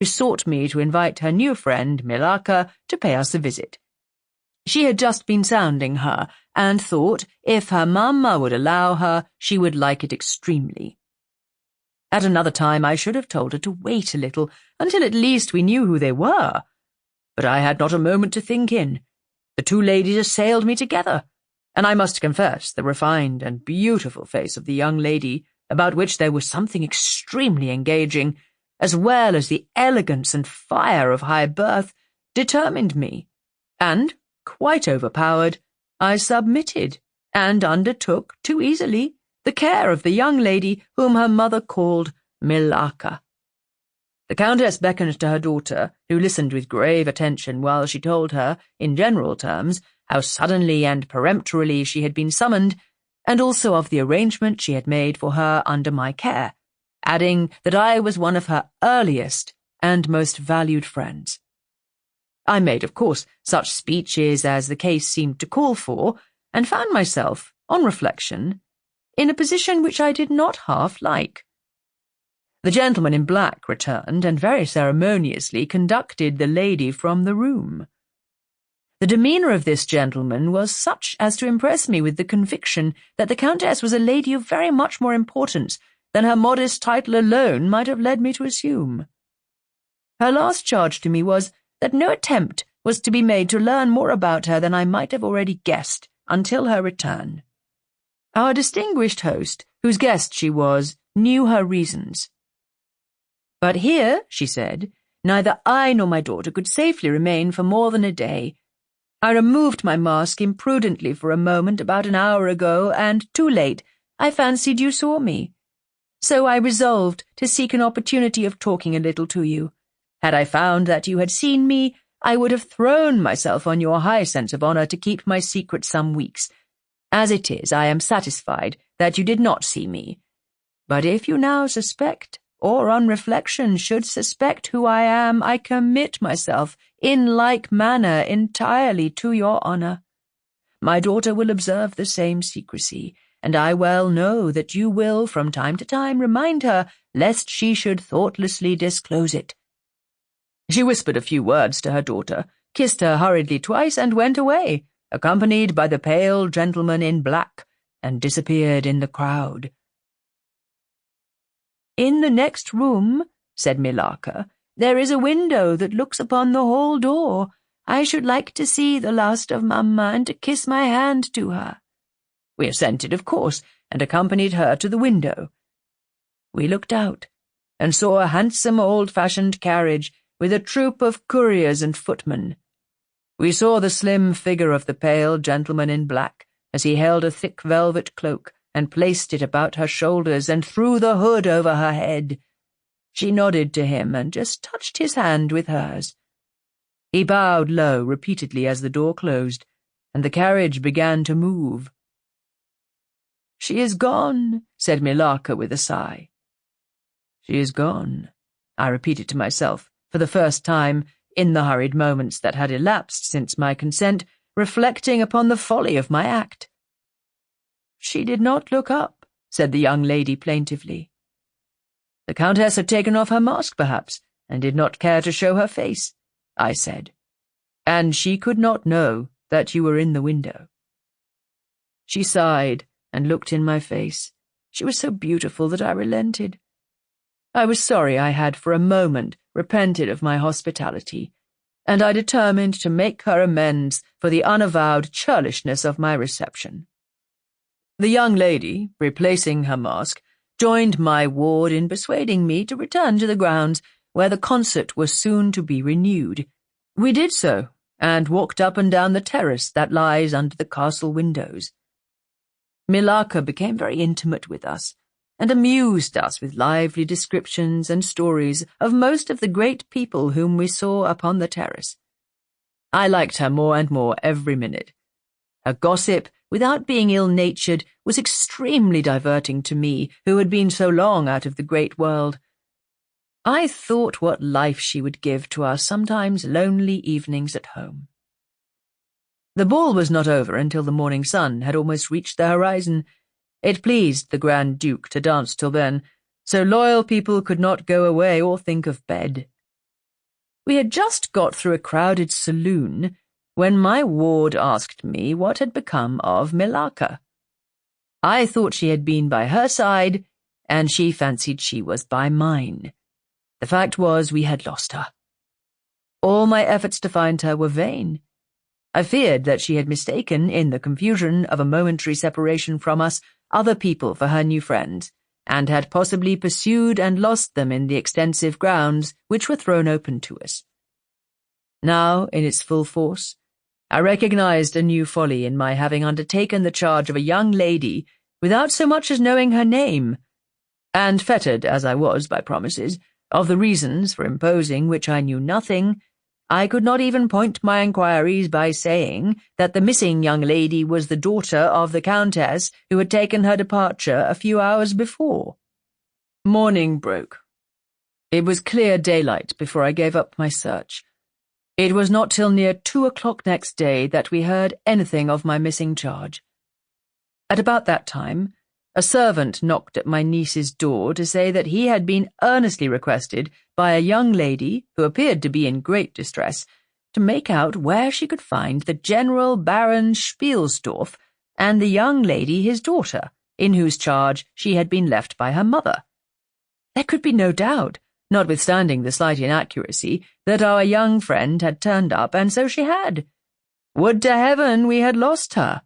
besought me to invite her new friend, Millarca, to pay us a visit. She had just been sounding her, and thought, if her mamma would allow her, she would like it extremely. At another time I should have told her to wait a little, until at least we knew who they were. But I had not a moment to think in. The two ladies assailed me together, and I must confess the refined and beautiful face of the young lady, about which there was something extremely engaging, as well as the elegance and fire of high birth, determined me, and, quite overpowered, I submitted, and undertook, too easily, the care of the young lady whom her mother called Millarca. The Countess beckoned to her daughter, who listened with grave attention while she told her, in general terms, how suddenly and peremptorily she had been summoned, and also of the arrangement she had made for her under my care, adding that I was one of her earliest and most valued friends. I made, of course, such speeches as the case seemed to call for, and found myself, on reflection, in a position which I did not half like. The gentleman in black returned and very ceremoniously conducted the lady from the room. The demeanour of this gentleman was such as to impress me with the conviction that the Countess was a lady of very much more importance than her modest title alone might have led me to assume. Her last charge to me was that no attempt was to be made to learn more about her than I might have already guessed until her return. Our distinguished host, whose guest she was, knew her reasons. But here, she said, neither I nor my daughter could safely remain for more than a day. I removed my mask imprudently for a moment about an hour ago, and, too late, I fancied you saw me. So I resolved to seek an opportunity of talking a little to you. Had I found that you had seen me, I would have thrown myself on your high sense of honour to keep my secret some weeks. As it is, I am satisfied that you did not see me. But if you now suspect, or on reflection should suspect who I am, I commit myself, in like manner, entirely to your honour. My daughter will observe the same secrecy, and I well know that you will from time to time remind her, lest she should thoughtlessly disclose it. She whispered a few words to her daughter, kissed her hurriedly twice, and went away, accompanied by the pale gentleman in black, and disappeared in the crowd. "In the next room," said Millarca, "there is a window that looks upon the hall door. I should like to see the last of Mamma and to kiss my hand to her." We assented, of course, and accompanied her to the window. We looked out, and saw a handsome old-fashioned carriage with a troop of couriers and footmen. We saw the slim figure of the pale gentleman in black as he held a thick velvet cloak and placed it about her shoulders and threw the hood over her head. She nodded to him and just touched his hand with hers. He bowed low repeatedly as the door closed, and the carriage began to move. "She is gone," said Millarca with a sigh. "She is gone," I repeated to myself, for the first time, in the hurried moments that had elapsed since my consent, reflecting upon the folly of my act. "She did not look up," said the young lady plaintively. "The Countess had taken off her mask, perhaps, and did not care to show her face," I said. "And she could not know that you were in the window." She sighed and looked in my face. She was so beautiful that I relented. I was sorry I had for a moment repented of my hospitality, and I determined to make her amends for the unavowed churlishness of my reception. The young lady, replacing her mask, joined my ward in persuading me to return to the grounds, where the concert was soon to be renewed. We did so, and walked up and down the terrace that lies under the castle windows. Millarca became very intimate with us, and amused us with lively descriptions and stories of most of the great people whom we saw upon the terrace. I liked her more and more every minute. Her gossip, without being ill-natured, was extremely diverting to me, who had been so long out of the great world. I thought what life she would give to our sometimes lonely evenings at home. The ball was not over until the morning sun had almost reached the horizon. It pleased the Grand Duke to dance till then, so loyal people could not go away or think of bed. We had just got through a crowded saloon when my ward asked me what had become of Millarca. I thought she had been by her side, and she fancied she was by mine. The fact was we had lost her. All my efforts to find her were vain. I feared that she had mistaken, in the confusion of a momentary separation from us, other people for her new friends, and had possibly pursued and lost them in the extensive grounds which were thrown open to us. Now, in its full force, I recognized a new folly in my having undertaken the charge of a young lady without so much as knowing her name, and fettered as I was by promises of the reasons for imposing which I knew nothing, I could not even point my inquiries by saying that the missing young lady was the daughter of the Countess who had taken her departure a few hours before. Morning broke. It was clear daylight before I gave up my search. It was not till near 2 o'clock next day that we heard anything of my missing charge. At about that time, a servant knocked at my niece's door to say that he had been earnestly requested by a young lady, who appeared to be in great distress, to make out where she could find the General Baron Spielsdorf and the young lady his daughter, in whose charge she had been left by her mother. There could be no doubt, notwithstanding the slight inaccuracy, that our young friend had turned up, and so she had. Would to heaven we had lost her!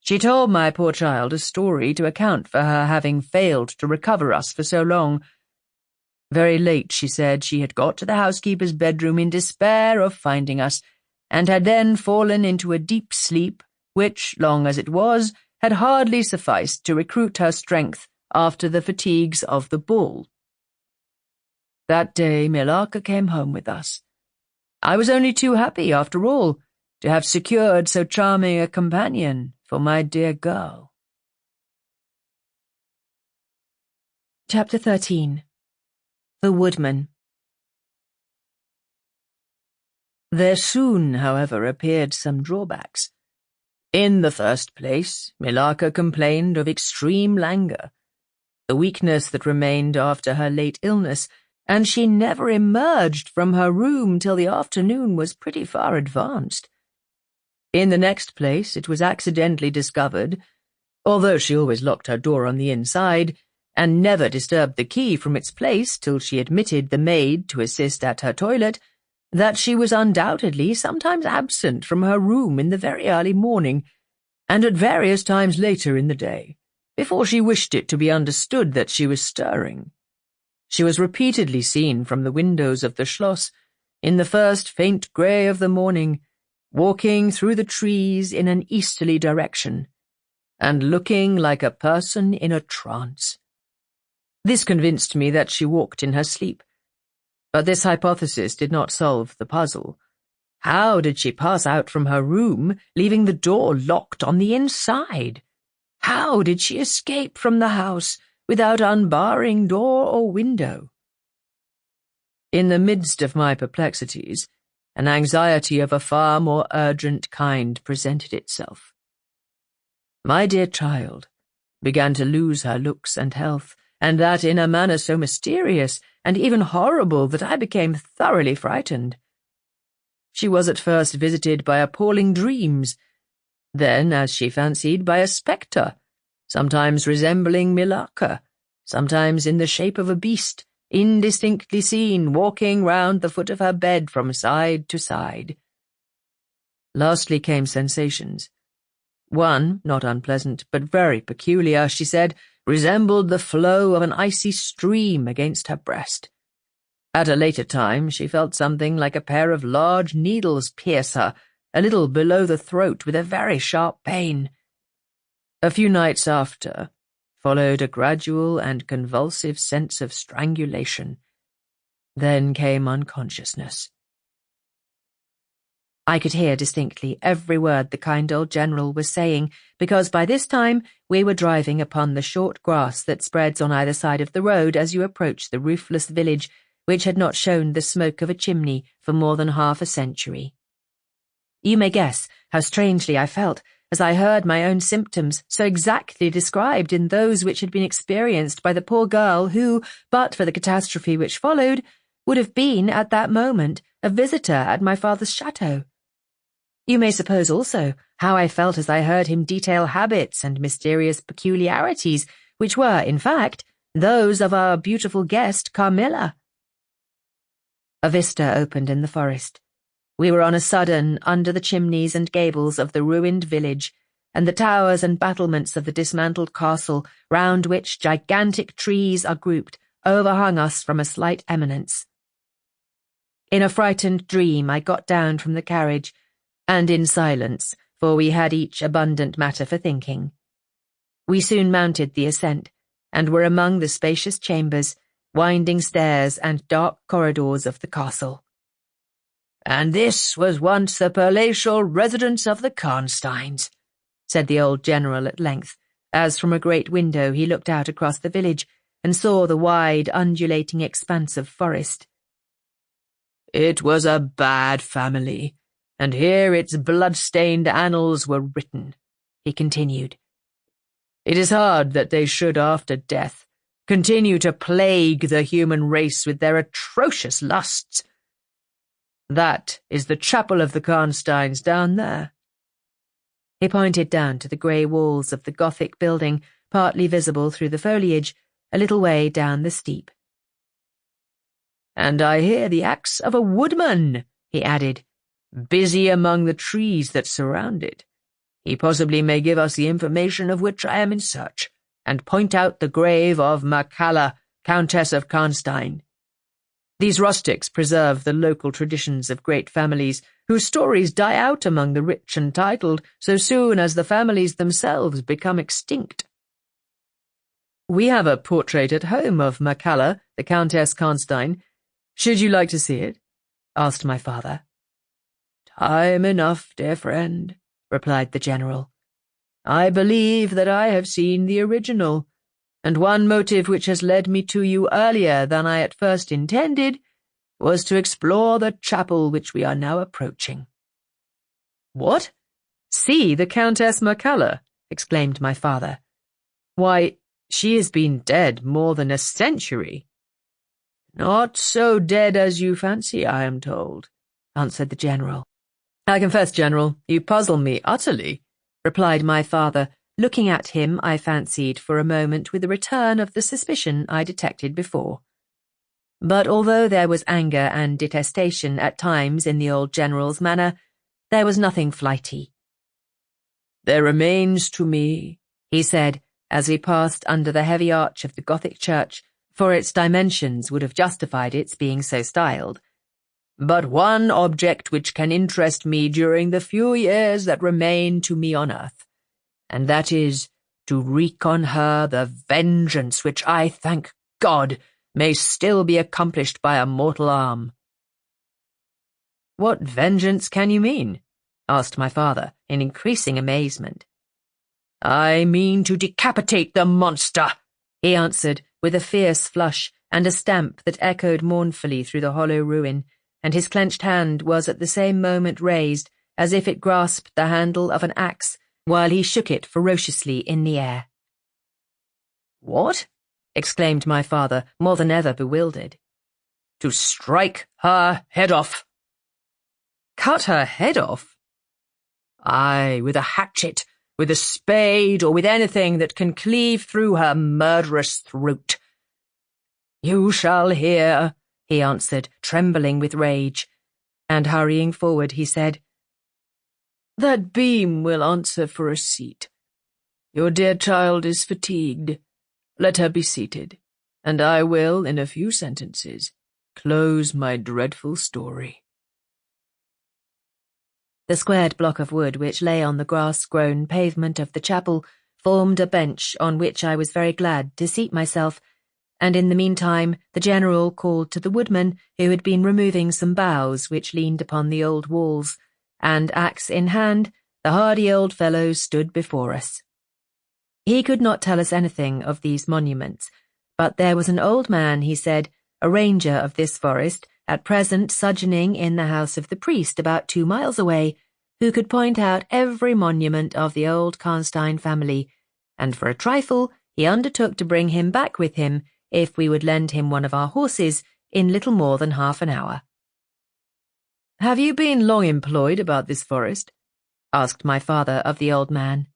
She told my poor child a story to account for her having failed to recover us for so long. Very late, she said, she had got to the housekeeper's bedroom in despair of finding us, and had then fallen into a deep sleep, which, long as it was, had hardly sufficed to recruit her strength after the fatigues of the ball. That day Millarca came home with us. I was only too happy, after all, to have secured so charming a companion for my dear girl. Chapter 13. The Woodman. There soon, however, appeared some drawbacks. In the first place, Millarca complained of extreme languor, the weakness that remained after her late illness, and she never emerged from her room till the afternoon was pretty far advanced. In the next place, it was accidentally discovered, although she always locked her door on the inside, and never disturbed the key from its place till she admitted the maid to assist at her toilet, that she was undoubtedly sometimes absent from her room in the very early morning, and at various times later in the day, before she wished it to be understood that she was stirring. She was repeatedly seen from the windows of the Schloss, in the first faint grey of the morning, walking through the trees in an easterly direction, and looking like a person in a trance. This convinced me that she walked in her sleep, but this hypothesis did not solve the puzzle. How did she pass out from her room, leaving the door locked on the inside? How did she escape from the house without unbarring door or window? In the midst of my perplexities, an anxiety of a far more urgent kind presented itself. My dear child began to lose her looks and health, and that in a manner so mysterious and even horrible that I became thoroughly frightened. She was at first visited by appalling dreams, then, as she fancied, by a spectre, sometimes resembling Millarca, sometimes in the shape of a beast, indistinctly seen walking round the foot of her bed from side to side. Lastly came sensations. One, not unpleasant, but very peculiar, she said, resembled the flow of an icy stream against her breast. At a later time she felt something like a pair of large needles pierce her, a little below the throat, with a very sharp pain. A few nights after followed a gradual and convulsive sense of strangulation. Then came unconsciousness. I could hear distinctly every word the kind old general was saying, because by this time we were driving upon the short grass that spreads on either side of the road as you approach the roofless village, which had not shown the smoke of a chimney for more than half a century. You may guess how strangely I felt as I heard my own symptoms so exactly described in those which had been experienced by the poor girl who, but for the catastrophe which followed, would have been, at that moment, a visitor at my father's chateau. You may suppose also how I felt as I heard him detail habits and mysterious peculiarities, which were, in fact, those of our beautiful guest Carmilla. A vista opened in the forest. We were on a sudden under the chimneys and gables of the ruined village, and the towers and battlements of the dismantled castle, round which gigantic trees are grouped, overhung us from a slight eminence. In a frightened dream I got down from the carriage, and in silence, for we had each abundant matter for thinking. We soon mounted the ascent, and were among the spacious chambers, winding stairs and dark corridors of the castle. "And this was once the palatial residence of the Karnsteins," said the old general at length, as from a great window he looked out across the village and saw the wide, undulating expanse of forest. "It was a bad family, and here its blood-stained annals were written," he continued. "It is hard that they should, after death, continue to plague the human race with their atrocious lusts. That is the chapel of the Karnsteins down there." He pointed down to the grey walls of the Gothic building, partly visible through the foliage, a little way down the steep. "And I hear the axe of a woodman," he added, "busy among the trees that surround it. He possibly may give us the information of which I am in search, and point out the grave of Makalla, Countess of Karnstein. These rustics preserve the local traditions of great families, whose stories die out among the rich and titled so soon as the families themselves become extinct." "We have a portrait at home of Makalla, the Countess Karnstein. Should you like to see it?" asked my father. "Time enough, dear friend," replied the general. "I believe that I have seen the original, and one motive which has led me to you earlier than I at first intended was to explore the chapel which we are now approaching." "What? See the Countess Makalla?" exclaimed my father. "Why, she has been dead more than a century." "Not so dead as you fancy, I am told," answered the general. "I confess, General, you puzzle me utterly," replied my father, looking at him, I fancied, for a moment with a return of the suspicion I detected before. But although there was anger and detestation at times in the old general's manner, there was nothing flighty. "There remains to me," he said, as we passed under the heavy arch of the Gothic church, for its dimensions would have justified its being so styled, "but one object which can interest me during the few years that remain to me on earth, and that is to wreak on her the vengeance which I thank God may still be accomplished by a mortal arm." "What vengeance can you mean?" asked my father, in increasing amazement. "I mean to decapitate the monster," he answered, with a fierce flush and a stamp that echoed mournfully through the hollow ruin, and his clenched hand was at the same moment raised, as if it grasped the handle of an axe, while he shook it ferociously in the air. "What?" exclaimed my father, more than ever bewildered. "To strike her head off." "Cut her head off?" "Aye, with a hatchet, with a spade, or with anything that can cleave through her murderous throat." "You shall hear," he answered, trembling with rage, and hurrying forward he said, "That beam will answer for a seat. Your dear child is fatigued. Let her be seated, and I will, in a few sentences, close my dreadful story." The squared block of wood which lay on the grass-grown pavement of the chapel formed a bench on which I was very glad to seat myself, and in the meantime the general called to the woodman who had been removing some boughs which leaned upon the old walls, and, axe in hand, the hardy old fellow stood before us. He could not tell us anything of these monuments, but there was an old man, he said, a ranger of this forest, at present sojourning in the house of the priest about 2 miles away, who could point out every monument of the old Karnstein family, and for a trifle he undertook to bring him back with him if we would lend him one of our horses in little more than half an hour. "Have you been long employed about this forest?" asked my father of the old man.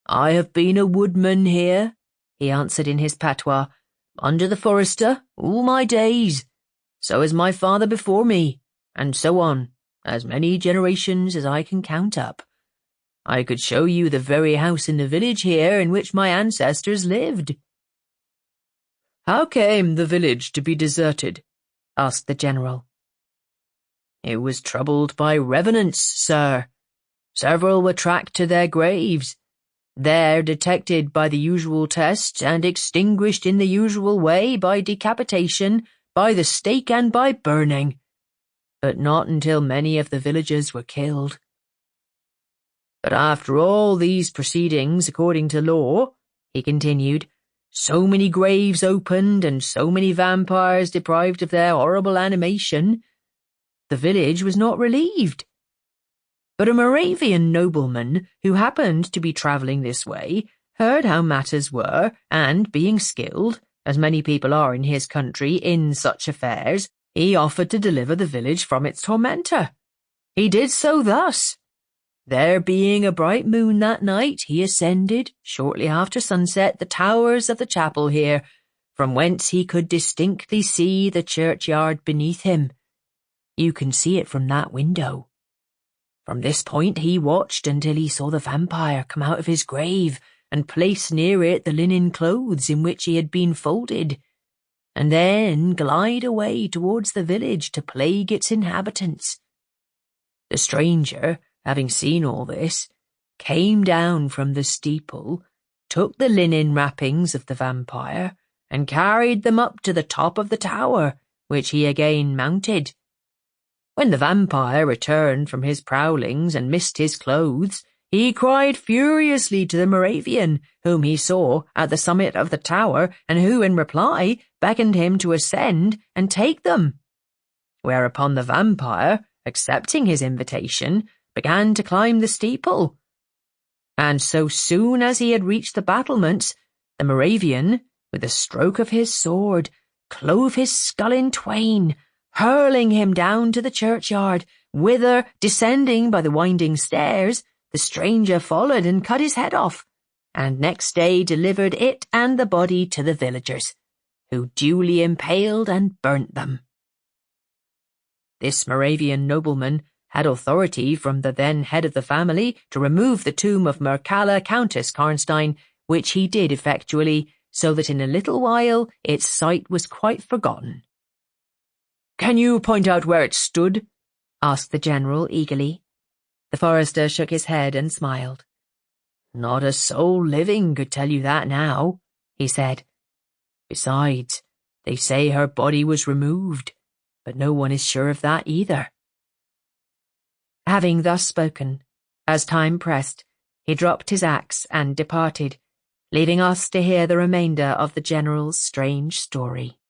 "I have been a woodman here," he answered in his patois, "under the forester, all my days. So has my father before me, and so on, as many generations as I can count up. I could show you the very house in the village here in which my ancestors lived." "How came the village to be deserted?" asked the general. "It was troubled by revenants, sir. Several were tracked to their graves. There detected by the usual test and extinguished in the usual way by decapitation, by the stake and by burning, but not until many of the villagers were killed. But after all these proceedings according to law," he continued, "so many graves opened and so many vampires deprived of their horrible animation, the village was not relieved. But a Moravian nobleman who happened to be travelling this way heard how matters were, and, being skilled, as many people are in his country, in such affairs, he offered to deliver the village from its tormentor. He did so thus. There being a bright moon that night, he ascended, shortly after sunset, the towers of the chapel here, from whence he could distinctly see the churchyard beneath him. You can see it from that window. From this point he watched until he saw the vampire come out of his grave and place near it the linen clothes in which he had been folded, and then glide away towards the village to plague its inhabitants. The stranger, having seen all this, came down from the steeple, took the linen wrappings of the vampire, and carried them up to the top of the tower, which he again mounted. When the vampire returned from his prowlings and missed his clothes, he cried furiously to the Moravian, whom he saw at the summit of the tower, and who, in reply, beckoned him to ascend and take them. Whereupon the vampire, accepting his invitation, began to climb the steeple. And so soon as he had reached the battlements, the Moravian, with a stroke of his sword, clove his skull in twain, hurling him down to the churchyard, whither, descending by the winding stairs, the stranger followed and cut his head off, and next day delivered it and the body to the villagers, who duly impaled and burnt them. This Moravian nobleman had authority from the then head of the family to remove the tomb of Mercalla Countess Karnstein, which he did effectually, so that in a little while its site was quite forgotten. "Can you point out where it stood?" asked the general eagerly. The forester shook his head and smiled. "Not a soul living could tell you that now," he said. "Besides, they say her body was removed, but no one is sure of that either." Having thus spoken, as time pressed, he dropped his axe and departed, leaving us to hear the remainder of the general's strange story.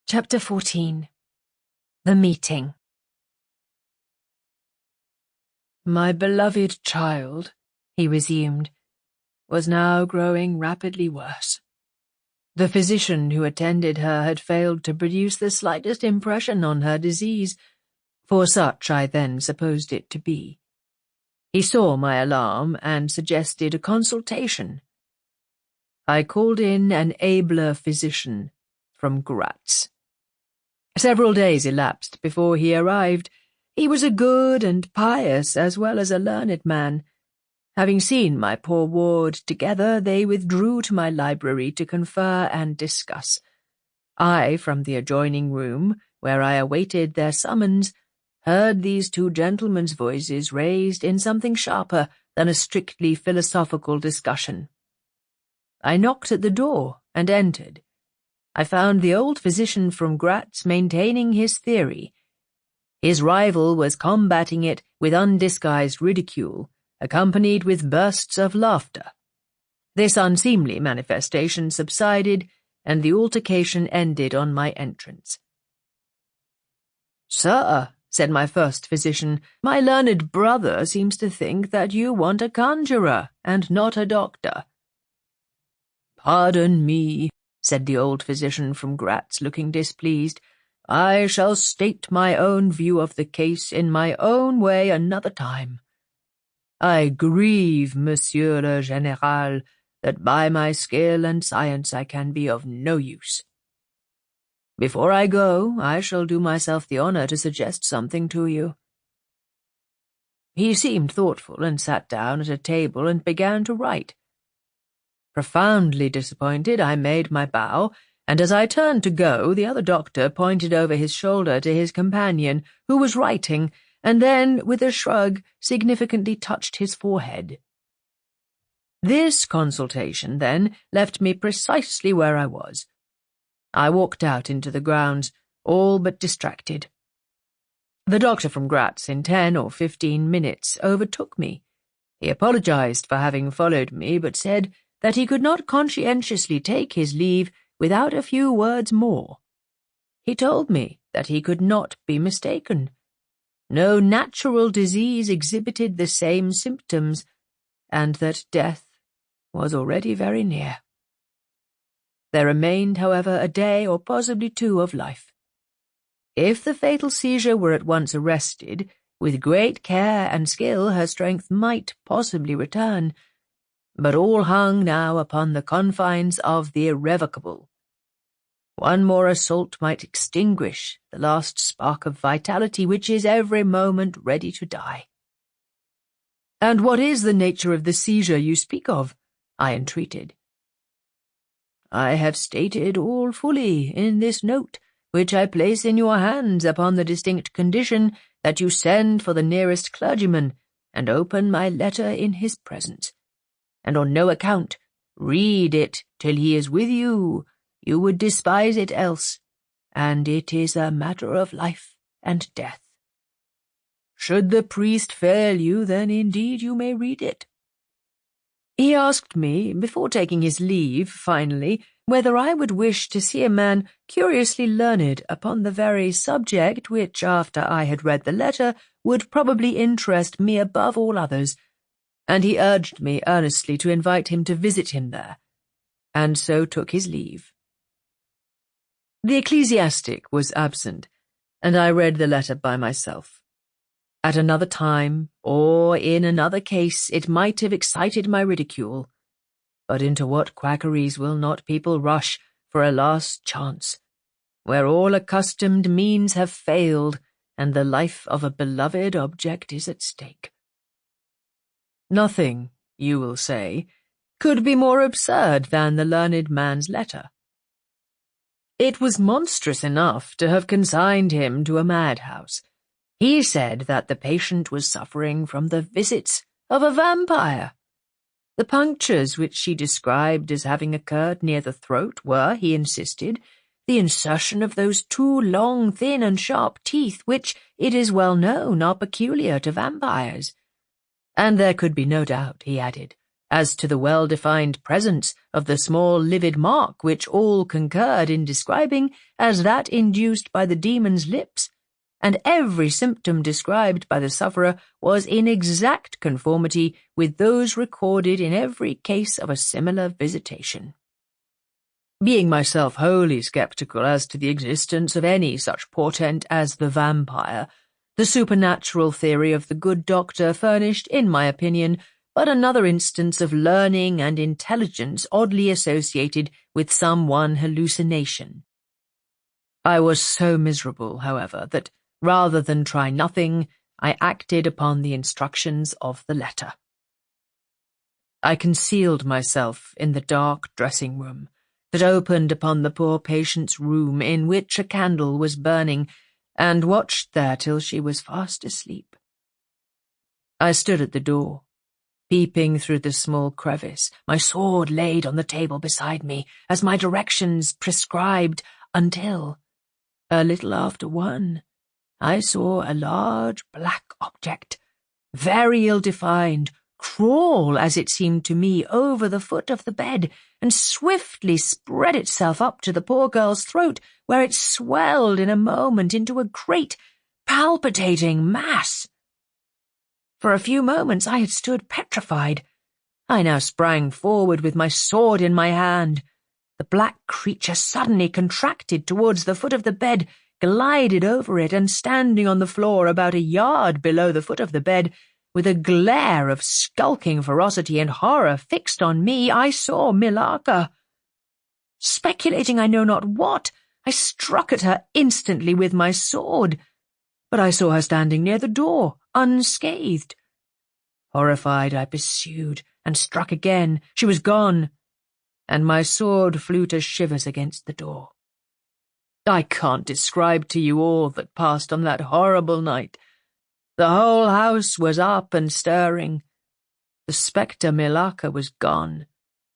Chapter 14. The Meeting. "My beloved child," he resumed, "was now growing rapidly worse. The physician who attended her had failed to produce the slightest impression on her disease, for such I then supposed it to be. He saw my alarm and suggested a consultation. I called in an abler physician from Graz. Several days elapsed before he arrived. He was a good and pious as well as a learned man. Having seen my poor ward together, they withdrew to my library to confer and discuss. I, from the adjoining room, where I awaited their summons, heard these two gentlemen's voices raised in something sharper than a strictly philosophical discussion. I knocked at the door and entered. I found the old physician from Graz maintaining his theory. His rival was combating it with undisguised ridicule, accompanied with bursts of laughter. This unseemly manifestation subsided, and the altercation ended on my entrance. "Sir," said my first physician, "my learned brother seems to think that you want a conjurer, and not a doctor." "Pardon me," said the old physician from Gratz, looking displeased. "I shall state my own view of the case in my own way another time. I grieve, Monsieur le Général, that by my skill and science I can be of no use. Before I go, I shall do myself the honor to suggest something to you." He seemed thoughtful and sat down at a table and began to write. Profoundly disappointed, I made my bow, and as I turned to go, the other doctor pointed over his shoulder to his companion, who was writing, and then, with a shrug, significantly touched his forehead. This consultation, then, left me precisely where I was. I walked out into the grounds, all but distracted. The doctor from Gratz, in 10 or 15 minutes, overtook me. He apologized for having followed me, but said that he could not conscientiously take his leave without a few words more. He told me that he could not be mistaken. No natural disease exhibited the same symptoms, and that death was already very near. There remained, however, a day or possibly 2 of life. If the fatal seizure were at once arrested, with great care and skill her strength might possibly return, but all hung now upon the confines of the irrevocable. One more assault might extinguish the last spark of vitality which is every moment ready to die. "And what is the nature of the seizure you speak of?" I entreated. "I have stated all fully in this note, which I place in your hands upon the distinct condition that you send for the nearest clergyman and open my letter in his presence. And on no account read it till he is with you. You would despise it else, and it is a matter of life and death. Should the priest fail you, then indeed you may read it." He asked me, before taking his leave, finally, whether I would wish to see a man curiously learned upon the very subject which, after I had read the letter, would probably interest me above all others, and he urged me earnestly to invite him to visit him there, and so took his leave. The ecclesiastic was absent, and I read the letter by myself. At another time, or in another case, it might have excited my ridicule. But into what quackeries will not people rush for a last chance, where all accustomed means have failed, and the life of a beloved object is at stake? Nothing, you will say, could be more absurd than the learned man's letter. It was monstrous enough to have consigned him to a madhouse. He said that the patient was suffering from the visits of a vampire. The punctures which she described as having occurred near the throat were, he insisted, the insertion of those 2 long, thin, and sharp teeth which, it is well known, are peculiar to vampires. And there could be no doubt, he added, as to the well-defined presence of the small livid mark which all concurred in describing as that induced by the demon's lips, and every symptom described by the sufferer was in exact conformity with those recorded in every case of a similar visitation. Being myself wholly sceptical as to the existence of any such portent as the vampire, the supernatural theory of the good doctor furnished, in my opinion, but another instance of learning and intelligence oddly associated with some one hallucination. I was so miserable, however, that rather than try nothing, I acted upon the instructions of the letter. I concealed myself in the dark dressing-room that opened upon the poor patient's room, in which a candle was burning, and watched there till she was fast asleep. I stood at the door, peeping through the small crevice, my sword laid on the table beside me, as my directions prescribed, until, a little after 1, I saw a large black object, very ill-defined, crawl, as it seemed to me, over the foot of the bed, and swiftly spread itself up to the poor girl's throat, where it swelled in a moment into a great, palpitating mass. For a few moments I had stood petrified. I now sprang forward with my sword in my hand. The The black creature suddenly contracted towards the foot of the bed, glided over it, and standing on the floor about a yard below the foot of the bed, with a glare of skulking ferocity and horror fixed on me, I saw Millarca. Speculating I know not what, I struck at her instantly with my sword, but I saw her standing near the door, unscathed. Horrified, I pursued, and struck again. She was gone, and my sword flew to shivers against the door. I can't describe to you all that passed on that horrible night. The whole house was up and stirring. The spectre Millarca was gone,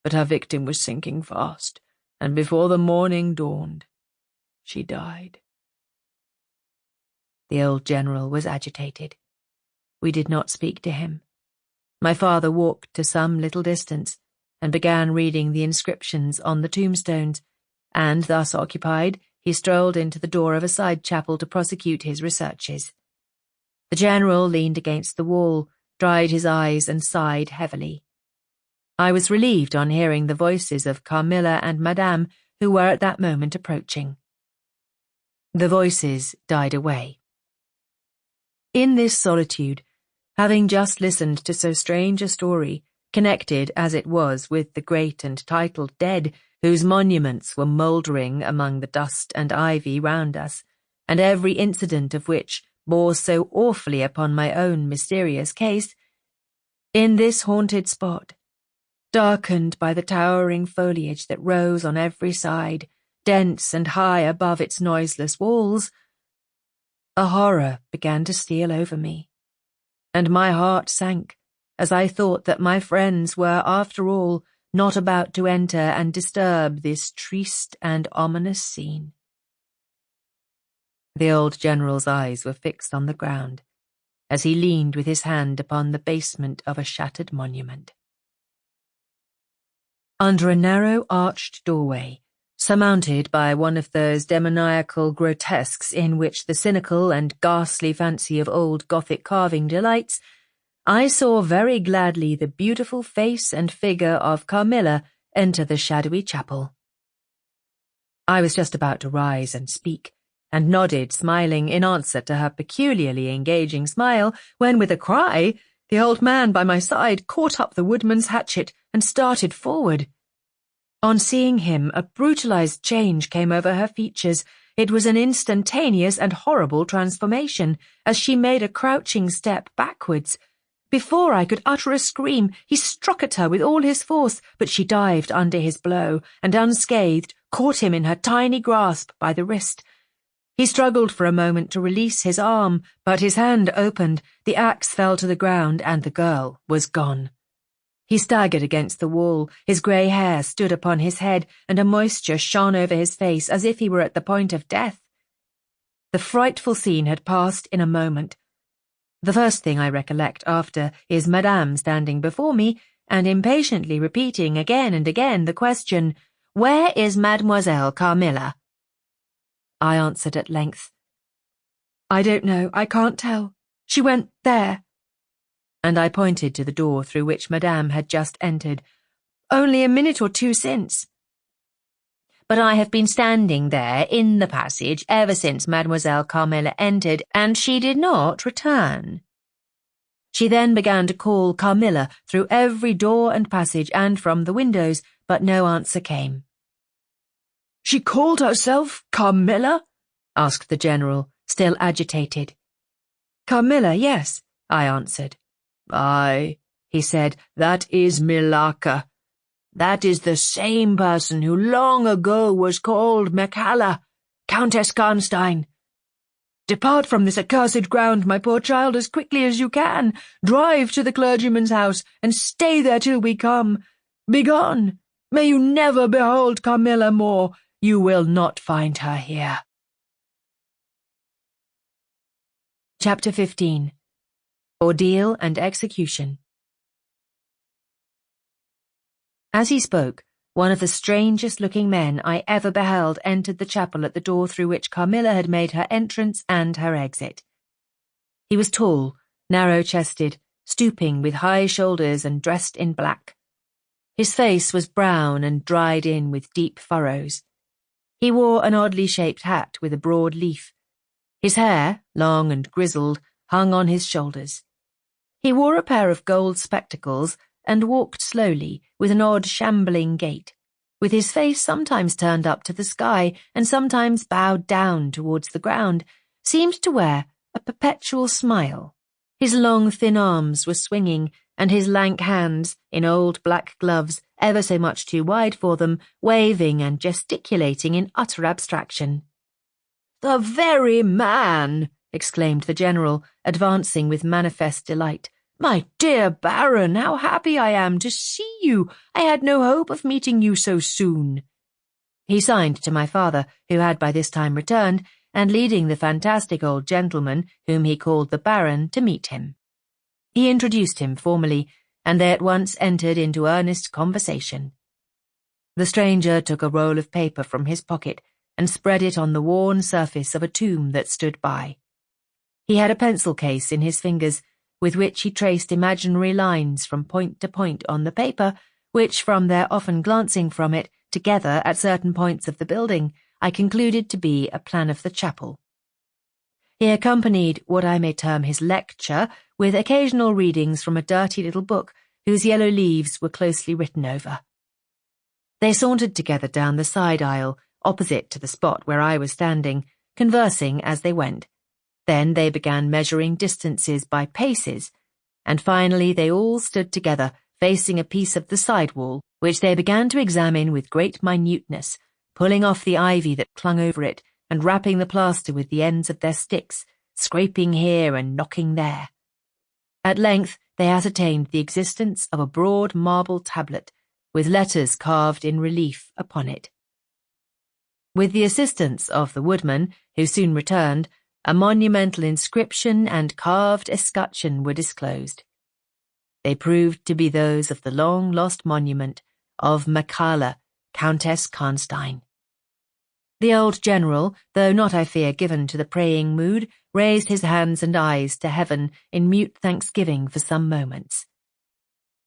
but her victim was sinking fast, and before the morning dawned, she died. The old general was agitated. We did not speak to him. My father walked to some little distance and began reading the inscriptions on the tombstones, and, thus occupied, he strolled into the door of a side chapel to prosecute his researches. The general leaned against the wall, dried his eyes, and sighed heavily. I was relieved on hearing the voices of Carmilla and Madame, who were at that moment approaching. The voices died away. In this solitude, having just listened to so strange a story, connected as it was with the great and titled dead, whose monuments were mouldering among the dust and ivy round us, and every incident of which bore so awfully upon my own mysterious case, in this haunted spot, darkened by the towering foliage that rose on every side, dense and high above its noiseless walls, a horror began to steal over me, and my heart sank as I thought that my friends were, after all, not about to enter and disturb this triste and ominous scene. The old general's eyes were fixed on the ground, as he leaned with his hand upon the basement of a shattered monument. Under a narrow arched doorway, surmounted by one of those demoniacal grotesques in which the cynical and ghastly fancy of old Gothic carving delights, I saw very gladly the beautiful face and figure of Carmilla enter the shadowy chapel. I was just about to rise and speak, and nodded, smiling, in answer to her peculiarly engaging smile, when, with a cry, the old man by my side caught up the woodman's hatchet and started forward. On seeing him, a brutalized change came over her features. It was an instantaneous and horrible transformation, as she made a crouching step backwards. Before I could utter a scream, he struck at her with all his force, but she dived under his blow, and unscathed, caught him in her tiny grasp by the wrist. He struggled for a moment to release his arm, but his hand opened, the axe fell to the ground, and the girl was gone. He staggered against the wall, his grey hair stood upon his head, and a moisture shone over his face as if he were at the point of death. The frightful scene had passed in a moment. The first thing I recollect after is Madame standing before me and impatiently repeating again and again the question, "Where is Mademoiselle Carmilla?" I answered at length, "I don't know, I can't tell. She went there." And I pointed to the door through which Madame had just entered, "Only a minute or two since." "But I have been standing there in the passage ever since Mademoiselle Carmilla entered, and she did not return." She then began to call Carmilla through every door and passage and from the windows, but no answer came. "She called herself Carmilla?" asked the general, still agitated. "Carmilla, yes," I answered. "Aye," he said, "that is Millarca. That is the same person who long ago was called Mecalla, Countess Karnstein. Depart from this accursed ground, my poor child, as quickly as you can. Drive to the clergyman's house, and stay there till we come. Begone! May you never behold Carmilla more. You will not find her here." Chapter 15. Ordeal and Execution. As he spoke, one of the strangest-looking men I ever beheld entered the chapel at the door through which Carmilla had made her entrance and her exit. He was tall, narrow-chested, stooping with high shoulders and dressed in black. His face was brown and dried in with deep furrows. He wore an oddly shaped hat with a broad leaf. His hair, long and grizzled, hung on his shoulders. He wore a pair of gold spectacles and walked slowly, with an odd shambling gait, with his face sometimes turned up to the sky and sometimes bowed down towards the ground, seemed to wear a perpetual smile. His long, thin arms were swinging, and his lank hands, in old black gloves, ever so much too wide for them, waving and gesticulating in utter abstraction. "The very man!" exclaimed the General, advancing with manifest delight. "My dear Baron, how happy I am to see you! I had no hope of meeting you so soon." He signed to my father, who had by this time returned, and leading the fantastic old gentleman, whom he called the Baron, to meet him. He introduced him formally, and they at once entered into earnest conversation. The stranger took a roll of paper from his pocket and spread it on the worn surface of a tomb that stood by. He had a pencil case in his fingers, with which he traced imaginary lines from point to point on the paper, which, from their often glancing from it, together at certain points of the building, I concluded to be a plan of the chapel. He accompanied what I may term his lecture with occasional readings from a dirty little book whose yellow leaves were closely written over. They sauntered together down the side aisle, opposite to the spot where I was standing, conversing as they went. Then they began measuring distances by paces, and finally they all stood together, facing a piece of the side wall, which they began to examine with great minuteness, pulling off the ivy that clung over it, and rapping the plaster with the ends of their sticks, scraping here and knocking there. At length they ascertained the existence of a broad marble tablet, with letters carved in relief upon it. With the assistance of the woodman, who soon returned, a monumental inscription and carved escutcheon were disclosed. They proved to be those of the long-lost monument of Makala, Countess Karnstein. The old general, though not, I fear, given to the praying mood, raised his hands and eyes to heaven in mute thanksgiving for some moments.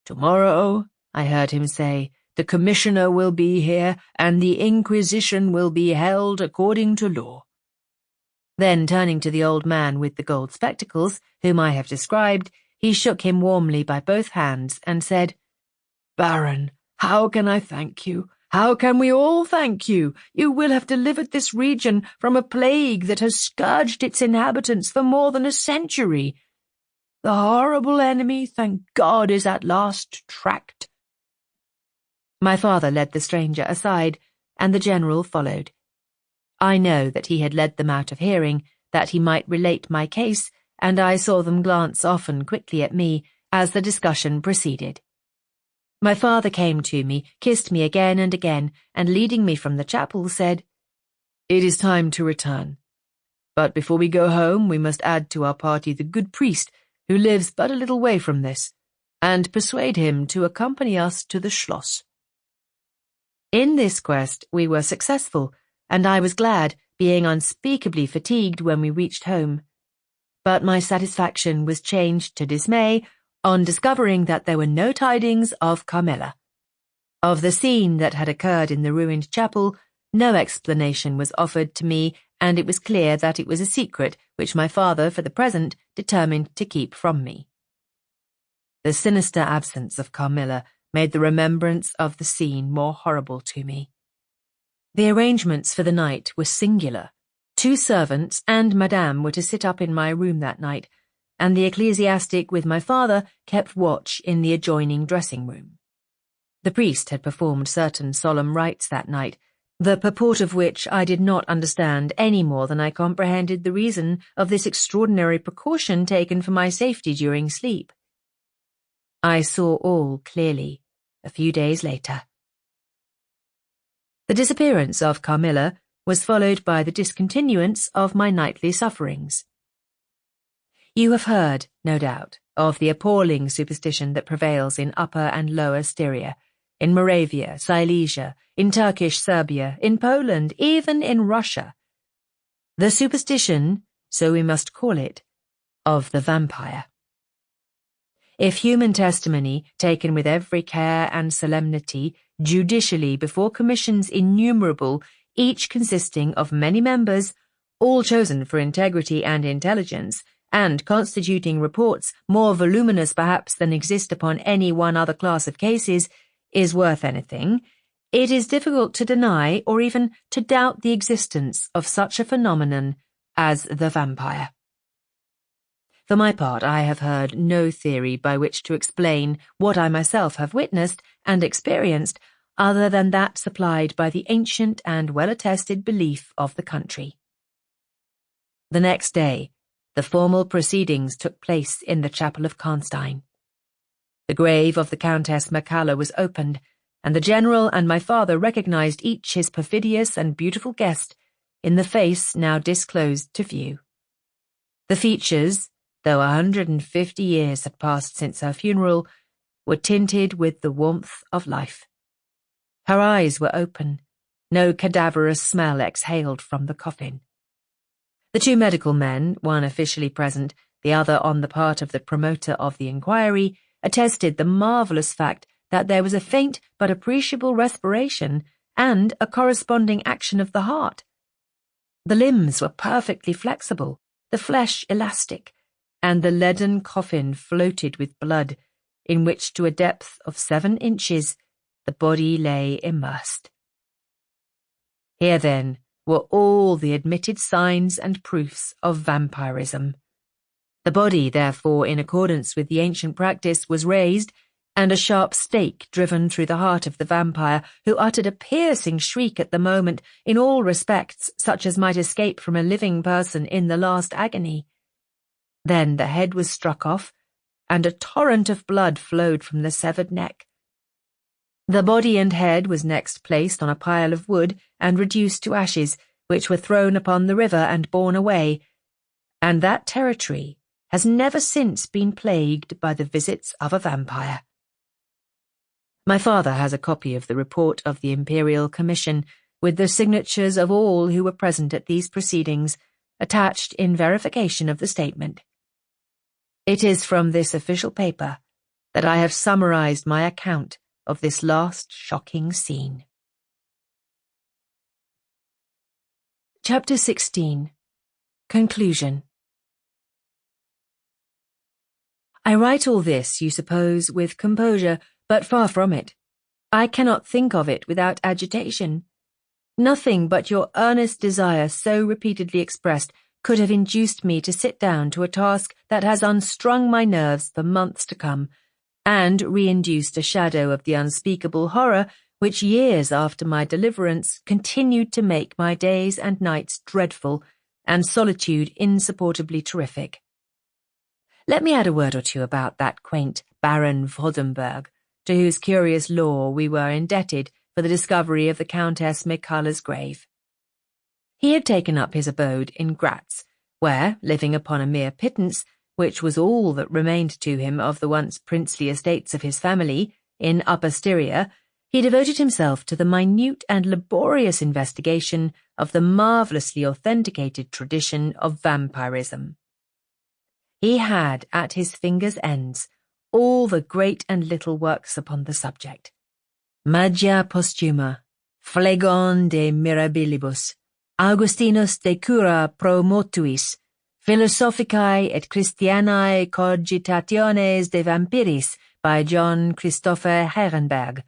"Tomorrow," I heard him say, "the commissioner will be here, and the inquisition will be held according to law." Then, turning to the old man with the gold spectacles, whom I have described, he shook him warmly by both hands and said, "Baron, how can I thank you? How can we all thank you? You will have delivered this region from a plague that has scourged its inhabitants for more than a century. The horrible enemy, thank God, is at last tracked." My father led the stranger aside, and the general followed. I know that he had led them out of hearing, that he might relate my case, and I saw them glance often quickly at me as the discussion proceeded. My father came to me, kissed me again and again, and leading me from the chapel said, "It is time to return. But before we go home, we must add to our party the good priest who lives but a little way from this, and persuade him to accompany us to the Schloss." In this quest we were successful, and I was glad, being unspeakably fatigued when we reached home. But my satisfaction was changed to dismay on discovering that there were no tidings of Carmilla. Of the scene that had occurred in the ruined chapel, no explanation was offered to me, and it was clear that it was a secret which my father, for the present, determined to keep from me. The sinister absence of Carmilla made the remembrance of the scene more horrible to me. The arrangements for the night were singular. 2 servants and Madame were to sit up in my room that night, and the ecclesiastic with my father kept watch in the adjoining dressing-room. The priest had performed certain solemn rites that night, the purport of which I did not understand any more than I comprehended the reason of this extraordinary precaution taken for my safety during sleep. I saw all clearly a few days later. The disappearance of Carmilla was followed by the discontinuance of my nightly sufferings. You have heard, no doubt, of the appalling superstition that prevails in Upper and Lower Styria, in Moravia, Silesia, in Turkish Serbia, in Poland, even in Russia. The superstition, so we must call it, of the vampire. If human testimony, taken with every care and solemnity, judicially before commissions innumerable, each consisting of many members, all chosen for integrity and intelligence, and constituting reports more voluminous perhaps than exist upon any one other class of cases, is worth anything, it is difficult to deny or even to doubt the existence of such a phenomenon as the vampire. For my part, I have heard no theory by which to explain what I myself have witnessed and experienced other than that supplied by the ancient and well-attested belief of the country. The next day, the formal proceedings took place in the chapel of Karnstein. The grave of the Countess Mircalla was opened, and the general and my father recognized each his perfidious and beautiful guest in the face now disclosed to view. The features, though 150 years had passed since her funeral, were tinted with the warmth of life. Her eyes were open, no cadaverous smell exhaled from the coffin. The two medical men, one officially present, the other on the part of the promoter of the inquiry, attested the marvellous fact that there was a faint but appreciable respiration and a corresponding action of the heart. The limbs were perfectly flexible, the flesh elastic, and the leaden coffin floated with blood, in which to a depth of 7 inches the body lay immersed. Here, then, were all the admitted signs and proofs of vampirism. The body, therefore, in accordance with the ancient practice, was raised, and a sharp stake driven through the heart of the vampire, who uttered a piercing shriek at the moment, in all respects such as might escape from a living person in the last agony. Then the head was struck off, and a torrent of blood flowed from the severed neck. The body and head was next placed on a pile of wood and reduced to ashes, which were thrown upon the river and borne away, and that territory has never since been plagued by the visits of a vampire. My father has a copy of the report of the Imperial Commission, with the signatures of all who were present at these proceedings, attached in verification of the statement. It is from this official paper that I have summarized my account of this last shocking scene. Chapter 16. Conclusion. I write all this, you suppose, with composure, but far from it. I cannot think of it without agitation. Nothing but your earnest desire so repeatedly expressed could have induced me to sit down to a task that has unstrung my nerves for months to come, and re-induced a shadow of the unspeakable horror which years after my deliverance continued to make my days and nights dreadful and solitude insupportably terrific. Let me add a word or two about that quaint Baron Wrothenburg, to whose curious lore we were indebted for the discovery of the Countess Mircalla's grave. He had taken up his abode in Gratz, where, living upon a mere pittance, which was all that remained to him of the once princely estates of his family, in Upper Styria, he devoted himself to the minute and laborious investigation of the marvellously authenticated tradition of vampirism. He had at his fingers' ends all the great and little works upon the subject. Magia Postuma, Phlegon de Mirabilibus, Augustinus de Cura pro Motuis, Philosophicae et Christianae Cogitationes de Vampiris by John Christopher Herenberg,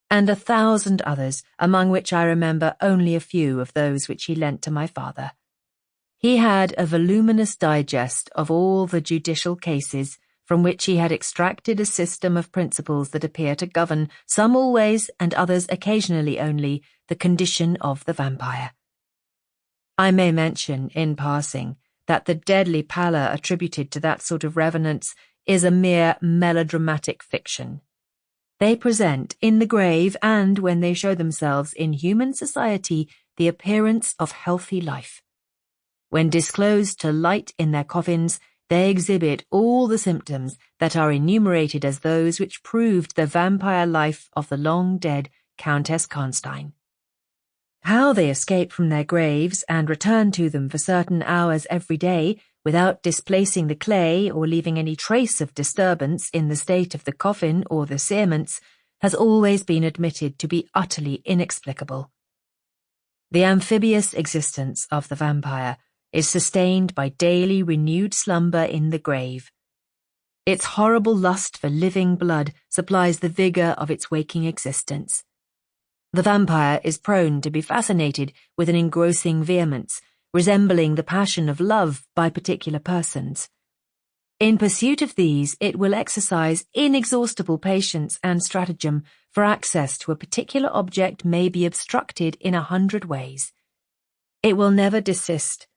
and 1,000 others, among which I remember only a few of those which he lent to my father. He had a voluminous digest of all the judicial cases, from which he had extracted a system of principles that appear to govern, some always and others occasionally only, the condition of the vampire. I may mention, in passing, that the deadly pallor attributed to that sort of revenants is a mere melodramatic fiction. They present, in the grave and when they show themselves in human society, the appearance of healthy life. When disclosed to light in their coffins, they exhibit all the symptoms that are enumerated as those which proved the vampire life of the long-dead Countess Karnstein. How they escape from their graves and return to them for certain hours every day, without displacing the clay or leaving any trace of disturbance in the state of the coffin or the cerements, has always been admitted to be utterly inexplicable. The amphibious existence of the vampire is sustained by daily renewed slumber in the grave. Its horrible lust for living blood supplies the vigour of its waking existence. The vampire is prone to be fascinated with an engrossing vehemence, resembling the passion of love by particular persons. In pursuit of these, it will exercise inexhaustible patience and stratagem, for access to a particular object may be obstructed in 100 ways. It will never desist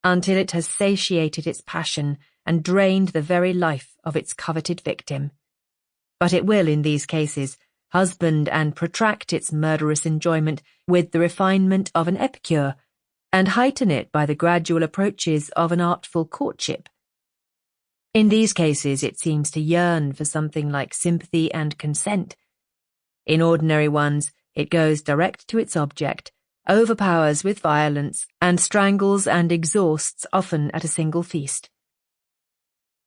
until it has satiated its passion and drained the very life of its coveted victim. But it will, in these cases, husband and protract its murderous enjoyment with the refinement of an epicure, and heighten it by the gradual approaches of an artful courtship. In these cases, it seems to yearn for something like sympathy and consent. In ordinary ones, it goes direct to its object, overpowers with violence, and strangles and exhausts often at a single feast.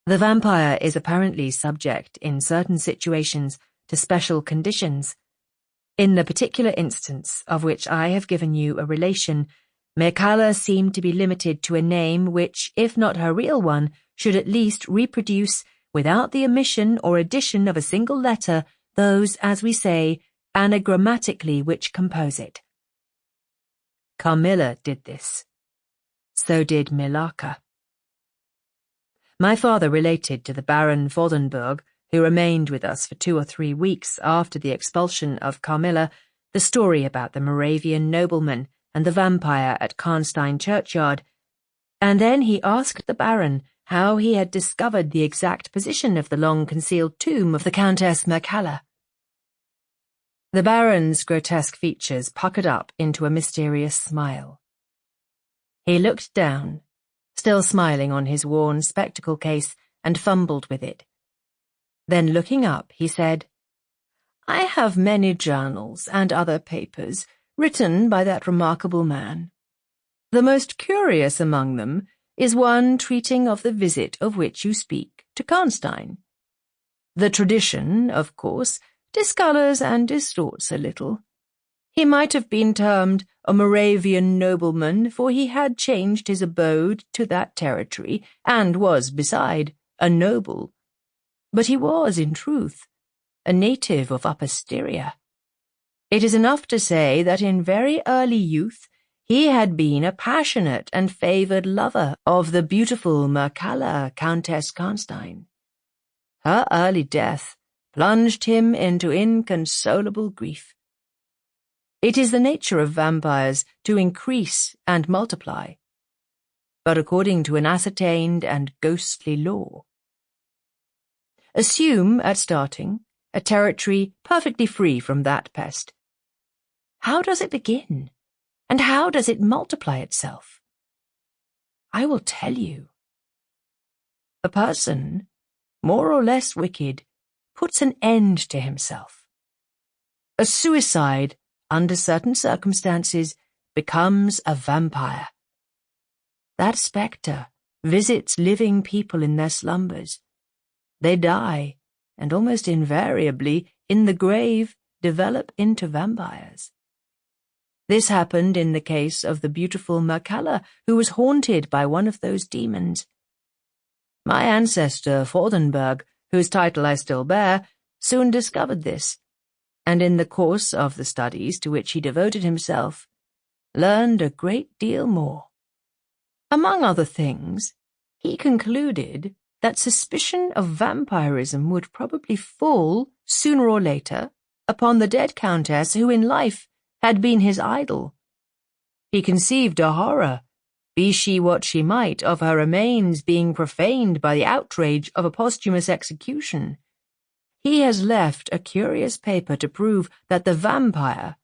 The vampire is apparently subject, in certain situations, to special conditions. In the particular instance of which I have given you a relation, Mircalla seemed to be limited to a name which, if not her real one, should at least reproduce, without the omission or addition of a single letter, those, as we say, anagrammatically which compose it. Carmilla did this. So did Millarca. My father related to the Baron Vordenburg, who remained with us for 2 or 3 weeks after the expulsion of Carmilla, the story about the Moravian nobleman and the vampire at Karnstein churchyard, and then he asked the Baron how he had discovered the exact position of the long-concealed tomb of the Countess Mircalla. The Baron's grotesque features puckered up into a mysterious smile. He looked down, still smiling on his worn spectacle case, and fumbled with it. Then looking up, he said, "I have many journals and other papers written by that remarkable man. The most curious among them is one treating of the visit of which you speak to Karnstein. The tradition, of course, discolours and distorts a little. He might have been termed a Moravian nobleman, for he had changed his abode to that territory, and was, beside, a noble. But he was, in truth, a native of Upper Styria. It is enough to say that in very early youth he had been a passionate and favoured lover of the beautiful Mircalla, Countess Karnstein. Her early death plunged him into inconsolable grief. It is the nature of vampires to increase and multiply, but according to an ascertained and ghostly law. Assume, at starting, a territory perfectly free from that pest. How does it begin? And how does it multiply itself? I will tell you. A person, more or less wicked, puts an end to himself. A suicide, under certain circumstances, becomes a vampire. That spectre visits living people in their slumbers. They die, and almost invariably, in the grave, develop into vampires. This happened in the case of the beautiful Mircalla, who was haunted by one of those demons. My ancestor, Vordenburg, whose title I still bear, soon discovered this, and in the course of the studies to which he devoted himself, learned a great deal more. Among other things, he concluded that suspicion of vampirism would probably fall, sooner or later, upon the dead countess who in life had been his idol. He conceived a horror, be she what she might, of her remains being profaned by the outrage of a posthumous execution. He has left a curious paper to prove that the vampire,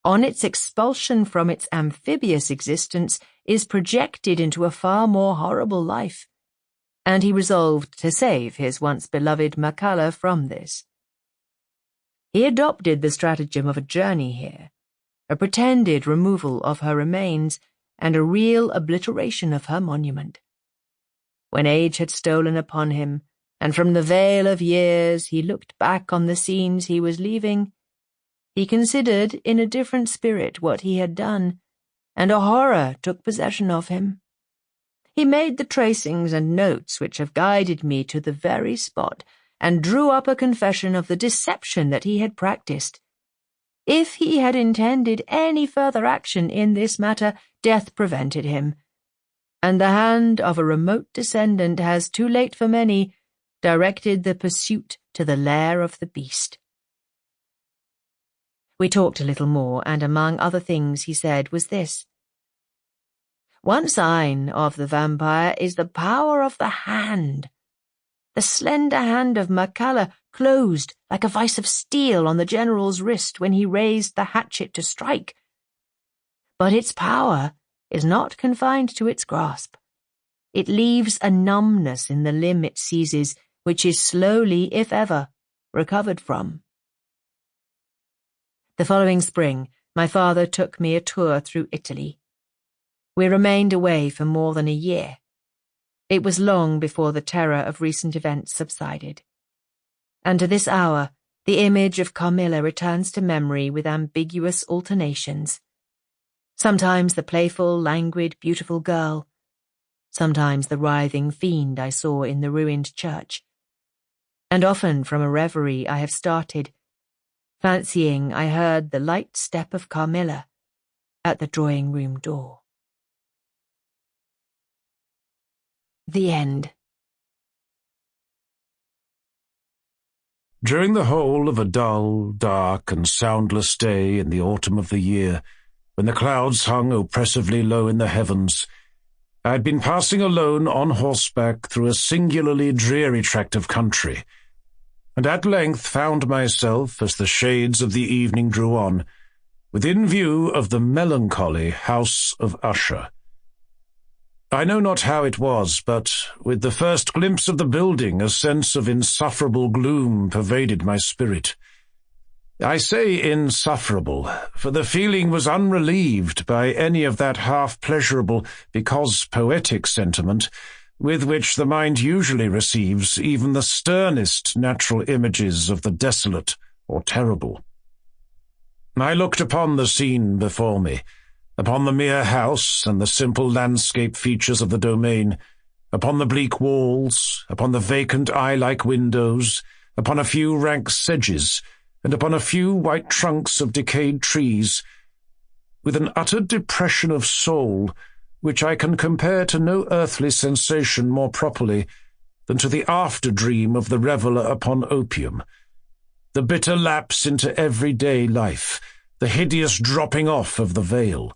on its expulsion from its amphibious existence, is projected into a far more horrible life, and he resolved to save his once-beloved Mircalla from this. He adopted the stratagem of a journey here, a pretended removal of her remains, and a real obliteration of her monument. when age had stolen upon him, and from the veil of years he looked back on the scenes he was leaving, he considered in a different spirit what he had done, and a horror took possession of him. He made the tracings and notes which have guided me to the very spot, and drew up a confession of the deception that he had practiced. If he had intended any further action in this matter, death prevented him, and the hand of a remote descendant has, too late for many, directed the pursuit to the lair of the beast. We talked a little more, and among other things he said was this: "One sign of the vampire is the power of the hand. The slender hand of Macalla closed like a vice of steel on the general's wrist when he raised the hatchet to strike. But its power is not confined to its grasp. It leaves a numbness in the limb it seizes, which is slowly, if ever, recovered from." The following spring, my father took me a tour through Italy. We remained away for more than a year. It was long before the terror of recent events subsided. And to this hour, the image of Carmilla returns to memory with ambiguous alternations. Sometimes the playful, languid, beautiful girl, sometimes the writhing fiend I saw in the ruined church. And often from a reverie I have started, fancying I heard the light step of Carmilla at the drawing-room door. The end. During the whole of a dull, dark, and soundless day in the autumn of the year, when the clouds hung oppressively low in the heavens, I had been passing alone on horseback through a singularly dreary tract of country, and at length found myself, as the shades of the evening drew on, within view of the melancholy house of Usher. I know not how it was, but with the first glimpse of the building a sense of insufferable gloom pervaded my spirit. I say insufferable, for the feeling was unrelieved by any of that half-pleasurable, because poetic sentiment with which the mind usually receives even the sternest natural images of the desolate or terrible. I looked upon the scene before me, upon the mere house and the simple landscape features of the domain, upon the bleak walls, upon the vacant eye-like windows, upon a few rank sedges, and upon a few white trunks of decayed trees, with an utter depression of soul which I can compare to no earthly sensation more properly than to the after-dream of the reveller upon opium, the bitter lapse into everyday life, the hideous dropping off of the veil.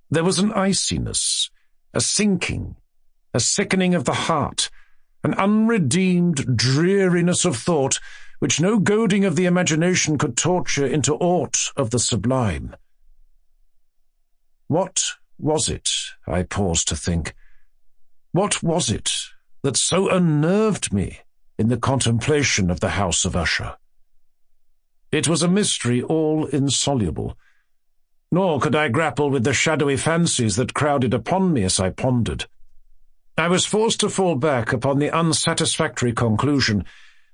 There was an iciness, a sinking, a sickening of the heart, an unredeemed dreariness of thought which no goading of the imagination could torture into aught of the sublime. What was it, I paused to think, what was it that so unnerved me in the contemplation of the house of Usher? It was a mystery all insoluble, nor could I grapple with the shadowy fancies that crowded upon me as I pondered. I was forced to fall back upon the unsatisfactory conclusion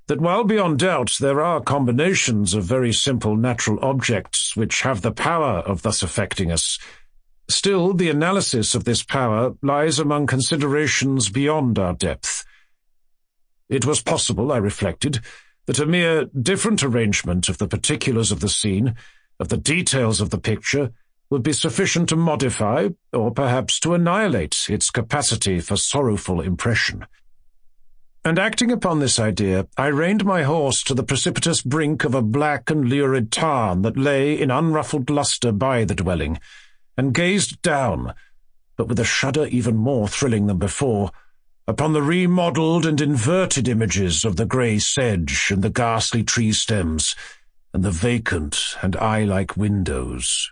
that while beyond doubt there are combinations of very simple natural objects which have the power of thus affecting us, still the analysis of this power lies among considerations beyond our depth. It was possible, I reflected, that a mere different arrangement of the particulars of the scene, of the details of the picture, would be sufficient to modify, or perhaps to annihilate, its capacity for sorrowful impression. And acting upon this idea, I reined my horse to the precipitous brink of a black and lurid tarn that lay in unruffled lustre by the dwelling, and gazed down, but with a shudder even more thrilling than before, upon the remodelled and inverted images of the grey sedge and the ghastly tree stems, and the vacant and eye-like windows.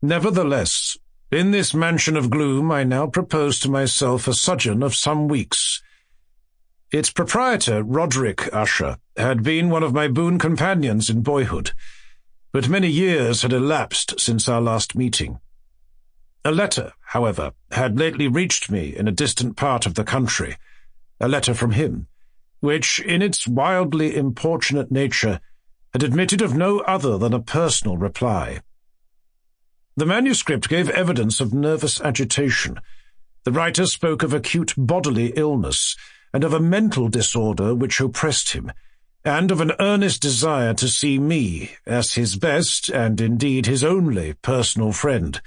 Nevertheless, in this mansion of gloom I now proposed to myself a sojourn of some weeks. Its proprietor, Roderick Usher, had been one of my boon companions in boyhood, but many years had elapsed since our last meeting. A letter, however, had lately reached me in a distant part of the country, a letter from him, which, in its wildly importunate nature, had admitted of no other than a personal reply. The manuscript gave evidence of nervous agitation. The writer spoke of acute bodily illness, and of a mental disorder which oppressed him, and of an earnest desire to see me as his best, and indeed his only, personal friend,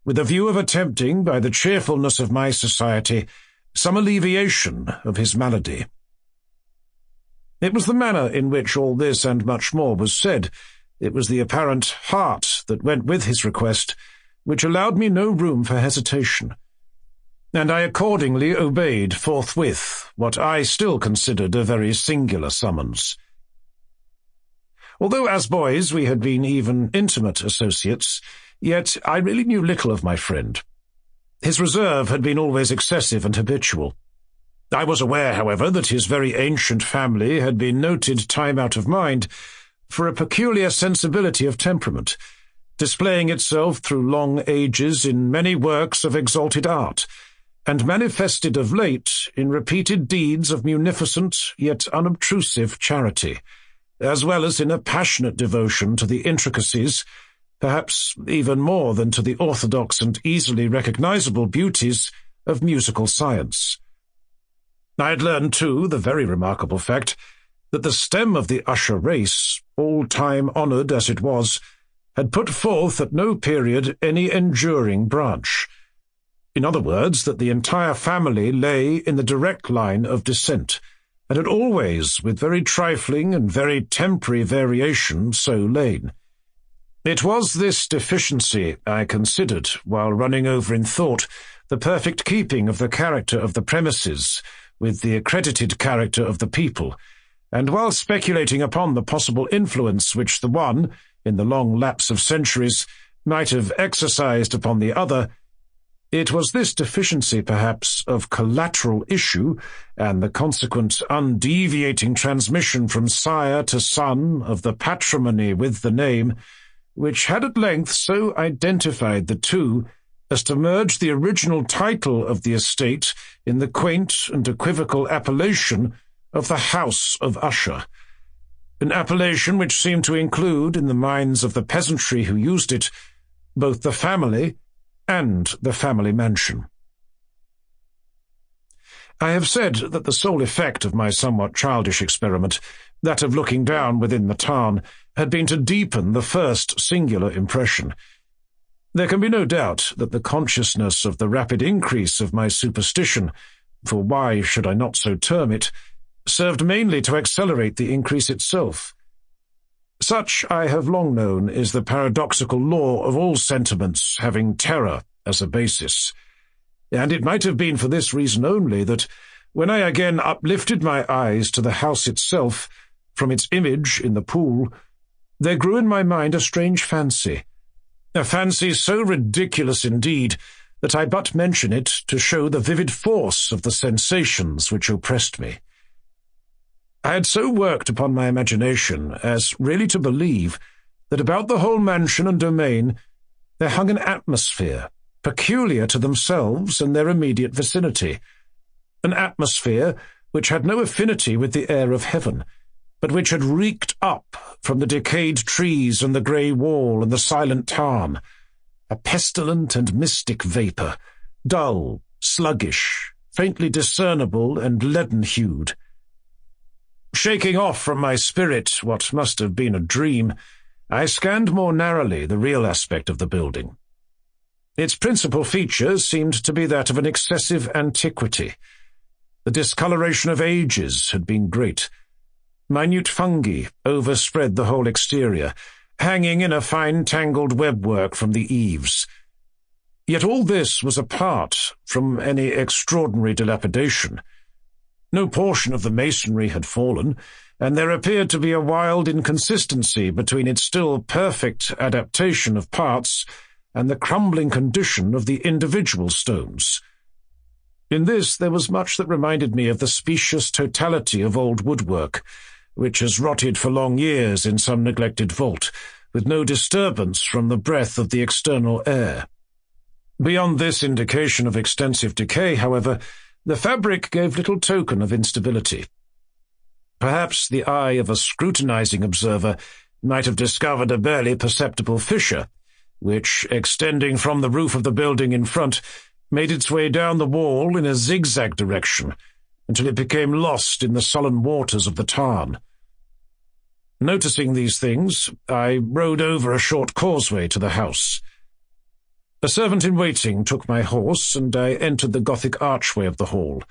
with a view of attempting, by the cheerfulness of my society, some alleviation of his malady. It was the manner in which all this and much more was said, it was the apparent heart that went with his request, which allowed me no room for hesitation, and I accordingly obeyed forthwith what I still considered a very singular summons. Although as boys we had been even intimate associates, yet I really knew little of my friend. His reserve had been always excessive and habitual. I was aware, however, that his very ancient family had been noted time out of mind for a peculiar sensibility of temperament, displaying itself through long ages in many works of exalted art, and manifested of late in repeated deeds of munificent yet unobtrusive charity, as well as in a passionate devotion to the intricacies, perhaps even more than to the orthodox and easily recognizable beauties of musical science. I had learned, too, the very remarkable fact that the stem of the Usher race, all-time honoured as it was, had put forth at no period any enduring branch. In other words, that the entire family lay in the direct line of descent, and had always, with very trifling and very temporary variation, so lain. It was this deficiency I considered, while running over in thought the perfect keeping of the character of the premises with the accredited character of the people, and while speculating upon the possible influence which the one, in the long lapse of centuries, might have exercised upon the other, it was this deficiency, perhaps, of collateral issue, and the consequent undeviating transmission from sire to son of the patrimony with the name, which had at length so identified the two as to merge the original title of the estate in the quaint and equivocal appellation of the House of Usher, an appellation which seemed to include, in the minds of the peasantry who used it, both the family and the family mansion. I have said that the sole effect of my somewhat childish experiment, that of looking down within the tarn, had been to deepen the first singular impression. There can be no doubt that the consciousness of the rapid increase of my superstition, for why should I not so term it, served mainly to accelerate the increase itself. Such, I have long known, is the paradoxical law of all sentiments having terror as a basis, and it might have been for this reason only that, when I again uplifted my eyes to the house itself, from its image in the pool, there grew in my mind a strange fancy, a fancy so ridiculous indeed that I but mention it to show the vivid force of the sensations which oppressed me. I had so worked upon my imagination as really to believe that about the whole mansion and domain there hung an atmosphere peculiar to themselves and their immediate vicinity, an atmosphere which had no affinity with the air of heaven, but which had reeked up from the decayed trees and the grey wall and the silent tarn, a pestilent and mystic vapour, dull, sluggish, faintly discernible and leaden-hued. Shaking off from my spirit what must have been a dream, I scanned more narrowly the real aspect of the building. Its principal feature seemed to be that of an excessive antiquity. The discoloration of ages had been great. Minute fungi overspread the whole exterior, hanging in a fine tangled webwork from the eaves. Yet all this was apart from any extraordinary dilapidation. No portion of the masonry had fallen, and there appeared to be a wild inconsistency between its still perfect adaptation of parts and the crumbling condition of the individual stones. In this there was much that reminded me of the specious totality of old woodwork, which has rotted for long years in some neglected vault, with no disturbance from the breath of the external air. Beyond this indication of extensive decay, however, the fabric gave little token of instability. Perhaps the eye of a scrutinizing observer might have discovered a barely perceptible fissure, which, extending from the roof of the building in front, made its way down the wall in a zigzag direction until it became lost in the sullen waters of the tarn. Noticing these things, I rode over a short causeway to the house. A servant-in-waiting took my horse, and I entered the Gothic archway of the hall.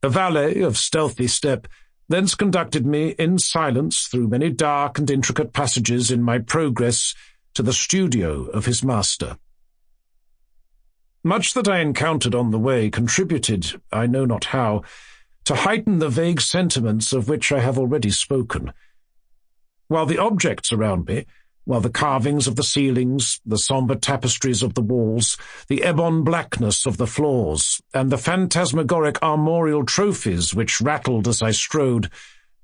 A valet of stealthy step thence conducted me in silence through many dark and intricate passages in my progress to the studio of his master. Much that I encountered on the way contributed, I know not how, to heighten the vague sentiments of which I have already spoken. While the objects around me, while the carvings of the ceilings, the sombre tapestries of the walls, the ebon blackness of the floors, and the phantasmagoric armorial trophies which rattled as I strode,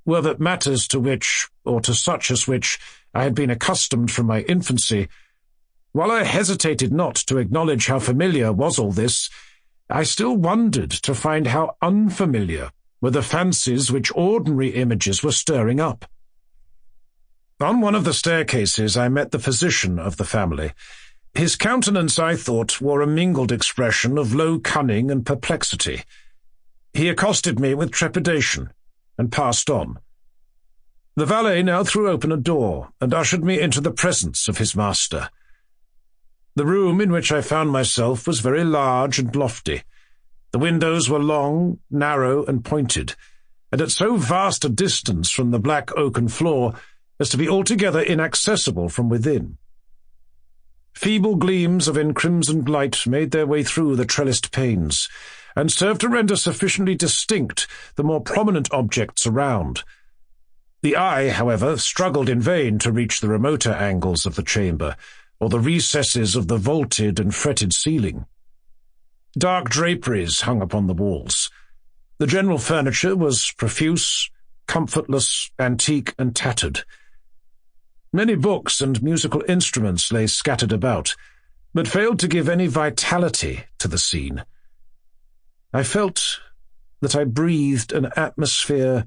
were but matters to which, or to such as which, I had been accustomed from my infancy, while I hesitated not to acknowledge how familiar was all this, I still wondered to find how unfamiliar were the fancies which ordinary images were stirring up. On one of the staircases I met the physician of the family. His countenance, I thought, wore a mingled expression of low cunning and perplexity. He accosted me with trepidation, and passed on. The valet now threw open a door, and ushered me into the presence of his master. The room in which I found myself was very large and lofty. The windows were long, narrow, and pointed, and at so vast a distance from the black oaken floor as to be altogether inaccessible from within. Feeble gleams of encrimsoned light made their way through the trellised panes, and served to render sufficiently distinct the more prominent objects around. The eye, however, struggled in vain to reach the remoter angles of the chamber, or the recesses of the vaulted and fretted ceiling. Dark draperies hung upon the walls. The general furniture was profuse, comfortless, antique, and tattered. Many books and musical instruments lay scattered about, but failed to give any vitality to the scene. I felt that I breathed an atmosphere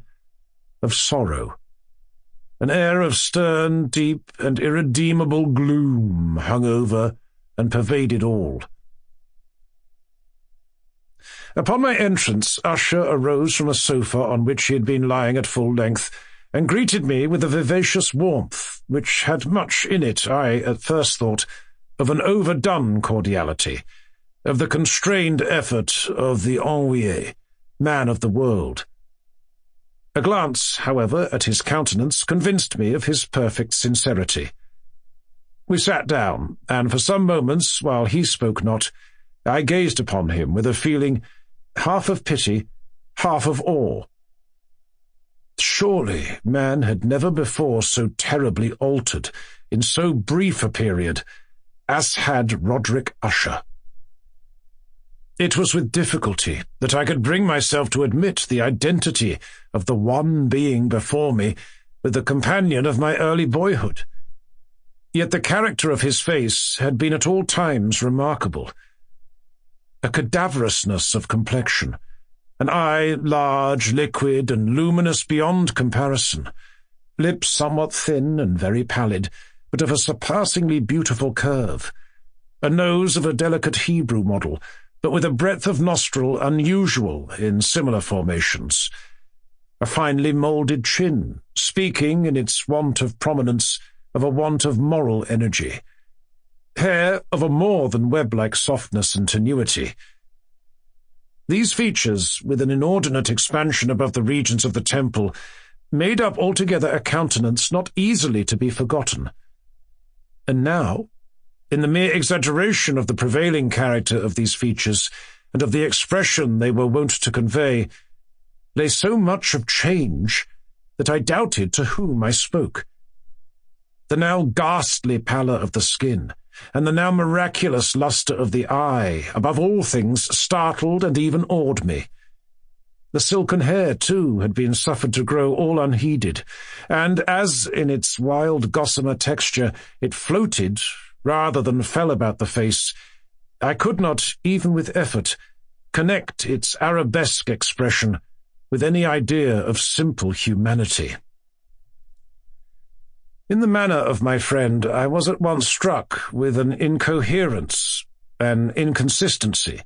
of sorrow. An air of stern, deep, and irredeemable gloom hung over and pervaded all. Upon my entrance, Usher arose from a sofa on which he had been lying at full length, and greeted me with a vivacious warmth, which had much in it, I at first thought, of an overdone cordiality, of the constrained effort of the ennuyé, man of the world. A glance, however, at his countenance convinced me of his perfect sincerity. We sat down, and for some moments, while he spoke not, I gazed upon him with a feeling half of pity, half of awe. Surely man had never before so terribly altered, in so brief a period, as had Roderick Usher. It was with difficulty that I could bring myself to admit the identity of the one being before me with the companion of my early boyhood. Yet the character of his face had been at all times remarkable. A cadaverousness of complexion, an eye large, liquid, and luminous beyond comparison, lips somewhat thin and very pallid, but of a surpassingly beautiful curve, a nose of a delicate Hebrew model, but with a breadth of nostril unusual in similar formations, a finely moulded chin, speaking, in its want of prominence, of a want of moral energy, hair of a more than web-like softness and tenuity. These features, with an inordinate expansion above the regions of the temple, made up altogether a countenance not easily to be forgotten. And now, in the mere exaggeration of the prevailing character of these features, and of the expression they were wont to convey, lay so much of change that I doubted to whom I spoke. The now ghastly pallor of the skin, and the now miraculous lustre of the eye, above all things, startled and even awed me. The silken hair, too, had been suffered to grow all unheeded, and as, in its wild gossamer texture, it floated, rather than fell about the face, I could not, even with effort, connect its arabesque expression with any idea of simple humanity. In the manner of my friend, I was at once struck with an incoherence, an inconsistency,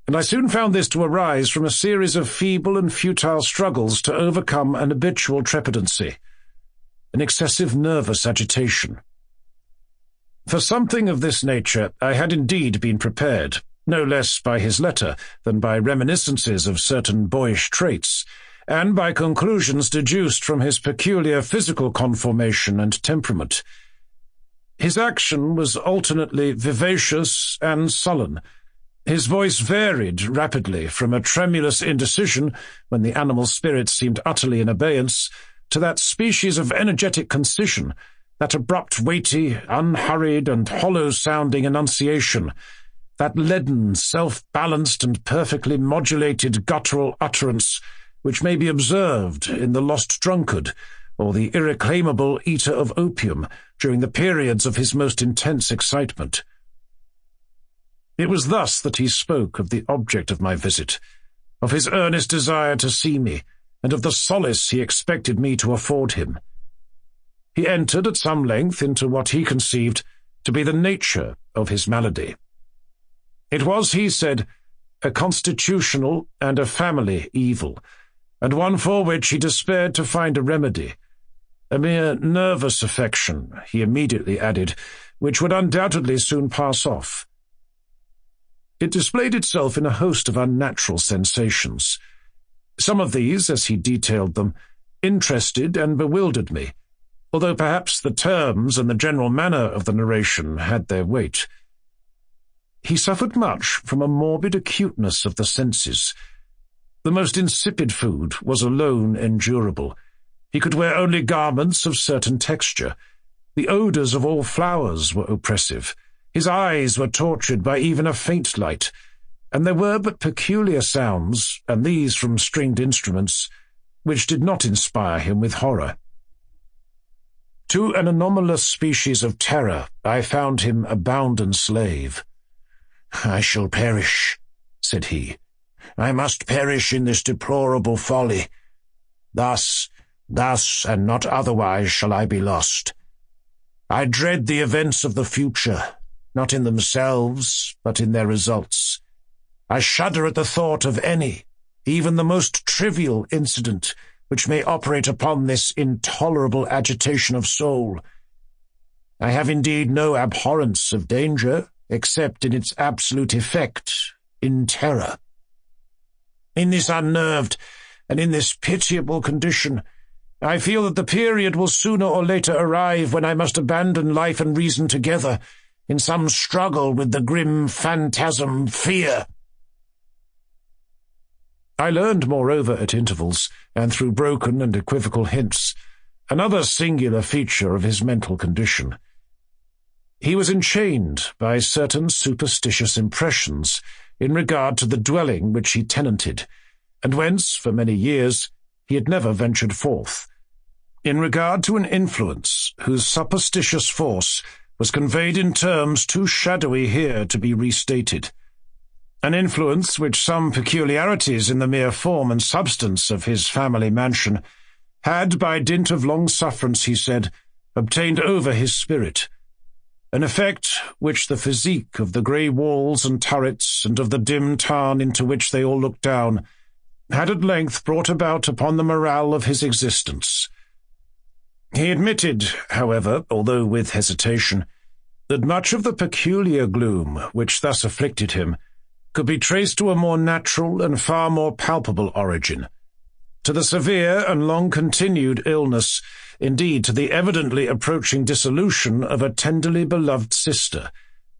and I soon found this to arise from a series of feeble and futile struggles to overcome an habitual trepidancy, an excessive nervous agitation. For something of this nature I had indeed been prepared, no less by his letter than by reminiscences of certain boyish traits, and by conclusions deduced from his peculiar physical conformation and temperament. His action was alternately vivacious and sullen. His voice varied rapidly from a tremulous indecision, when the animal spirit seemed utterly in abeyance, to that species of energetic concision, that abrupt, weighty, unhurried, and hollow-sounding enunciation, that leaden, self-balanced, and perfectly modulated guttural utterance which may be observed in the lost drunkard or the irreclaimable eater of opium during the periods of his most intense excitement. It was thus that he spoke of the object of my visit, of his earnest desire to see me, and of the solace he expected me to afford him. He entered at some length into what he conceived to be the nature of his malady. It was, he said, a constitutional and a family evil, and one for which he despaired to find a remedy, a mere nervous affection, he immediately added, which would undoubtedly soon pass off. It displayed itself in a host of unnatural sensations. Some of these, as he detailed them, interested and bewildered me, although perhaps the terms and the general manner of the narration had their weight. He suffered much from a morbid acuteness of the senses. The most insipid food was alone endurable. He could wear only garments of certain texture. The odours of all flowers were oppressive. His eyes were tortured by even a faint light, and there were but peculiar sounds, and these from stringed instruments, which did not inspire him with horror. To an anomalous species of terror I found him a bounden slave. "I shall perish," said he. "I must perish in this deplorable folly. Thus, and not otherwise shall I be lost. I dread the events of the future, not in themselves, but in their results. I shudder at the thought of any, even the most trivial incident, which may operate upon this intolerable agitation of soul. I have indeed no abhorrence of danger, except in its absolute effect, in terror. In this unnerved and in this pitiable condition, I feel that the period will sooner or later arrive when I must abandon life and reason together in some struggle with the grim phantasm fear." I learned, moreover, at intervals, and through broken and equivocal hints, another singular feature of his mental condition. He was enchained by certain superstitious impressions in regard to the dwelling which he tenanted, and whence, for many years, he had never ventured forth, in regard to an influence whose superstitious force was conveyed in terms too shadowy here to be restated, an influence which some peculiarities in the mere form and substance of his family mansion had, by dint of long sufferance, he said, obtained over his spirit, an effect which the physique of the grey walls and turrets and of the dim tarn into which they all looked down had at length brought about upon the morale of his existence. He admitted, however, although with hesitation, that much of the peculiar gloom which thus afflicted him could be traced to a more natural and far more palpable origin, to the severe and long-continued illness, indeed to the evidently approaching dissolution of a tenderly beloved sister,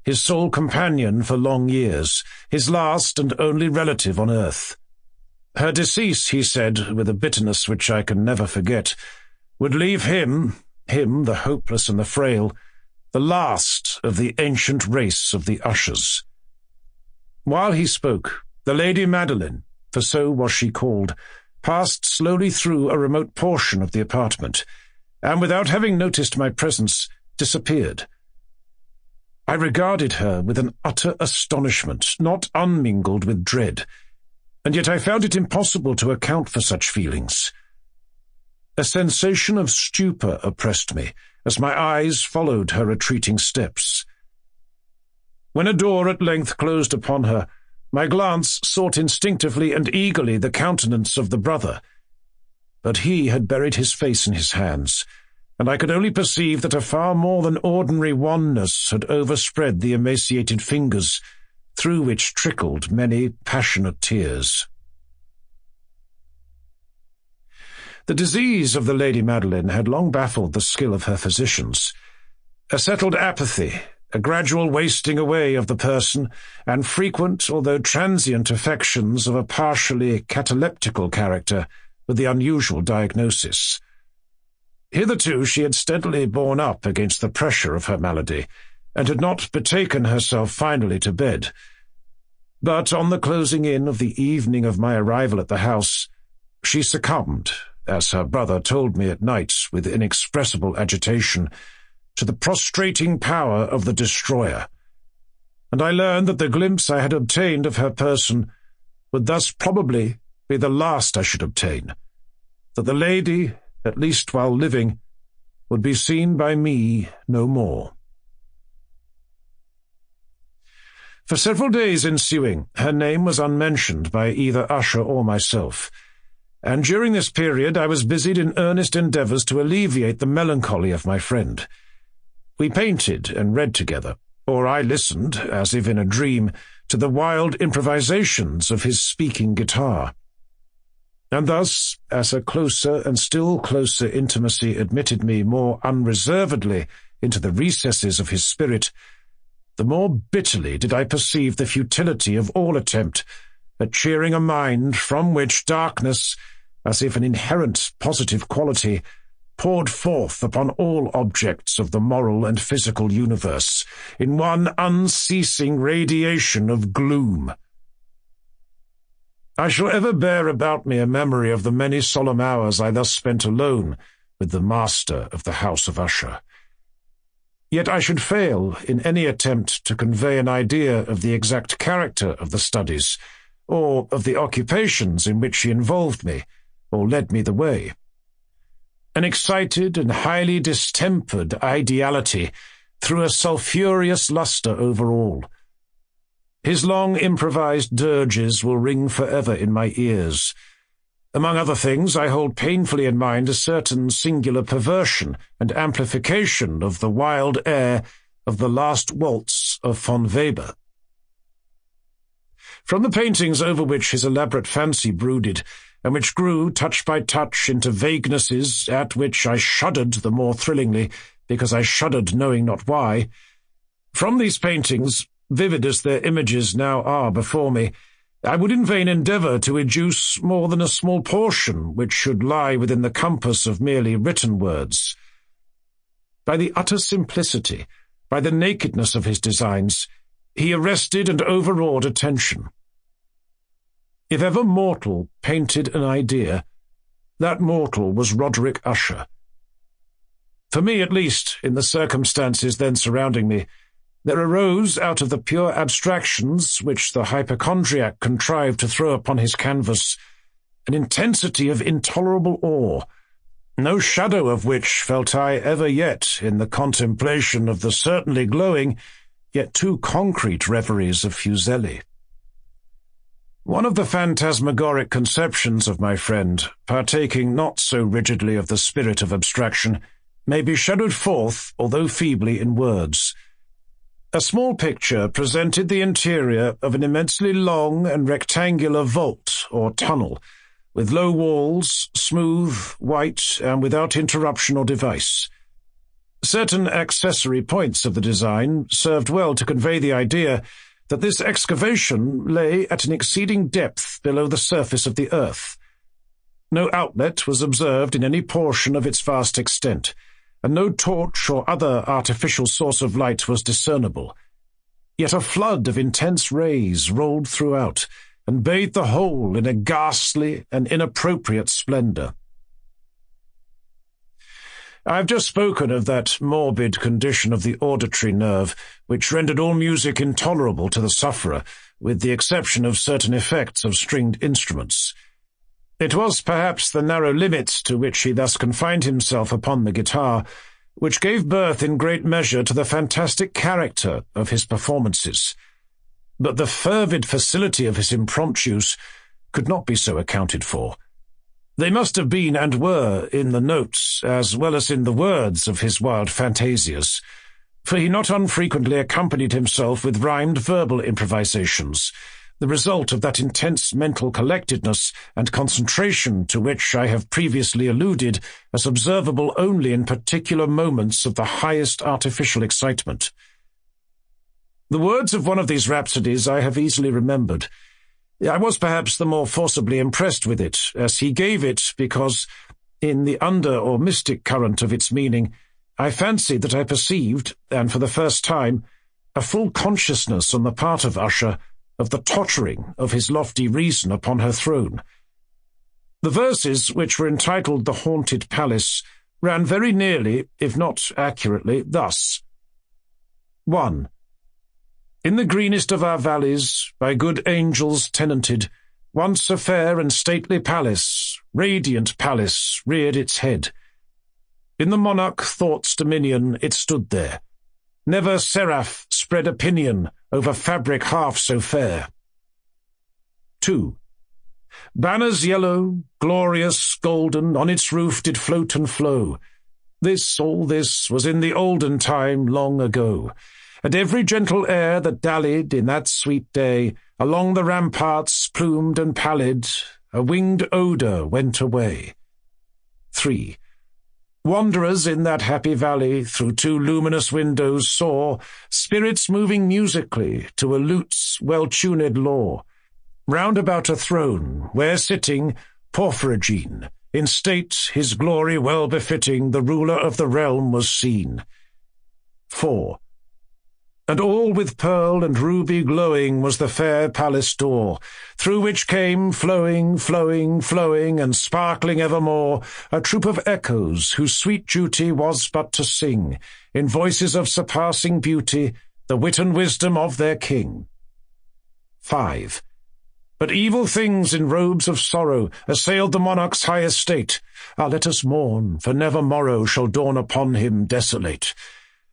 his sole companion for long years, his last and only relative on earth. Her decease, he said, with a bitterness which I can never forget, would leave him, the hopeless and the frail, the last of the ancient race of the Ushers. While he spoke, the Lady Madeline, for so was she called, passed slowly through a remote portion of the apartment, and without having noticed my presence, disappeared. I regarded her with an utter astonishment, not unmingled with dread, and yet I found it impossible to account for such feelings. A sensation of stupor oppressed me as my eyes followed her retreating steps. When a door at length closed upon her, my glance sought instinctively and eagerly the countenance of the brother, but he had buried his face in his hands, and I could only perceive that a far more than ordinary wanness had overspread the emaciated fingers, through which trickled many passionate tears. The disease of the Lady Madeline had long baffled the skill of her physicians. A settled apathy, a gradual wasting away of the person, and frequent, although transient, affections of a partially cataleptical character were the unusual diagnosis. Hitherto she had steadily borne up against the pressure of her malady, and had not betaken herself finally to bed. But on the closing in of the evening of my arrival at the house, she succumbed, as her brother told me at night with inexpressible agitation, to the prostrating power of the destroyer, and I learned that the glimpse I had obtained of her person would thus probably be the last I should obtain, that the lady, at least while living, would be seen by me no more. For several days ensuing, her name was unmentioned by either Usher or myself, and during this period I was busied in earnest endeavours to alleviate the melancholy of my friend. We painted and read together, or I listened, as if in a dream, to the wild improvisations of his speaking guitar. And thus, as a closer and still closer intimacy admitted me more unreservedly into the recesses of his spirit, the more bitterly did I perceive the futility of all attempt at cheering a mind from which darkness, as if an inherent positive quality, poured forth upon all objects of the moral and physical universe in one unceasing radiation of gloom. I shall ever bear about me a memory of the many solemn hours I thus spent alone with the master of the House of Usher. Yet I should fail in any attempt to convey an idea of the exact character of the studies, or of the occupations in which she involved me, or led me the way. An excited and highly distempered ideality threw a sulphureous lustre over all. His long improvised dirges will ring forever in my ears. Among other things, I hold painfully in mind a certain singular perversion and amplification of the wild air of the last waltz of von Weber. From the paintings over which his elaborate fancy brooded, and which grew, touch by touch, into vaguenesses at which I shuddered the more thrillingly, because I shuddered knowing not why, from these paintings, vivid as their images now are before me, I would in vain endeavour to educe more than a small portion which should lie within the compass of merely written words. By the utter simplicity, by the nakedness of his designs, he arrested and overawed attention. If ever mortal painted an idea, that mortal was Roderick Usher. For me, at least, in the circumstances then surrounding me, there arose out of the pure abstractions which the hypochondriac contrived to throw upon his canvas an intensity of intolerable awe, no shadow of which felt I ever yet in the contemplation of the certainly glowing, yet too concrete reveries of Fuseli. One of the phantasmagoric conceptions of my friend, partaking not so rigidly of the spirit of abstraction, may be shadowed forth, although feebly, in words. A small picture presented the interior of an immensely long and rectangular vault or tunnel, with low walls, smooth, white, and without interruption or device. Certain accessory points of the design served well to convey the idea that this excavation lay at an exceeding depth below the surface of the earth. No outlet was observed in any portion of its vast extent, and no torch or other artificial source of light was discernible. Yet a flood of intense rays rolled throughout, and bathed the whole in a ghastly and inappropriate splendour. I've just spoken of that morbid condition of the auditory nerve, which rendered all music intolerable to the sufferer, with the exception of certain effects of stringed instruments. It was perhaps the narrow limits to which he thus confined himself upon the guitar, which gave birth in great measure to the fantastic character of his performances. But the fervid facility of his impromptus could not be so accounted for. They must have been and were in the notes as well as in the words of his wild fantasias, for he not unfrequently accompanied himself with rhymed verbal improvisations, the result of that intense mental collectedness and concentration to which I have previously alluded as observable only in particular moments of the highest artificial excitement. The words of one of these rhapsodies I have easily remembered. I was perhaps the more forcibly impressed with it, as he gave it, because, in the under or mystic current of its meaning, I fancied that I perceived, and for the first time, a full consciousness on the part of Usher of the tottering of his lofty reason upon her throne. The verses, which were entitled The Haunted Palace, ran very nearly, if not accurately, thus. 1. In the greenest of our valleys, by good angels tenanted, once a fair and stately palace, radiant palace, reared its head. In the monarch thought's dominion it stood there. Never seraph spread a pinion over fabric half so fair. 2. Banners yellow, glorious, golden, on its roof did float and flow. All this, was in the olden time long ago. And every gentle air that dallied in that sweet day, along the ramparts, plumed and pallid, a winged odour went away. 3. Wanderers in that happy valley through 2 luminous windows saw spirits moving musically to a lute's well-tuned law, round about a throne, where sitting Porphyrogene, in state his glory well befitting, the ruler of the realm was seen. 4. And all with pearl and ruby glowing was the fair palace door, through which came, flowing, flowing, flowing, and sparkling evermore, a troop of echoes whose sweet duty was but to sing, in voices of surpassing beauty, the wit and wisdom of their king. 5. But evil things in robes of sorrow assailed the monarch's high estate. Ah, let us mourn, for never morrow shall dawn upon him desolate.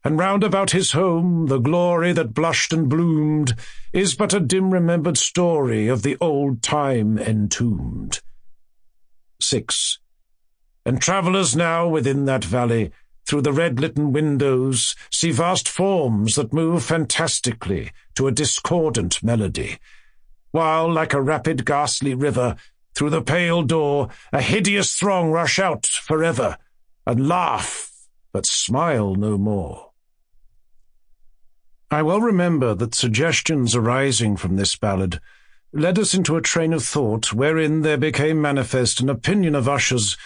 And round about his home the glory that blushed and bloomed is but a dim-remembered story of the old time entombed. 6. And travellers now within that valley, through the red-litten windows, see vast forms that move fantastically to a discordant melody, while, like a rapid ghastly river, through the pale door a hideous throng rush out forever, and laugh, but smile no more. I well remember that suggestions arising from this ballad led us into a train of thought wherein there became manifest an opinion of Usher's,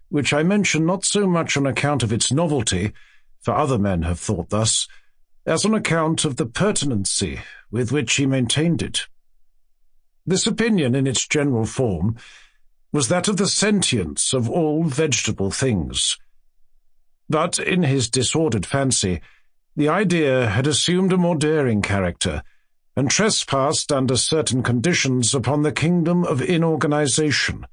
which I mention not so much on account of its novelty, for other men have thought thus, as on account of the pertinency with which he maintained it. This opinion, in its general form, was that of the sentience of all vegetable things. But in his disordered fancy, the idea had assumed a more daring character, and trespassed under certain conditions upon the kingdom of inorganization.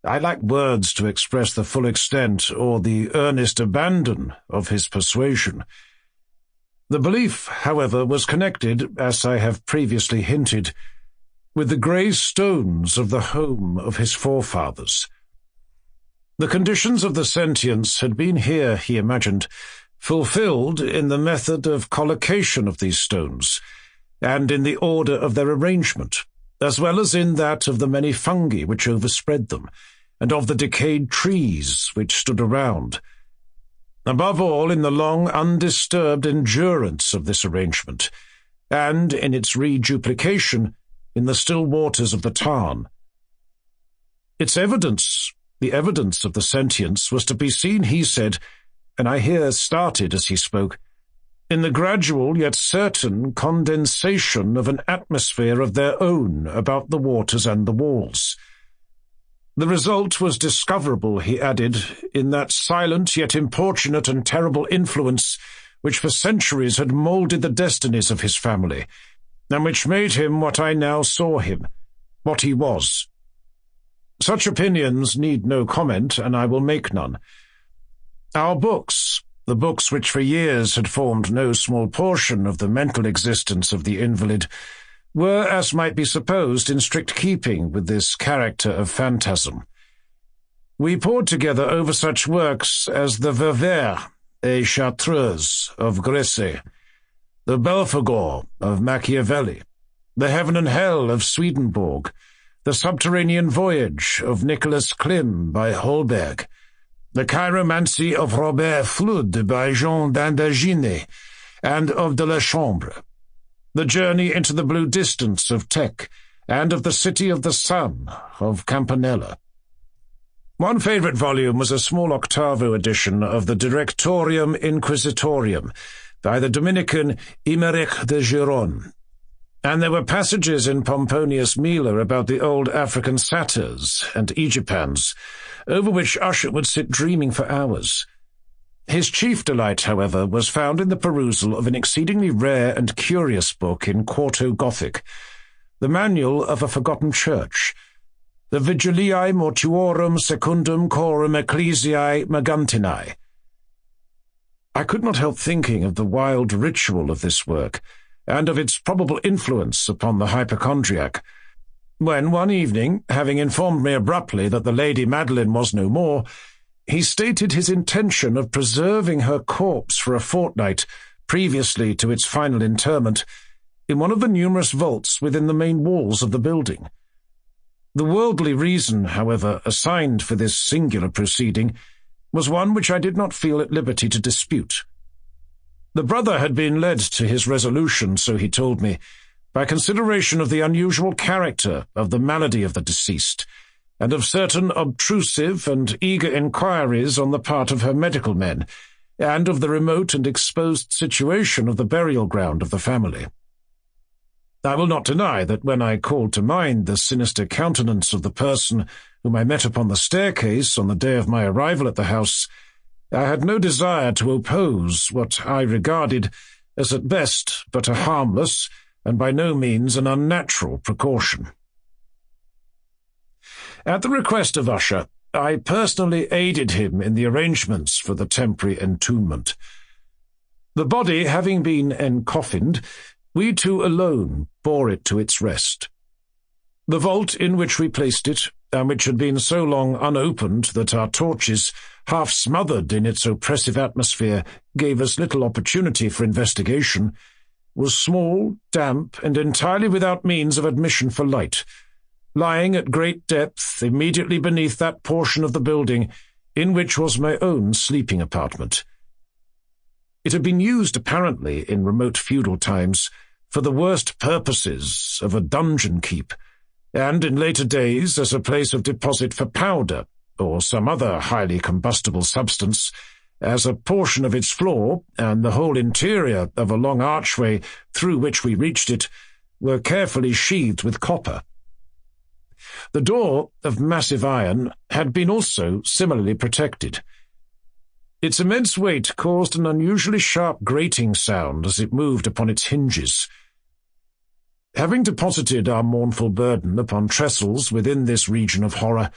I lack words to express the full extent or the earnest abandon of his persuasion. The belief, however, was connected, as I have previously hinted, with the grey stones of the home of his forefathers. The conditions of the sentience had been here, he imagined, fulfilled in the method of collocation of these stones, and in the order of their arrangement, as well as in that of the many fungi which overspread them, and of the decayed trees which stood around. Above all, in the long, undisturbed endurance of this arrangement, and in its reduplication in the still waters of the tarn. Its evidence, the evidence of the sentience, was to be seen, he said, and I here started as he spoke, in the gradual yet certain condensation of an atmosphere of their own about the waters and the walls. The result was discoverable, he added, in that silent yet importunate and terrible influence which for centuries had moulded the destinies of his family, and which made him what I now saw him, what he was. Such opinions need no comment, and I will make none. Our books, the books which for years had formed no small portion of the mental existence of the invalid, were, as might be supposed, in strict keeping with this character of phantasm. We pored together over such works as the Vauvert et Chartreuse of Gresset, the Belphegor of Machiavelli, the Heaven and Hell of Swedenborg, the Subterranean Voyage of Nicholas Klim by Holberg, the Chiromancy of Robert Fludd by Jean d'Indaginé, and of de la Chambre, the Journey into the Blue Distance of Tech, and of the City of the Sun of Campanella. One favourite volume was a small octavo edition of the Directorium Inquisitorium by the Dominican Imeric de Giron, and there were passages in Pomponius Mela about the old African satyrs and Aegipans, over which Usher would sit dreaming for hours. His chief delight, however, was found in the perusal of an exceedingly rare and curious book in quarto Gothic, the Manual of a Forgotten Church, the Vigiliae Mortuorum Secundum Coram Ecclesiae Magantinae. I could not help thinking of the wild ritual of this work, and of its probable influence upon the hypochondriac, when one evening, having informed me abruptly that the Lady Madeline was no more, he stated his intention of preserving her corpse for a fortnight previously to its final interment in one of the numerous vaults within the main walls of the building. The worldly reason, however, assigned for this singular proceeding was one which I did not feel at liberty to dispute. The brother had been led to his resolution, so he told me, by consideration of the unusual character of the malady of the deceased, and of certain obtrusive and eager inquiries on the part of her medical men, and of the remote and exposed situation of the burial ground of the family. I will not deny that when I called to mind the sinister countenance of the person whom I met upon the staircase on the day of my arrival at the house, I had no desire to oppose what I regarded as at best but a harmless and by no means an unnatural precaution. At the request of Usher, I personally aided him in the arrangements for the temporary entombment. The body having been encoffined, we two alone bore it to its rest. The vault in which we placed it, and which had been so long unopened that our torches, half smothered in its oppressive atmosphere, gave us little opportunity for investigation, was small, damp, and entirely without means of admission for light, lying at great depth immediately beneath that portion of the building in which was my own sleeping apartment. It had been used apparently in remote feudal times for the worst purposes of a dungeon keep, and in later days as a place of deposit for powder or some other highly combustible substance, as a portion of its floor and the whole interior of a long archway through which we reached it were carefully sheathed with copper. The door, of massive iron, had been also similarly protected. Its immense weight caused an unusually sharp grating sound as it moved upon its hinges. Having deposited our mournful burden upon trestles within this region of horror,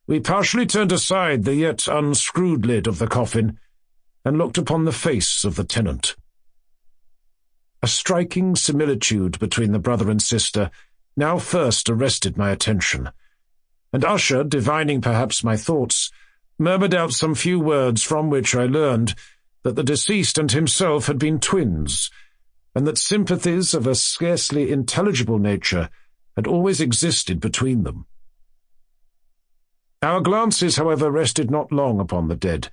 we partially turned aside the yet unscrewed lid of the coffin and looked upon the face of the tenant. A striking similitude between the brother and sister now first arrested my attention, and Usher, divining perhaps my thoughts, murmured out some few words from which I learned that the deceased and himself had been twins, and that sympathies of a scarcely intelligible nature had always existed between them. Our glances, however, rested not long upon the dead,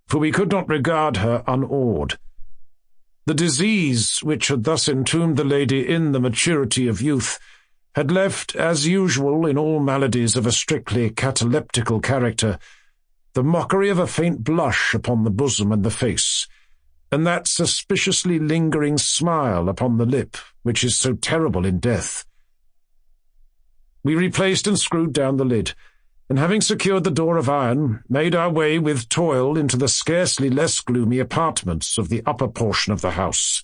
for we could not regard her unawed. The disease which had thus entombed the lady in the maturity of youth had left, as usual in all maladies of a strictly cataleptical character, the mockery of a faint blush upon the bosom and the face, and that suspiciously lingering smile upon the lip which is so terrible in death. We replaced and screwed down the lid, and having secured the door of iron, made our way with toil into the scarcely less gloomy apartments of the upper portion of the house.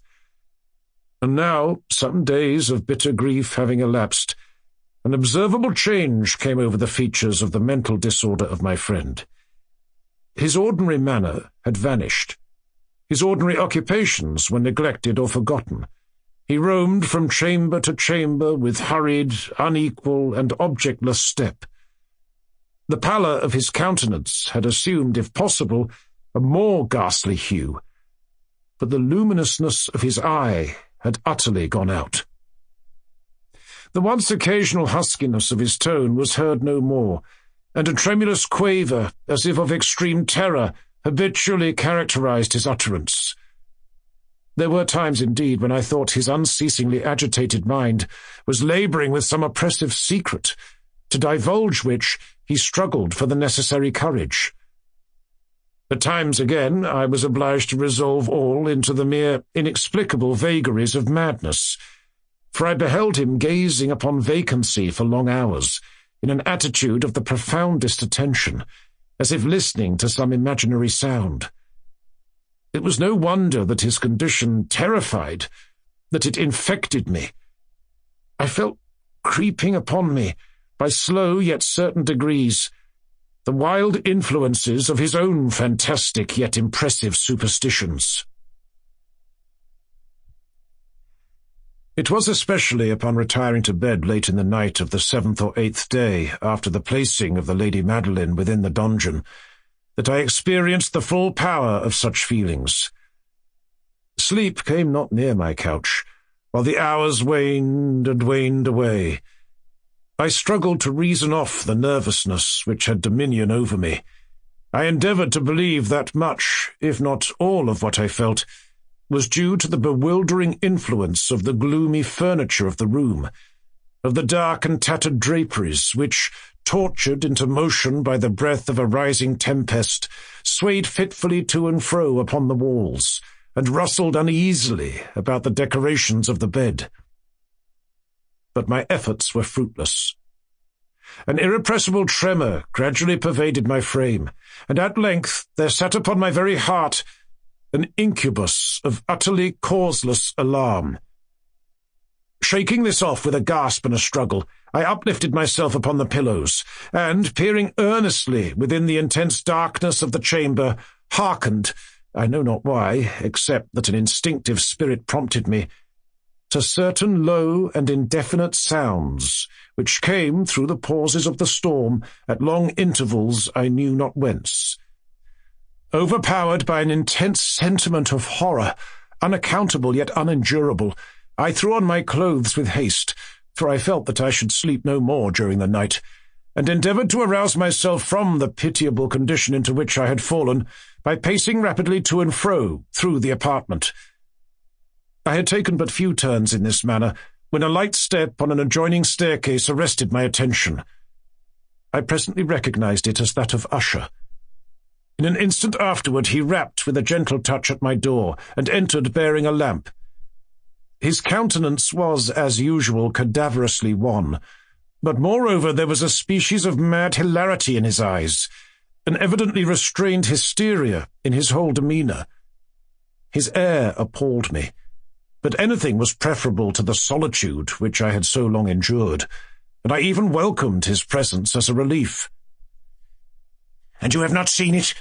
And now, some days of bitter grief having elapsed, an observable change came over the features of the mental disorder of my friend. His ordinary manner had vanished. His ordinary occupations were neglected or forgotten. He roamed from chamber to chamber with hurried, unequal, and objectless step. The pallor of his countenance had assumed, if possible, a more ghastly hue, but the luminousness of his eye had utterly gone out. The once occasional huskiness of his tone was heard no more, and a tremulous quaver, as if of extreme terror, habitually characterized his utterance. There were times, indeed, when I thought his unceasingly agitated mind was labouring with some oppressive secret, to divulge which he struggled for the necessary courage. At times, again, I was obliged to resolve all into the mere inexplicable vagaries of madness, for I beheld him gazing upon vacancy for long hours, in an attitude of the profoundest attention, as if listening to some imaginary sound. It was no wonder that his condition terrified, that it infected me. I felt creeping upon me, by slow yet certain degrees, the wild influences of his own fantastic yet impressive superstitions. It was especially upon retiring to bed late in the night of the 7th or 8th day after the placing of the Lady Madeline within the donjon that I experienced the full power of such feelings. Sleep came not near my couch, while the hours waned and waned away. I struggled to reason off the nervousness which had dominion over me. I endeavoured to believe that much, if not all of what I felt, was due to the bewildering influence of the gloomy furniture of the room, of the dark and tattered draperies which, tortured into motion by the breath of a rising tempest, swayed fitfully to and fro upon the walls, and rustled uneasily about the decorations of the bed. But my efforts were fruitless. An irrepressible tremor gradually pervaded my frame, and at length there sat upon my very heart an incubus of utterly causeless alarm. Shaking this off with a gasp and a struggle, I uplifted myself upon the pillows, and, peering earnestly within the intense darkness of the chamber, hearkened, I know not why, except that an instinctive spirit prompted me, to certain low and indefinite sounds which came through the pauses of the storm at long intervals I knew not whence. Overpowered by an intense sentiment of horror, unaccountable yet unendurable, I threw on my clothes with haste, for I felt that I should sleep no more during the night, and endeavoured to arouse myself from the pitiable condition into which I had fallen by pacing rapidly to and fro through the apartment. I had taken but few turns in this manner, when a light step on an adjoining staircase arrested my attention. I presently recognized it as that of Usher. In an instant afterward he rapped with a gentle touch at my door, and entered bearing a lamp. His countenance was, as usual, cadaverously wan, but moreover there was a species of mad hilarity in his eyes, an evidently restrained hysteria in his whole demeanour. His air appalled me, but anything was preferable to the solitude which I had so long endured, and I even welcomed his presence as a relief. "And you have not seen it?"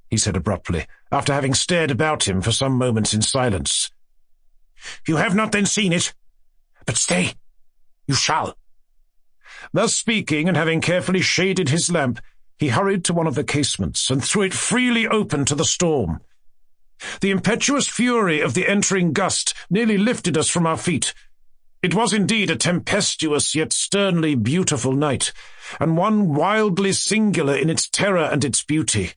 he said abruptly, after having stared about him for some moments in silence. "You have not then seen it? But stay, you shall." Thus speaking, and having carefully shaded his lamp, he hurried to one of the casements, and threw it freely open to the storm. The impetuous fury of the entering gust nearly lifted us from our feet. It was indeed a tempestuous yet sternly beautiful night, and one wildly singular in its terror and its beauty.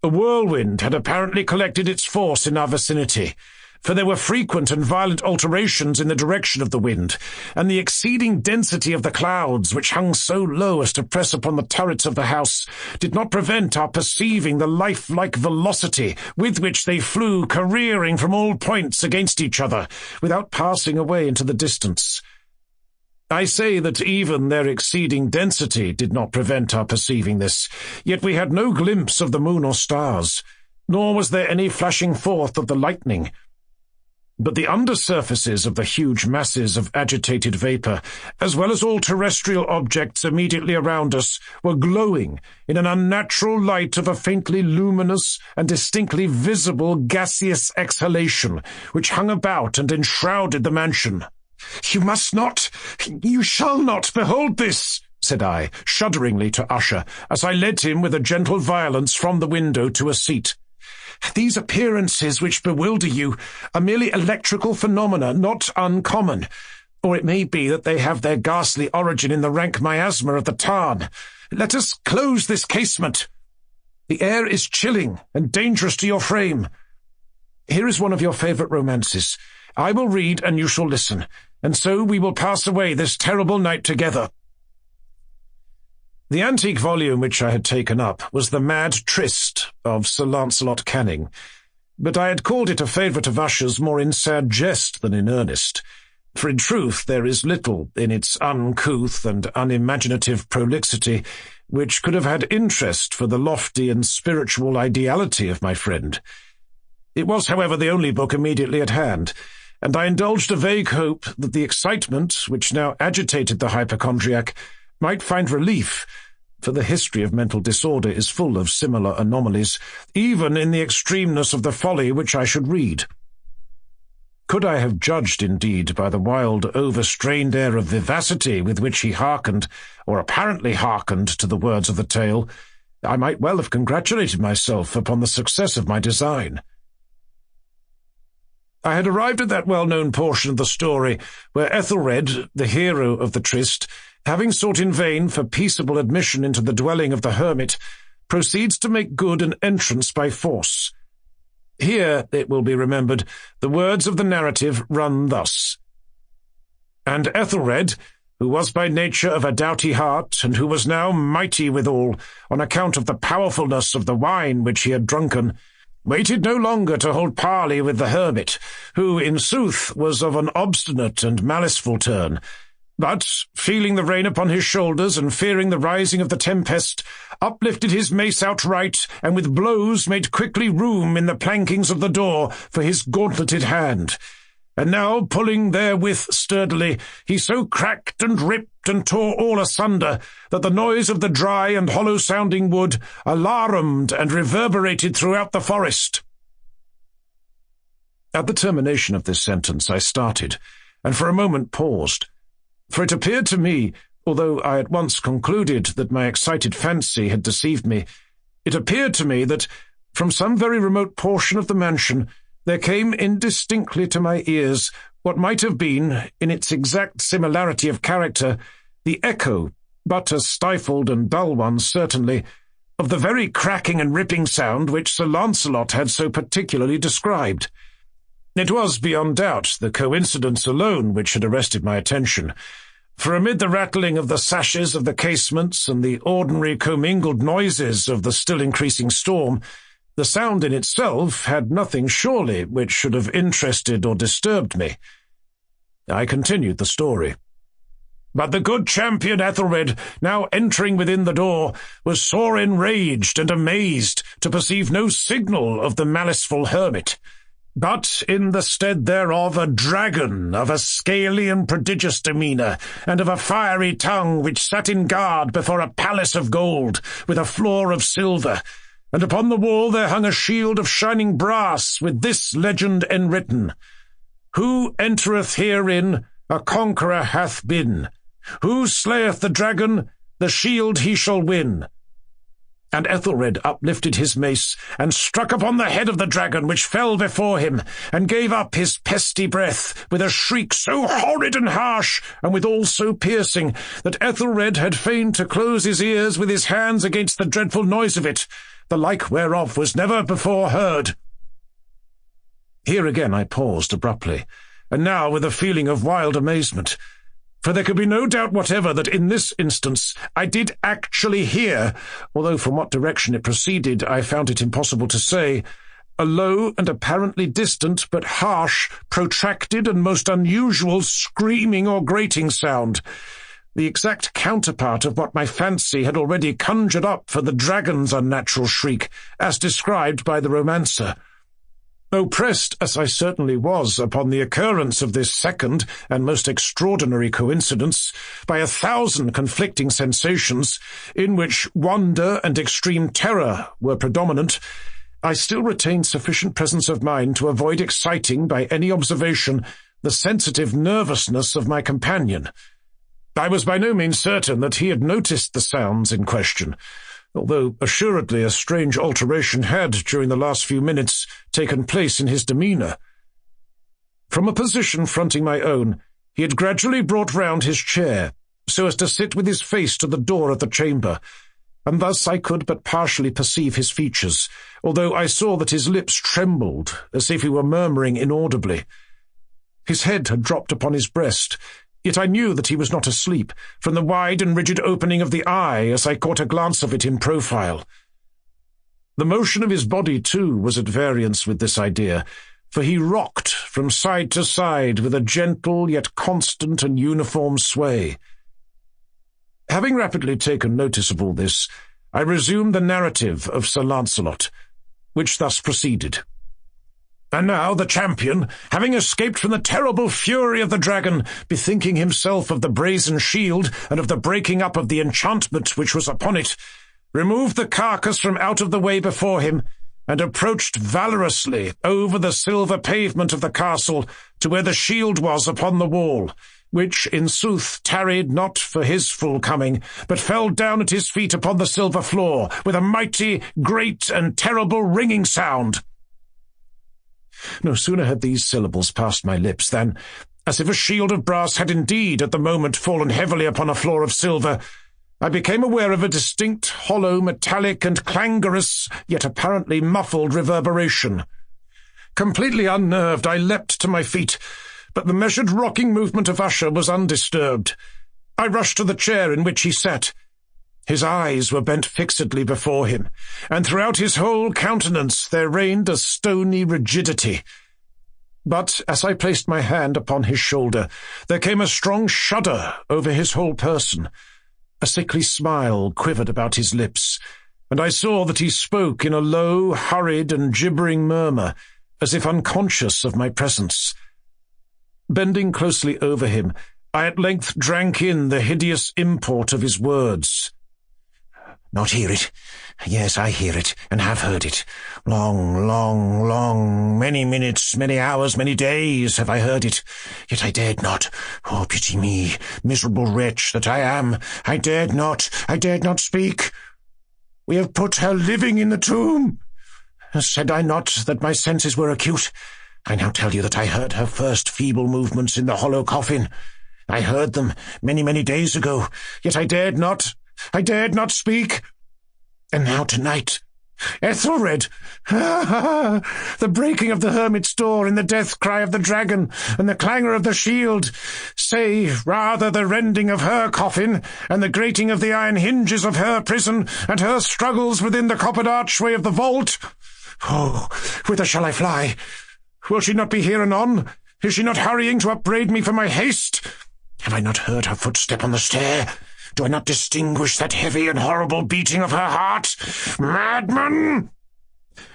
A whirlwind had apparently collected its force in our vicinity, for there were frequent and violent alterations in the direction of the wind, and the exceeding density of the clouds, which hung so low as to press upon the turrets of the house, did not prevent our perceiving the lifelike velocity with which they flew careering from all points against each other, without passing away into the distance. I say that even their exceeding density did not prevent our perceiving this, yet we had no glimpse of the moon or stars, nor was there any flashing forth of the lightning. But the undersurfaces of the huge masses of agitated vapour, as well as all terrestrial objects immediately around us, were glowing in an unnatural light of a faintly luminous and distinctly visible gaseous exhalation, which hung about and enshrouded the mansion. "You must not, you shall not behold this," said I, shudderingly to Usher, as I led him with a gentle violence from the window to a seat. "These appearances which bewilder you are merely electrical phenomena, not uncommon, or it may be that they have their ghastly origin in the rank miasma of the tarn. Let us close this casement. The air is chilling and dangerous to your frame. Here is one of your favourite romances. I will read and you shall listen, and so we will pass away this terrible night together." The antique volume which I had taken up was The Mad Tryst of Sir Lancelot Canning, but I had called it a favourite of Usher's more in sad jest than in earnest, for in truth there is little in its uncouth and unimaginative prolixity which could have had interest for the lofty and spiritual ideality of my friend. It was, however, the only book immediately at hand, and I indulged a vague hope that the excitement which now agitated the hypochondriac might find relief, for the history of mental disorder is full of similar anomalies, even in the extremeness of the folly which I should read. Could I have judged, indeed, by the wild, overstrained air of vivacity with which he hearkened, or apparently hearkened, to the words of the tale, I might well have congratulated myself upon the success of my design. I had arrived at that well-known portion of the story where Ethelred, the hero of the tryst, having sought in vain for peaceable admission into the dwelling of the hermit, proceeds to make good an entrance by force. Here, it will be remembered, the words of the narrative run thus. "And Ethelred, who was by nature of a doughty heart, and who was now mighty withal, on account of the powerfulness of the wine which he had drunken, waited no longer to hold parley with the hermit, who, in sooth, was of an obstinate and maliceful turn, but, feeling the rain upon his shoulders and fearing the rising of the tempest, uplifted his mace outright, and with blows made quickly room in the plankings of the door for his gauntleted hand. And now, pulling therewith sturdily, he so cracked and ripped and tore all asunder, that the noise of the dry and hollow-sounding wood alarumed and reverberated throughout the forest." At the termination of this sentence I started, and for a moment paused, for it appeared to me, although I at once concluded that my excited fancy had deceived me, it appeared to me that, from some very remote portion of the mansion, there came indistinctly to my ears what might have been, in its exact similarity of character, the echo, but a stifled and dull one certainly, of the very cracking and ripping sound which Sir Lancelot had so particularly described. It was, beyond doubt, the coincidence alone which had arrested my attention, for amid the rattling of the sashes of the casements and the ordinary commingled noises of the still increasing storm, the sound in itself had nothing surely which should have interested or disturbed me. I continued the story. But the good champion Ethelred, now entering within the door, was sore enraged and amazed to perceive no signal of the maliceful hermit, but in the stead thereof a dragon of a scaly and prodigious demeanour, and of a fiery tongue, which sat in guard before a palace of gold, with a floor of silver, and upon the wall there hung a shield of shining brass, with this legend enwritten: "Who entereth herein, a conqueror hath been. Who slayeth the dragon, the shield he shall win." And Ethelred uplifted his mace, and struck upon the head of the dragon, which fell before him, and gave up his pesty breath, with a shriek so horrid and harsh, and withal so piercing, that Ethelred had fain to close his ears with his hands against the dreadful noise of it, the like whereof was never before heard. Here again I paused abruptly, and now with a feeling of wild amazement, for there could be no doubt whatever that in this instance I did actually hear, although from what direction it proceeded I found it impossible to say, a low and apparently distant but harsh, protracted and most unusual screaming or grating sound, the exact counterpart of what my fancy had already conjured up for the dragon's unnatural shriek, as described by the romancer. Oppressed, as I certainly was, upon the occurrence of this second and most extraordinary coincidence, by 1,000 conflicting sensations, in which wonder and extreme terror were predominant, I still retained sufficient presence of mind to avoid exciting by any observation the sensitive nervousness of my companion. I was by no means certain that he had noticed the sounds in question, although assuredly a strange alteration had, during the last few minutes, taken place in his demeanour. From a position fronting my own, he had gradually brought round his chair, so as to sit with his face to the door of the chamber, and thus I could but partially perceive his features, although I saw that his lips trembled, as if he were murmuring inaudibly. His head had dropped upon his breast, yet I knew that he was not asleep, from the wide and rigid opening of the eye as I caught a glance of it in profile. The motion of his body, too, was at variance with this idea, for he rocked from side to side with a gentle yet constant and uniform sway. Having rapidly taken notice of all this, I resumed the narrative of Sir Lancelot, which thus proceeded. And now the champion, having escaped from the terrible fury of the dragon, bethinking himself of the brazen shield and of the breaking up of the enchantment which was upon it, removed the carcass from out of the way before him, and approached valorously over the silver pavement of the castle to where the shield was upon the wall, which in sooth tarried not for his full coming, but fell down at his feet upon the silver floor, with a mighty, great, and terrible ringing sound. No sooner had these syllables passed my lips than, as if a shield of brass had indeed at the moment fallen heavily upon a floor of silver, I became aware of a distinct, hollow, metallic, and clangorous, yet apparently muffled reverberation. Completely unnerved, I leapt to my feet, but the measured rocking movement of Usher was undisturbed. I rushed to the chair in which he sat. His eyes were bent fixedly before him, and throughout his whole countenance there reigned a stony rigidity. But as I placed my hand upon his shoulder, there came a strong shudder over his whole person. A sickly smile quivered about his lips, and I saw that he spoke in a low, hurried, and gibbering murmur, as if unconscious of my presence. Bending closely over him, I at length drank in the hideous import of his words. "Not hear it? Yes, I hear it, and have heard it. Long, many minutes, many hours, many days have I heard it. Yet I dared not. Oh, pity me, miserable wretch that I am. I dared not speak. We have put her living in the tomb. Said I not that my senses were acute? I now tell you that I heard her first feeble movements in the hollow coffin. I heard them many days ago, yet I dared not speak. And now tonight, Ethelred, the breaking of the hermit's door and the death cry of the dragon and the clangor of the shield, say rather the rending of her coffin and the grating of the iron hinges of her prison and her struggles within the coppered archway of the vault. Oh, whither shall I fly? Will she not be here anon? Is she not hurrying to upbraid me for my haste? Have I not heard her footstep on the stair? Do I not distinguish that heavy and horrible beating of her heart? Madman!"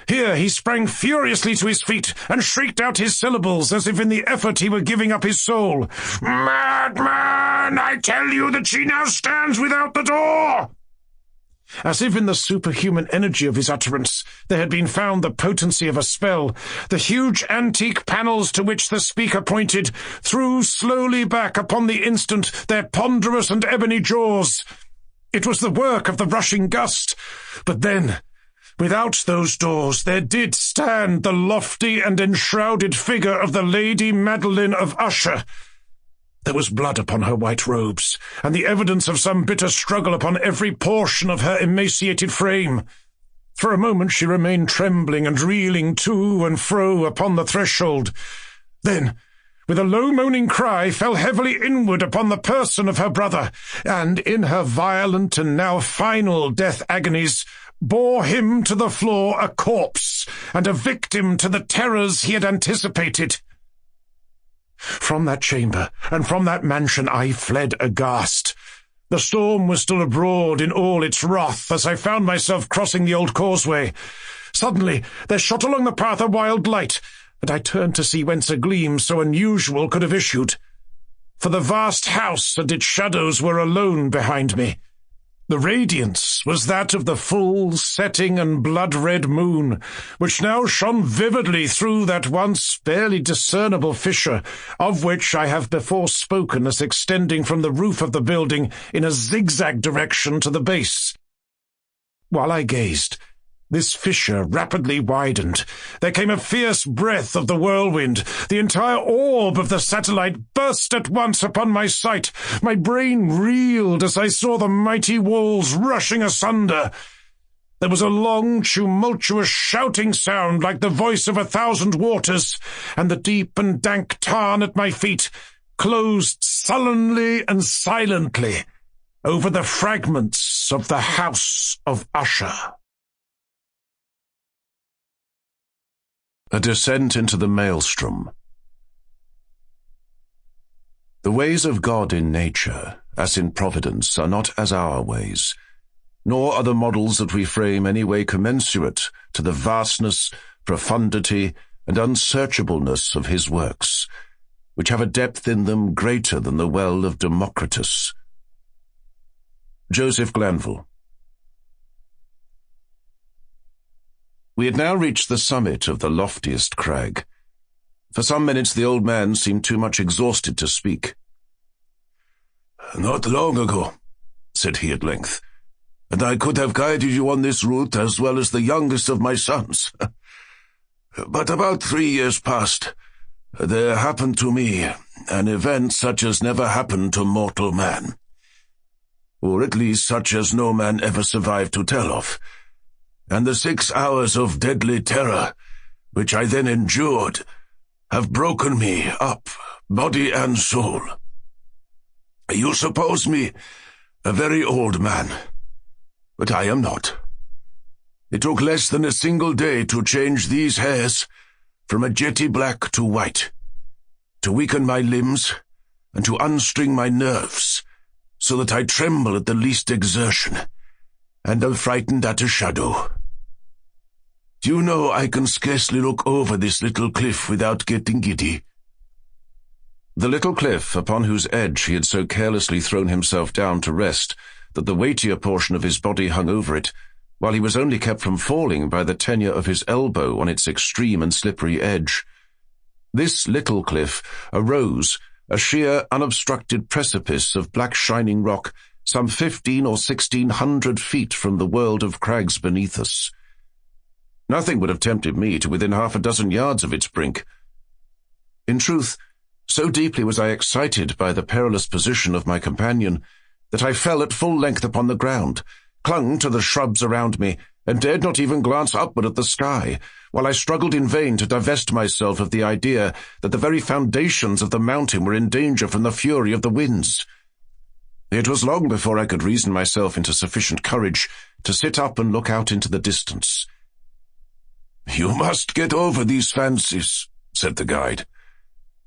Here he sprang furiously to his feet and shrieked out his syllables as if in the effort he were giving up his soul. "Madman! I tell you that she now stands without the door!" As if in the superhuman energy of his utterance there had been found the potency of a spell, the huge antique panels to which the speaker pointed threw slowly back upon the instant their ponderous and ebony jaws. It was the work of the rushing gust, but then, without those doors, there did stand the lofty and enshrouded figure of the Lady Madeline of Usher. There was blood upon her white robes, and the evidence of some bitter struggle upon every portion of her emaciated frame. For a moment she remained trembling and reeling to and fro upon the threshold. Then, with a low moaning cry, fell heavily inward upon the person of her brother, and in her violent and now final death agonies, bore him to the floor a corpse and a victim to the terrors he had anticipated. From that chamber and from that mansion I fled aghast. The storm was still abroad in all its wrath as I found myself crossing the old causeway. Suddenly there shot along the path a wild light, and I turned to see whence a gleam so unusual could have issued. For the vast house and its shadows were alone behind me. The radiance was that of the full, setting and blood-red moon, which now shone vividly through that once barely discernible fissure, of which I have before spoken as extending from the roof of the building in a zigzag direction to the base. While I gazed, this fissure rapidly widened. There came a fierce breath of the whirlwind. The entire orb of the satellite burst at once upon my sight. My brain reeled as I saw the mighty walls rushing asunder. There was a long, tumultuous shouting sound like the voice of 1,000 waters, and the deep and dank tarn at my feet closed sullenly and silently over the fragments of the House of Usher. A descent into the maelstrom. The ways of God in nature, as in providence, are not as our ways, nor are the models that we frame any way commensurate to the vastness, profundity, and unsearchableness of his works, which have a depth in them greater than the well of Democritus. Joseph Glanville. We had now reached the summit of the loftiest crag. For some minutes the old man seemed too much exhausted to speak. "Not long ago," said he at length, "and I could have guided you on this route as well as the youngest of my sons. But about 3 years past, there happened to me an event such as never happened to mortal man, or at least such as no man ever survived to tell of. And the 6 hours of deadly terror, which I then endured, have broken me up, body and soul. You suppose me a very old man, but I am not. It took less than a single day to change these hairs from a jetty black to white, to weaken my limbs, and to unstring my nerves, so that I tremble at the least exertion, and am frightened at a shadow. Do you know I can scarcely look over this little cliff without getting giddy?" The little cliff upon whose edge he had so carelessly thrown himself down to rest that the weightier portion of his body hung over it, while he was only kept from falling by the tenure of his elbow on its extreme and slippery edge. This little cliff arose, a sheer, unobstructed precipice of black shining rock, some 15 or 1600 feet from the world of crags beneath us. Nothing would have tempted me to within 6 yards of its brink. In truth, so deeply was I excited by the perilous position of my companion that I fell at full length upon the ground, clung to the shrubs around me, and dared not even glance upward at the sky, while I struggled in vain to divest myself of the idea that the very foundations of the mountain were in danger from the fury of the winds. It was long before I could reason myself into sufficient courage to sit up and look out into the distance. "You must get over these fancies," said the guide,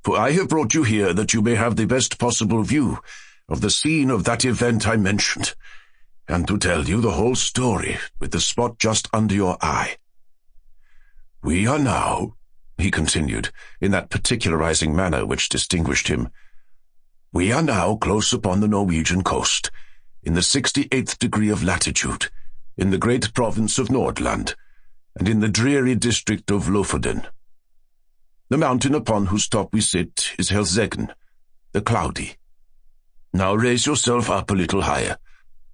"for I have brought you here that you may have the best possible view of the scene of that event I mentioned, and to tell you the whole story with the spot just under your eye. We are now," he continued, in that particularizing manner which distinguished him, "we are now close upon the Norwegian coast, in the 68th degree of latitude, in the great province of Nordland, and in the dreary district of Lofoden. The mountain upon whose top we sit is Helseggen, the Cloudy. Now raise yourself up a little higher.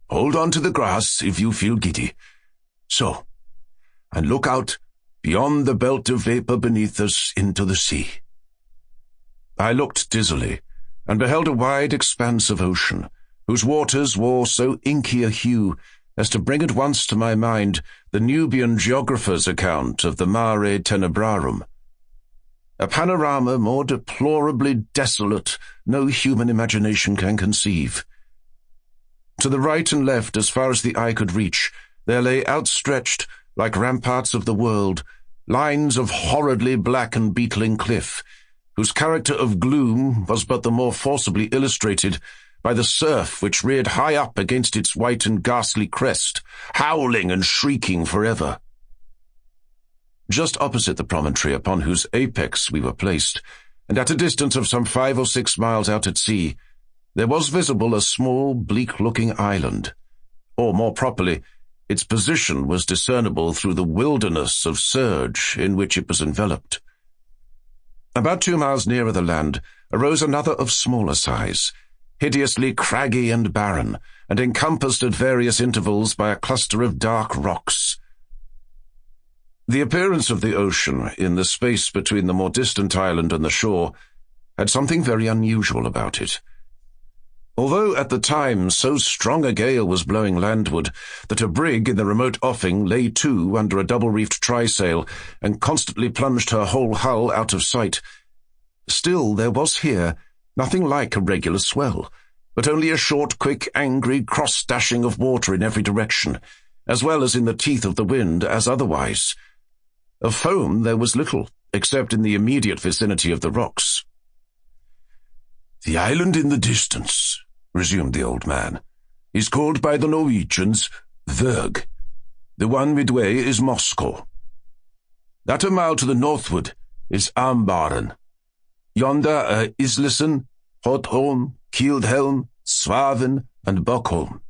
Hold on to the grass if you feel giddy. So. And look out beyond the belt of vapor beneath us into the sea." I looked dizzily, and beheld a wide expanse of ocean, whose waters wore so inky a hue as to bring at once to my mind the Nubian geographer's account of the Mare Tenebrarum. A panorama more deplorably desolate no human imagination can conceive. To the right and left, as far as the eye could reach, there lay outstretched, like ramparts of the world, lines of horridly black and beetling cliff, whose character of gloom was but the more forcibly illustrated by the surf which reared high up against its white and ghastly crest, howling and shrieking forever. Just opposite the promontory upon whose apex we were placed, and at a distance of some 5 or 6 miles out at sea, there was visible a small, bleak-looking island, or more properly, its position was discernible through the wilderness of surge in which it was enveloped. About 2 miles nearer the land arose another of smaller size, hideously craggy and barren, and encompassed at various intervals by a cluster of dark rocks. The appearance of the ocean in the space between the more distant island and the shore had something very unusual about it. Although at the time so strong a gale was blowing landward that a brig in the remote offing lay to under a double-reefed trysail and constantly plunged her whole hull out of sight, still there was here nothing like a regular swell, but only a short, quick, angry cross-dashing of water in every direction, as well as in the teeth of the wind as otherwise. Of foam there was little, except in the immediate vicinity of the rocks. "The island in the distance," resumed the old man, "is called by the Norwegians Vurg. The one midway is Moscow. That a mile to the northward is Ambaren. Yonder are Islesen, Hotholm, Kildhelm, Svaven, and Bockholm.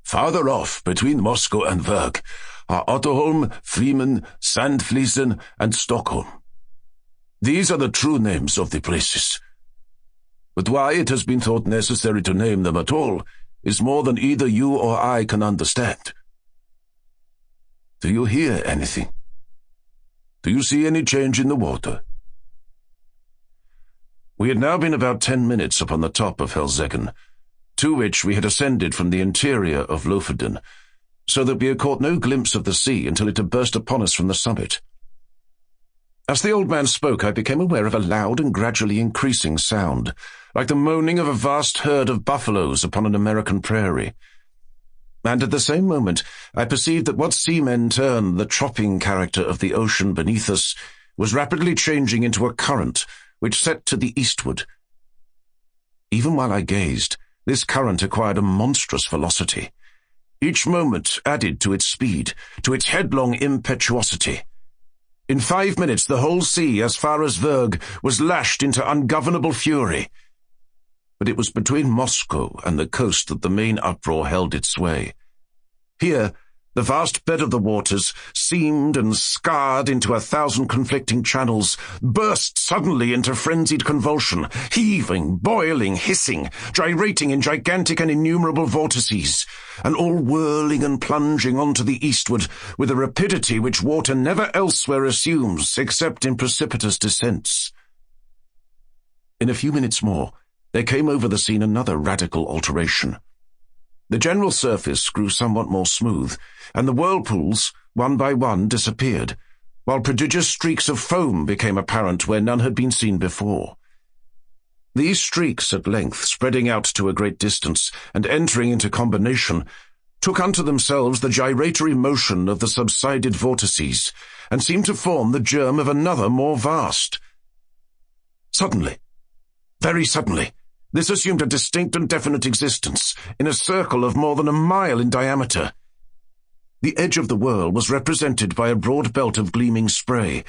Farther off, between Moscow and Vurg, are Ottoholm, Freeman, Sandfliesen, and Stockholm. These are the true names of the places. But why it has been thought necessary to name them at all is more than either you or I can understand. Do you hear anything? Do you see any change in the water?" We had now been about 10 minutes upon the top of Helseggen, to which we had ascended from the interior of Lofoden, so that we had caught no glimpse of the sea until it had burst upon us from the summit. As the old man spoke, I became aware of a loud and gradually increasing sound, like the moaning of a vast herd of buffaloes upon an American prairie. And at the same moment, I perceived that what seamen term the chopping character of the ocean beneath us was rapidly changing into a current, which set to the eastward. Even while I gazed, this current acquired a monstrous velocity. Each moment added to its speed, to its headlong impetuosity. In 5 minutes the whole sea, as far as Vurg, was lashed into ungovernable fury. But it was between Moscow and the coast that the main uproar held its sway. Here, the vast bed of the waters, seamed and scarred into 1,000 conflicting channels, burst suddenly into frenzied convulsion, heaving, boiling, hissing, gyrating in gigantic and innumerable vortices, and all whirling and plunging on to the eastward with a rapidity which water never elsewhere assumes except in precipitous descents. In a few minutes more, there came over the scene another radical alteration. The general surface grew somewhat more smooth, and the whirlpools, one by one, disappeared, while prodigious streaks of foam became apparent where none had been seen before. These streaks, at length, spreading out to a great distance, and entering into combination, took unto themselves the gyratory motion of the subsided vortices, and seemed to form the germ of another more vast. Suddenly, very suddenly, this assumed a distinct and definite existence, in a circle of more than a mile in diameter. The edge of the whirl was represented by a broad belt of gleaming spray,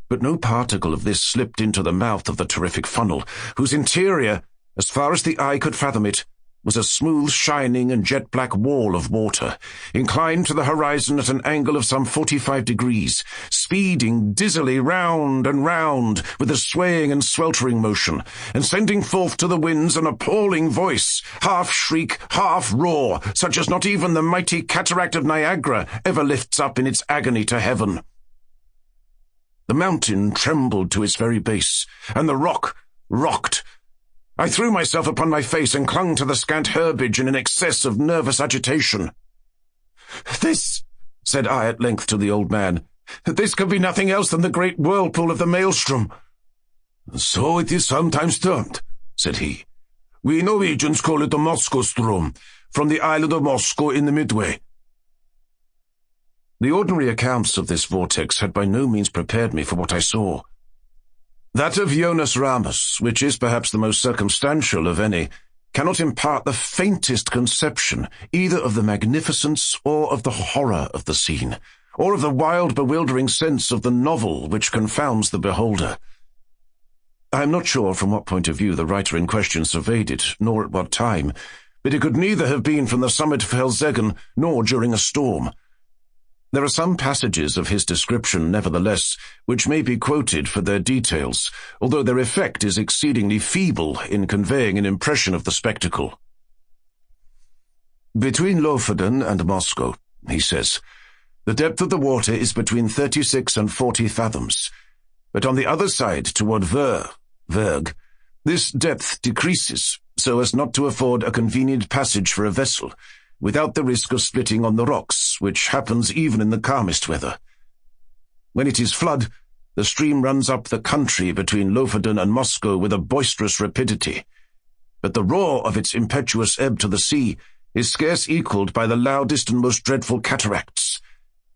but no particle of this slipped into the mouth of the terrific funnel, whose interior, as far as the eye could fathom it, was a smooth, shining, and jet-black wall of water, inclined to the horizon at an angle of some 45 degrees, speeding dizzily round and round with a swaying and sweltering motion, and sending forth to the winds an appalling voice, half shriek, half roar, such as not even the mighty cataract of Niagara ever lifts up in its agony to heaven. The mountain trembled to its very base, and the rock rocked. I threw myself upon my face and clung to the scant herbage in an excess of nervous agitation. "This," said I at length to the old man, "this could be nothing else than the great whirlpool of the Maelstrom." "So it is sometimes termed," said he. "We Norwegians call it the Moscow Strom, from the island of Moscow in the Midway." The ordinary accounts of this vortex had by no means prepared me for what I saw. That of Jonas Ramus, which is perhaps the most circumstantial of any, cannot impart the faintest conception either of the magnificence or of the horror of the scene, or of the wild, bewildering sense of the novel which confounds the beholder. I am not sure from what point of view the writer in question surveyed it, nor at what time, but it could neither have been from the summit of Helseggen nor during a storm. There are some passages of his description, nevertheless, which may be quoted for their details, although their effect is exceedingly feeble in conveying an impression of the spectacle. "Between Lofoden and Moscow," he says, "the depth of the water is between 36 and 40 fathoms, but on the other side, toward Verg, this depth decreases, so as not to afford a convenient passage for a vessel, without the risk of splitting on the rocks, which happens even in the calmest weather. When it is flood, the stream runs up the country between Lofoden and Moscow with a boisterous rapidity, but the roar of its impetuous ebb to the sea is scarce equalled by the loudest and most dreadful cataracts,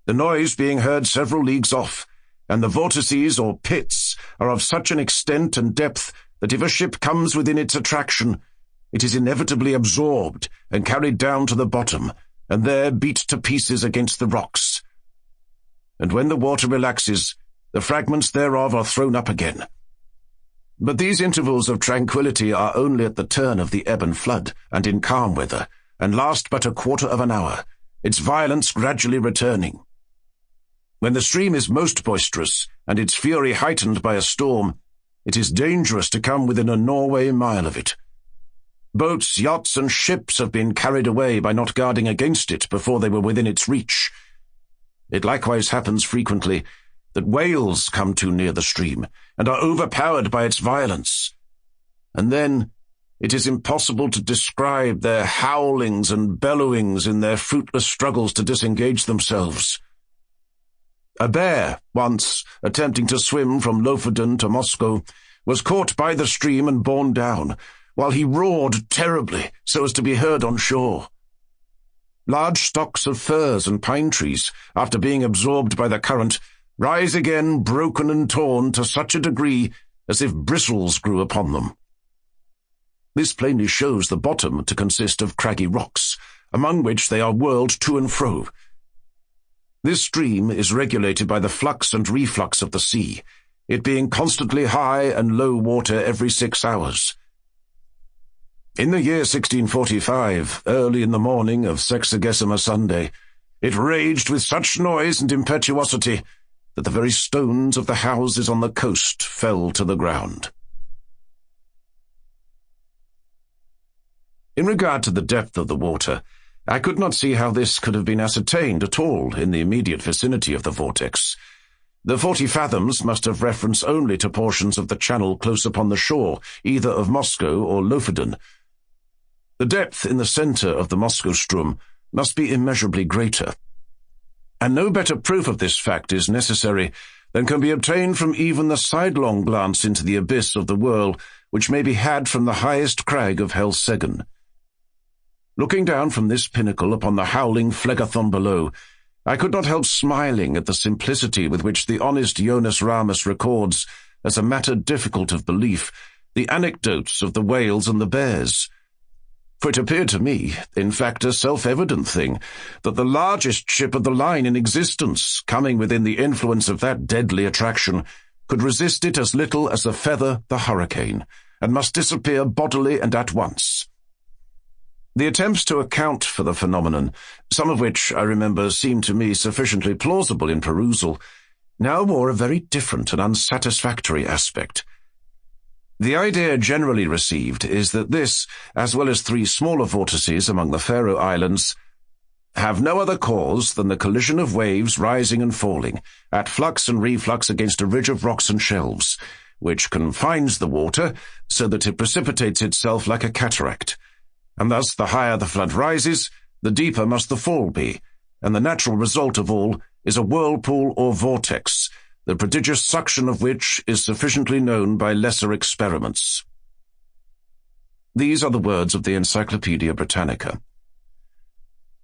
the noise being heard several leagues off, and the vortices or pits are of such an extent and depth that if a ship comes within its attraction, it is inevitably absorbed and carried down to the bottom, and there beat to pieces against the rocks. And when the water relaxes, the fragments thereof are thrown up again. But these intervals of tranquillity are only at the turn of the ebb and flood, and in calm weather, and last but a quarter of an hour, its violence gradually returning. When the stream is most boisterous, and its fury heightened by a storm, it is dangerous to come within a Norway mile of it. Boats, yachts, and ships have been carried away by not guarding against it before they were within its reach. It likewise happens frequently that whales come too near the stream, and are overpowered by its violence. And then it is impossible to describe their howlings and bellowings in their fruitless struggles to disengage themselves. A bear, once, attempting to swim from Lofoden to Moscow, was caught by the stream and borne down, while he roared terribly so as to be heard on shore. Large stocks of firs and pine trees, after being absorbed by the current, rise again broken and torn to such a degree as if bristles grew upon them. This plainly shows the bottom to consist of craggy rocks, among which they are whirled to and fro. This stream is regulated by the flux and reflux of the sea, it being constantly high and low water every 6 hours. In the year 1645, early in the morning of Sexagesima Sunday, it raged with such noise and impetuosity that the very stones of the houses on the coast fell to the ground. In regard to the depth of the water, I could not see how this could have been ascertained at all in the immediate vicinity of the vortex. The 40 fathoms must have reference only to portions of the channel close upon the shore, either of Moscow or Lofoden. The depth in the centre of the Moscow Strom must be immeasurably greater. And no better proof of this fact is necessary than can be obtained from even the sidelong glance into the abyss of the whirl which may be had from the highest crag of Helseggen. Looking down from this pinnacle upon the howling Phlegethon below, I could not help smiling at the simplicity with which the honest Jonas Ramus records, as a matter difficult of belief, the anecdotes of the whales and the bears. For it appeared to me, in fact, a self-evident thing, that the largest ship of the line in existence, coming within the influence of that deadly attraction, could resist it as little as a feather the hurricane, and must disappear bodily and at once. The attempts to account for the phenomenon, some of which I remember seemed to me sufficiently plausible in perusal, now wore a very different and unsatisfactory aspect. The idea generally received is that this, as well as 3 smaller vortices among the Faroe Islands, have no other cause than the collision of waves rising and falling, at flux and reflux against a ridge of rocks and shelves, which confines the water so that it precipitates itself like a cataract. And thus the higher the flood rises, the deeper must the fall be, and the natural result of all is a whirlpool or vortex, the prodigious suction of which is sufficiently known by lesser experiments. These are the words of the Encyclopaedia Britannica.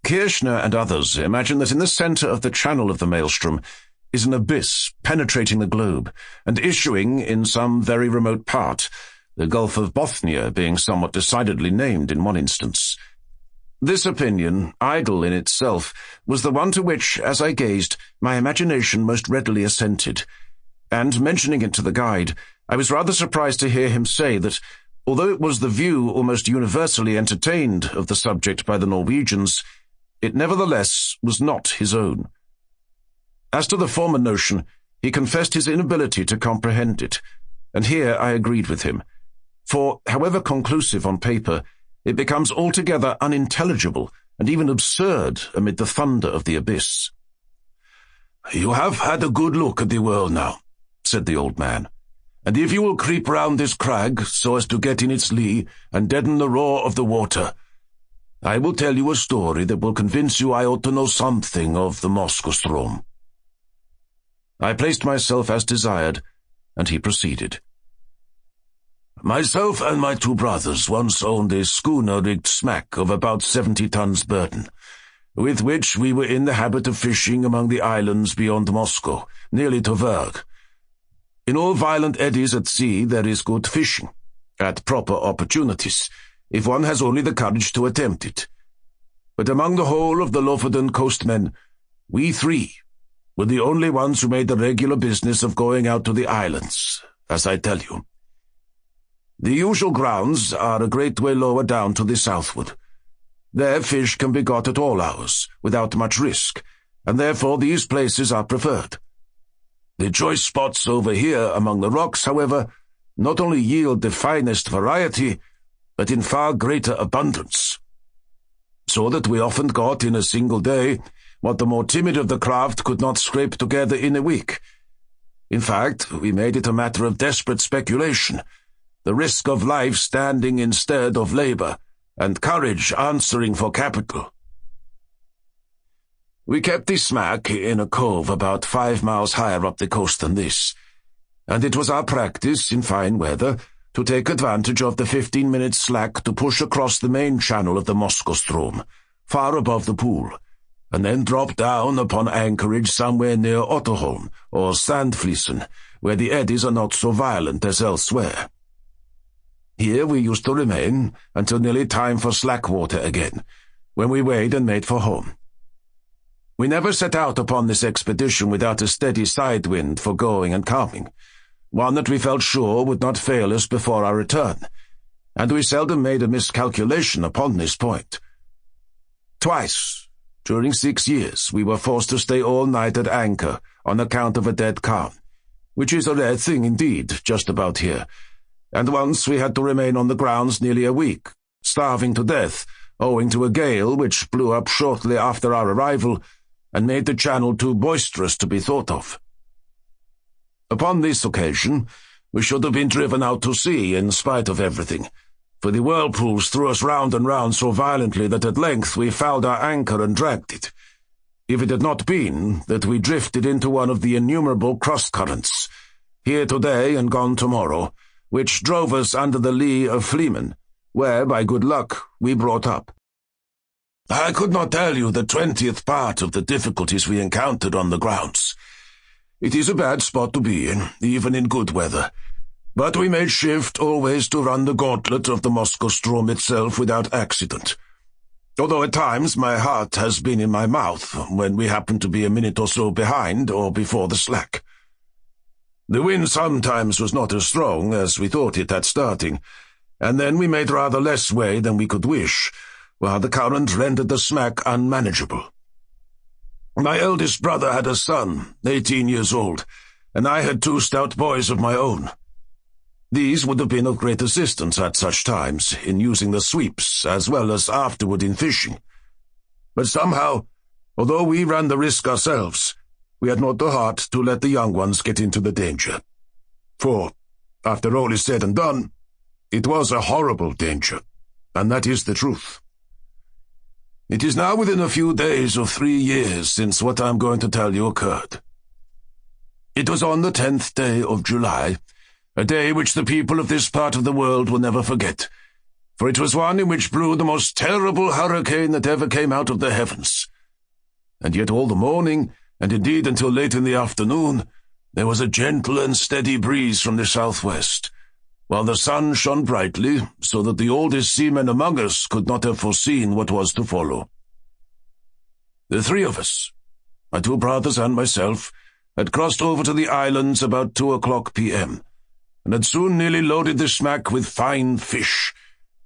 Kirchner and others imagine that in the centre of the channel of the maelstrom is an abyss penetrating the globe and issuing in some very remote part, the Gulf of Bothnia being somewhat decidedly named in one instance. This opinion, idle in itself, was the one to which, as I gazed, my imagination most readily assented, and, mentioning it to the guide, I was rather surprised to hear him say that, although it was the view almost universally entertained of the subject by the Norwegians, it nevertheless was not his own. As to the former notion, he confessed his inability to comprehend it, and here I agreed with him, for, however conclusive on paper, it becomes altogether unintelligible and even absurd amid the thunder of the abyss. "You have had a good look at the world now," said the old man, "and if you will creep round this crag so as to get in its lee and deaden the roar of the water, I will tell you a story that will convince you I ought to know something of the Moskostrom." I placed myself as desired, and he proceeded. "Myself and my two brothers once owned a schooner-rigged smack of about 70 tons burden, with which we were in the habit of fishing among the islands beyond Moscow, nearly to Verg. In all violent eddies at sea there is good fishing, at proper opportunities, if one has only the courage to attempt it. But among the whole of the Lofoten coastmen, we three were the only ones who made the regular business of going out to the islands, as I tell you. The usual grounds are a great way lower down to the southward. There fish can be got at all hours, without much risk, and therefore these places are preferred. The choice spots over here among the rocks, however, not only yield the finest variety, but in far greater abundance. So that we often got in a single day what the more timid of the craft could not scrape together in a week. In fact, we made it a matter of desperate speculation, the risk of life standing instead of labor, and courage answering for capital. We kept the smack in a cove about 5 miles higher up the coast than this, and it was our practice, in fine weather, to take advantage of the 15-minute slack to push across the main channel of the Moskostrom, far above the pool, and then drop down upon anchorage somewhere near Ottoholm or Sandfliesen, where the eddies are not so violent as elsewhere. Here we used to remain until nearly time for slack water again, when we weighed and made for home. We never set out upon this expedition without a steady side wind for going and coming, one that we felt sure would not fail us before our return, and we seldom made a miscalculation upon this point. Twice, during 6 years, we were forced to stay all night at anchor on account of a dead calm, which is a rare thing indeed, just about here, and once we had to remain on the grounds nearly a week, starving to death, owing to a gale which blew up shortly after our arrival and made the channel too boisterous to be thought of. Upon this occasion, we should have been driven out to sea in spite of everything, for the whirlpools threw us round and round so violently that at length we fouled our anchor and dragged it, if it had not been that we drifted into one of the innumerable cross-currents, here today and gone tomorrow, which drove us under the lee of Fleeman, where, by good luck, we brought up. I could not tell you the 20th part of the difficulties we encountered on the grounds. It is a bad spot to be in, even in good weather, but we made shift always to run the gauntlet of the Moskostrom itself without accident, although at times my heart has been in my mouth when we happened to be a minute or so behind or before the slack. The wind sometimes was not as strong as we thought it at starting, and then we made rather less way than we could wish, while the current rendered the smack unmanageable. My eldest brother had a son, 18 years old, and I had 2 stout boys of my own. These would have been of great assistance at such times in using the sweeps as well as afterward in fishing. But somehow, although we ran the risk ourselves, we had not the heart to let the young ones get into the danger. For, after all is said and done, it was a horrible danger, and that is the truth. It is now within a few days of 3 years since what I am going to tell you occurred. It was on the 10th day of July, a day which the people of this part of the world will never forget, for it was one in which blew the most terrible hurricane that ever came out of the heavens. And yet all the morning, and indeed until late in the afternoon, there was a gentle and steady breeze from the southwest, while the sun shone brightly, so that the oldest seamen among us could not have foreseen what was to follow. The three of us, my two brothers and myself, had crossed over to the islands about 2:00 p.m., and had soon nearly loaded the smack with fine fish,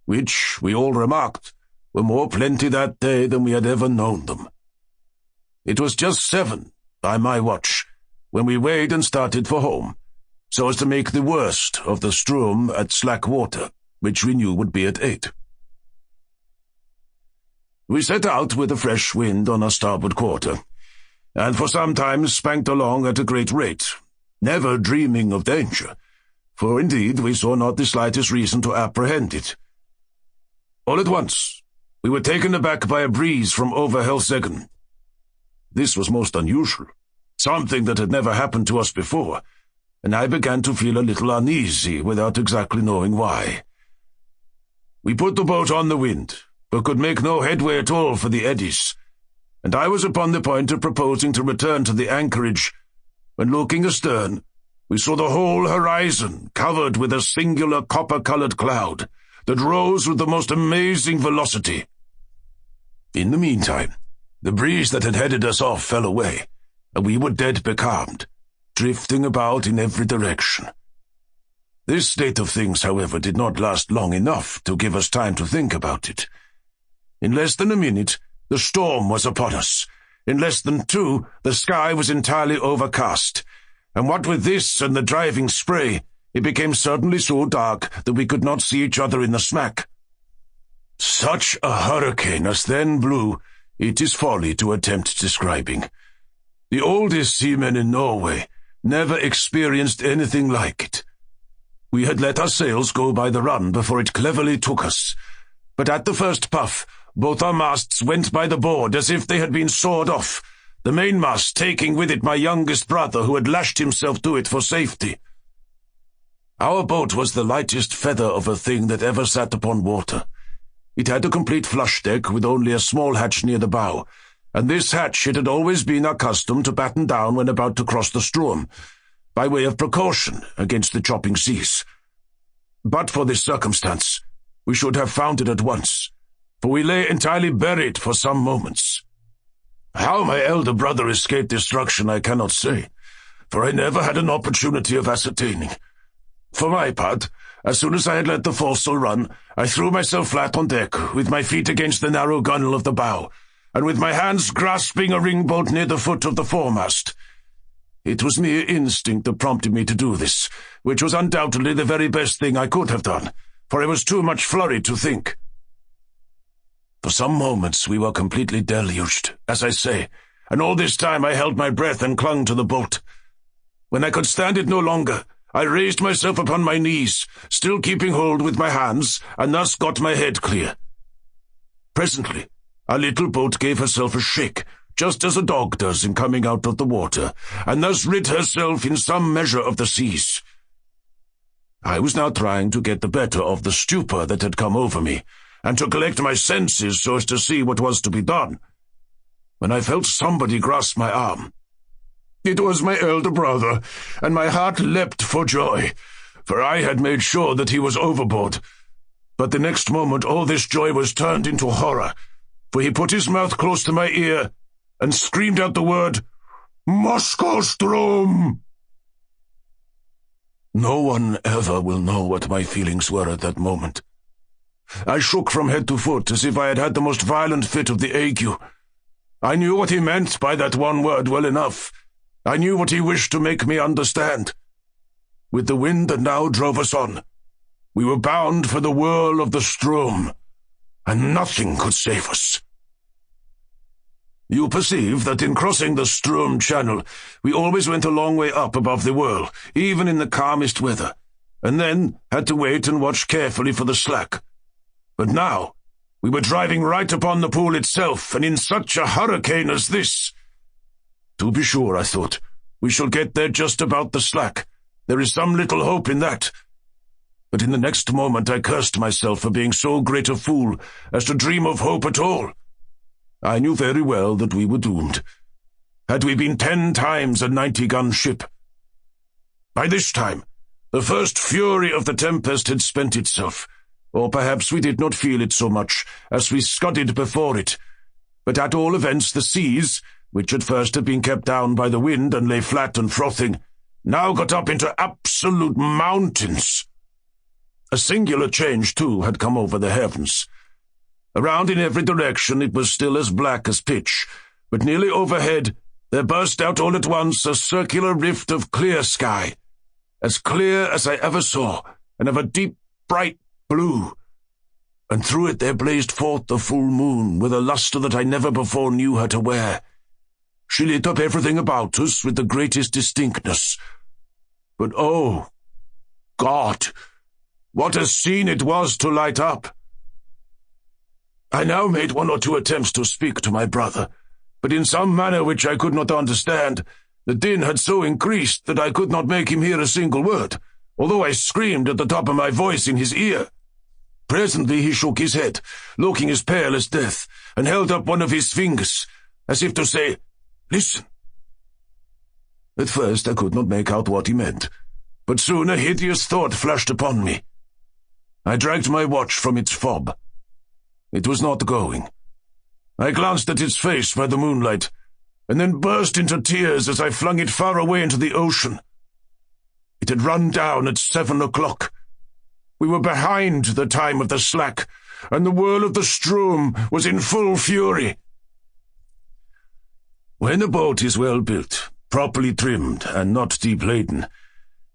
which, we all remarked, were more plenty that day than we had ever known them. It was just 7, by my watch, when we weighed and started for home, so as to make the worst of the Strom at slack water, which we knew would be at 8. We set out with a fresh wind on our starboard quarter, and for some time spanked along at a great rate, never dreaming of danger, for indeed we saw not the slightest reason to apprehend it. All at once, we were taken aback by a breeze from over Helseggen. This was most unusual, something that had never happened to us before, and I began to feel a little uneasy without exactly knowing why. We put the boat on the wind, but could make no headway at all for the eddies, and I was upon the point of proposing to return to the anchorage, when looking astern, we saw the whole horizon covered with a singular copper-coloured cloud that rose with the most amazing velocity. In the meantime, the breeze that had headed us off fell away, and we were dead becalmed, drifting about in every direction. This state of things, however, did not last long enough to give us time to think about it. In less than a minute, the storm was upon us. In less than 2, the sky was entirely overcast, and what with this and the driving spray, it became suddenly so dark that we could not see each other in the smack. Such a hurricane as then blew, it is folly to attempt describing. The oldest seamen in Norway never experienced anything like it. We had let our sails go by the run before it cleverly took us, but at the first puff, both our masts went by the board as if they had been sawed off, the mainmast taking with it my youngest brother who had lashed himself to it for safety. Our boat was the lightest feather of a thing that ever sat upon water. It had a complete flush deck with only a small hatch near the bow, and this hatch it had always been our custom to batten down when about to cross the Strom, by way of precaution against the chopping seas. But for this circumstance, we should have found it at once, for we lay entirely buried for some moments. How my elder brother escaped destruction I cannot say, for I never had an opportunity of ascertaining. For my part, as soon as I had let the foresail run, I threw myself flat on deck, with my feet against the narrow gunwale of the bow, and with my hands grasping a ringbolt near the foot of the foremast. It was mere instinct that prompted me to do this, which was undoubtedly the very best thing I could have done, for I was too much flurried to think. For some moments we were completely deluged, as I say, and all this time I held my breath and clung to the boat. When I could stand it no longer, I raised myself upon my knees, still keeping hold with my hands, and thus got my head clear. Presently, our little boat gave herself a shake, just as a dog does in coming out of the water, and thus rid herself in some measure of the seas. I was now trying to get the better of the stupor that had come over me, and to collect my senses so as to see what was to be done, when I felt somebody grasp my arm. It was my elder brother, and my heart leapt for joy, for I had made sure that he was overboard. But the next moment all this joy was turned into horror, for he put his mouth close to my ear and screamed out the word, "Moscow Strom!" No one ever will know what my feelings were at that moment. I shook from head to foot as if I had had the most violent fit of the ague. I knew what he meant by that one word well enough. I knew what he wished to make me understand. With the wind that now drove us on, we were bound for the whirl of the Strom, and nothing could save us. You perceive that in crossing the Strom channel, we always went a long way up above the whirl, even in the calmest weather, and then had to wait and watch carefully for the slack. But now, we were driving right upon the pool itself, and in such a hurricane as this. To be sure, I thought, we shall get there just about the slack. There is some little hope in that. but in the next moment I cursed myself for being so great a fool as to dream of hope at all. I knew very well that we were doomed. Had we been 10 times a 90-gun ship. By this time, the first fury of the tempest had spent itself, or perhaps we did not feel it so much as we scudded before it. But at all events the seas, which at first had been kept down by the wind and lay flat and frothing, now got up into absolute mountains. A singular change, too, had come over the heavens. Around in every direction it was still as black as pitch, but nearly overhead there burst out all at once a circular rift of clear sky, as clear as I ever saw, and of a deep, bright blue, and through it there blazed forth the full moon with a lustre that I never before knew her to wear. She lit up everything about us with the greatest distinctness. But oh, God, what a scene it was to light up! I now made 1 or 2 attempts to speak to my brother, but in some manner which I could not understand, the din had so increased that I could not make him hear a single word, although I screamed at the top of my voice in his ear. Presently he shook his head, looking as pale as death, and held up one of his fingers, as if to say, "Listen." At first I could not make out what he meant, but soon a hideous thought flashed upon me. I dragged my watch from its fob. It was not going. I glanced at its face by the moonlight, and then burst into tears as I flung it far away into the ocean. It had run down at 7 o'clock. We were behind the time of the slack, and the whirl of the Strom was in full fury. When a boat is well built, properly trimmed, and not deep-laden,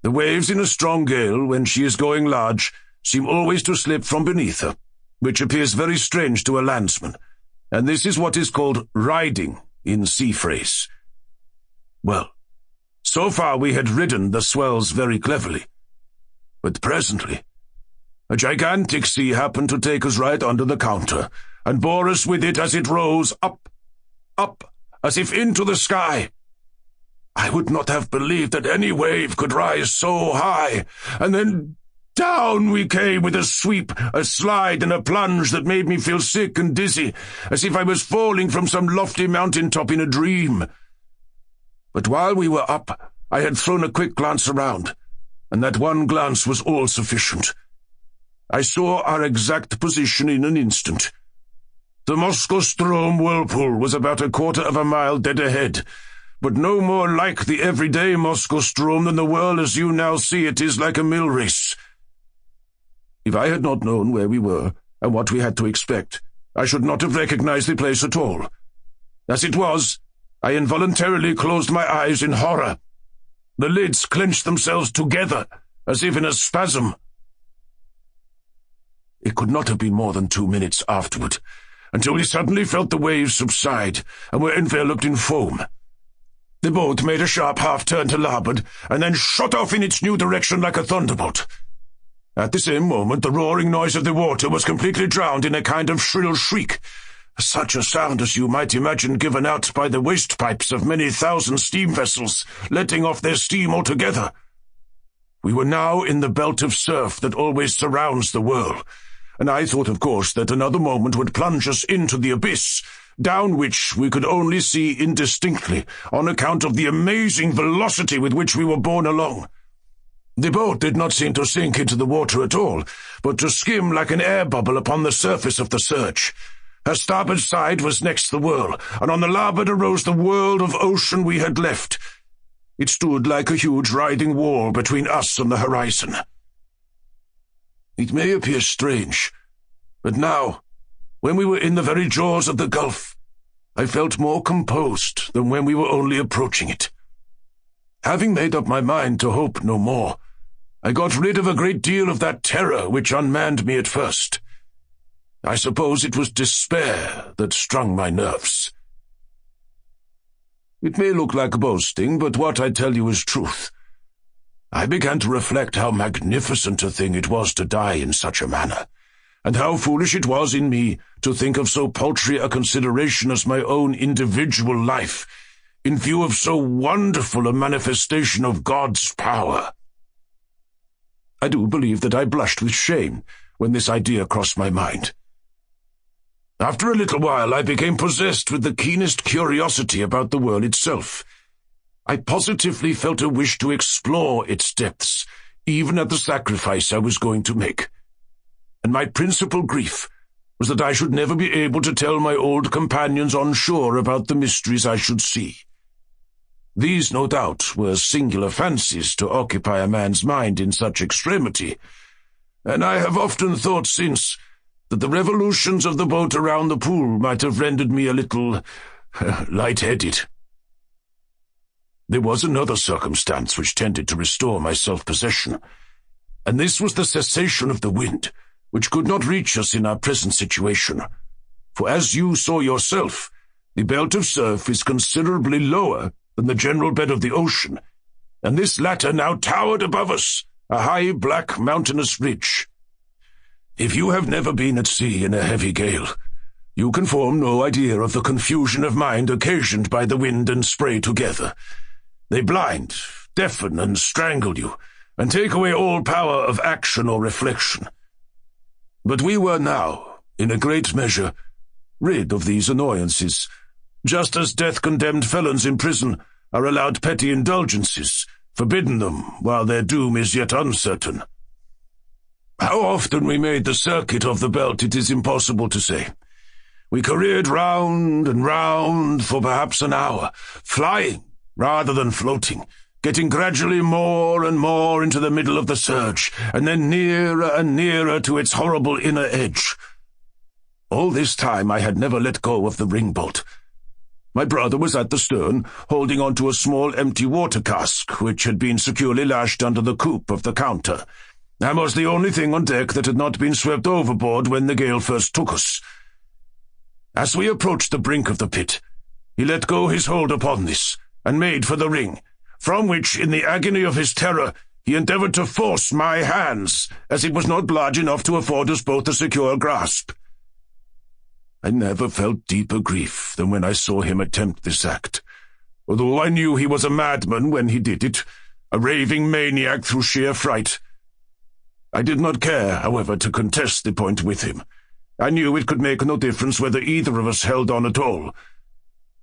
the waves in a strong gale, when she is going large, seem always to slip from beneath her, which appears very strange to a landsman, and this is what is called riding in sea phrase. Well, so far we had ridden the swells very cleverly, but presently a gigantic sea happened to take us right under the counter, and bore us with it as it rose up, as if into the sky. I would not have believed that any wave could rise so high, and then down we came with a sweep, a slide, and a plunge that made me feel sick and dizzy, as if I was falling from some lofty mountain-top in a dream. But while we were up, I had thrown a quick glance around, and that one glance was all sufficient. I saw our exact position in an instant. The Moskow Strom whirlpool was about 1/4 of a mile dead ahead, but no more like the everyday Moskow Strom than the world as you now see it is like a mill race. If I had not known where we were and what we had to expect, I should not have recognized the place at all. As it was, I involuntarily closed my eyes in horror. The lids clenched themselves together, as if in a spasm. It could not have been more than 2 minutes afterward, until we suddenly felt the waves subside, and were enveloped in foam. The boat made a sharp half-turn to larboard, and then shot off in its new direction like a thunderbolt. At the same moment the roaring noise of the water was completely drowned in a kind of shrill shriek, such a sound as you might imagine given out by the waste-pipes of many thousand steam vessels, letting off their steam altogether. We were now in the belt of surf that always surrounds the whirl, and I thought, of course, that another moment would plunge us into the abyss, down which we could only see indistinctly on account of the amazing velocity with which we were borne along. The boat did not seem to sink into the water at all, but to skim like an air bubble upon the surface of the surge. Her starboard side was next the whirl, and on the larboard arose the world of ocean we had left. It stood like a huge writhing wall between us and the horizon. It may appear strange, but now, when we were in the very jaws of the gulf, I felt more composed than when we were only approaching it. Having made up my mind to hope no more, I got rid of a great deal of that terror which unmanned me at first. I suppose it was despair that strung my nerves. It may look like boasting, but what I tell you is truth. I began to reflect how magnificent a thing it was to die in such a manner, and how foolish it was in me to think of so paltry a consideration as my own individual life, in view of so wonderful a manifestation of God's power. I do believe that I blushed with shame when this idea crossed my mind. After a little while, I became possessed with the keenest curiosity about the world itself. I positively felt a wish to explore its depths, even at the sacrifice I was going to make. And my principal grief was that I should never be able to tell my old companions on shore about the mysteries I should see. These, no doubt, were singular fancies to occupy a man's mind in such extremity, and I have often thought since that the revolutions of the boat around the pool might have rendered me a little light-headed. There was another circumstance which tended to restore my self-possession, and this was the cessation of the wind, which could not reach us in our present situation. For as you saw yourself, the belt of surf is considerably lower than the general bed of the ocean, and this latter now towered above us, a high black mountainous ridge. If you have never been at sea in a heavy gale, you can form no idea of the confusion of mind occasioned by the wind and spray together. They blind, deafen, and strangle you, and take away all power of action or reflection. But we were now, in a great measure, rid of these annoyances, just as death-condemned felons in prison are allowed petty indulgences, forbidden them while their doom is yet uncertain. How often we made the circuit of the belt it is impossible to say. We careered round and round for perhaps an hour, flying rather than floating, getting gradually more and more into the middle of the surge, and then nearer and nearer to its horrible inner edge. All this time I had never let go of the ring-bolt. My brother was at the stern, holding on to a small empty water cask, which had been securely lashed under the coop of the counter, and was the only thing on deck that had not been swept overboard when the gale first took us. As we approached the brink of the pit, he let go his hold upon this, and made for the ring, from which, in the agony of his terror, he endeavoured to force my hands, as it was not large enough to afford us both a secure grasp. I never felt deeper grief than when I saw him attempt this act, although I knew he was a madman when he did it, a raving maniac through sheer fright. I did not care, however, to contest the point with him. I knew it could make no difference whether either of us held on at all.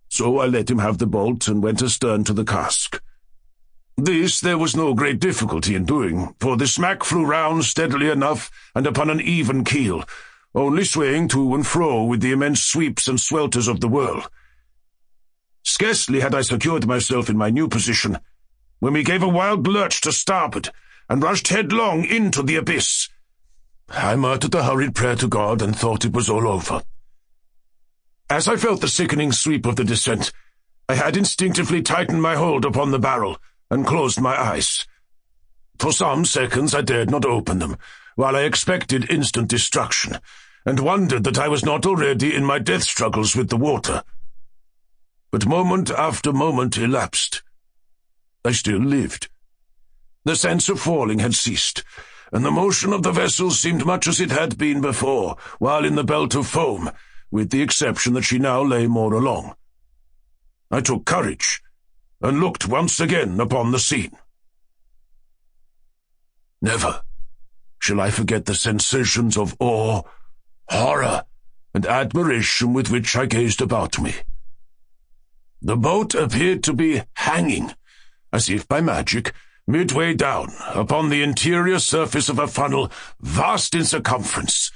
So I let him have the bolt and went astern to the cask. This there was no great difficulty in doing, for the smack flew round steadily enough and upon an even keel, only swaying to and fro with the immense sweeps and swelters of the whirl. Scarcely had I secured myself in my new position, when we gave a wild lurch to starboard, and rushed headlong into the abyss. I muttered a hurried prayer to God and thought it was all over. As I felt the sickening sweep of the descent, I had instinctively tightened my hold upon the barrel and closed my eyes. For some seconds I dared not open them, while I expected instant destruction, and wondered that I was not already in my death struggles with the water. But moment after moment elapsed. I still lived. The sense of falling had ceased, and the motion of the vessel seemed much as it had been before, while in the belt of foam, with the exception that she now lay more along. I took courage, and looked once again upon the scene. Never shall I forget the sensations of awe, horror, and admiration with which I gazed about me. The boat appeared to be hanging, as if by magic, midway down, upon the interior surface of a funnel vast in circumference,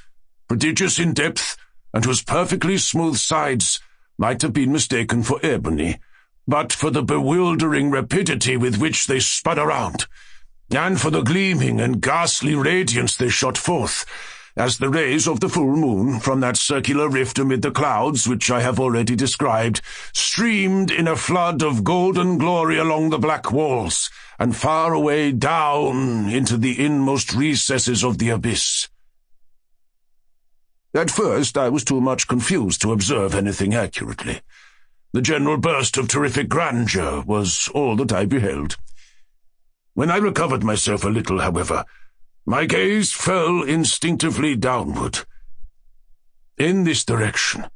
prodigious in depth, and whose perfectly smooth sides might have been mistaken for ebony, but for the bewildering rapidity with which they spun around, and for the gleaming and ghastly radiance they shot forth, as the rays of the full moon from that circular rift amid the clouds which I have already described streamed in a flood of golden glory along the black walls, and far away down into the inmost recesses of the abyss. At first I was too much confused to observe anything accurately. The general burst of terrific grandeur was all that I beheld. When I recovered myself a little, however, my gaze fell instinctively downward. In this direction,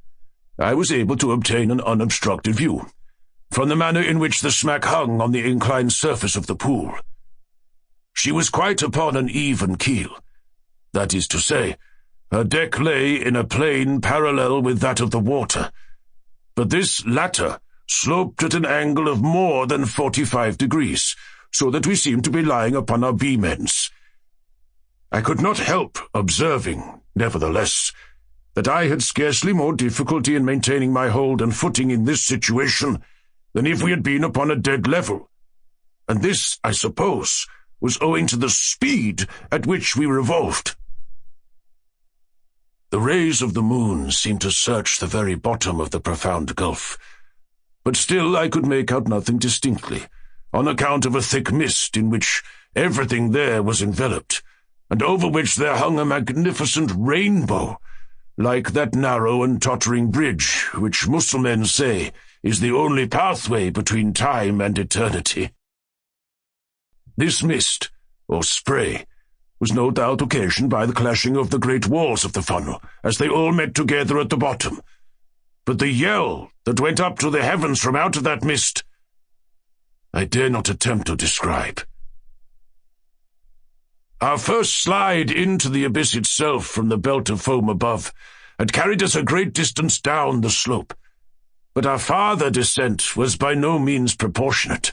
I was able to obtain an unobstructed view, from the manner in which the smack hung on the inclined surface of the pool. She was quite upon an even keel. That is to say, her deck lay in a plane parallel with that of the water, but this latter sloped at an angle of more than 45 degrees, so that we seemed to be lying upon our beam ends. I could not help observing, nevertheless, that I had scarcely more difficulty in maintaining my hold and footing in this situation than if we had been upon a dead level, and this, I suppose, was owing to the speed at which we revolved. The rays of the moon seemed to search the very bottom of the profound gulf, but still I could make out nothing distinctly, on account of a thick mist in which everything there was enveloped, and over which there hung a magnificent rainbow, like that narrow and tottering bridge which Mussulmen say is the only pathway between time and eternity. This mist, or spray, was no doubt occasioned by the clashing of the great walls of the funnel, as they all met together at the bottom. But the yell that went up to the heavens from out of that mist, I dare not attempt to describe. Our first slide into the abyss itself from the belt of foam above had carried us a great distance down the slope, but our farther descent was by no means proportionate.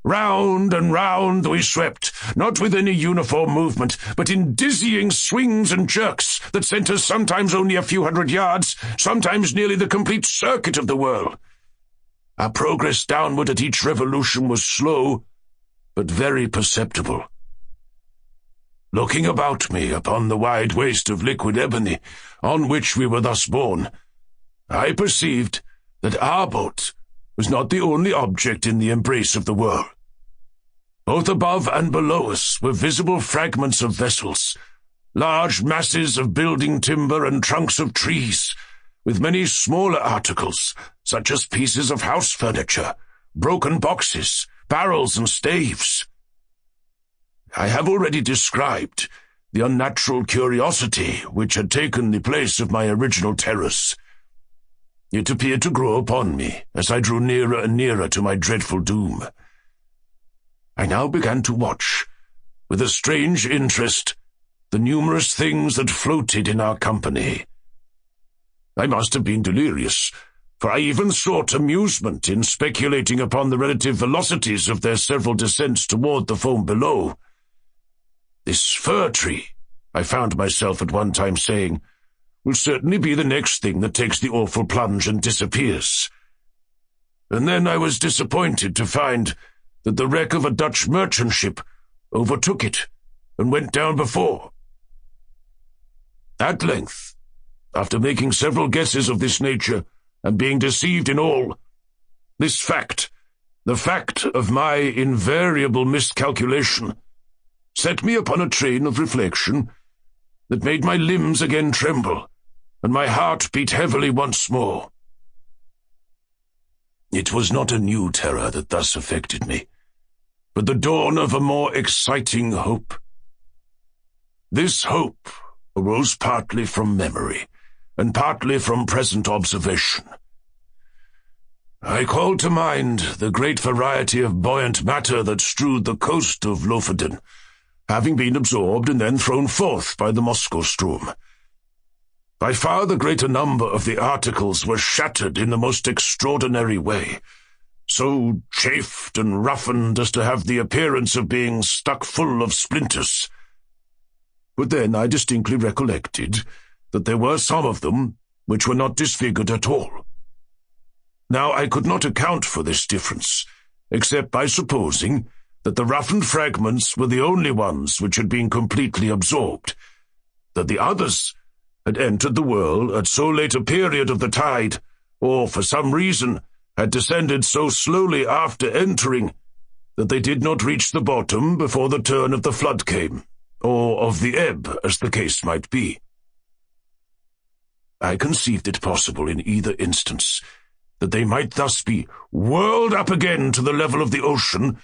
Round and round we swept, not with any uniform movement, but in dizzying swings and jerks that sent us sometimes only a few hundred yards, sometimes nearly the complete circuit of the whirl. Our progress downward at each revolution was slow, but very perceptible. Looking about me upon the wide waste of liquid ebony on which we were thus borne, I perceived that our boat was not the only object in the embrace of the whirl. Both above and below us were visible fragments of vessels, large masses of building timber and trunks of trees, with many smaller articles, such as pieces of house furniture, broken boxes, barrels and staves. I have already described the unnatural curiosity which had taken the place of my original terrors. It appeared to grow upon me as I drew nearer and nearer to my dreadful doom. I now began to watch, with a strange interest, the numerous things that floated in our company. I must have been delirious, for I even sought amusement in speculating upon the relative velocities of their several descents toward the foam below. "This fir tree," I found myself at one time saying, "will certainly be the next thing that takes the awful plunge and disappears." And then I was disappointed to find that the wreck of a Dutch merchant ship overtook it and went down before. At length, after making several guesses of this nature and being deceived in all, this fact, the fact of my invariable miscalculation, set me upon a train of reflection that made my limbs again tremble and my heart beat heavily once more. It was not a new terror that thus affected me, but the dawn of a more exciting hope. This hope arose partly from memory, and partly from present observation. I called to mind the great variety of buoyant matter that strewed the coast of Lofoden, having been absorbed and then thrown forth by the Moskow-Strom. By far the greater number of the articles were shattered in the most extraordinary way, so chafed and roughened as to have the appearance of being stuck full of splinters. But then I distinctly recollected that there were some of them which were not disfigured at all. Now I could not account for this difference, except by supposing that the roughened fragments were the only ones which had been completely absorbed, that the others had entered the whirl at so late a period of the tide, or for some reason had descended so slowly after entering, that they did not reach the bottom before the turn of the flood came, or of the ebb, as the case might be. I conceived it possible in either instance that they might thus be whirled up again to the level of the ocean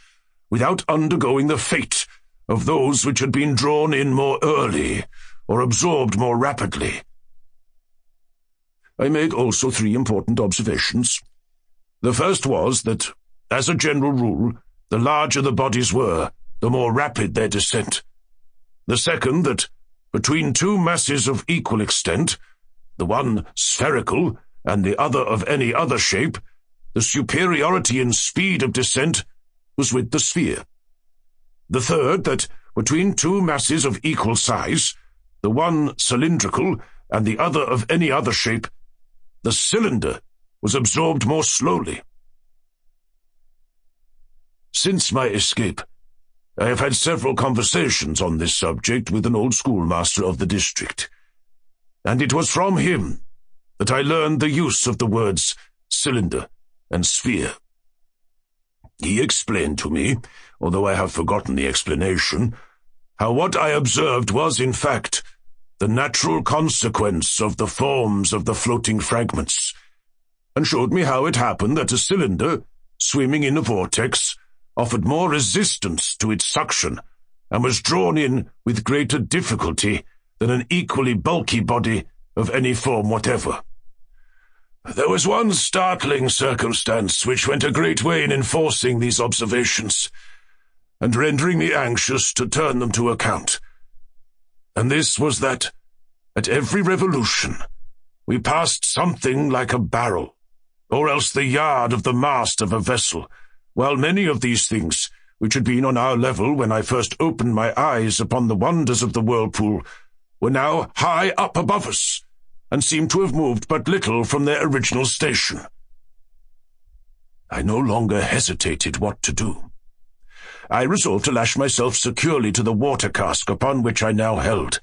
without undergoing the fate of those which had been drawn in more early or absorbed more rapidly. I made also 3 important observations. The first was that, as a general rule, the larger the bodies were, the more rapid their descent. The second, that between two masses of equal extent, the one spherical and the other of any other shape, the superiority in speed of descent was with the sphere. The third, that between two masses of equal size, the one cylindrical and the other of any other shape, the cylinder was absorbed more slowly. Since my escape, I have had several conversations on this subject with an old schoolmaster of the district, and it was from him that I learned the use of the words cylinder and sphere. He explained to me, although I have forgotten the explanation, how what I observed was, in fact, the natural consequence of the forms of the floating fragments, and showed me how it happened that a cylinder, swimming in a vortex, offered more resistance to its suction, and was drawn in with greater difficulty than an equally bulky body of any form whatever. There was one startling circumstance which went a great way in enforcing these observations, and rendering me anxious to turn them to account. And this was that, at every revolution, we passed something like a barrel, or else the yard of the mast of a vessel, while many of these things, which had been on our level when I first opened my eyes upon the wonders of the whirlpool, were now high up above us, and seemed to have moved but little from their original station. I no longer hesitated what to do. I resolved to lash myself securely to the water-cask upon which I now held,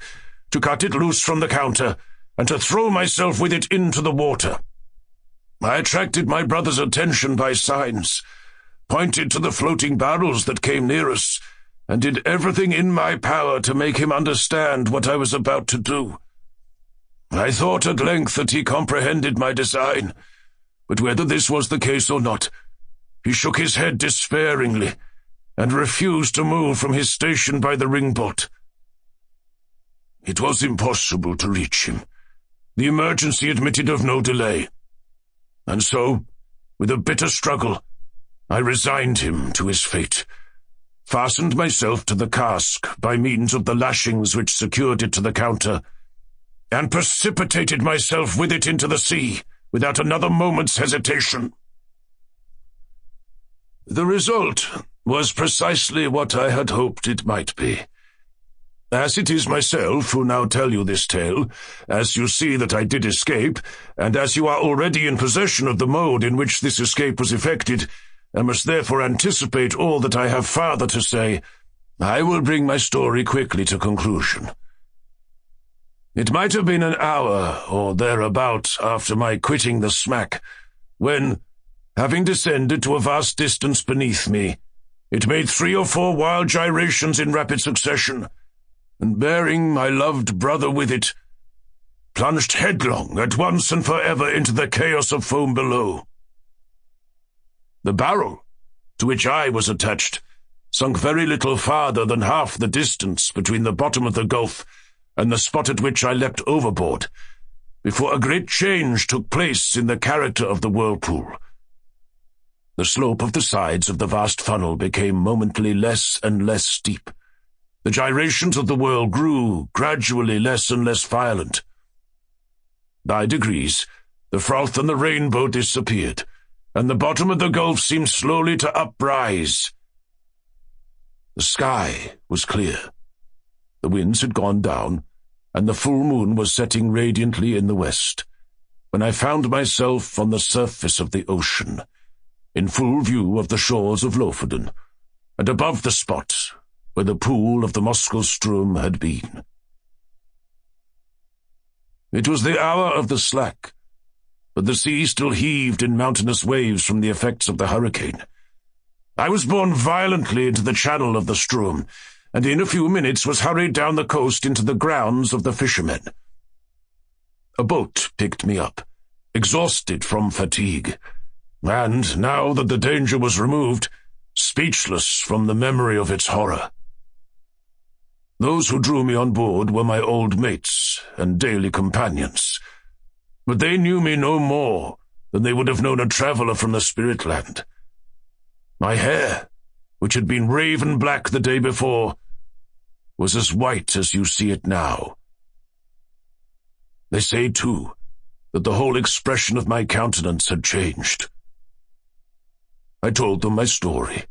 to cut it loose from the counter, and to throw myself with it into the water. I attracted my brother's attention by signs, pointed to the floating barrels that came near us, and did everything in my power to make him understand what I was about to do. I thought at length that he comprehended my design, but whether this was the case or not, he shook his head despairingly, and refused to move from his station by the ringbolt. It was impossible to reach him. The emergency admitted of no delay. And so, with a bitter struggle, I resigned him to his fate, fastened myself to the cask by means of the lashings which secured it to the counter, and precipitated myself with it into the sea without another moment's hesitation. The result was precisely what I had hoped it might be. As it is myself who now tell you this tale, as you see that I did escape, and as you are already in possession of the mode in which this escape was effected, and must therefore anticipate all that I have farther to say, I will bring my story quickly to conclusion. It might have been an hour or thereabout after my quitting the smack, when, having descended to a vast distance beneath me, it made 3 or 4 wild gyrations in rapid succession, and bearing my loved brother with it, plunged headlong at once and forever into the chaos of foam below. The barrel, to which I was attached, sunk very little farther than half the distance between the bottom of the gulf and the spot at which I leapt overboard, before a great change took place in the character of the whirlpool. The slope of the sides of the vast funnel became momently less and less steep. The gyrations of the whirl grew gradually less and less violent. By degrees, the froth and the rainbow disappeared, and the bottom of the gulf seemed slowly to uprise. The sky was clear. The winds had gone down, and the full moon was setting radiantly in the west, when I found myself on the surface of the ocean, in full view of the shores of Lofoden, and above the spot where the pool of the Moskosstrom had been. It was the hour of the slack, but the sea still heaved in mountainous waves from the effects of the hurricane. I was borne violently into the channel of the Strom, and in a few minutes was hurried down the coast into the grounds of the fishermen. A boat picked me up, exhausted from fatigue, and, now that the danger was removed, speechless from the memory of its horror. Those who drew me on board were my old mates and daily companions, but they knew me no more than they would have known a traveller from the spirit land. My hair, which had been raven black the day before, was as white as you see it now. They say, too, that the whole expression of my countenance had changed. I told them my story.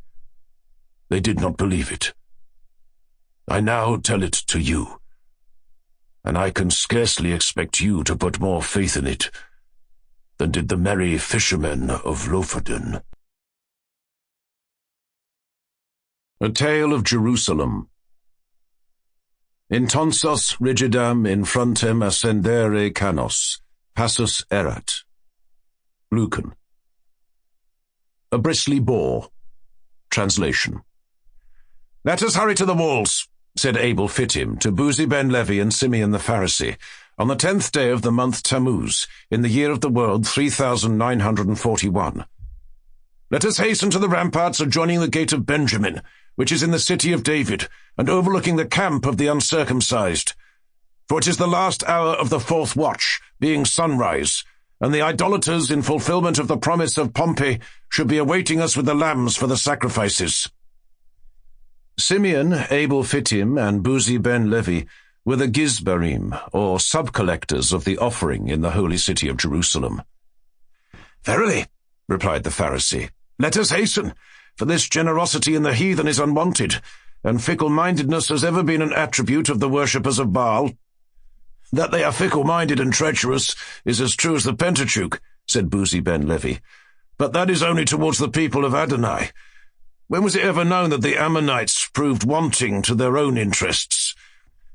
They did not believe it. I now tell it to you, and I can scarcely expect you to put more faith in it than did the merry fishermen of Lofoten. A Tale of Jerusalem. Intonsos rigidam in frontem ascendere canos, passus erat. Lucan. A bristly boar. Translation. "Let us hurry to the walls," said Abel Fittim to Buzi ben Levi and Simeon the Pharisee, on the 10th day of the month Tammuz, in the year of the world 3941. "Let us hasten to the ramparts adjoining the gate of Benjamin, which is in the city of David, and overlooking the camp of the uncircumcised. For it is the last hour of the 4th watch, being sunrise, and the idolaters, in fulfillment of the promise of Pompey, should be awaiting us with the lambs for the sacrifices." Simeon, Abel Fittim, and Buzi ben Levi were the Gizbarim, or sub-collectors of the offering in the holy city of Jerusalem. "Verily," replied the Pharisee, "let us hasten, for this generosity in the heathen is unwanted, and fickle-mindedness has ever been an attribute of the worshippers of Baal." "That they are fickle-minded and treacherous is as true as the Pentateuch," said Buzi ben Levi, "but that is only towards the people of Adonai. When was it ever known that the Ammonites proved wanting to their own interests?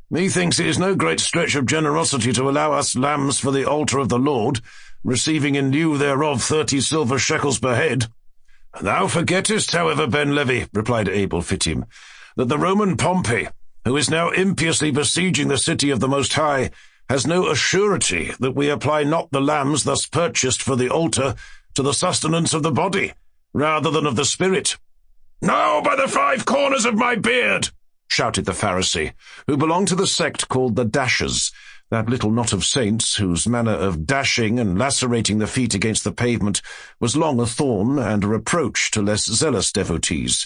Methinks it is no great stretch of generosity to allow us lambs for the altar of the Lord, receiving in lieu thereof 30 silver shekels per head." "Thou forgettest, however, Ben Levi," replied Abel Fittim, "that the Roman Pompey, who is now impiously besieging the city of the Most High, has no assurity that we apply not the lambs thus purchased for the altar to the sustenance of the body, rather than of the spirit." "No, by the 5 corners of my beard!" shouted the Pharisee, who belonged to the sect called the Dashers, that little knot of saints whose manner of dashing and lacerating the feet against the pavement was long a thorn and a reproach to less zealous devotees,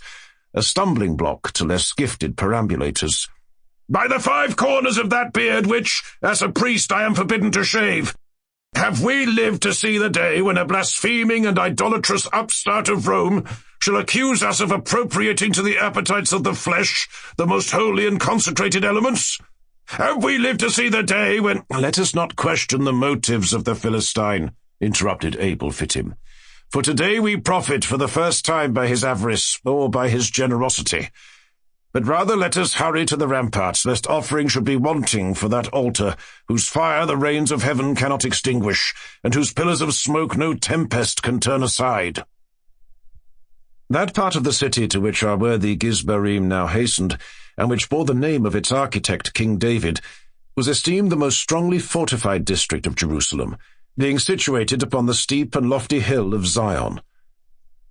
a stumbling block to less gifted perambulators. "By the 5 corners of that beard which, as a priest, I am forbidden to shave, have we lived to see the day when a blaspheming and idolatrous upstart of Rome shall accuse us of appropriating to the appetites of the flesh the most holy and consecrated elements? Have we lived to see the day when—" "Let us not question the motives of the Philistine," interrupted Abel Fittim. "For today we profit for the first time by his avarice or by his generosity. But rather let us hurry to the ramparts, lest offering should be wanting for that altar, whose fire the rains of heaven cannot extinguish, and whose pillars of smoke no tempest can turn aside." That part of the city to which our worthy Gizbarim now hastened, and which bore the name of its architect, King David, was esteemed the most strongly fortified district of Jerusalem, being situated upon the steep and lofty hill of Zion.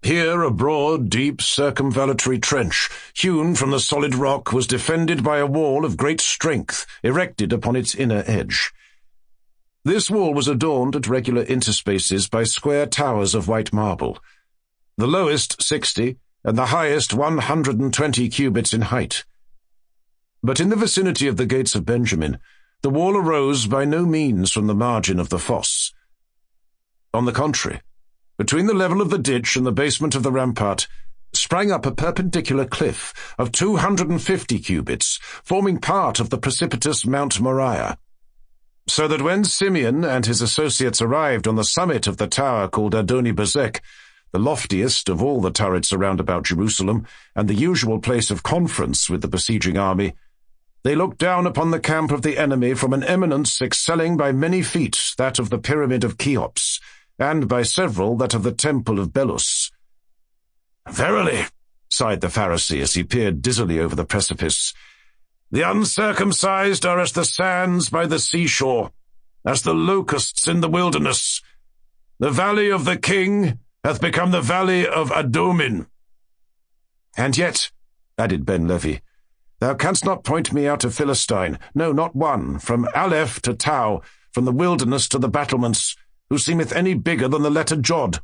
Here a broad, deep, circumvallatory trench, hewn from the solid rock, was defended by a wall of great strength, erected upon its inner edge. This wall was adorned at regular interspaces by square towers of white marble, the lowest 60, and the highest 120 cubits in height. But in the vicinity of the gates of Benjamin, the wall arose by no means from the margin of the fosse. On the contrary, between the level of the ditch and the basement of the rampart, sprang up a perpendicular cliff of 250 cubits, forming part of the precipitous Mount Moriah. So that when Simeon and his associates arrived on the summit of the tower called Adoni-Bezek, the loftiest of all the turrets around about Jerusalem, and the usual place of conference with the besieging army, they looked down upon the camp of the enemy from an eminence excelling by many feet that of the pyramid of Cheops, and by several that of the temple of Belus. "Verily," sighed the Pharisee as he peered dizzily over the precipice, "the uncircumcised are as the sands by the seashore, as the locusts in the wilderness. The valley of the king hath become the valley of Adomin." "And yet," added Ben Levi, "thou canst not point me out a Philistine, no, not one, from Aleph to Tau, from the wilderness to the battlements, who seemeth any bigger than the letter Jod."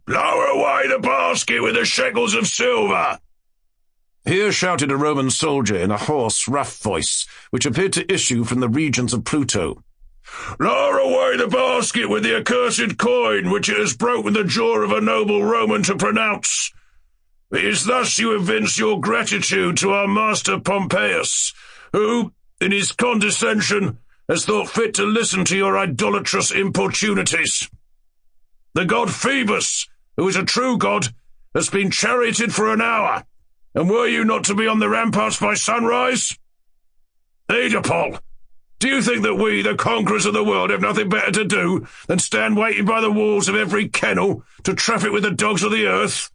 "Lower away the basket with the shekels of silver," Here shouted a Roman soldier in a hoarse, rough voice, which appeared to issue from the regions of Pluto. "Lower away the basket with the accursed coin which it has broken the jaw of a noble Roman to pronounce. It is thus you evince your gratitude to our master Pompeius, who, in his condescension, has thought fit to listen to your idolatrous importunities. The god Phoebus, who is a true god, has been charioted for an hour, and were you not to be on the ramparts by sunrise? Oedipal, do you think that we, the conquerors of the world, have nothing better to do than stand waiting by the walls of every kennel to traffic with the dogs of the earth?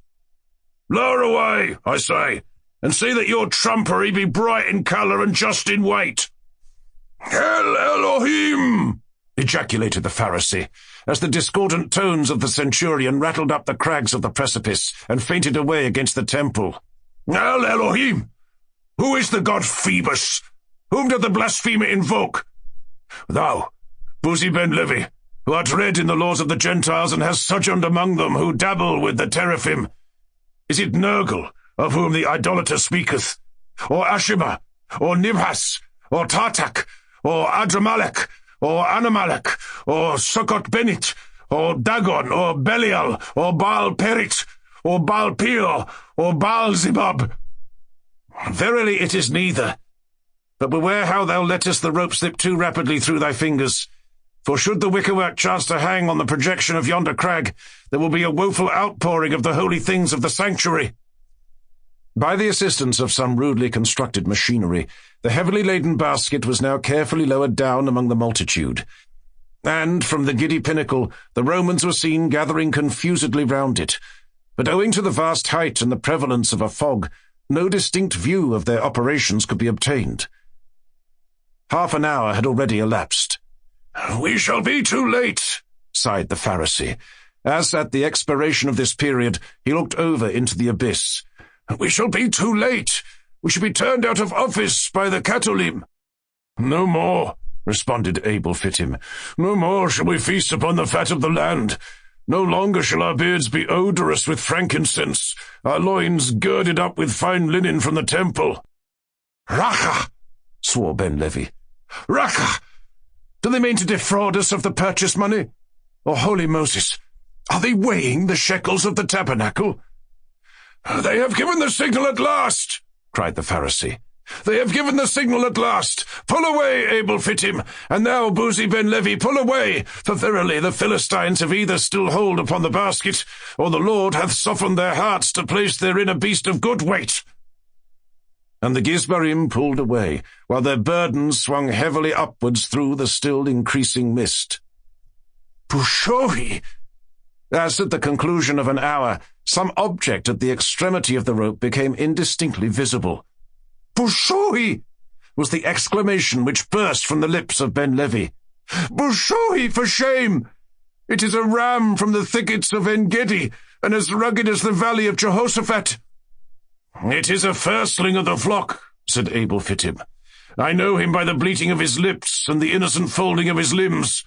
Lower away, I say, and see that your trumpery be bright in colour and just in weight." "El Elohim!" ejaculated the Pharisee, as the discordant tones of the centurion rattled up the crags of the precipice and fainted away against the temple. "El Elohim! Who is the god Phoebus? Whom doth the blasphemer invoke? Thou, Buzi ben Levi, who art read in the laws of the Gentiles and hast sojourned among them who dabble with the teraphim, is it Nergal, of whom the idolater speaketh, or Ashima, or Nibhas, or Tartak, or Adramalek, or Anamalek, or Sukkot Benit, or Dagon, or Belial, or Baal Perit, or Baal Peor, or Baal Zebub?" "Verily it is neither. But beware how thou lettest the rope slip too rapidly through thy fingers. For should the wickerwork chance to hang on the projection of yonder crag, there will be a woeful outpouring of the holy things of the sanctuary." By the assistance of some rudely constructed machinery, the heavily laden basket was now carefully lowered down among the multitude, and from the giddy pinnacle the Romans were seen gathering confusedly round it, but owing to the vast height and the prevalence of a fog, no distinct view of their operations could be obtained. Half an hour had already elapsed. "We shall be too late," sighed the Pharisee, as at the expiration of this period he looked over into the abyss. "We shall be too late. We shall be turned out of office by the Catolim." "No more," responded Abel Fittim. "No more shall we feast upon the fat of the land. No longer shall our beards be odorous with frankincense, our loins girded up with fine linen from the temple." "Racha!" swore Ben Levi. "Racha! Do they mean to defraud us of the purchase money? Or, holy Moses, are they weighing the shekels of the tabernacle?" "They have given the signal at last," cried the Pharisee. "They have given the signal at last. Pull away, Abel Fittim, and thou, Buzi ben Levi, pull away, for verily the Philistines have either still hold upon the basket, or the Lord hath softened their hearts to place therein a beast of good weight." And the Gizbarim pulled away, while their burdens swung heavily upwards through the still increasing mist. "Bushohi!" As at the conclusion of an hour, some object at the extremity of the rope became indistinctly visible. "Bushohi!" was the exclamation which burst from the lips of Ben Levi. "Bushohi, for shame! It is a ram from the thickets of En-Gedi, and as rugged as the valley of Jehoshaphat." "It is a firstling of the flock," said Abel Fittim. "I know him by the bleating of his lips and the innocent folding of his limbs.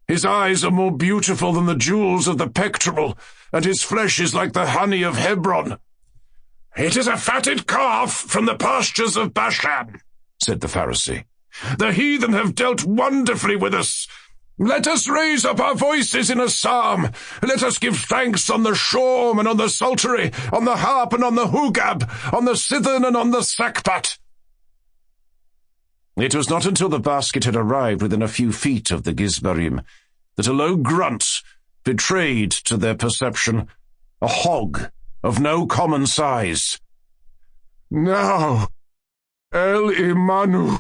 His eyes are more beautiful than the jewels of the pectoral, and his flesh is like the honey of Hebron." "It is a fatted calf from the pastures of Bashan," said the Pharisee. "The heathen have dealt wonderfully with us. Let us raise up our voices in a psalm. Let us give thanks on the shawm and on the psaltery, on the harp and on the hugab, on the cithern and on the sackbut." It was not until the basket had arrived within a few feet of the Gizbarim that a low grunt betrayed to their perception a hog of no common size. "Now, El Imanu,"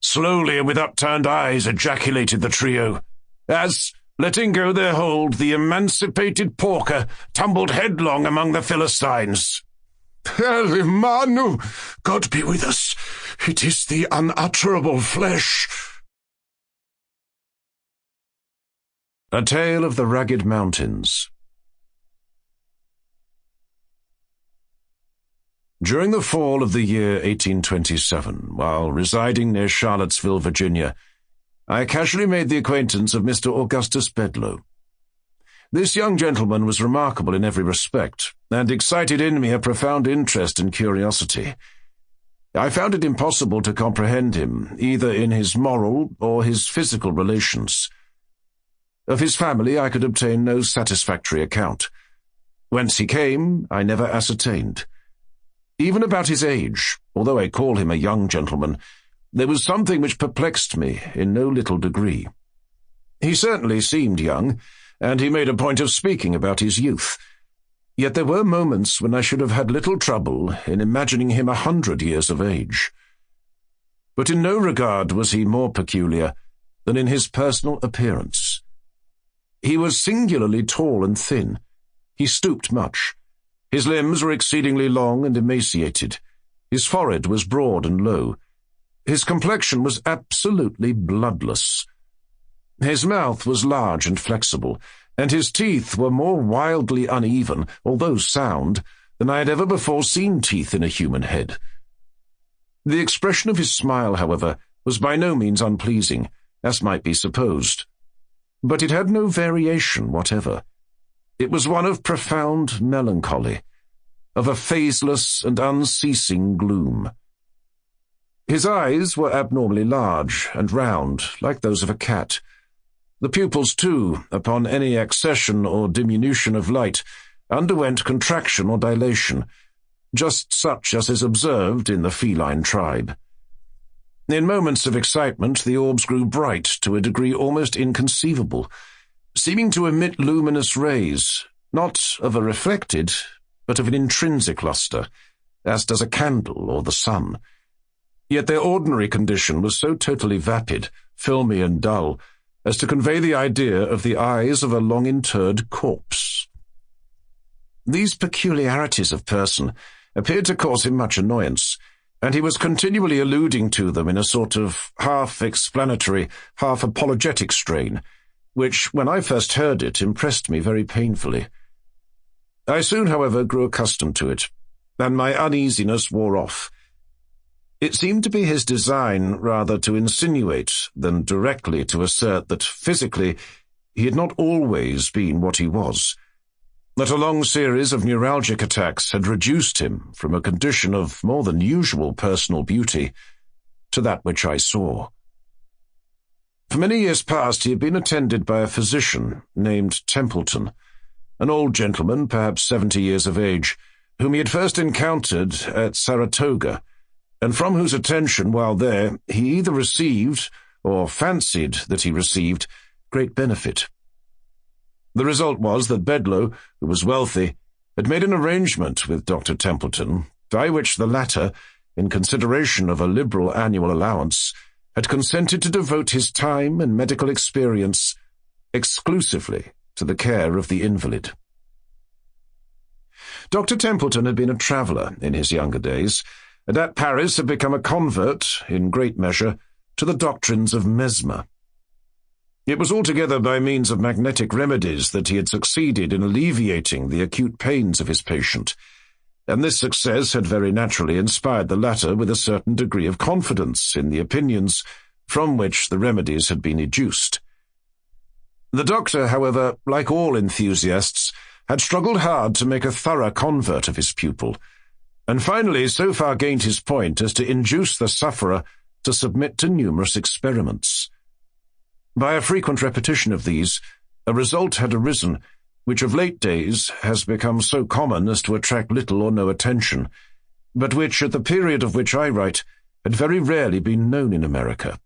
slowly and with upturned eyes ejaculated the trio, as, letting go their hold, the emancipated porker tumbled headlong among the Philistines. "El Imanu, God be with us. It is the unutterable flesh." A Tale of the Ragged Mountains. During the fall of the year 1827, while residing near Charlottesville, Virginia, I casually made the acquaintance of Mr. Augustus Bedloe. This young gentleman was remarkable in every respect, and excited in me a profound interest and curiosity. I found it impossible to comprehend him, either in his moral or his physical relations. Of his family I could obtain no satisfactory account. Whence he came, I never ascertained. Even about his age, although I call him a young gentleman, there was something which perplexed me in no little degree. He certainly seemed young, and he made a point of speaking about his youth. Yet there were moments when I should have had little trouble in imagining him 100 years of age. But in no regard was he more peculiar than in his personal appearance. He was singularly tall and thin. He stooped much. His limbs were exceedingly long and emaciated. His forehead was broad and low. His complexion was absolutely bloodless. His mouth was large and flexible, and his teeth were more wildly uneven, although sound, than I had ever before seen teeth in a human head. The expression of his smile, however, was by no means unpleasing, as might be supposed. But it had no variation whatever. It was one of profound melancholy, of a phaseless and unceasing gloom. His eyes were abnormally large and round, like those of a cat. The pupils, too, upon any accession or diminution of light, underwent contraction or dilation, just such as is observed in the feline tribe. In moments of excitement the orbs grew bright to a degree almost inconceivable, seeming to emit luminous rays, not of a reflected, but of an intrinsic lustre, as does a candle or the sun. Yet their ordinary condition was so totally vapid, filmy and dull, as to convey the idea of the eyes of a long-interred corpse. These peculiarities of person appeared to cause him much annoyance, and he was continually alluding to them in a sort of half-explanatory, half-apologetic strain, which, when I first heard it, impressed me very painfully. I soon, however, grew accustomed to it, and my uneasiness wore off. It seemed to be his design rather to insinuate than directly to assert that physically he had not always been what he was, that a long series of neuralgic attacks had reduced him from a condition of more than usual personal beauty to that which I saw. For many years past he had been attended by a physician named Templeton, an old gentleman, perhaps 70 years of age, whom he had first encountered at Saratoga, and from whose attention while there he either received, or fancied that he received, great benefit. The result was that Bedloe, who was wealthy, had made an arrangement with Dr. Templeton, by which the latter, in consideration of a liberal annual allowance, had consented to devote his time and medical experience exclusively to the care of the invalid. Dr. Templeton had been a traveller in his younger days, and at Paris had become a convert, in great measure, to the doctrines of Mesmer. It was altogether by means of magnetic remedies that he had succeeded in alleviating the acute pains of his patient, and this success had very naturally inspired the latter with a certain degree of confidence in the opinions from which the remedies had been educed. The doctor, however, like all enthusiasts, had struggled hard to make a thorough convert of his pupil, and finally so far gained his point as to induce the sufferer to submit to numerous experiments. By a frequent repetition of these, a result had arisen which of late days has become so common as to attract little or no attention, but which, at the period of which I write, had very rarely been known in America.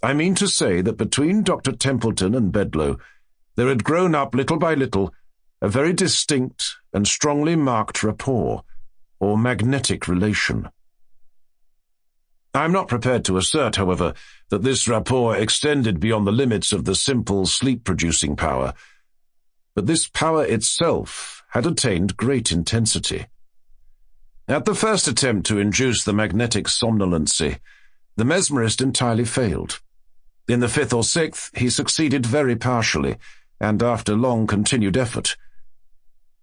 I mean to say that between Dr. Templeton and Bedloe there had grown up little by little a very distinct and strongly marked rapport, or magnetic relation. I am not prepared to assert, however, that this rapport extended beyond the limits of the simple sleep-producing power, but this power itself had attained great intensity. At the first attempt to induce the magnetic somnolency, the mesmerist entirely failed. In the fifth or sixth he succeeded very partially, and after long continued effort.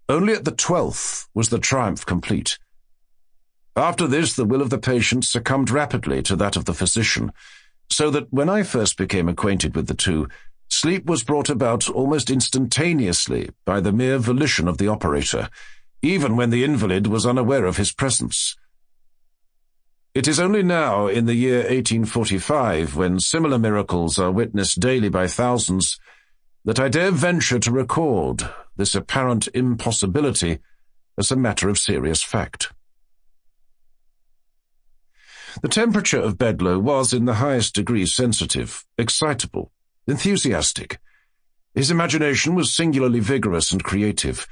Only at the 12th was the triumph complete. After this the will of the patient succumbed rapidly to that of the physician, so that when I first became acquainted with the two, Sleep was brought about almost instantaneously by the mere volition of the operator, even when the invalid was unaware of his presence. It is only now, in the year 1845, when similar miracles are witnessed daily by thousands, that I dare venture to record this apparent impossibility as a matter of serious fact. The temperature of Bedloe was in the highest degree sensitive, excitable, enthusiastic. His imagination was singularly vigorous and creative,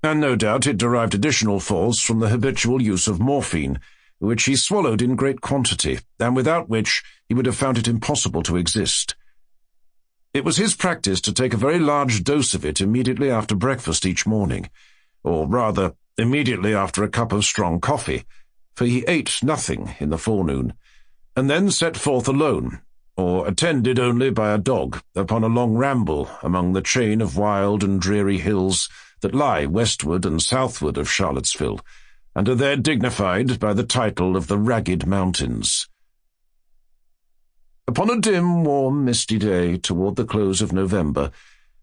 and no doubt it derived additional force from the habitual use of morphine, which he swallowed in great quantity, and without which he would have found it impossible to exist. It was his practice to take a very large dose of it immediately after breakfast each morning, or rather, immediately after a cup of strong coffee, for he ate nothing in the forenoon, and then set forth alone, or attended only by a dog, upon a long ramble among the chain of wild and dreary hills that lie westward and southward of Charlottesville, and are there dignified by the title of the Ragged Mountains. Upon a dim, warm, misty day toward the close of November,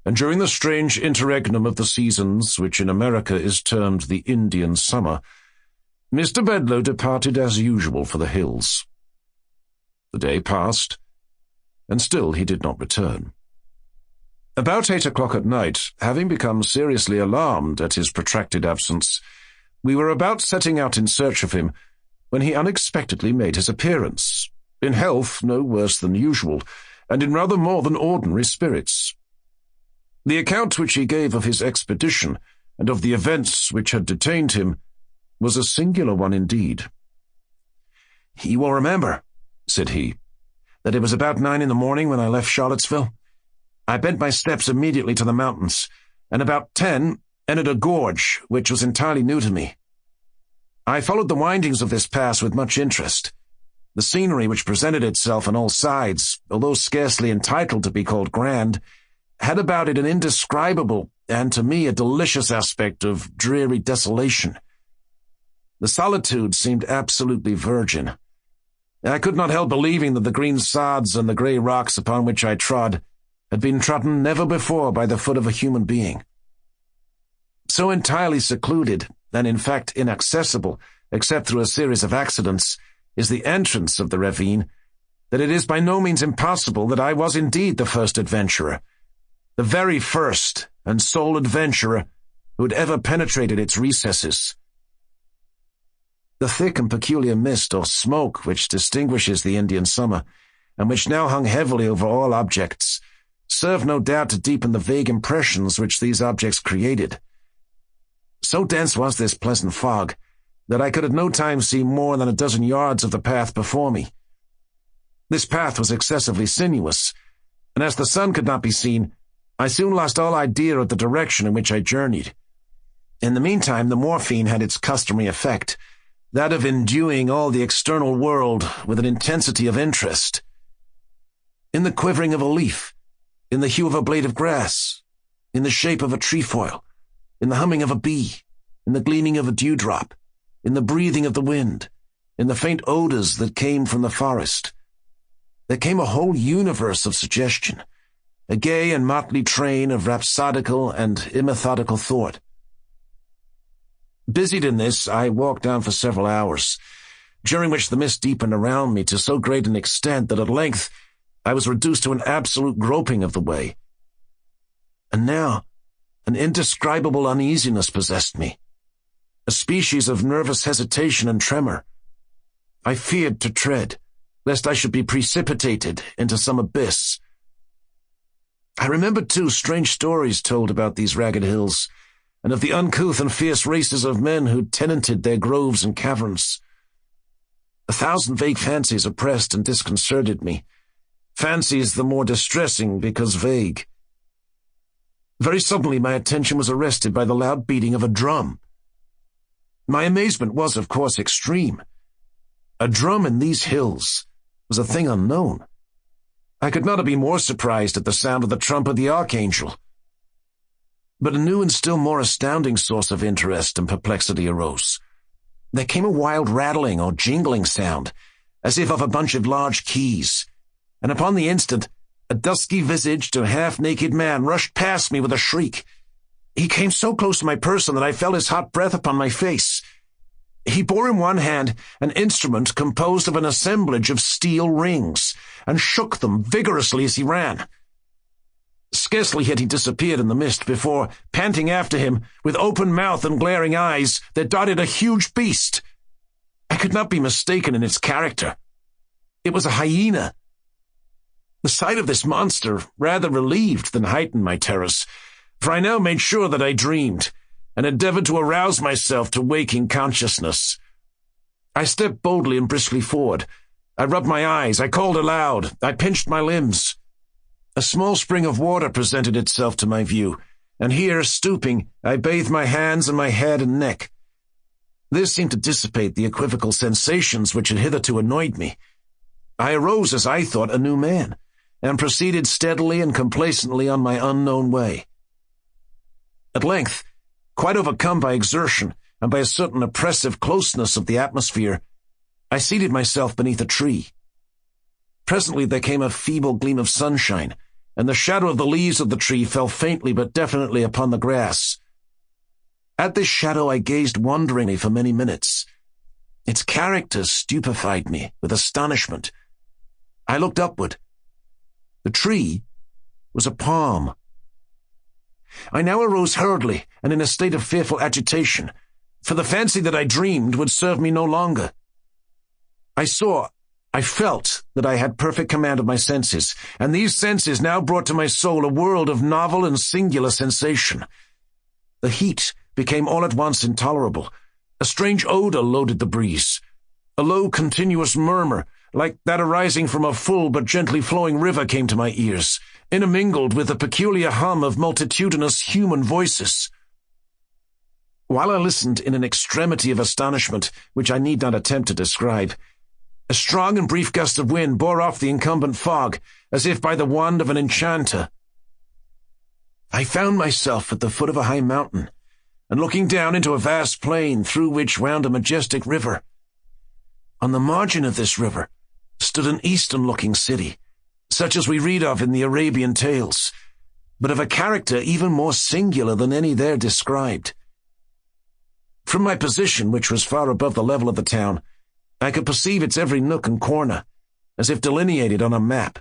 and during the strange interregnum of the seasons which in America is termed the Indian summer, Mr. Bedloe departed as usual for the hills. The day passed, and still he did not return. About 8 o'clock at night, having become seriously alarmed at his protracted absence, we were about setting out in search of him, when he unexpectedly made his appearance, in health no worse than usual, and in rather more than ordinary spirits. The account which he gave of his expedition, and of the events which had detained him, was a singular one indeed. "You will remember," said he, "that it was about 9 in the morning when I left Charlottesville. I bent my steps immediately to the mountains, and about 10 entered a gorge which was entirely new to me. I followed the windings of this pass with much interest. The scenery which presented itself on all sides, although scarcely entitled to be called grand, had about it an indescribable, and to me a delicious aspect of dreary desolation. The solitude seemed absolutely virgin. I could not help believing that the green sods and the grey rocks upon which I trod had been trodden never before by the foot of a human being. So entirely secluded, and in fact inaccessible, except through a series of accidents, is the entrance of the ravine, that it is by no means impossible that I was indeed the first adventurer, the very first and sole adventurer who had ever penetrated its recesses. The thick and peculiar mist or smoke which distinguishes the Indian summer, and which now hung heavily over all objects, served no doubt to deepen the vague impressions which these objects created. So dense was this pleasant fog, that I could at no time see more than a dozen yards of the path before me. This path was excessively sinuous, and as the sun could not be seen, I soon lost all idea of the direction in which I journeyed. In the meantime, the morphine had its customary effect, that of enduing all the external world with an intensity of interest. In the quivering of a leaf, in the hue of a blade of grass, in the shape of a trefoil, in the humming of a bee, in the gleaming of a dewdrop, in the breathing of the wind, in the faint odors that came from the forest, there came a whole universe of suggestion, a gay and motley train of rhapsodical and immethodical thought. Busied in this, I walked on for several hours, during which the mist deepened around me to so great an extent that at length I was reduced to an absolute groping of the way. And now an indescribable uneasiness possessed me, a species of nervous hesitation and tremor. I feared to tread, lest I should be precipitated into some abyss. I remembered, too, strange stories told about these ragged hills, and of the uncouth and fierce races of men who tenanted their groves and caverns. 1,000 vague fancies oppressed and disconcerted me, fancies the more distressing because vague. Very suddenly my attention was arrested by the loud beating of a drum. My amazement was, of course, extreme. A drum in these hills was a thing unknown. I could not have been more surprised at the sound of the trump of the archangel. But a new and still more astounding source of interest and perplexity arose. There came a wild rattling or jingling sound, as if of a bunch of large keys, and upon the instant A dusky-visaged and half-naked man rushed past me with a shriek. He came so close to my person that I felt his hot breath upon my face. He bore in one hand an instrument composed of an assemblage of steel rings, and shook them vigorously as he ran. Scarcely had he disappeared in the mist before, panting after him, with open mouth and glaring eyes, there darted a huge beast. I could not be mistaken in its character. It was a hyena. The sight of this monster rather relieved than heightened my terrors, for I now made sure that I dreamed, and endeavored to arouse myself to waking consciousness. I stepped boldly and briskly forward. I rubbed my eyes, I called aloud, I pinched my limbs. A small spring of water presented itself to my view, and here, stooping, I bathed my hands and my head and neck. This seemed to dissipate the equivocal sensations which had hitherto annoyed me. I arose, as I thought, a new man, and proceeded steadily and complacently on my unknown way. At length, quite overcome by exertion and by a certain oppressive closeness of the atmosphere, I seated myself beneath a tree. Presently there came a feeble gleam of sunshine, and the shadow of the leaves of the tree fell faintly but definitely upon the grass. At this shadow I gazed wonderingly for many minutes. Its character stupefied me with astonishment. I looked upward. The tree was a palm. I now arose hurriedly and in a state of fearful agitation, for the fancy that I dreamed would serve me no longer. I felt that I had perfect command of my senses, and these senses now brought to my soul a world of novel and singular sensation. The heat became all at once intolerable. A strange odor loaded the breeze. A low, continuous murmur, like that arising from a full but gently flowing river, came to my ears, intermingled with the peculiar hum of multitudinous human voices. While I listened in an extremity of astonishment, which I need not attempt to describe, a strong and brief gust of wind bore off the incumbent fog, as if by the wand of an enchanter. I found myself at the foot of a high mountain, and looking down into a vast plain through which wound a majestic river. On the margin of this river stood an eastern-looking city, such as we read of in the Arabian tales, but of a character even more singular than any there described. From my position, which was far above the level of the town, I could perceive its every nook and corner, as if delineated on a map.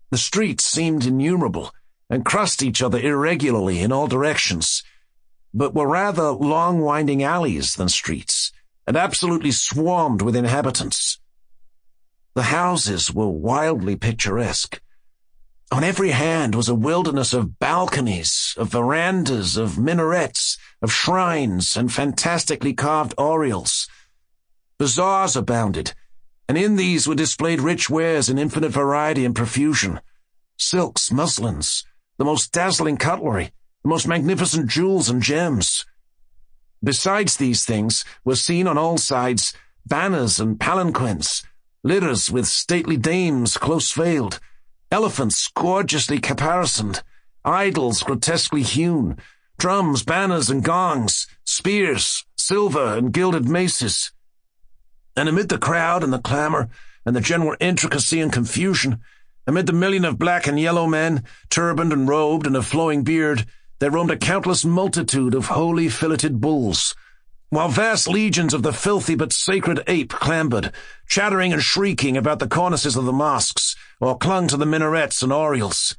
The streets seemed innumerable, and crossed each other irregularly in all directions, but were rather long winding alleys than streets, and absolutely swarmed with inhabitants. The houses were wildly picturesque. On every hand was a wilderness of balconies, of verandas, of minarets, of shrines, and fantastically carved oriels. Bazaars abounded, and in these were displayed rich wares in infinite variety and profusion. Silks, muslins, the most dazzling cutlery, the most magnificent jewels and gems. Besides these things were seen on all sides banners and palanquins, litters with stately dames close-veiled, elephants gorgeously caparisoned, idols grotesquely hewn, drums, banners, and gongs, spears, silver, and gilded maces. And amid the crowd and the clamor and the general intricacy and confusion, amid the million of black and yellow men, turbaned and robed and of flowing beard, there roamed a countless multitude of holy filleted bulls, while vast legions of the filthy but sacred ape clambered, chattering and shrieking about the cornices of the mosques, or clung to the minarets and oriels.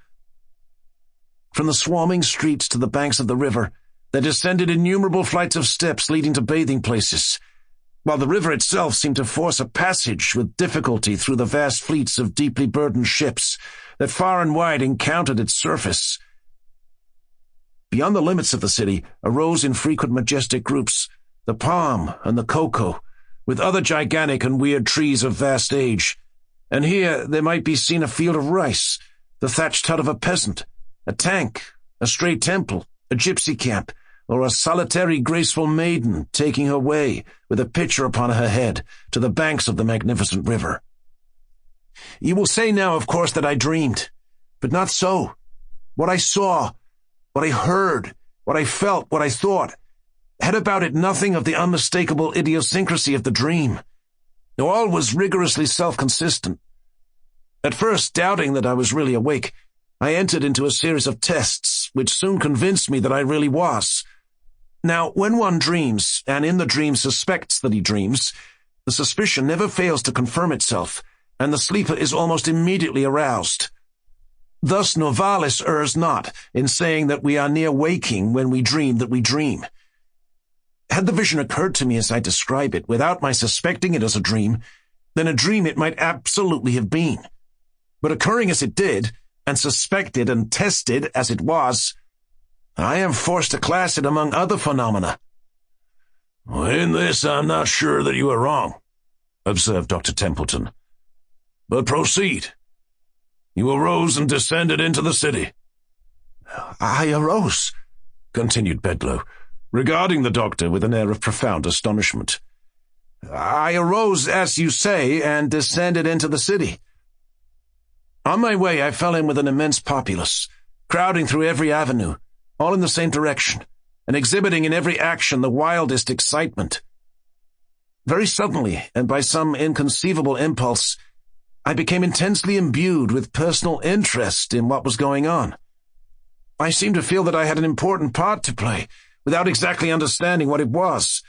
From the swarming streets to the banks of the river, there descended innumerable flights of steps leading to bathing places, while the river itself seemed to force a passage with difficulty through the vast fleets of deeply burdened ships that far and wide encountered its surface. Beyond the limits of the city arose in frequent majestic groups the palm and the cocoa, with other gigantic and weird trees of vast age, and here there might be seen a field of rice, the thatched hut of a peasant, a tank, a stray temple, a gypsy camp, or a solitary graceful maiden taking her way, with a pitcher upon her head, to the banks of the magnificent river. You will say now, of course, that I dreamed, but not so. What I saw, what I heard, what I felt, what I thought, had about it nothing of the unmistakable idiosyncrasy of the dream. All was rigorously self-consistent. At first, doubting that I was really awake, I entered into a series of tests, which soon convinced me that I really was. Now, when one dreams, and in the dream suspects that he dreams, the suspicion never fails to confirm itself, and the sleeper is almost immediately aroused. Thus Novalis errs not in saying that we are near waking when we dream that we dream. Had the vision occurred to me as I describe it, without my suspecting it as a dream, then a dream it might absolutely have been. But occurring as it did, and suspected and tested as it was, I am forced to class it among other phenomena. In this I'm not sure that you are wrong, observed Dr. Templeton. But proceed. You arose and descended into the city. I arose, continued Bedloe, regarding the doctor with an air of profound astonishment. I arose, as you say, and descended into the city. On my way, I fell in with an immense populace, crowding through every avenue, all in the same direction, and exhibiting in every action the wildest excitement. Very suddenly, and by some inconceivable impulse, I became intensely imbued with personal interest in what was going on. I seemed to feel that I had an important part to play, without exactly understanding what it was.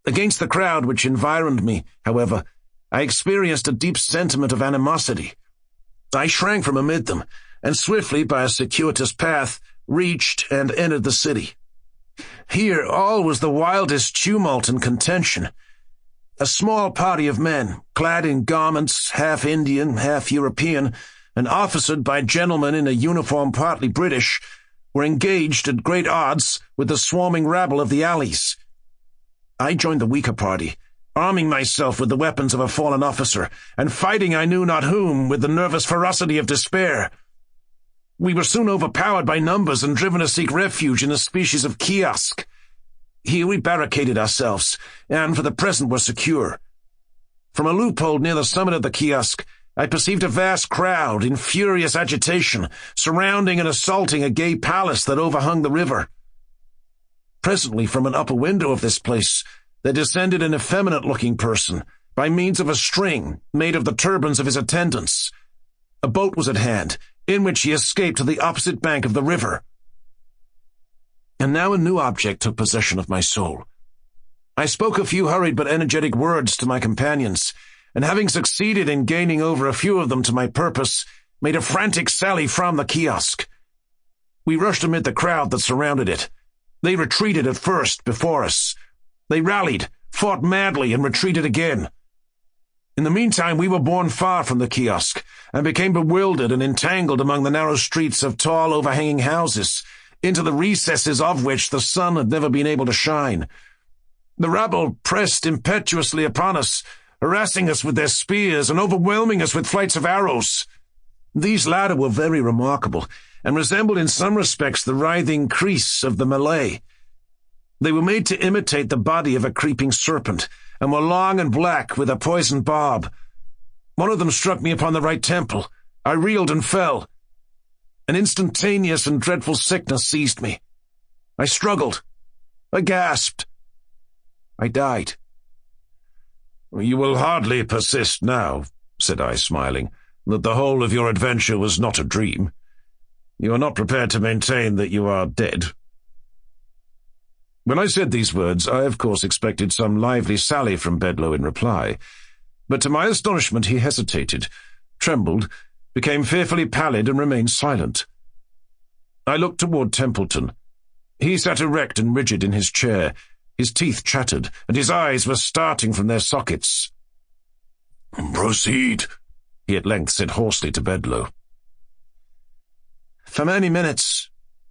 Against the crowd which environed me, however, I experienced a deep sentiment of animosity. I shrank from amid them, and swiftly, by a circuitous path, reached and entered the city. Here all was the wildest tumult and contention. A small party of men, clad in garments half Indian, half European, and officered by gentlemen in a uniform partly British, were engaged at great odds with the swarming rabble of the alleys. I joined the weaker party, arming myself with the weapons of a fallen officer, and fighting I knew not whom with the nervous ferocity of despair. We were soon overpowered by numbers and driven to seek refuge in a species of kiosk. Here we barricaded ourselves, and for the present were secure. From a loophole near the summit of the kiosk, I perceived a vast crowd in furious agitation, surrounding and assaulting a gay palace that overhung the river. Presently, from an upper window of this place, there descended an effeminate-looking person, by means of a string made of the turbans of his attendants. A boat was at hand, in which he escaped to the opposite bank of the river. And now a new object took possession of my soul. I spoke a few hurried but energetic words to my companions, and having succeeded in gaining over a few of them to my purpose, made a frantic sally from the kiosk. We rushed amid the crowd that surrounded it. They retreated at first before us. They rallied, fought madly, and retreated again. In the meantime, we were borne far from the kiosk, and became bewildered and entangled among the narrow streets of tall overhanging houses, into the recesses of which the sun had never been able to shine. The rabble pressed impetuously upon us, harassing us with their spears and overwhelming us with flights of arrows. These latter were very remarkable, and resembled in some respects the writhing creese of the Malay. They were made to imitate the body of a creeping serpent, and were long and black with a poisoned barb. One of them struck me upon the right temple. I reeled and fell. An instantaneous and dreadful sickness seized me. I struggled. I gasped. I died. You will hardly persist now, said I, smiling, that the whole of your adventure was not a dream. You are not prepared to maintain that you are dead. When I said these words, I of course expected some lively sally from Bedloe in reply, but to my astonishment he hesitated, trembled, became fearfully pallid, and remained silent. I looked toward Templeton. He sat erect and rigid in his chair. His teeth chattered, and his eyes were starting from their sockets. "Proceed," he at length said hoarsely to Bedloe. For many minutes,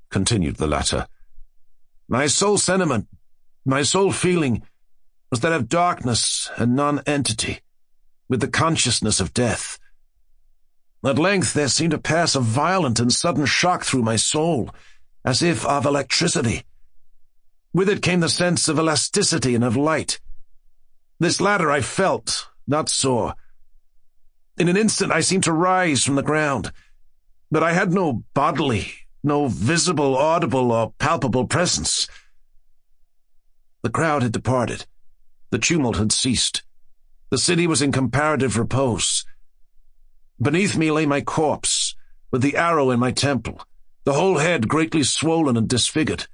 continued the latter, my sole sentiment, my sole feeling, was that of darkness and non-entity, with the consciousness of death. At length there seemed to pass a violent and sudden shock through my soul, as if of electricity. With it came the sense of elasticity and of light. This latter I felt, not saw. In an instant I seemed to rise from the ground, but I had no bodily, no visible, audible, or palpable presence. The crowd had departed. The tumult had ceased. The city was in comparative repose. Beneath me lay my corpse, with the arrow in my temple, the whole head greatly swollen and disfigured.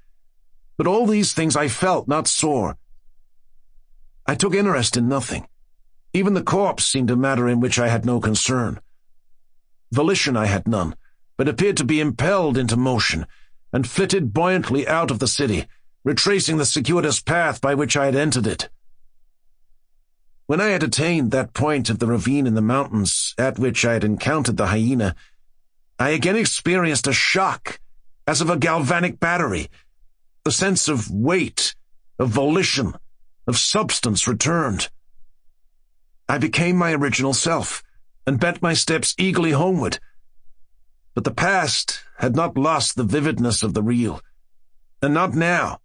But all these things I felt, not saw. I took interest in nothing. Even the corpse seemed a matter in which I had no concern. Volition I had none, but appeared to be impelled into motion, and flitted buoyantly out of the city, retracing the circuitous path by which I had entered it. When I had attained that point of the ravine in the mountains at which I had encountered the hyena, I again experienced a shock, as of a galvanic battery. The sense of weight, of volition, of substance returned. I became my original self, and bent my steps eagerly homeward. But the past had not lost the vividness of the real, and not now.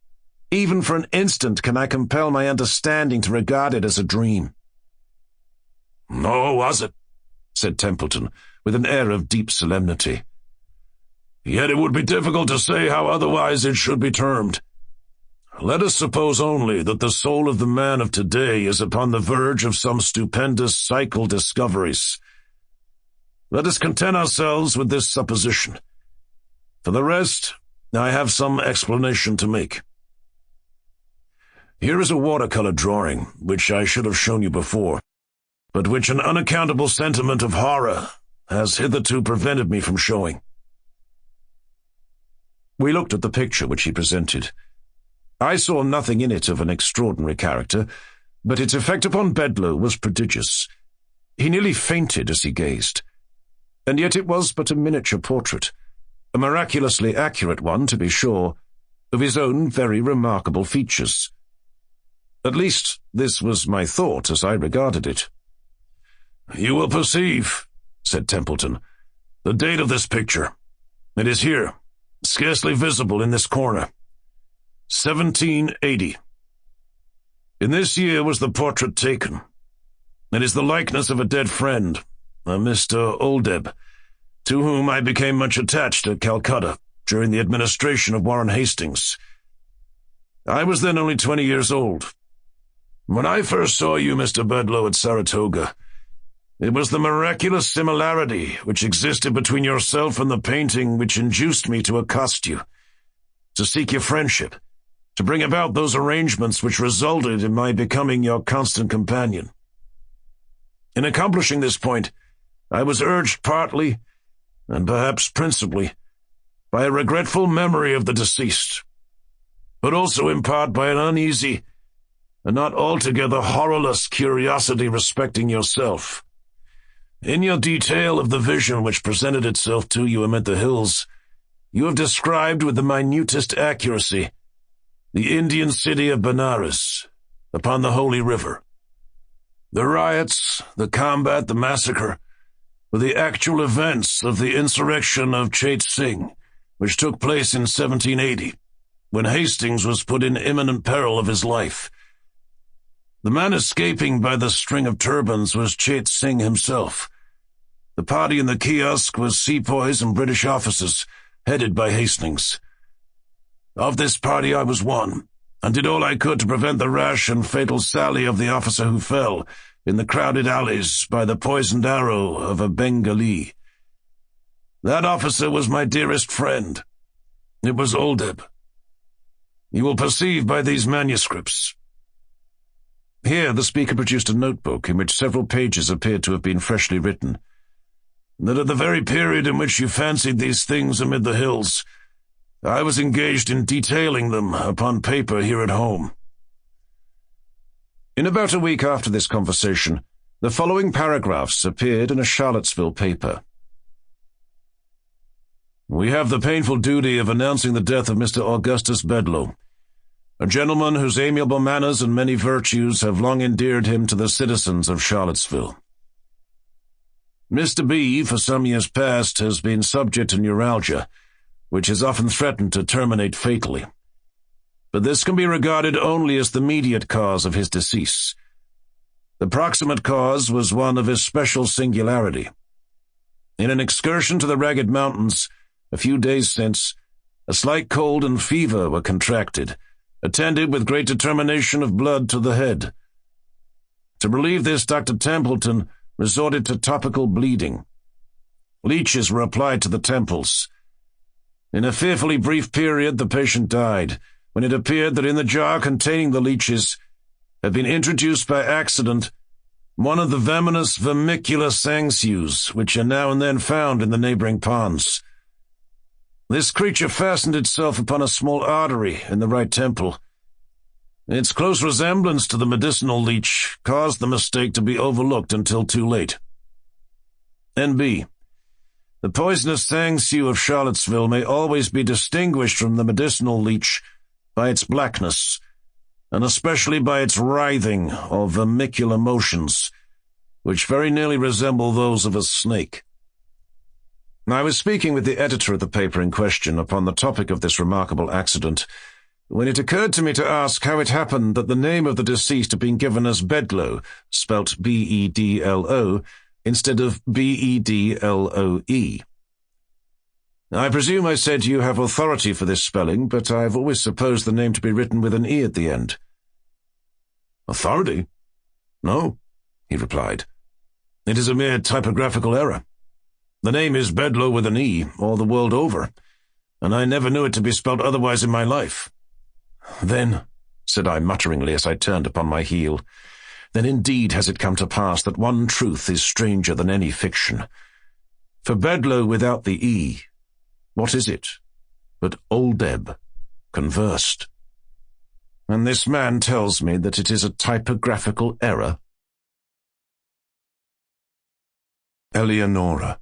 Even for an instant can I compel my understanding to regard it as a dream. "Nor was it," said Templeton, with an air of deep solemnity. "Yet it would be difficult to say how otherwise it should be termed. Let us suppose only that the soul of the man of today is upon the verge of some stupendous psychical discoveries. Let us content ourselves with this supposition. For the rest, I have some explanation to make. Here is a watercolor drawing, which I should have shown you before, but which an unaccountable sentiment of horror has hitherto prevented me from showing." We looked at the picture which he presented. I saw nothing in it of an extraordinary character, but its effect upon Bedloe was prodigious. He nearly fainted as he gazed. And yet it was but a miniature portrait, a miraculously accurate one, to be sure, of his own very remarkable features. At least, this was my thought as I regarded it. "You will perceive," said Templeton, "the date of this picture. It is here, scarcely visible in this corner. 1780. In this year was the portrait taken. It is the likeness of a dead friend, a Mr. Oldeb, to whom I became much attached at Calcutta during the administration of Warren Hastings. I was then only 20 years old. When I first saw you, Mr. Bedloe, at Saratoga, it was the miraculous similarity which existed between yourself and the painting which induced me to accost you, to seek your friendship, to bring about those arrangements which resulted in my becoming your constant companion. In accomplishing this point, I was urged partly, and perhaps principally, by a regretful memory of the deceased, but also in part by an uneasy and not altogether horrorless curiosity respecting yourself. In your detail of the vision which presented itself to you amid the hills, you have described with the minutest accuracy the Indian city of Benares, upon the Holy River. The riots, the combat, the massacre, were the actual events of the insurrection of Chet Singh, which took place in 1780, when Hastings was put in imminent peril of his life. The man escaping by the string of turbans was Chet Singh himself. The party in the kiosk was sepoys and British officers, headed by Hastings. Of this party I was one, and did all I could to prevent the rash and fatal sally of the officer who fell in the crowded alleys by the poisoned arrow of a Bengali. That officer was my dearest friend. It was Oldeb. You will perceive by these manuscripts. Here the speaker produced a notebook in which several pages appeared to have been freshly written. That at the very period in which you fancied these things amid the hills, I was engaged in detailing them upon paper here at home. In about a week after this conversation, the following paragraphs appeared in a Charlottesville paper. We have the painful duty of announcing the death of Mr. Augustus Bedloe, a gentleman whose amiable manners and many virtues have long endeared him to the citizens of Charlottesville. Mr. B, for some years past, has been subject to neuralgia, which has often threatened to terminate fatally. But this can be regarded only as the immediate cause of his decease. The proximate cause was one of especial singularity. In an excursion to the Ragged Mountains, a few days since, a slight cold and fever were contracted, attended with great determination of blood to the head. To relieve this, Dr. Templeton resorted to topical bleeding, Leeches were applied to the temples. In a fearfully brief period, the patient died, when it appeared that in the jar containing the leeches had been introduced by accident one of the venomous vermicular sangsues, which are now and then found in the neighboring ponds. This creature fastened itself upon a small artery in the right temple. Its close resemblance to the medicinal leech caused the mistake to be overlooked until too late. N.B. The poisonous sangsu of Charlottesville may always be distinguished from the medicinal leech by its blackness, and especially by its writhing or vermicular motions, which very nearly resemble those of a snake. I was speaking with the editor of the paper in question upon the topic of this remarkable accident, when it occurred to me to ask how it happened that the name of the deceased had been given as Bedloe, spelt B-E-D-L-O, instead of B-E-D-L-O-E. I presume I said you have authority for this spelling, but I've always supposed the name to be written with an E at the end. Authority? No, he replied. It is a mere typographical error. The name is Bedloe with an E, all the world over, and I never knew it to be spelt otherwise in my life. Then, said I mutteringly as I turned upon my heel, then indeed has it come to pass that one truth is stranger than any fiction. For Bedloe without the E, what is it but Oldeb, conversed? And this man tells me that it is a typographical error. Eleonora.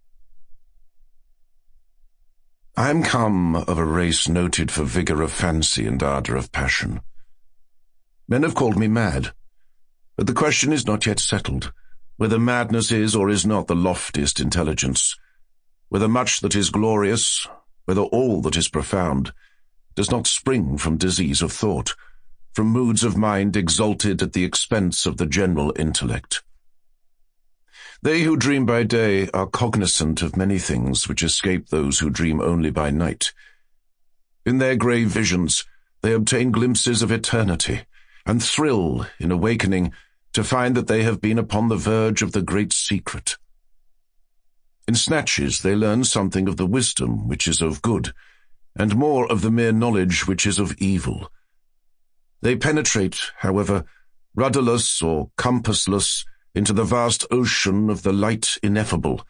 I am come of a race noted for vigour of fancy and ardour of passion. Men have called me mad, but the question is not yet settled, whether madness is or is not the loftiest intelligence, whether much that is glorious, whether all that is profound, does not spring from disease of thought, from moods of mind exalted at the expense of the general intellect. They who dream by day are cognizant of many things which escape those who dream only by night. In their grey visions, they obtain glimpses of eternity, and thrill, in awakening, to find that they have been upon the verge of the great secret. In snatches they learn something of the wisdom which is of good, and more of the mere knowledge which is of evil. They penetrate, however, rudderless or compassless, into the vast ocean of the light ineffable,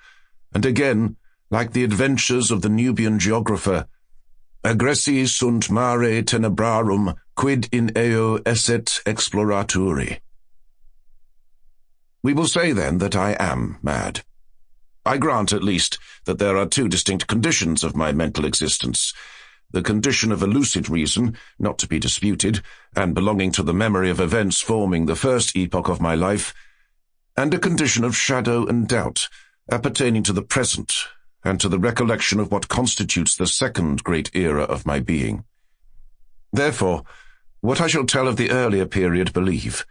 and again, like the adventures of the Nubian geographer, aggressi sunt mare tenebrarum quid in eo esset exploraturi. We will say, then, that I am mad. I grant, at least, that there are two distinct conditions of my mental existence, the condition of a lucid reason, not to be disputed, and belonging to the memory of events forming the first epoch of my life, and a condition of shadow and doubt, appertaining to the present, and to the recollection of what constitutes the second great era of my being. Therefore, what I shall tell of the earlier period believe,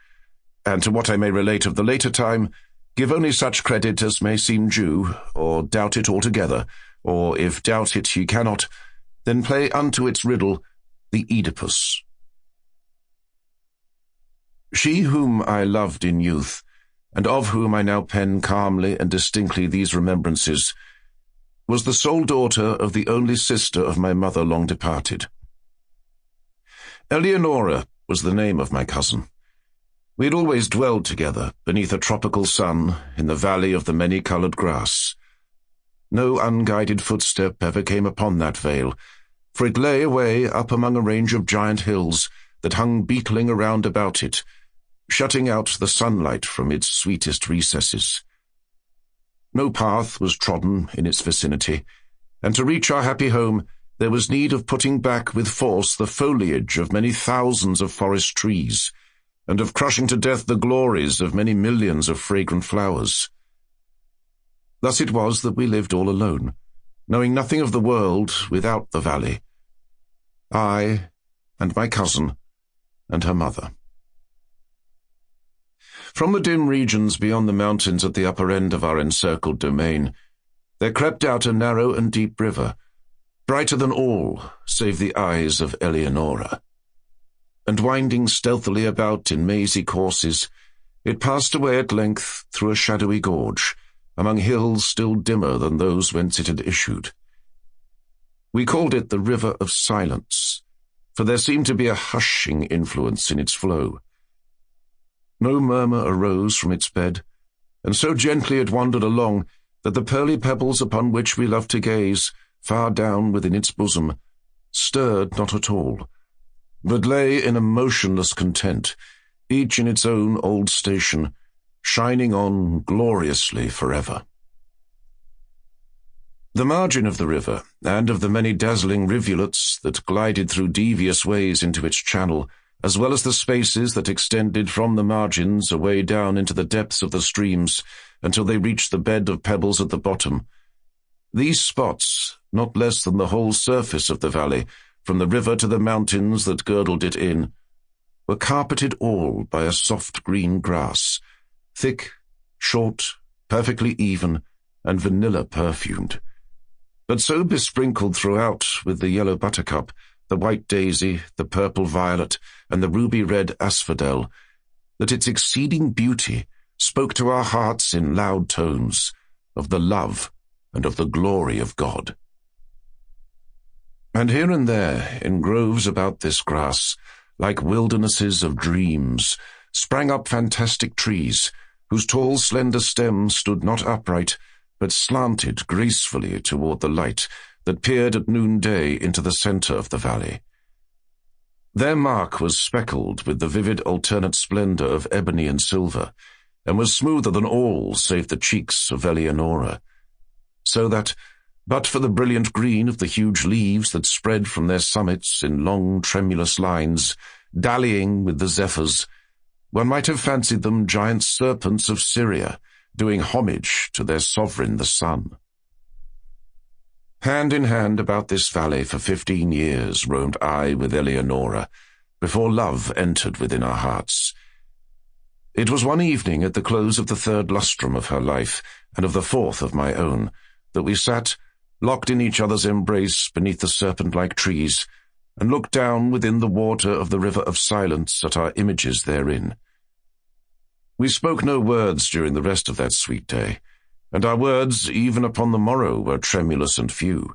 and to what I may relate of the later time, give only such credit as may seem due, or doubt it altogether, or if doubt it ye cannot, then play unto its riddle the Oedipus. She whom I loved in youth, and of whom I now pen calmly and distinctly these remembrances, was the sole daughter of the only sister of my mother long departed. Eleonora was the name of my cousin. We had always dwelled together beneath a tropical sun in the valley of the many-coloured grass. No unguided footstep ever came upon that vale, for it lay away up among a range of giant hills that hung beetling around about it, shutting out the sunlight from its sweetest recesses. No path was trodden in its vicinity, and to reach our happy home there was need of putting back with force the foliage of many thousands of forest trees, and of crushing to death the glories of many millions of fragrant flowers. Thus it was that we lived all alone, knowing nothing of the world without the valley, I and my cousin and her mother. From the dim regions beyond the mountains at the upper end of our encircled domain, there crept out a narrow and deep river, brighter than all save the eyes of Eleonora. And winding stealthily about in mazy courses, it passed away at length through a shadowy gorge, among hills still dimmer than those whence it had issued. We called it the River of Silence, for there seemed to be a hushing influence in its flow. No murmur arose from its bed, and so gently it wandered along that the pearly pebbles upon which we loved to gaze, far down within its bosom, stirred not at all, but lay in a motionless content, each in its own old station, shining on gloriously forever. The margin of the river, and of the many dazzling rivulets that glided through devious ways into its channel, as well as the spaces that extended from the margins away down into the depths of the streams until they reached the bed of pebbles at the bottom, these spots, not less than the whole surface of the valley, from the river to the mountains that girdled it in, were carpeted all by a soft green grass, thick, short, perfectly even, and vanilla-perfumed, but so besprinkled throughout with the yellow buttercup, the white daisy, the purple violet, and the ruby-red asphodel, that its exceeding beauty spoke to our hearts in loud tones of the love and of the glory of God. And here and there, in groves about this grass, like wildernesses of dreams, sprang up fantastic trees, whose tall slender stems stood not upright, but slanted gracefully toward the light that peered at noonday into the centre of the valley. Their mark was speckled with the vivid alternate splendour of ebony and silver, and was smoother than all save the cheeks of Eleonora, so that, but for the brilliant green of the huge leaves that spread from their summits in long tremulous lines, dallying with the zephyrs, one might have fancied them giant serpents of Syria, doing homage to their sovereign the sun. Hand in hand about this valley for 15 years roamed I with Eleonora, before love entered within our hearts. It was one evening at the close of the 3rd lustrum of her life, and of the 4th of my own, that we sat, locked in each other's embrace beneath the serpent-like trees, and looked down within the water of the River of Silence at our images therein. We spoke no words during the rest of that sweet day, and our words even upon the morrow were tremulous and few.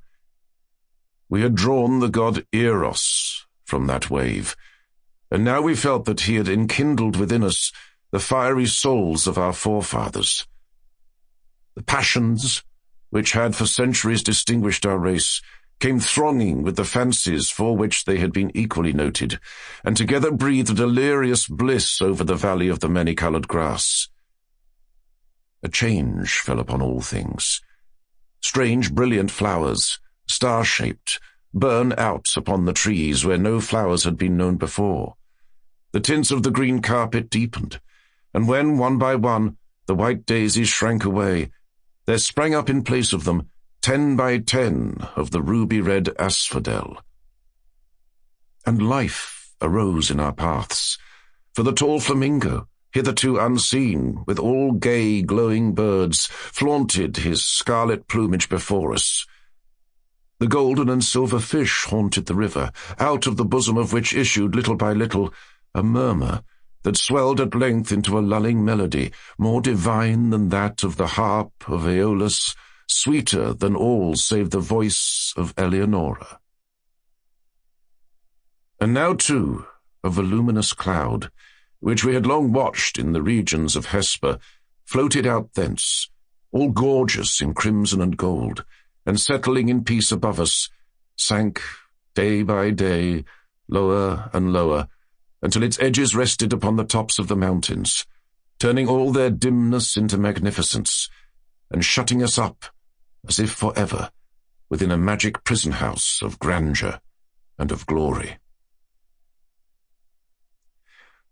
We had drawn the god Eros from that wave, and now we felt that he had enkindled within us the fiery souls of our forefathers. The passions, which had for centuries distinguished our race, came thronging with the fancies for which they had been equally noted, and together breathed a delirious bliss over the valley of the many-coloured grass. A change fell upon all things. Strange brilliant flowers, star-shaped, burn out upon the trees where no flowers had been known before. The tints of the green carpet deepened, and when, one by one, the white daisies shrank away, there sprang up in place of them 10 by 10 of the ruby-red asphodel. And life arose in our paths, for the tall flamingo, hitherto unseen, with all gay, glowing birds, flaunted his scarlet plumage before us. The golden and silver fish haunted the river, out of the bosom of which issued, little by little, a murmur that swelled at length into a lulling melody, more divine than that of the harp of Aeolus, sweeter than all save the voice of Eleonora. And now, too, a voluminous cloud, which we had long watched in the regions of Hesper, floated out thence, all gorgeous in crimson and gold, and settling in peace above us, sank, day by day, lower and lower, until its edges rested upon the tops of the mountains, turning all their dimness into magnificence, and shutting us up, as if forever, within a magic prison-house of grandeur and of glory.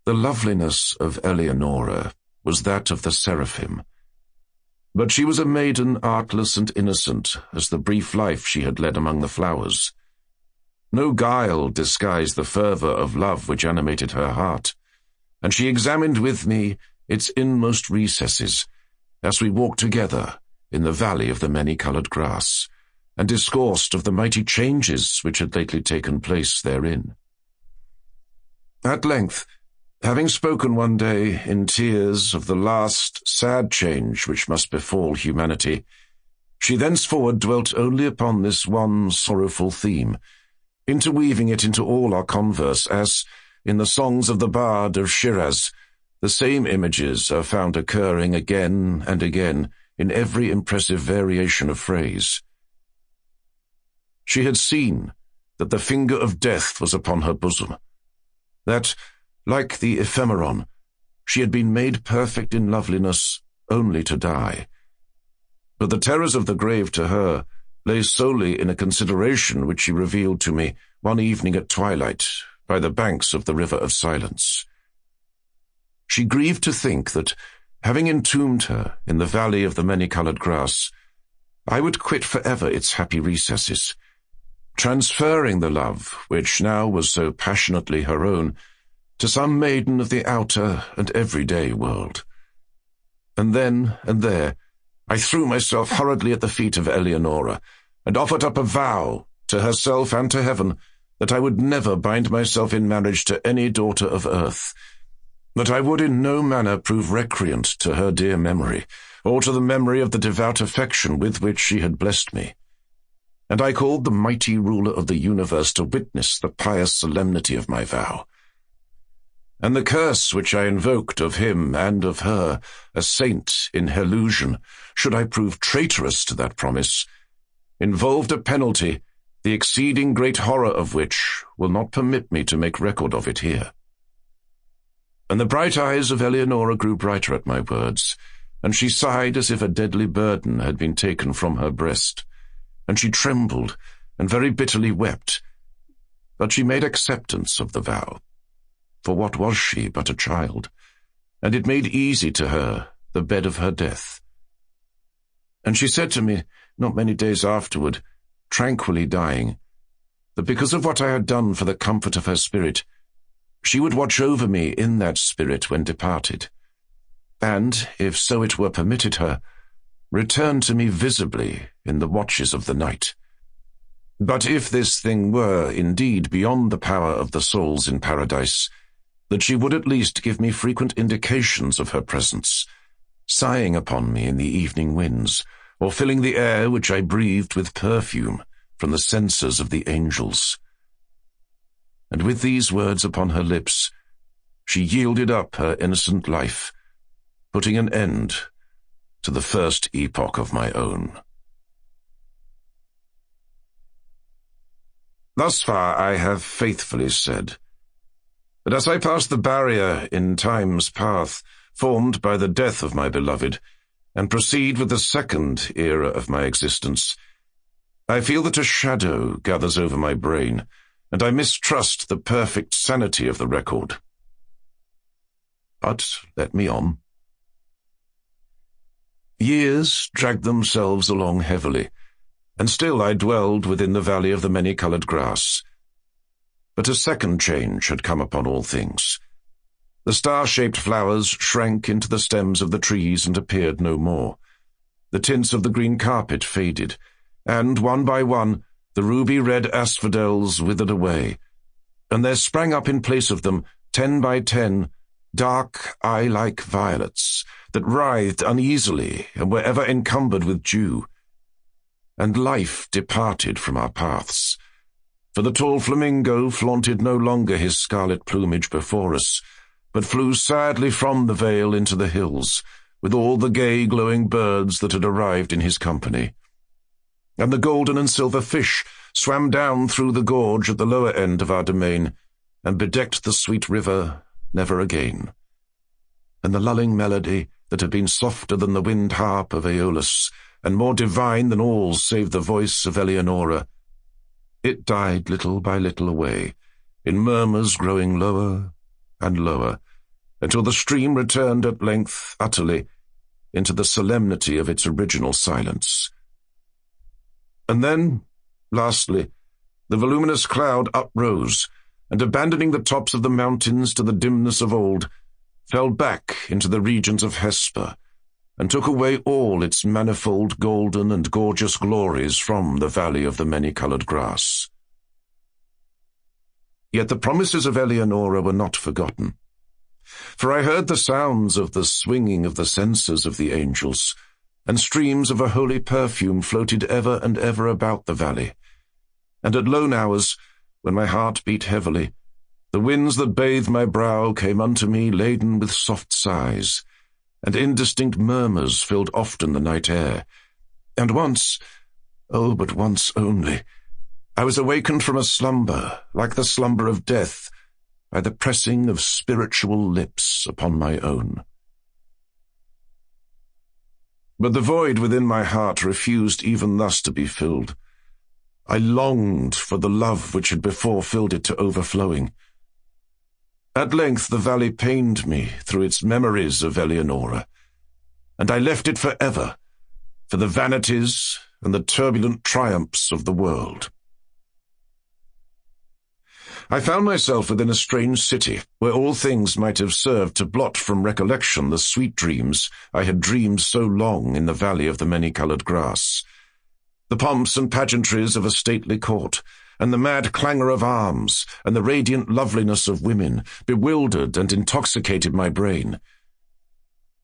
The loveliness of Eleonora was that of the seraphim, but she was a maiden artless and innocent as the brief life she had led among the flowers. No guile disguised the fervour of love which animated her heart, and she examined with me its inmost recesses as we walked together in the valley of the many-coloured grass, and discoursed of the mighty changes which had lately taken place therein. At length, Having spoken one day in tears of the last sad change which must befall humanity, she thenceforward dwelt only upon this one sorrowful theme, interweaving it into all our converse, as, in the songs of the bard of Shiraz, the same images are found occurring again and again in every impressive variation of phrase. She had seen that the finger of death was upon her bosom, that, like the ephemeron, she had been made perfect in loveliness only to die. But the terrors of the grave to her lay solely in a consideration which she revealed to me one evening at twilight by the banks of the river of silence. She grieved to think that, having entombed her in the valley of the many-coloured grass, I would quit forever its happy recesses, transferring the love, which now was so passionately her own, to some maiden of the outer and everyday world. And then and there, I threw myself hurriedly at the feet of Eleonora, and offered up a vow, to herself and to heaven, that I would never bind myself in marriage to any daughter of earth, that I would in no manner prove recreant to her dear memory, or to the memory of the devout affection with which she had blessed me. And I called the mighty ruler of the universe to witness the pious solemnity of my vow. And the curse which I invoked of him and of her, a saint in Helusion, should I prove traitorous to that promise, involved a penalty, the exceeding great horror of which will not permit me to make record of it here. And the bright eyes of Eleonora grew brighter at my words, and she sighed as if a deadly burden had been taken from her breast, and she trembled and very bitterly wept, but she made acceptance of the vow. For what was she but a child? And it made easy to her the bed of her death. And she said to me, not many days afterward, tranquilly dying, that because of what I had done for the comfort of her spirit, she would watch over me in that spirit when departed, and, if so it were permitted her, return to me visibly in the watches of the night. But if this thing were indeed beyond the power of the souls in paradise, that she would at least give me frequent indications of her presence, sighing upon me in the evening winds, or filling the air which I breathed with perfume from the censers of the angels. And with these words upon her lips, she yielded up her innocent life, putting an end to the first epoch of my own. Thus far I have faithfully said. But as I pass the barrier in time's path formed by the death of my beloved, and proceed with the second era of my existence, I feel that a shadow gathers over my brain, and I mistrust the perfect sanity of the record. But let me on. Years dragged themselves along heavily, and still I dwelled within the valley of the many-coloured grass. But a second change had come upon all things. The star-shaped flowers shrank into the stems of the trees and appeared no more. The tints of the green carpet faded, and, one by one, the ruby-red asphodels withered away, and there sprang up in place of them, 10 by 10, dark eye-like violets that writhed uneasily and were ever encumbered with dew. And life departed from our paths, for the tall flamingo flaunted no longer his scarlet plumage before us, but flew sadly from the vale into the hills, with all the gay glowing birds that had arrived in his company. And the golden and silver fish swam down through the gorge at the lower end of our domain, and bedecked the sweet river never again. And the lulling melody that had been softer than the wind harp of Aeolus, and more divine than all save the voice of Eleonora, it died little by little away, in murmurs growing lower and lower, until the stream returned at length utterly into the solemnity of its original silence. And then, lastly, the voluminous cloud uprose, and abandoning the tops of the mountains to the dimness of old, fell back into the regions of Hesper, and took away all its manifold golden and gorgeous glories from the valley of the many-coloured grass. Yet the promises of Eleonora were not forgotten. For I heard the sounds of the swinging of the censers of the angels, and streams of a holy perfume floated ever and ever about the valley. And at lone hours, when my heart beat heavily, the winds that bathed my brow came unto me laden with soft sighs, and indistinct murmurs filled often the night air. And once, oh, but once only, I was awakened from a slumber, like the slumber of death, by the pressing of spiritual lips upon my own. But the void within my heart refused even thus to be filled. I longed for the love which had before filled it to overflowing. At length the valley pained me through its memories of Eleonora, and I left it for ever, for the vanities and the turbulent triumphs of the world. I found myself within a strange city, where all things might have served to blot from recollection the sweet dreams I had dreamed so long in the valley of the many-coloured grass. The pomps and pageantries of a stately court, and the mad clangor of arms, and the radiant loveliness of women, bewildered and intoxicated my brain.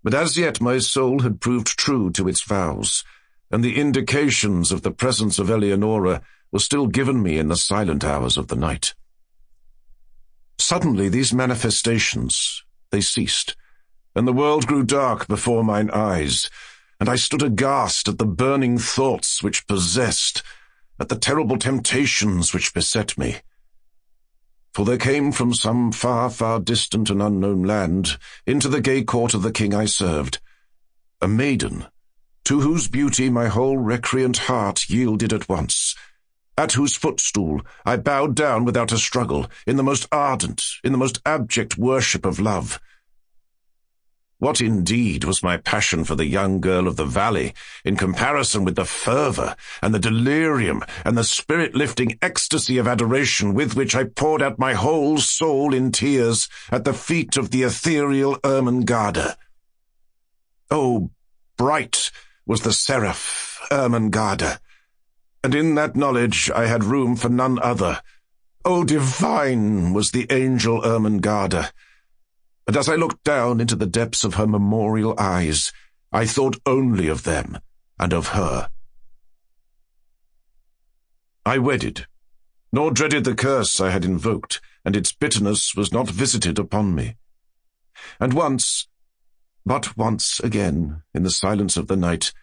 But as yet my soul had proved true to its vows, and the indications of the presence of Eleonora were still given me in the silent hours of the night. Suddenly these manifestations, they ceased, and the world grew dark before mine eyes, and I stood aghast at the burning thoughts which possessed, at the terrible temptations which beset me. For there came from some far, far distant and unknown land, into the gay court of the king I served, a maiden, to whose beauty my whole recreant heart yielded at once, at whose footstool I bowed down without a struggle, in the most ardent, in the most abject worship of love. What indeed was my passion for the young girl of the valley, in comparison with the fervour, and the delirium, and the spirit-lifting ecstasy of adoration with which I poured out my whole soul in tears at the feet of the ethereal Ermengarde? Oh, bright was the seraph Ermengarde, and in that knowledge I had room for none other. Oh, divine was the angel Ermengarde, and as I looked down into the depths of her memorial eyes, I thought only of them and of her. I wedded, nor dreaded the curse I had invoked, and its bitterness was not visited upon me. And once, but once again, in the silence of the night,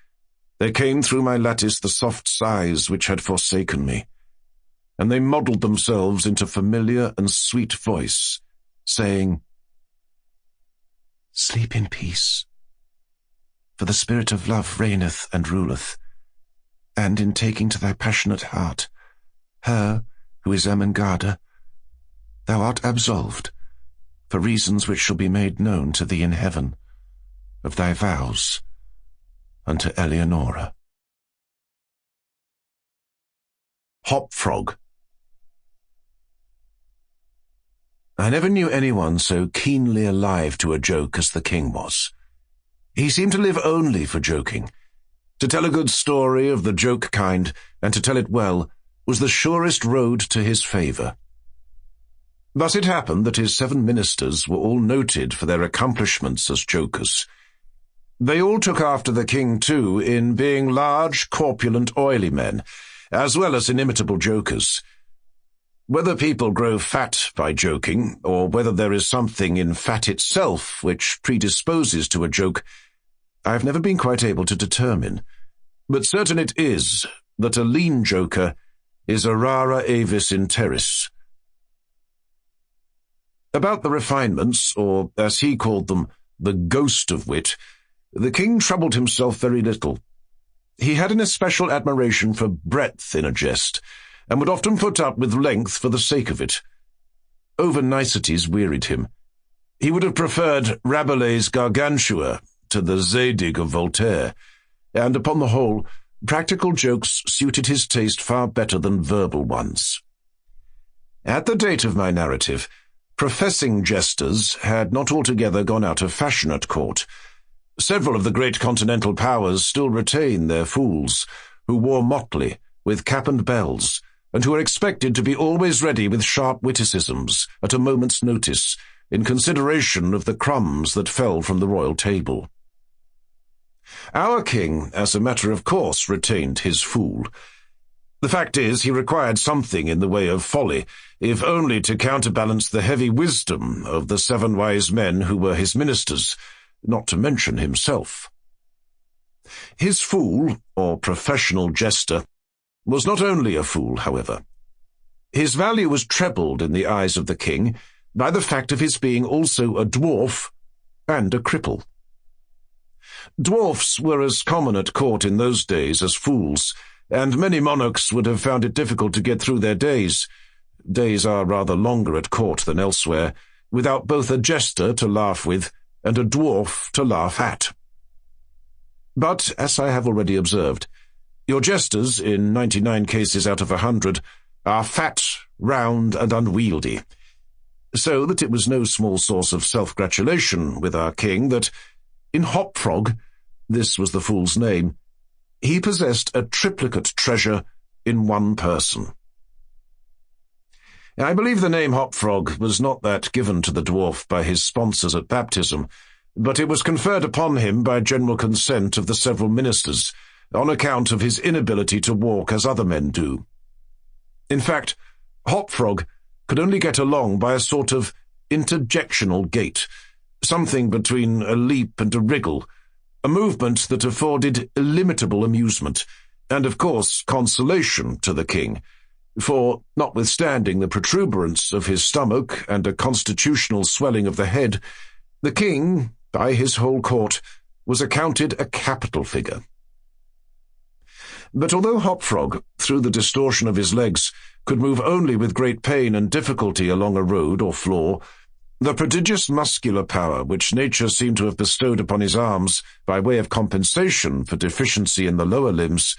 there came through my lattice the soft sighs which had forsaken me, and they modelled themselves into familiar and sweet voice, saying, "Sleep in peace, for the spirit of love reigneth and ruleth, and in taking to thy passionate heart her who is Ermengarde, thou art absolved, for reasons which shall be made known to thee in heaven, of thy vows unto Eleonora." Hop-Frog. I never knew anyone so keenly alive to a joke as the king was. He seemed to live only for joking. To tell a good story of the joke kind, and to tell it well, was the surest road to his favour. Thus it happened that his 7 ministers were all noted for their accomplishments as jokers. They all took after the king, too, in being large, corpulent, oily men, as well as inimitable jokers. Whether people grow fat by joking, or whether there is something in fat itself which predisposes to a joke, I have never been quite able to determine. But certain it is that a lean joker is a rara avis in terris. About the refinements, or as he called them, the ghost of wit, the king troubled himself very little. He had an especial admiration for breadth in a jest, and would often put up with length for the sake of it. Over-niceties wearied him. He would have preferred Rabelais' Gargantua to the Zadig of Voltaire, and upon the whole, practical jokes suited his taste far better than verbal ones. At the date of my narrative, professing jesters had not altogether gone out of fashion at court. Several of the great continental powers still retain their fools, who wore motley, with cap and bells, and who are expected to be always ready with sharp witticisms at a moment's notice, in consideration of the crumbs that fell from the royal table. Our king, as a matter of course, retained his fool. The fact is, he required something in the way of folly, if only to counterbalance the heavy wisdom of the 7 wise men who were his ministers, not to mention himself. His fool, or professional jester, was not only a fool, however. His value was trebled in the eyes of the king by the fact of his being also a dwarf and a cripple. Dwarfs were as common at court in those days as fools, and many monarchs would have found it difficult to get through their days. Days are rather longer at court than elsewhere, without both a jester to laugh with and a dwarf to laugh at. But, as I have already observed, your jesters, in 99 cases out of 100, are fat, round, and unwieldy, so that it was no small source of self-gratulation with our king that, in Hopfrog, this was the fool's name, he possessed a triplicate treasure in one person. I believe the name Hopfrog was not that given to the dwarf by his sponsors at baptism, but it was conferred upon him by general consent of the several ministers, on account of his inability to walk as other men do. In fact, Hopfrog could only get along by a sort of interjectional gait, something between a leap and a wriggle, a movement that afforded illimitable amusement, and of course consolation to the king, for, notwithstanding the protuberance of his stomach and a constitutional swelling of the head, the king, by his whole court, was accounted a capital figure. But although Hopfrog, through the distortion of his legs, could move only with great pain and difficulty along a road or floor, the prodigious muscular power which nature seemed to have bestowed upon his arms by way of compensation for deficiency in the lower limbs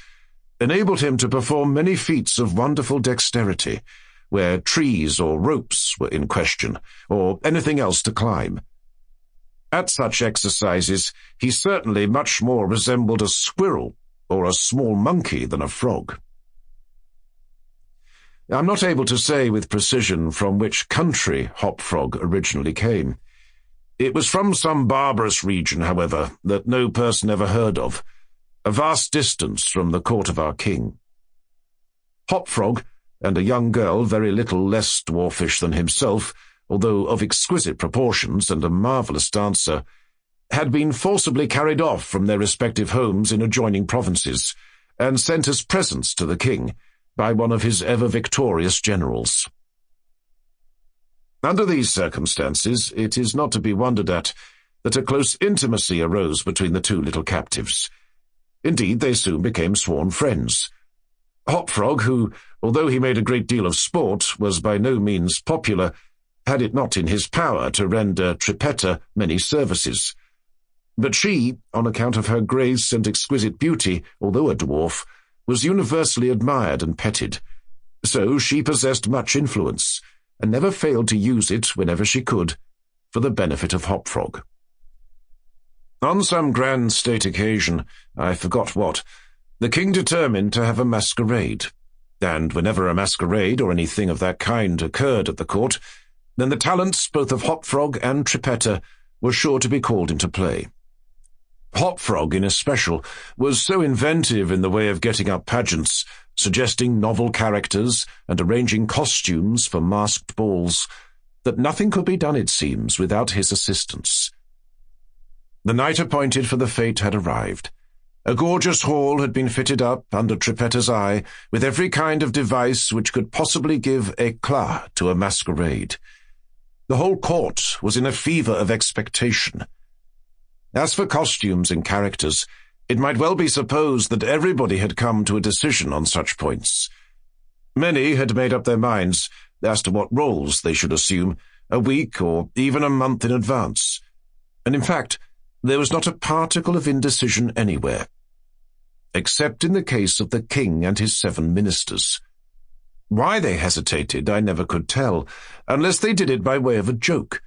enabled him to perform many feats of wonderful dexterity, where trees or ropes were in question, or anything else to climb. At such exercises he certainly much more resembled a squirrel or a small monkey than a frog. I'm not able to say with precision from which country Hopfrog originally came. It was from some barbarous region, however, that no person ever heard of, a vast distance from the court of our king. Hopfrog, and a young girl very little less dwarfish than himself, although of exquisite proportions and a marvellous dancer, had been forcibly carried off from their respective homes in adjoining provinces, and sent as presents to the king by one of his ever-victorious generals. Under these circumstances, it is not to be wondered at that a close intimacy arose between the two little captives. Indeed, they soon became sworn friends. Hopfrog, who, although he made a great deal of sport, was by no means popular, had it not in his power to render Trippetta many services. But she, on account of her grace and exquisite beauty, although a dwarf, was universally admired and petted. So she possessed much influence, and never failed to use it whenever she could, for the benefit of Hopfrog. On some grand state occasion, I forgot what, the king determined to have a masquerade, and whenever a masquerade or anything of that kind occurred at the court, then the talents both of Hopfrog and Trippetta were sure to be called into play. Hopfrog, in especial, was so inventive in the way of getting up pageants, suggesting novel characters and arranging costumes for masked balls, that nothing could be done, it seems, without his assistance. The night appointed for the fete had arrived. A gorgeous hall had been fitted up under Trippetta's eye with every kind of device which could possibly give éclat to a masquerade. The whole court was in a fever of expectation. As for costumes and characters, it might well be supposed that everybody had come to a decision on such points. Many had made up their minds as to what roles they should assume a week or even a month in advance, and in fact, there was not a particle of indecision anywhere, except in the case of the king and his 7 ministers. Why they hesitated I never could tell, unless they did it by way of a joke.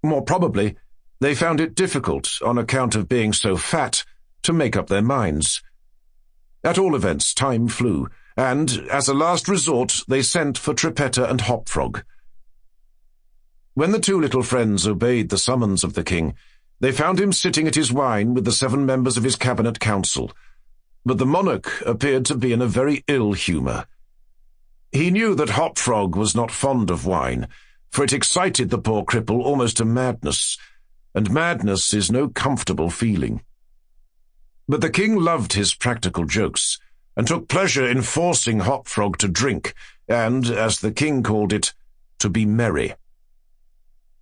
More probably, they found it difficult, on account of being so fat, to make up their minds. At all events, time flew, and, as a last resort, they sent for Trippetta and Hopfrog. When the two little friends obeyed the summons of the king, they found him sitting at his wine with the 7 members of his cabinet council, but the monarch appeared to be in a very ill humour. He knew that Hopfrog was not fond of wine, for it excited the poor cripple almost to madness, and madness is no comfortable feeling. But the king loved his practical jokes, and took pleasure in forcing Hopfrog to drink, and, as the king called it, to be merry.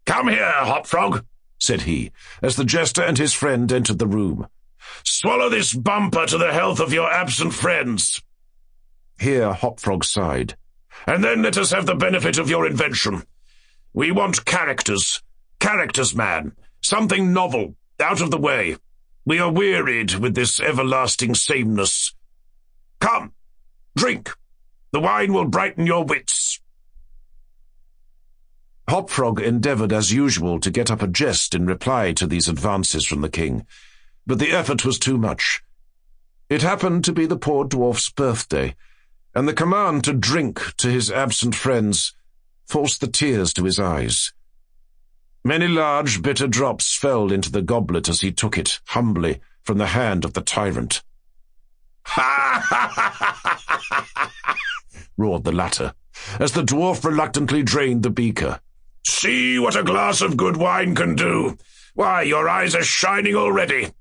"Come here, Hopfrog," said he, as the jester and his friend entered the room. "Swallow this bumper to the health of your absent friends." Here Hopfrog sighed. "And then let us have the benefit of your invention. We want characters. Characters, man. Something novel, out of the way. We are wearied with this everlasting sameness. Come, drink. The wine will brighten your wits." Hopfrog endeavoured as usual to get up a jest in reply to these advances from the king, but the effort was too much. It happened to be the poor dwarf's birthday, and the command to drink to his absent friends forced the tears to his eyes. Many large, bitter drops fell into the goblet as he took it, humbly, from the hand of the tyrant. "Ha ha ha ha ha!" roared the latter, as the dwarf reluctantly drained the beaker. "See what a glass of good wine can do. Why, your eyes are shining already."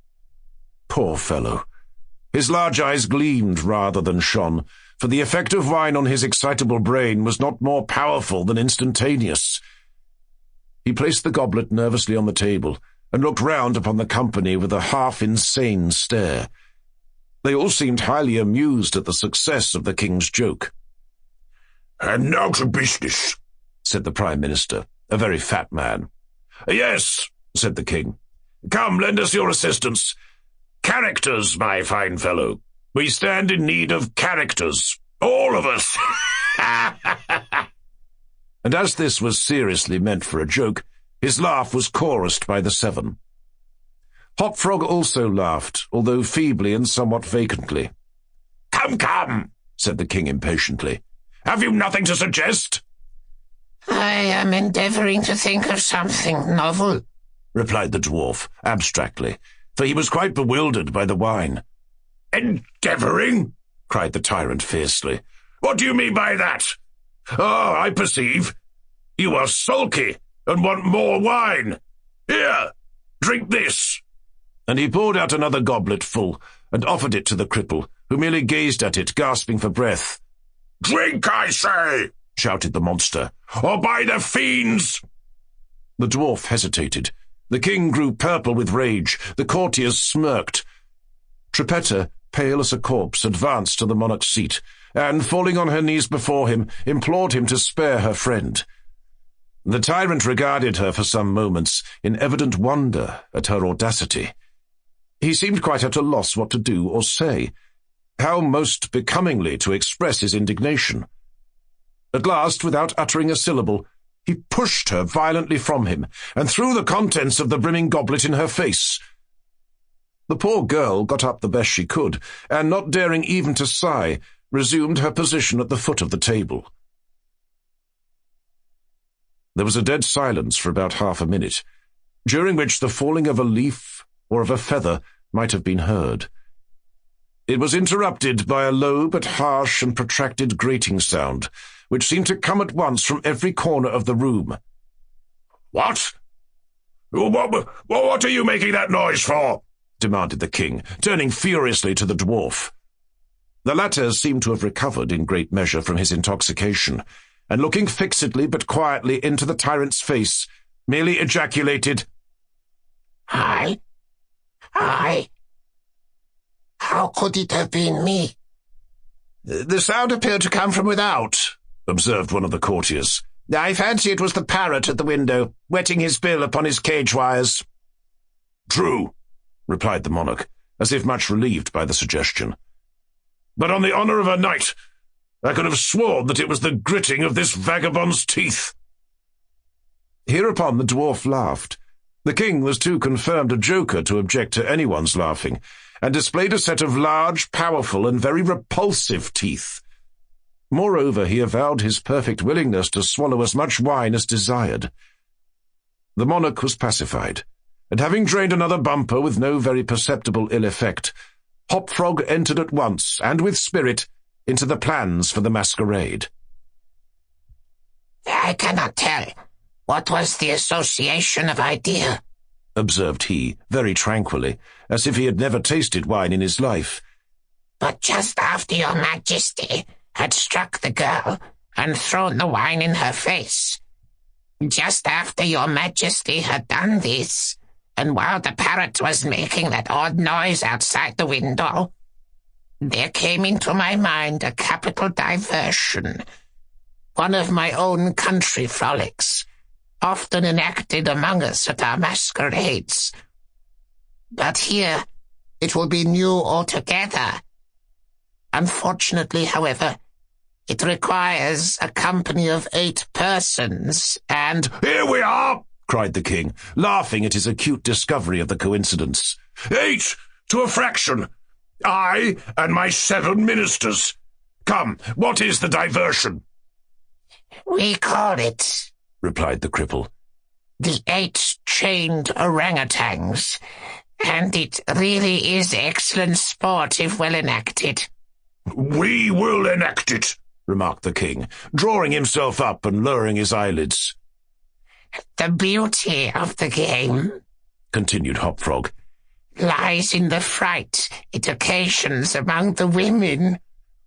Poor fellow! His large eyes gleamed rather than shone, for the effect of wine on his excitable brain was not more powerful than instantaneous. He placed the goblet nervously on the table, and looked round upon the company with a half-insane stare. They all seemed highly amused at the success of the king's joke. "And now to business," said the Prime Minister, a very fat man. "Yes," said the king. "Come, lend us your assistance. Characters, my fine fellow. We stand in need of characters. All of us." And as this was seriously meant for a joke, his laugh was chorused by the 7. Hopfrog also laughed, although feebly and somewhat vacantly. "Come, come," said the king impatiently. "Have you nothing to suggest?" "I am endeavouring to think of something novel," replied the dwarf, abstractly, for he was quite bewildered by the wine. "Endeavouring?" cried the tyrant fiercely. "What do you mean by that? Ah, I perceive. You are sulky and want more wine. Here, drink this." And he poured out another goblet full, and offered it to the cripple, who merely gazed at it, gasping for breath. "Drink, I say!" shouted the monster, "or by the fiends!" The dwarf hesitated. The king grew purple with rage. The courtiers smirked. Trippetta, pale as a corpse, advanced to the monarch's seat, and, falling on her knees before him, implored him to spare her friend. The tyrant regarded her for some moments, in evident wonder at her audacity. He seemed quite at a loss what to do or say, how most becomingly to express his indignation. At last, without uttering a syllable, he pushed her violently from him, and threw the contents of the brimming goblet in her face. The poor girl got up the best she could, and, not daring even to sigh, resumed her position at the foot of the table. There was a dead silence for about half a minute, during which the falling of a leaf or of a feather might have been heard. It was interrupted by a low but harsh and protracted grating sound, which seemed to come at once from every corner of the room. "What? What are you making that noise for?" demanded the king, turning furiously to the dwarf. The latter seemed to have recovered in great measure from his intoxication, and looking fixedly but quietly into the tyrant's face, merely ejaculated, I? How could it have been me?" "The sound appeared to come from without," observed one of the courtiers. "I fancy it was the parrot at the window, wetting his bill upon his cage wires." "True," replied the monarch, as if much relieved by the suggestion. "But on the honour of a knight, I could have sworn that it was the gritting of this vagabond's teeth." Hereupon the dwarf laughed. The king was too confirmed a joker to object to anyone's laughing, and displayed a set of large, powerful, and very repulsive teeth. Moreover, he avowed his perfect willingness to swallow as much wine as desired. The monarch was pacified, and having drained another bumper with no very perceptible ill effect, Hopfrog entered at once, and with spirit, into the plans for the masquerade. "I cannot tell. What was the association of idea?" observed he, very tranquilly, as if he had never tasted wine in his life. "But just after your Majesty had struck the girl and thrown the wine in her face, just after your Majesty had done this, and while the parrot was making that odd noise outside the window, there came into my mind a capital diversion, one of my own country frolics, often enacted among us at our masquerades. But here it will be new altogether. Unfortunately, however, it requires a company of 8 persons, and—" "Here we are!" cried the king, laughing at his acute discovery of the coincidence. 8 to a fraction. I and my 7 ministers. Come, what is the diversion?" "We call it," replied the cripple, "the 8 chained orangutans, and it really is excellent sport if well enacted." "We will enact it," remarked the king, drawing himself up and lowering his eyelids. "The beauty of the game," continued Hopfrog, "lies in the fright it occasions among the women."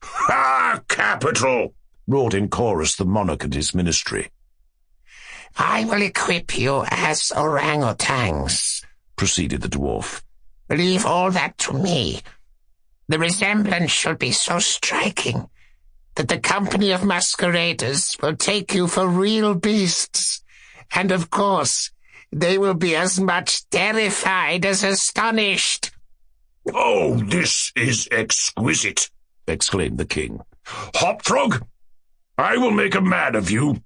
"Ah, capital!" roared in chorus the monarch and his ministry. "I will equip you as orangutans," proceeded the dwarf. "Leave all that to me. The resemblance shall be so striking that the company of masqueraders will take you for real beasts, and of course they will be as much terrified as astonished." "Oh, this is exquisite!" exclaimed the king. "Hopfrog, I will make a man of you."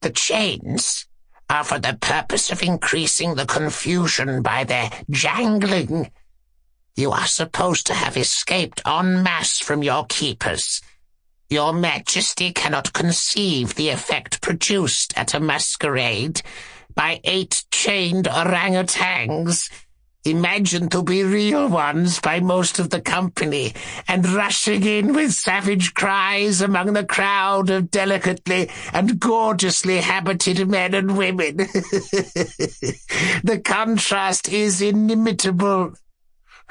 "The chains are for the purpose of increasing the confusion by their jangling. You are supposed to have escaped en masse from your keepers. Your Majesty cannot conceive the effect produced at a masquerade by 8 chained orangutans, imagined to be real ones by most of the company, and rushing in with savage cries among the crowd of delicately and gorgeously habited men and women. The contrast is inimitable."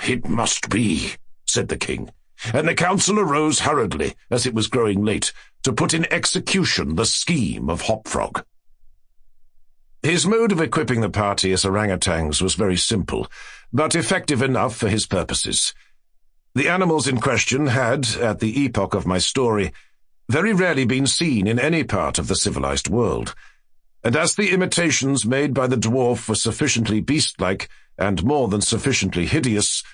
"It must be," said the king, and the council arose hurriedly, as it was growing late, to put in execution the scheme of Hopfrog. His mode of equipping the party as orangutans was very simple, but effective enough for his purposes. The animals in question had, at the epoch of my story, very rarely been seen in any part of the civilized world, and as the imitations made by the dwarf were sufficiently beast-like and more than sufficiently hideous,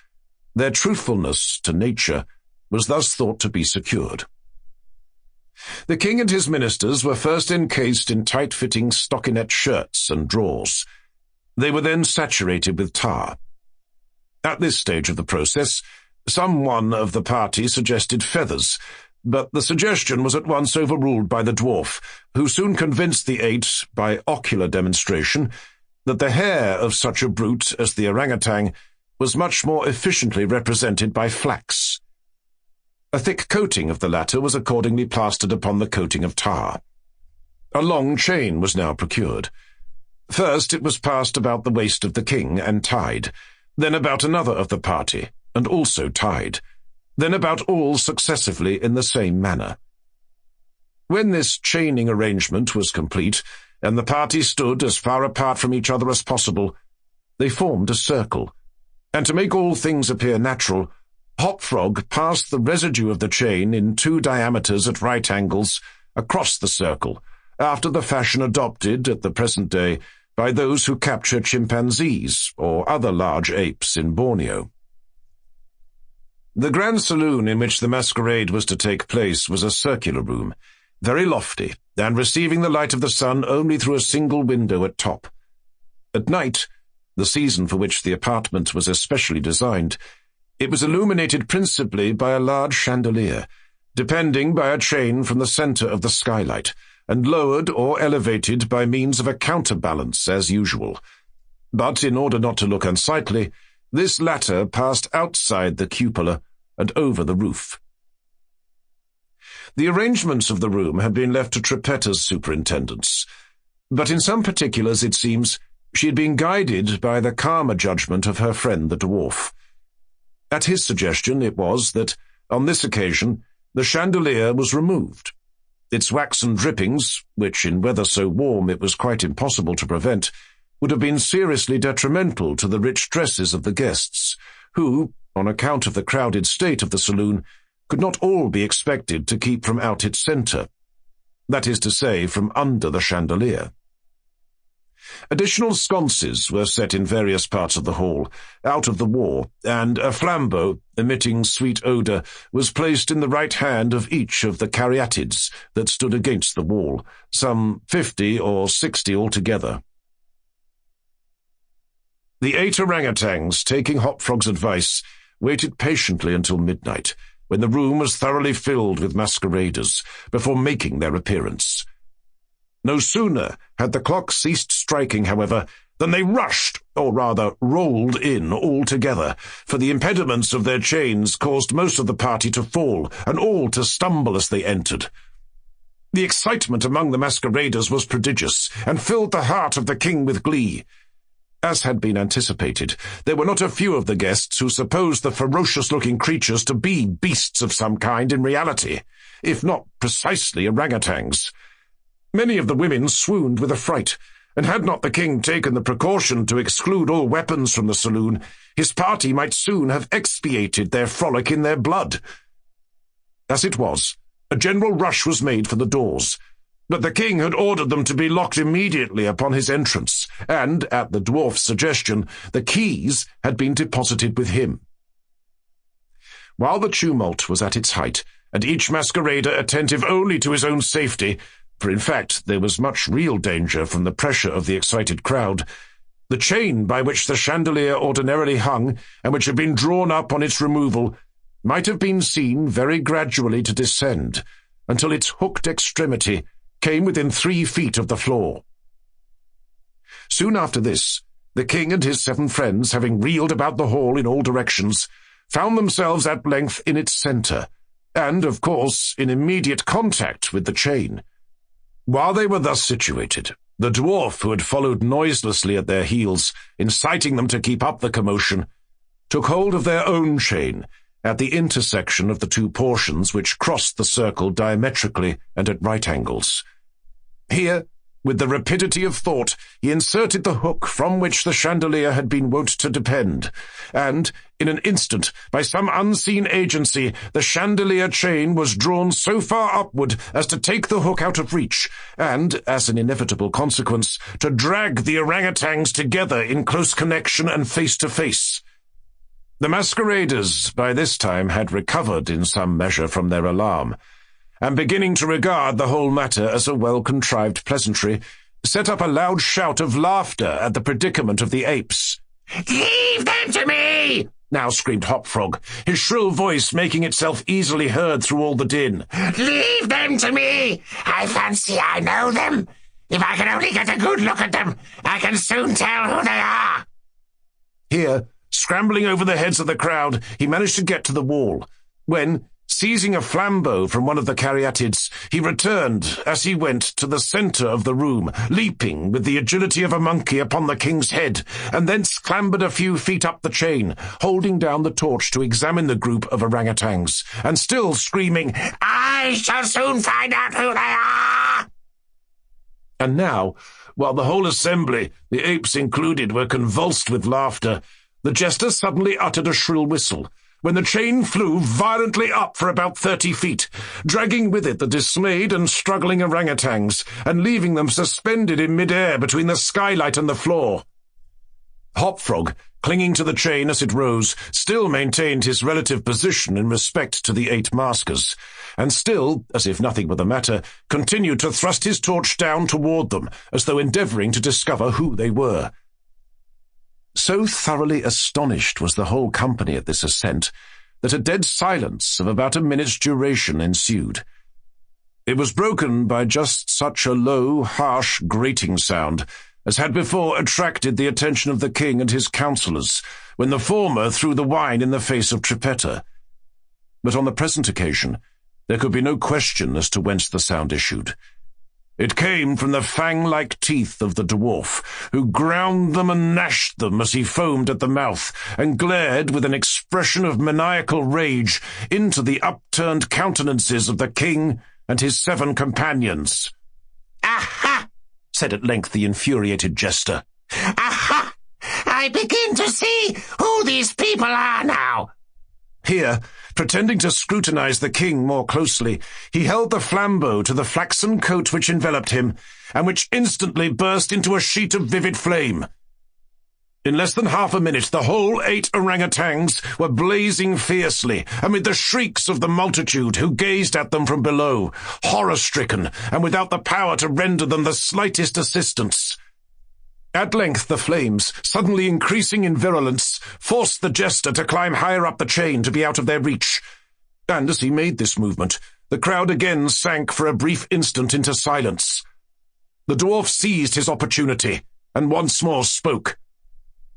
their truthfulness to nature was thus thought to be secured. The king and his ministers were first encased in tight-fitting stockinette shirts and drawers. They were then saturated with tar. At this stage of the process, some one of the party suggested feathers, but the suggestion was at once overruled by the dwarf, who soon convinced the 8, by ocular demonstration, that the hair of such a brute as the orangutan was much more efficiently represented by flax. A thick coating of the latter was accordingly plastered upon the coating of tar. A long chain was now procured. First it was passed about the waist of the king and tied, then about another of the party, and also tied, then about all successively in the same manner. When this chaining arrangement was complete, and the party stood as far apart from each other as possible, they formed a circle, and to make all things appear natural, Hopfrog passed the residue of the chain in 2 diameters at right angles across the circle, after the fashion adopted at the present day by those who capture chimpanzees or other large apes in Borneo. The grand saloon in which the masquerade was to take place was a circular room, very lofty, and receiving the light of the sun only through a single window at top. At night, the season for which the apartment was especially designed, it was illuminated principally by a large chandelier, depending by a chain from the centre of the skylight, and lowered or elevated by means of a counterbalance as usual. But in order not to look unsightly, this latter passed outside the cupola and over the roof. The arrangements of the room had been left to Trippetta's superintendence, but in some particulars, it seems, she had been guided by the calmer judgment of her friend the dwarf. At his suggestion it was that, on this occasion, the chandelier was removed. Its waxen drippings, which in weather so warm it was quite impossible to prevent, would have been seriously detrimental to the rich dresses of the guests, who, on account of the crowded state of the saloon, could not all be expected to keep from out its centre, that is to say, from under the chandelier. Additional sconces were set in various parts of the hall, out of the war, and a flambeau, emitting sweet odour, was placed in the right hand of each of the caryatids that stood against the wall, some 50 or 60 altogether. The 8 orangutans, taking Hopfrog's advice, waited patiently until midnight, when the room was thoroughly filled with masqueraders, before making their appearance. No sooner had the clock ceased striking, however, than they rushed, or rather rolled in all together, for the impediments of their chains caused most of the party to fall, and all to stumble as they entered. The excitement among the masqueraders was prodigious, and filled the heart of the king with glee. As had been anticipated, there were not a few of the guests who supposed the ferocious-looking creatures to be beasts of some kind in reality, if not precisely orangutans. Many of the women swooned with affright, and had not the king taken the precaution to exclude all weapons from the saloon, his party might soon have expiated their frolic in their blood. As it was, a general rush was made for the doors, but the king had ordered them to be locked immediately upon his entrance, and, at the dwarf's suggestion, the keys had been deposited with him. While the tumult was at its height, and each masquerader attentive only to his own safety, for in fact there was much real danger from the pressure of the excited crowd, the chain by which the chandelier ordinarily hung, and which had been drawn up on its removal, might have been seen very gradually to descend, until its hooked extremity came within 3 feet of the floor. Soon after this, the king and his 7 friends, having reeled about the hall in all directions, found themselves at length in its centre, and, of course, in immediate contact with the chain. While they were thus situated, the dwarf, who had followed noiselessly at their heels, inciting them to keep up the commotion, took hold of their own chain, at the intersection of the 2 portions which crossed the circle diametrically and at right angles. Here, with the rapidity of thought, he inserted the hook from which the chandelier had been wont to depend, and, in an instant, by some unseen agency, the chandelier chain was drawn so far upward as to take the hook out of reach, and, as an inevitable consequence, to drag the orangutans together in close connection and face to face. The masqueraders, by this time, had recovered in some measure from their alarm, and beginning to regard the whole matter as a well-contrived pleasantry, set up a loud shout of laughter at the predicament of the apes. "Leave them to me!" now screamed Hopfrog, his shrill voice making itself easily heard through all the din. "Leave them to me! I fancy I know them. If I can only get a good look at them, I can soon tell who they are." Here, scrambling over the heads of the crowd, he managed to get to the wall, when, seizing a flambeau from one of the caryatids, he returned, as he went, to the centre of the room, leaping with the agility of a monkey upon the king's head, and thence clambered a few feet up the chain, holding down the torch to examine the group of orangutans, and still screaming, "I shall soon find out who they are!" And now, while the whole assembly, the apes included, were convulsed with laughter, the jester suddenly uttered a shrill whistle, when the chain flew violently up for about 30 feet, dragging with it the dismayed and struggling orangutans, and leaving them suspended in mid-air between the skylight and the floor. Hopfrog, clinging to the chain as it rose, still maintained his relative position in respect to the 8 maskers, and still, as if nothing were the matter, continued to thrust his torch down toward them, as though endeavouring to discover who they were. So thoroughly astonished was the whole company at this ascent, that a dead silence of about a minute's duration ensued. It was broken by just such a low, harsh, grating sound as had before attracted the attention of the king and his councillors, when the former threw the wine in the face of Trippetta. But on the present occasion, there could be no question as to whence the sound issued. It came from the fang-like teeth of the dwarf, who ground them and gnashed them as he foamed at the mouth, and glared with an expression of maniacal rage into the upturned countenances of the king and his 7 companions. "Aha!" said at length the infuriated jester. "Aha! I begin to see who these people are now." Here, pretending to scrutinize the king more closely, he held the flambeau to the flaxen coat which enveloped him, and which instantly burst into a sheet of vivid flame. In less than half a minute, the whole 8 orangutans were blazing fiercely, amid the shrieks of the multitude who gazed at them from below, horror-stricken, and without the power to render them the slightest assistance. At length the flames, suddenly increasing in virulence, forced the jester to climb higher up the chain to be out of their reach, and as he made this movement, the crowd again sank for a brief instant into silence. The dwarf seized his opportunity, and once more spoke.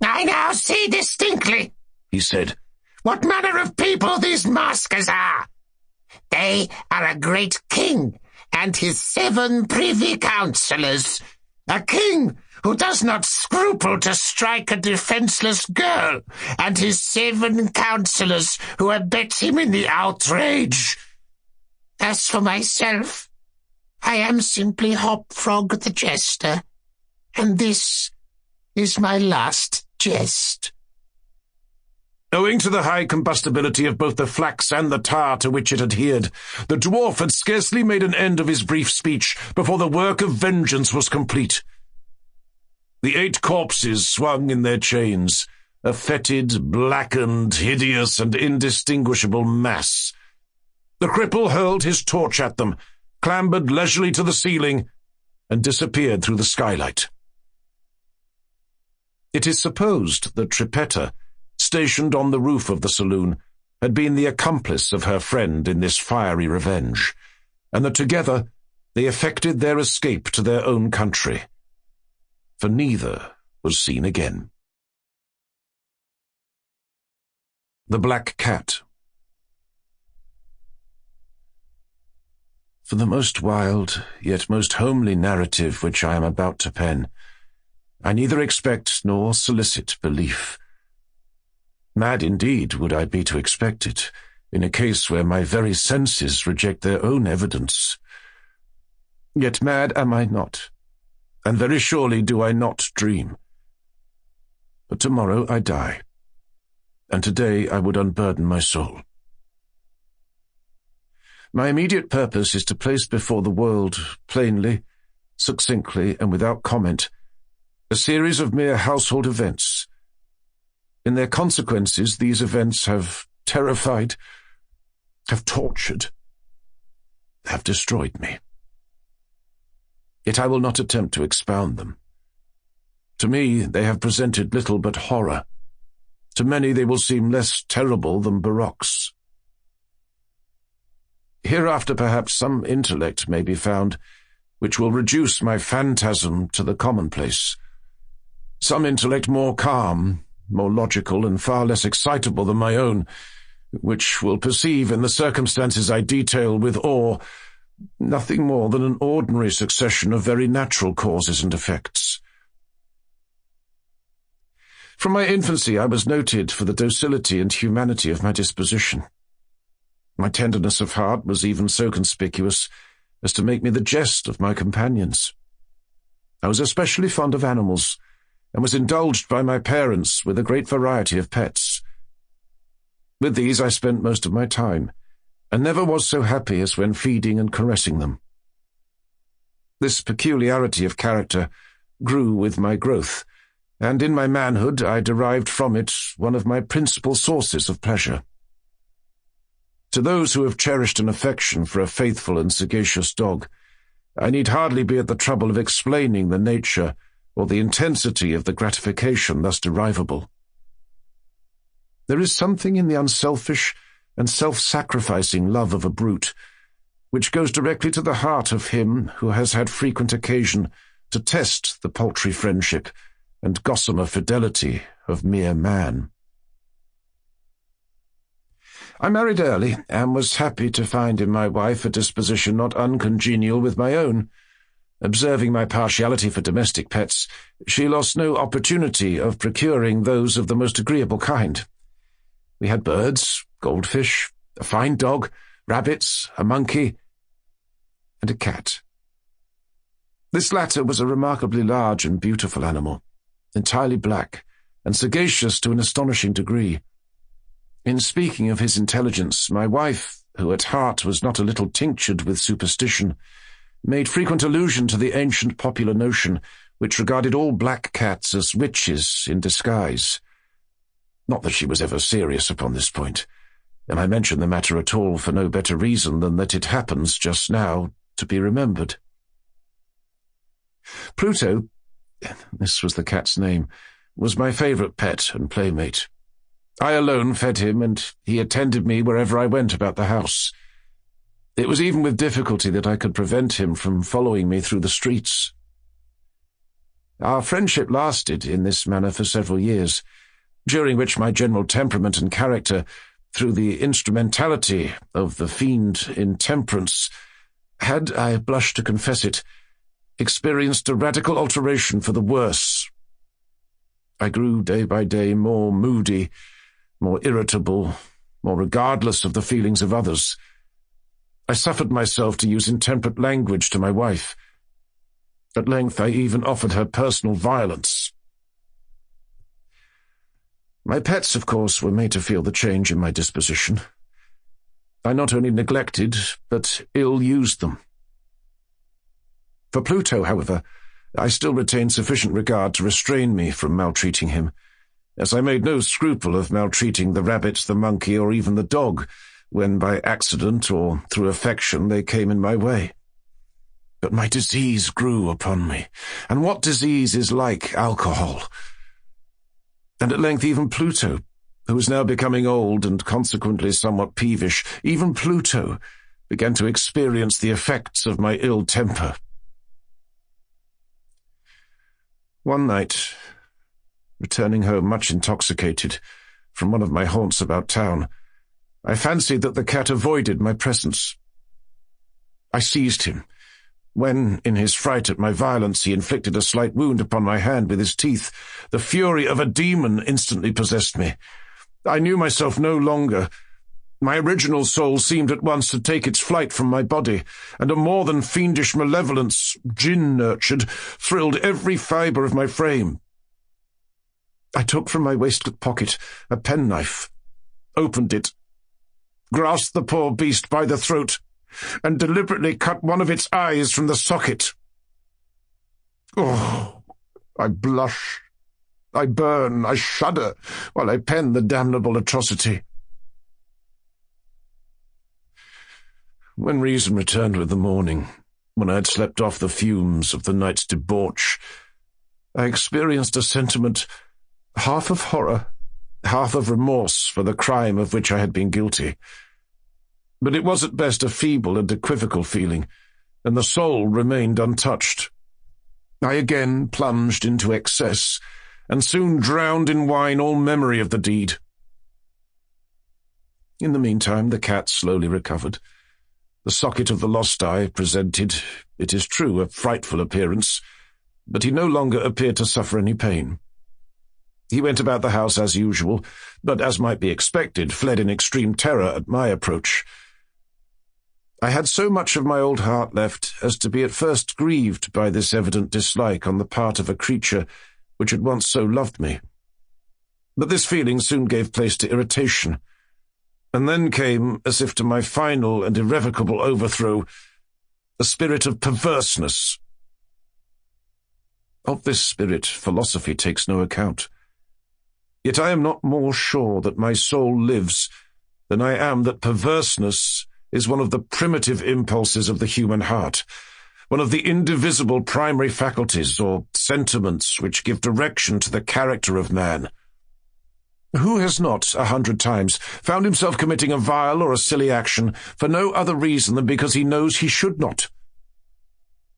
"I now see distinctly," he said, "what manner of people these maskers are. They are a great king and his 7 privy councillors, a king who does not scruple to strike a defenceless girl, and his 7 councillors who abet him in the outrage. As for myself, I am simply Hopfrog the jester, and this is my last jest." Owing to the high combustibility of both the flax and the tar to which it adhered, the dwarf had scarcely made an end of his brief speech before the work of vengeance was complete. The 8 corpses swung in their chains, a fetid, blackened, hideous, and indistinguishable mass. The cripple hurled his torch at them, clambered leisurely to the ceiling, and disappeared through the skylight. It is supposed that Trippetta, stationed on the roof of the saloon, had been the accomplice of her friend in this fiery revenge, and that together they effected their escape to their own country. For neither was seen again. The Black Cat. For the most wild, yet most homely narrative which I am about to pen, I neither expect nor solicit belief. Mad indeed would I be to expect it, in a case where my very senses reject their own evidence. Yet mad am I not, and very surely do I not dream. But tomorrow I die, and today I would unburden my soul. My immediate purpose is to place before the world, plainly, succinctly, and without comment, a series of mere household events. In their consequences, these events have terrified, have tortured, have destroyed me. Yet I will not attempt to expound them. To me, they have presented little but horror. To many they will seem less terrible than barocks. Hereafter perhaps some intellect may be found which will reduce my phantasm to the commonplace. Some intellect more calm, more logical, and far less excitable than my own, which will perceive in the circumstances I detail with awe nothing more than an ordinary succession of very natural causes and effects. From my infancy I was noted for the docility and humanity of my disposition. My tenderness of heart was even so conspicuous as to make me the jest of my companions. I was especially fond of animals, and was indulged by my parents with a great variety of pets. With these I spent most of my time, and never was so happy as when feeding and caressing them. This peculiarity of character grew with my growth, and in my manhood I derived from it one of my principal sources of pleasure. To those who have cherished an affection for a faithful and sagacious dog, I need hardly be at the trouble of explaining the nature or the intensity of the gratification thus derivable. There is something in the unselfish and self-sacrificing love of a brute which goes directly to the heart of him who has had frequent occasion to test the paltry friendship and gossamer fidelity of mere man. I married early, and was happy to find in my wife a disposition not uncongenial with my own. Observing my partiality for domestic pets, she lost no opportunity of procuring those of the most agreeable kind. We had birds, goldfish, a fine dog, rabbits, a monkey, and a cat. This latter was a remarkably large and beautiful animal, entirely black, and sagacious to an astonishing degree. In speaking of his intelligence, my wife, who at heart was not a little tinctured with superstition, made frequent allusion to the ancient popular notion which regarded all black cats as witches in disguise. Not that she was ever serious upon this point, and I mention the matter at all for no better reason than that it happens just now to be remembered. Pluto, this was the cat's name, was my favourite pet and playmate. I alone fed him, and he attended me wherever I went about the house. It was even with difficulty that I could prevent him from following me through the streets. Our friendship lasted in this manner for several years, during which my general temperament and character, through the instrumentality of the fiend intemperance, had, I blush to confess it, experienced a radical alteration for the worse. I grew day by day more moody, more irritable, more regardless of the feelings of others. I suffered myself to use intemperate language to my wife. At length I even offered her personal violence. My pets, of course, were made to feel the change in my disposition. I not only neglected, but ill-used them. For Pluto, however, I still retained sufficient regard to restrain me from maltreating him, as I made no scruple of maltreating the rabbit, the monkey, or even the dog, when by accident or through affection they came in my way. But my disease grew upon me, and what disease is like alcohol? And at length even Pluto, who was now becoming old and consequently somewhat peevish, even Pluto began to experience the effects of my ill temper. One night, returning home much intoxicated from one of my haunts about town, I fancied that the cat avoided my presence. I seized him, when, in his fright at my violence, he inflicted a slight wound upon my hand with his teeth. The fury of a demon instantly possessed me. I knew myself no longer. My original soul seemed at once to take its flight from my body, and a more than fiendish malevolence, gin-nurtured, thrilled every fibre of my frame. I took from my waistcoat pocket a penknife, opened it, grasped the poor beast by the throat, and deliberately cut one of its eyes from the socket. Oh, I blush, I burn, I shudder, while I pen the damnable atrocity. When reason returned with the morning, when I had slept off the fumes of the night's debauch, I experienced a sentiment half of horror, half of remorse for the crime of which I had been guilty. But it was at best a feeble and equivocal feeling, and the soul remained untouched. I again plunged into excess, and soon drowned in wine all memory of the deed. In the meantime, the cat slowly recovered. The socket of the lost eye presented, it is true, a frightful appearance, but he no longer appeared to suffer any pain. He went about the house as usual, but, as might be expected, fled in extreme terror at my approach. I had so much of my old heart left as to be at first grieved by this evident dislike on the part of a creature which had once so loved me. But this feeling soon gave place to irritation, and then came, as if to my final and irrevocable overthrow, a spirit of perverseness. Of this spirit philosophy takes no account. Yet I am not more sure that my soul lives than I am that perverseness is one of the primitive impulses of the human heart, one of the indivisible primary faculties or sentiments which give direction to the character of man. Who has not, 100 times, found himself committing a vile or a silly action for no other reason than because he knows he should not?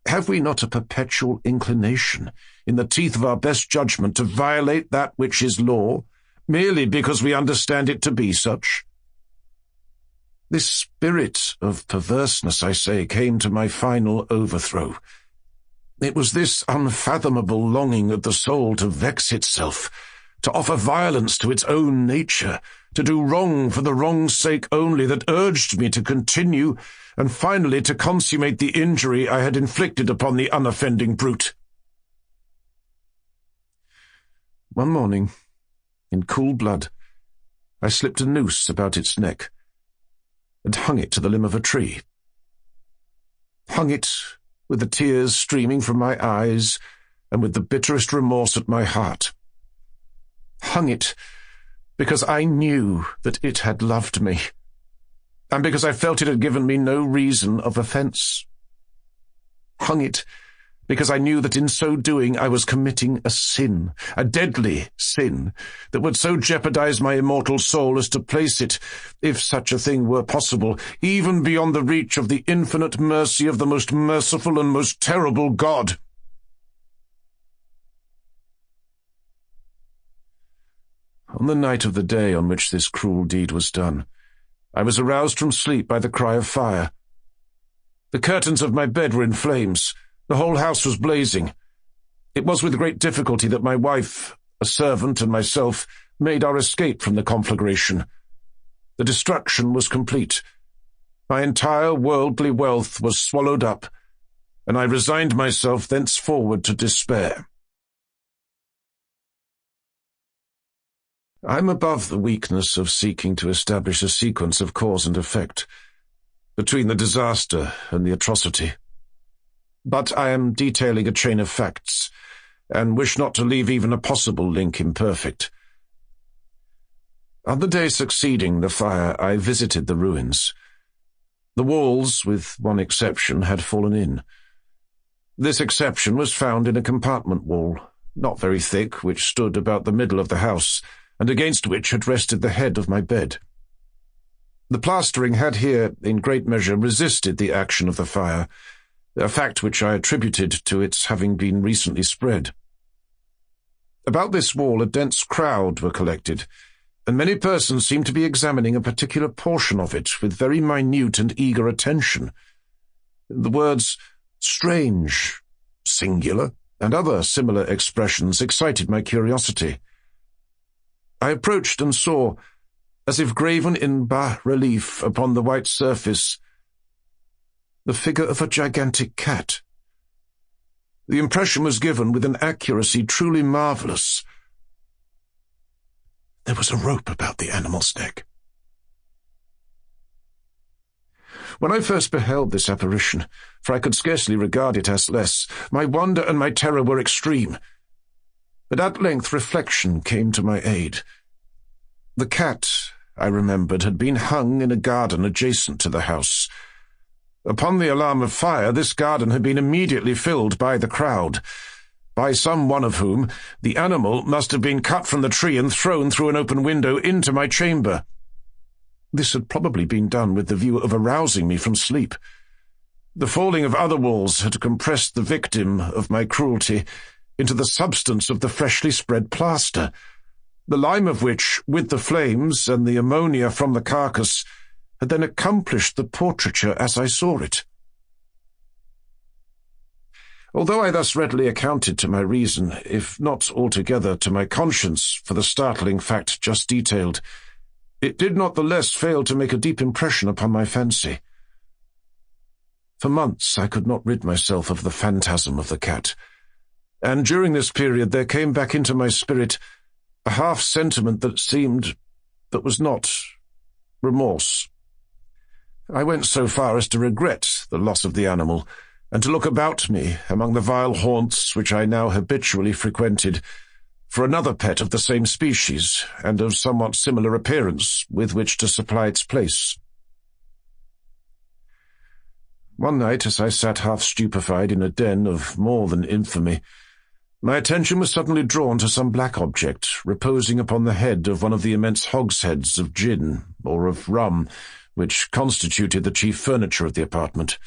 Have we not a perpetual inclination, in the teeth of our best judgment, to violate that which is law, merely because we understand it to be such? This spirit of perverseness, I say, came to my final overthrow. It was this unfathomable longing of the soul to vex itself, to offer violence to its own nature, to do wrong for the wrong's sake only, that urged me to continue, and finally to consummate the injury I had inflicted upon the unoffending brute. One morning, in cool blood, I slipped a noose about its neck, and hung it to the limb of a tree. Hung it with the tears streaming from my eyes, and with the bitterest remorse at my heart. Hung it because I knew that it had loved me, and because I felt it had given me no reason of offence. Hung it because I knew that in so doing I was committing a sin, a deadly sin, that would so jeopardize my immortal soul as to place it, if such a thing were possible, even beyond the reach of the infinite mercy of the most merciful and most terrible God. On the night of the day on which this cruel deed was done, I was aroused from sleep by the cry of fire. The curtains of my bed were in flames. The whole house was blazing. It was with great difficulty that my wife, a servant, and myself made our escape from the conflagration. The destruction was complete. My entire worldly wealth was swallowed up, and I resigned myself thenceforward to despair. I'm above the weakness of seeking to establish a sequence of cause and effect between the disaster and the atrocity. But I am detailing a chain of facts, and wish not to leave even a possible link imperfect. On the day succeeding the fire, I visited the ruins. The walls, with one exception, had fallen in. This exception was found in a compartment wall, not very thick, which stood about the middle of the house, and against which had rested the head of my bed. The plastering had here, in great measure, resisted the action of the fire, a fact which I attributed to its having been recently spread. About this wall a dense crowd were collected, and many persons seemed to be examining a particular portion of it with very minute and eager attention. The words strange, singular, and other similar expressions excited my curiosity. I approached and saw, as if graven in bas-relief upon the white surface, the figure of a gigantic cat. The impression was given with an accuracy truly marvellous. There was a rope about the animal's neck. When I first beheld this apparition, for I could scarcely regard it as less, my wonder and my terror were extreme. But at length reflection came to my aid. The cat, I remembered, had been hung in a garden adjacent to the house. Upon the alarm of fire, this garden had been immediately filled by the crowd, by some one of whom the animal must have been cut from the tree and thrown through an open window into my chamber. This had probably been done with the view of arousing me from sleep. The falling of other walls had compressed the victim of my cruelty into the substance of the freshly spread plaster, the lime of which, with the flames and the ammonia from the carcass, had then accomplished the portraiture as I saw it. Although I thus readily accounted to my reason, if not altogether to my conscience, for the startling fact just detailed, it did not the less fail to make a deep impression upon my fancy. For months I could not rid myself of the phantasm of the cat, and during this period there came back into my spirit a half-sentiment that was not remorse. I went so far as to regret the loss of the animal, and to look about me, among the vile haunts which I now habitually frequented, for another pet of the same species, and of somewhat similar appearance, with which to supply its place. One night, as I sat half stupefied in a den of more than infamy, My attention was suddenly drawn to some black object reposing upon the head of one of the immense hogsheads of gin, or of rum, which constituted the chief furniture of the apartment.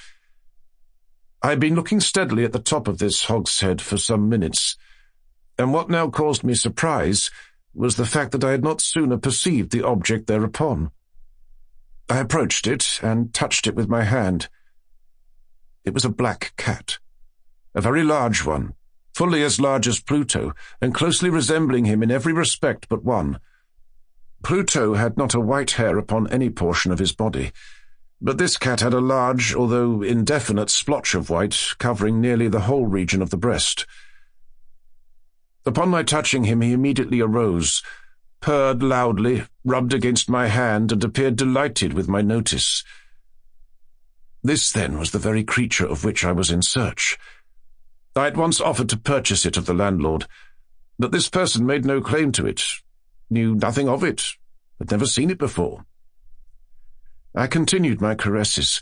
I had been looking steadily at the top of this hogshead for some minutes, and what now caused me surprise was the fact that I had not sooner perceived the object thereupon. I approached it and touched it with my hand. It was a black cat, a very large one, fully as large as Pluto, and closely resembling him in every respect but one. Pluto had not a white hair upon any portion of his body, but this cat had a large, although indefinite, splotch of white covering nearly the whole region of the breast. Upon my touching him, he immediately arose, purred loudly, rubbed against my hand, and appeared delighted with my notice. This, then, was the very creature of which I was in search. I at once offered to purchase it of the landlord, but this person made no claim to it, knew nothing of it, had never seen it before. I continued my caresses,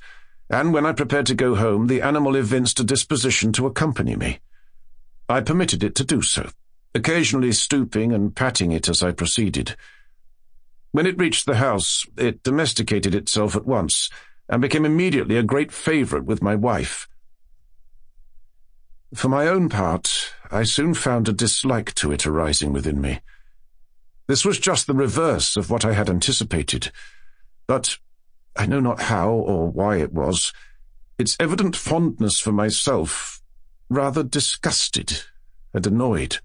and when I prepared to go home, the animal evinced a disposition to accompany me. I permitted it to do so, occasionally stooping and patting it as I proceeded. When it reached the house, it domesticated itself at once, and became immediately a great favourite with my wife. For my own part, I soon found a dislike to it arising within me. This was just the reverse of what I had anticipated, but I know not how or why it was, its evident fondness for myself rather disgusted and annoyed.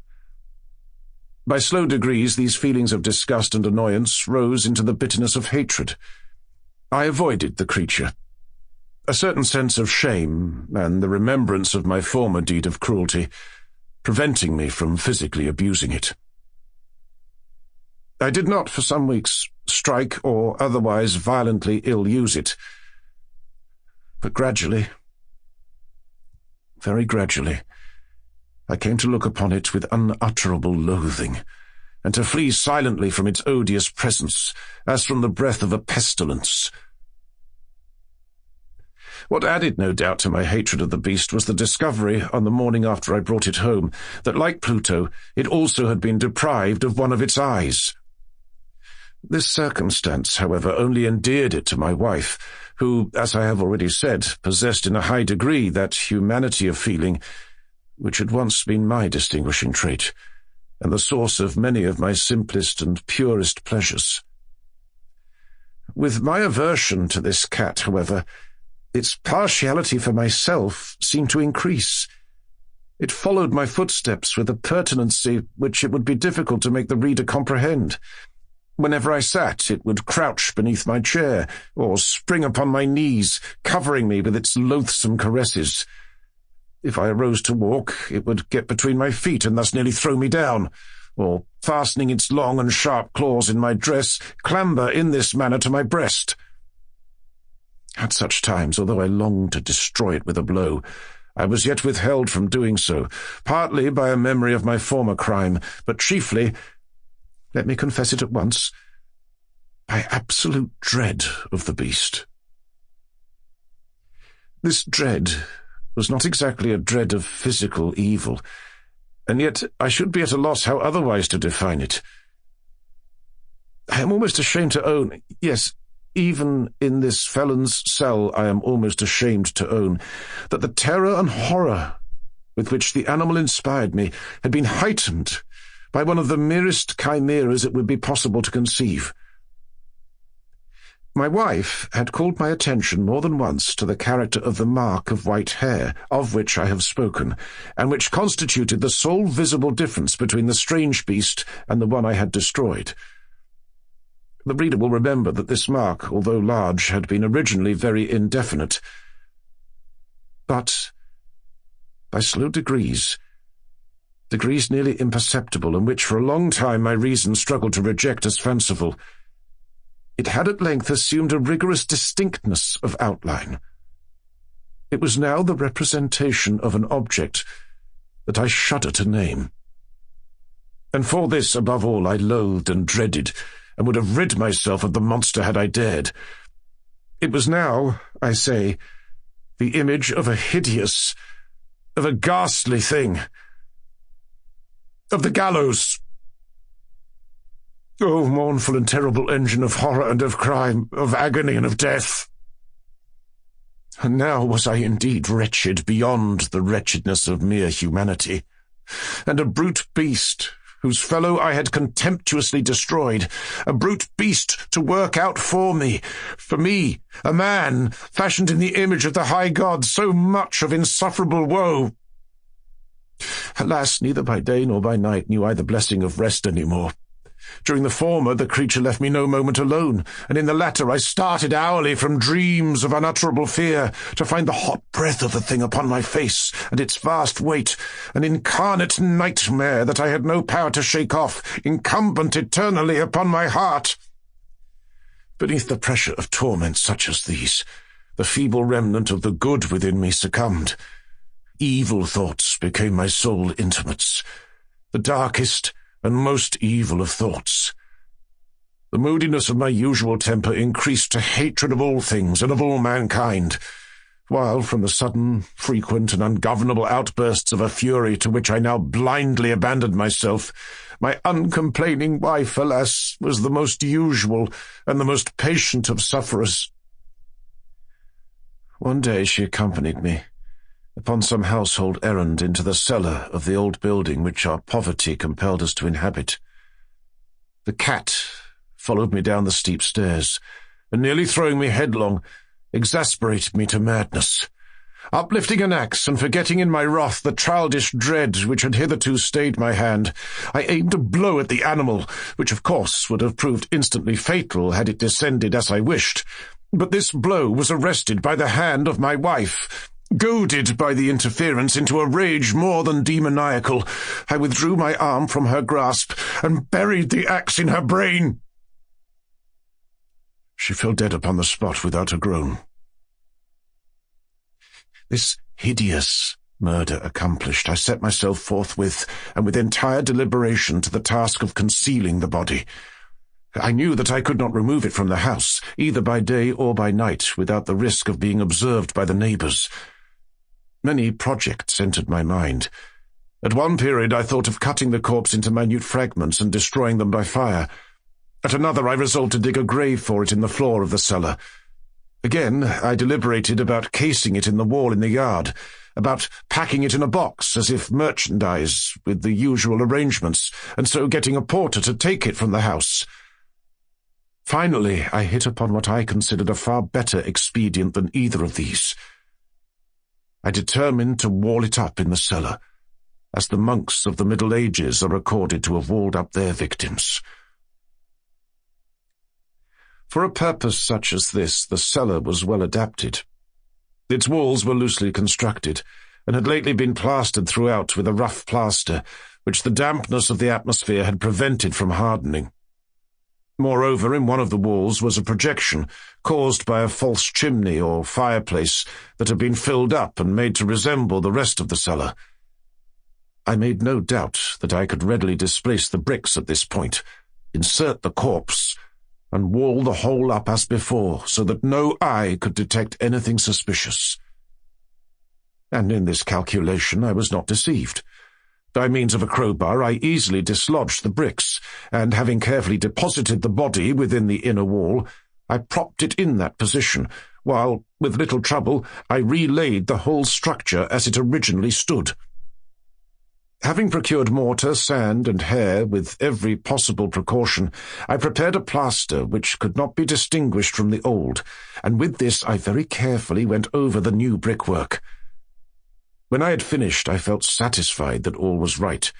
By slow degrees, these feelings of disgust and annoyance rose into the bitterness of hatred. I avoided the creature, a certain sense of shame and the remembrance of my former deed of cruelty preventing me from physically abusing it. I did not, for some weeks, strike or otherwise violently ill-use it, but gradually, very gradually, I came to look upon it with unutterable loathing, and to flee silently from its odious presence, as from the breath of a pestilence. What added, no doubt, to my hatred of the beast was the discovery, on the morning after I brought it home, that, like Pluto, it also had been deprived of one of its eyes. This circumstance, however, only endeared it to my wife, who, as I have already said, possessed in a high degree that humanity of feeling which had once been my distinguishing trait, and the source of many of my simplest and purest pleasures. With my aversion to this cat, however, its partiality for myself seemed to increase. It followed my footsteps with a pertinency which it would be difficult to make the reader comprehend. Whenever I sat, it would crouch beneath my chair, or spring upon my knees, covering me with its loathsome caresses. If I arose to walk, it would get between my feet and thus nearly throw me down, or, fastening its long and sharp claws in my dress, clamber in this manner to my breast. At such times, although I longed to destroy it with a blow, I was yet withheld from doing so, partly by a memory of my former crime, but chiefly, let me confess it at once, by absolute dread of the beast. This dread was not exactly a dread of physical evil, and yet I should be at a loss how otherwise to define it. I am almost ashamed to own, yes, even in this felon's cell I am almost ashamed to own, that the terror and horror with which the animal inspired me had been heightened by one of the merest chimeras it would be possible to conceive. My wife had called my attention more than once to the character of the mark of white hair, of which I have spoken, and which constituted the sole visible difference between the strange beast and the one I had destroyed. The reader will remember that this mark, although large, had been originally very indefinite. But, by slow degrees nearly imperceptible, and which for a long time my reason struggled to reject as fanciful, it had at length assumed a rigorous distinctness of outline. It was now the representation of an object that I shudder to name. And for this, above all, I loathed and dreaded, and would have rid myself of the monster had I dared. It was now, I say, the image of a hideous, of a ghastly thing. of the gallows. O mournful and terrible engine of horror and of crime, of agony and of death! And now was I indeed wretched beyond the wretchedness of mere humanity, and a brute beast, whose fellow I had contemptuously destroyed, a brute beast to work out for me, a man, fashioned in the image of the high God, so much of insufferable woe. Alas, neither by day nor by night knew I the blessing of rest any more. During the former, the creature left me no moment alone, and in the latter I started hourly from dreams of unutterable fear, to find the hot breath of the thing upon my face, and its vast weight, an incarnate nightmare that I had no power to shake off, incumbent eternally upon my heart. Beneath the pressure of torments such as these, the feeble remnant of the good within me succumbed. Evil thoughts became my sole intimates, the darkest and most evil of thoughts. The moodiness of my usual temper increased to hatred of all things and of all mankind, while from the sudden, frequent, and ungovernable outbursts of a fury to which I now blindly abandoned myself, my uncomplaining wife, alas, was the most usual and the most patient of sufferers. One day she accompanied me upon some household errand into the cellar of the old building which our poverty compelled us to inhabit. The cat followed me down the steep stairs, and nearly throwing me headlong, exasperated me to madness. Uplifting an axe, and forgetting in my wrath the childish dread which had hitherto stayed my hand, I aimed a blow at the animal, which of course would have proved instantly fatal had it descended as I wished. But this blow was arrested by the hand of my wife. Goaded by the interference into a rage more than demoniacal, I withdrew my arm from her grasp and buried the axe in her brain. She fell dead upon the spot without a groan. This hideous murder accomplished, I set myself forthwith, and with entire deliberation, to the task of concealing the body. I knew that I could not remove it from the house, either by day or by night, without the risk of being observed by the neighbours. Many projects entered my mind. At one period I thought of cutting the corpse into minute fragments and destroying them by fire. At another I resolved to dig a grave for it in the floor of the cellar. Again I deliberated about casing it in the wall in the yard, about packing it in a box as if merchandise, with the usual arrangements, and so getting a porter to take it from the house. Finally I hit upon what I considered a far better expedient than either of these. I determined to wall it up in the cellar, as the monks of the Middle Ages are recorded to have walled up their victims. For a purpose such as this, the cellar was well adapted. Its walls were loosely constructed, and had lately been plastered throughout with a rough plaster, which the dampness of the atmosphere had prevented from hardening. Moreover, in one of the walls was a projection, caused by a false chimney or fireplace that had been filled up and made to resemble the rest of the cellar. I made no doubt that I could readily displace the bricks at this point, insert the corpse, and wall the whole up as before, so that no eye could detect anything suspicious. And in this calculation I was not deceived. By means of a crowbar I easily dislodged the bricks, and having carefully deposited the body within the inner wall, I propped it in that position, while, with little trouble, I relaid the whole structure as it originally stood. Having procured mortar, sand, and hair with every possible precaution, I prepared a plaster which could not be distinguished from the old, and with this I very carefully went over the new brickwork. When I had finished, I felt satisfied that all was right.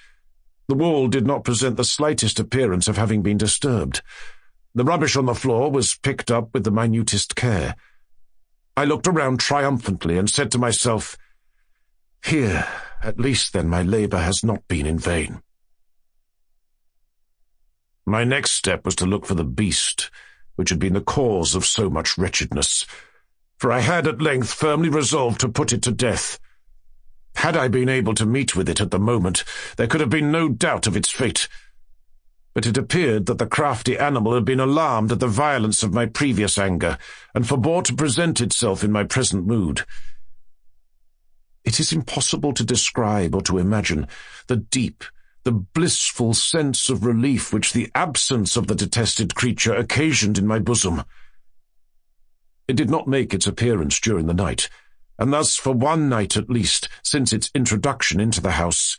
The wall did not present the slightest appearance of having been disturbed. The rubbish on the floor was picked up with the minutest care. I looked around triumphantly and said to myself, "Here, at least then, my labour has not been in vain." My next step was to look for the beast which had been the cause of so much wretchedness, for I had at length firmly resolved to put it to death. Had I been able to meet with it at the moment, there could have been no doubt of its fate. But it appeared that the crafty animal had been alarmed at the violence of my previous anger, and forbore to present itself in my present mood. It is impossible to describe or to imagine the deep, the blissful sense of relief which the absence of the detested creature occasioned in my bosom. It did not make its appearance during the night, and thus for one night at least, since its introduction into the house,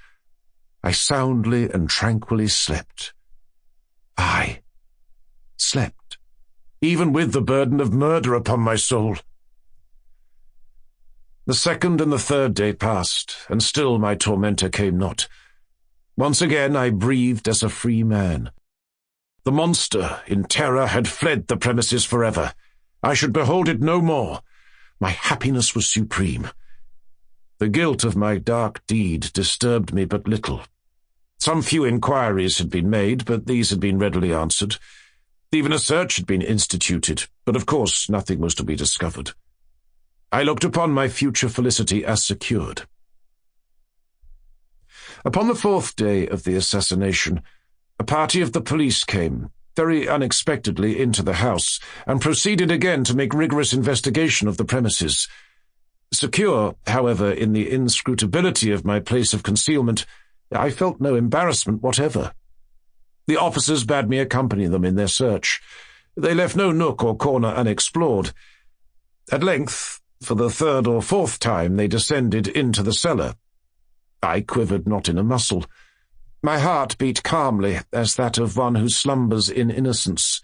I soundly and tranquilly slept. I slept, even with the burden of murder upon my soul. The second and the third day passed, and still my tormentor came not. Once again I breathed as a free man. The monster, in terror, had fled the premises forever. I should behold it no more. My happiness was supreme. The guilt of my dark deed disturbed me but little. Some few inquiries had been made, but these had been readily answered. Even a search had been instituted, but of course nothing was to be discovered. I looked upon my future felicity as secured. Upon the fourth day of the assassination, a party of the police came, very unexpectedly, into the house, and proceeded again to make rigorous investigation of the premises. Secure, however, in the inscrutability of my place of concealment, I felt no embarrassment whatever. The officers bade me accompany them in their search. They left no nook or corner unexplored. At length, for the third or fourth time, they descended into the cellar. I quivered not in a muscle. My heart beat calmly, as that of one who slumbers in innocence.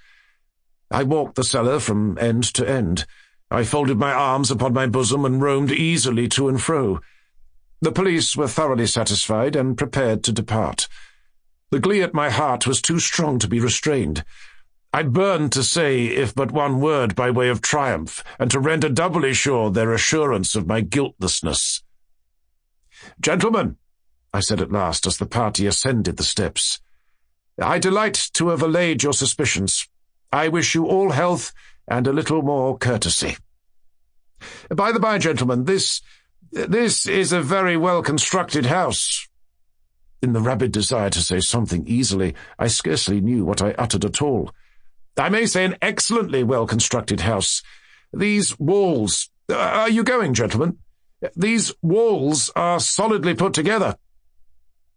I walked the cellar from end to end. I folded my arms upon my bosom and roamed easily to and fro. The police were thoroughly satisfied and prepared to depart. The glee at my heart was too strong to be restrained. I burned to say if but one word by way of triumph, and to render doubly sure their assurance of my guiltlessness. "Gentlemen," I said at last, as the party ascended the steps, "I delight to have allayed your suspicions. I wish you all health and a little more courtesy. By the by, gentlemen, this is a very well-constructed house." In the rabid desire to say something easily, I scarcely knew what I uttered at all. "I may say an excellently well-constructed house. These walls— Are you going, gentlemen? These walls are solidly put together."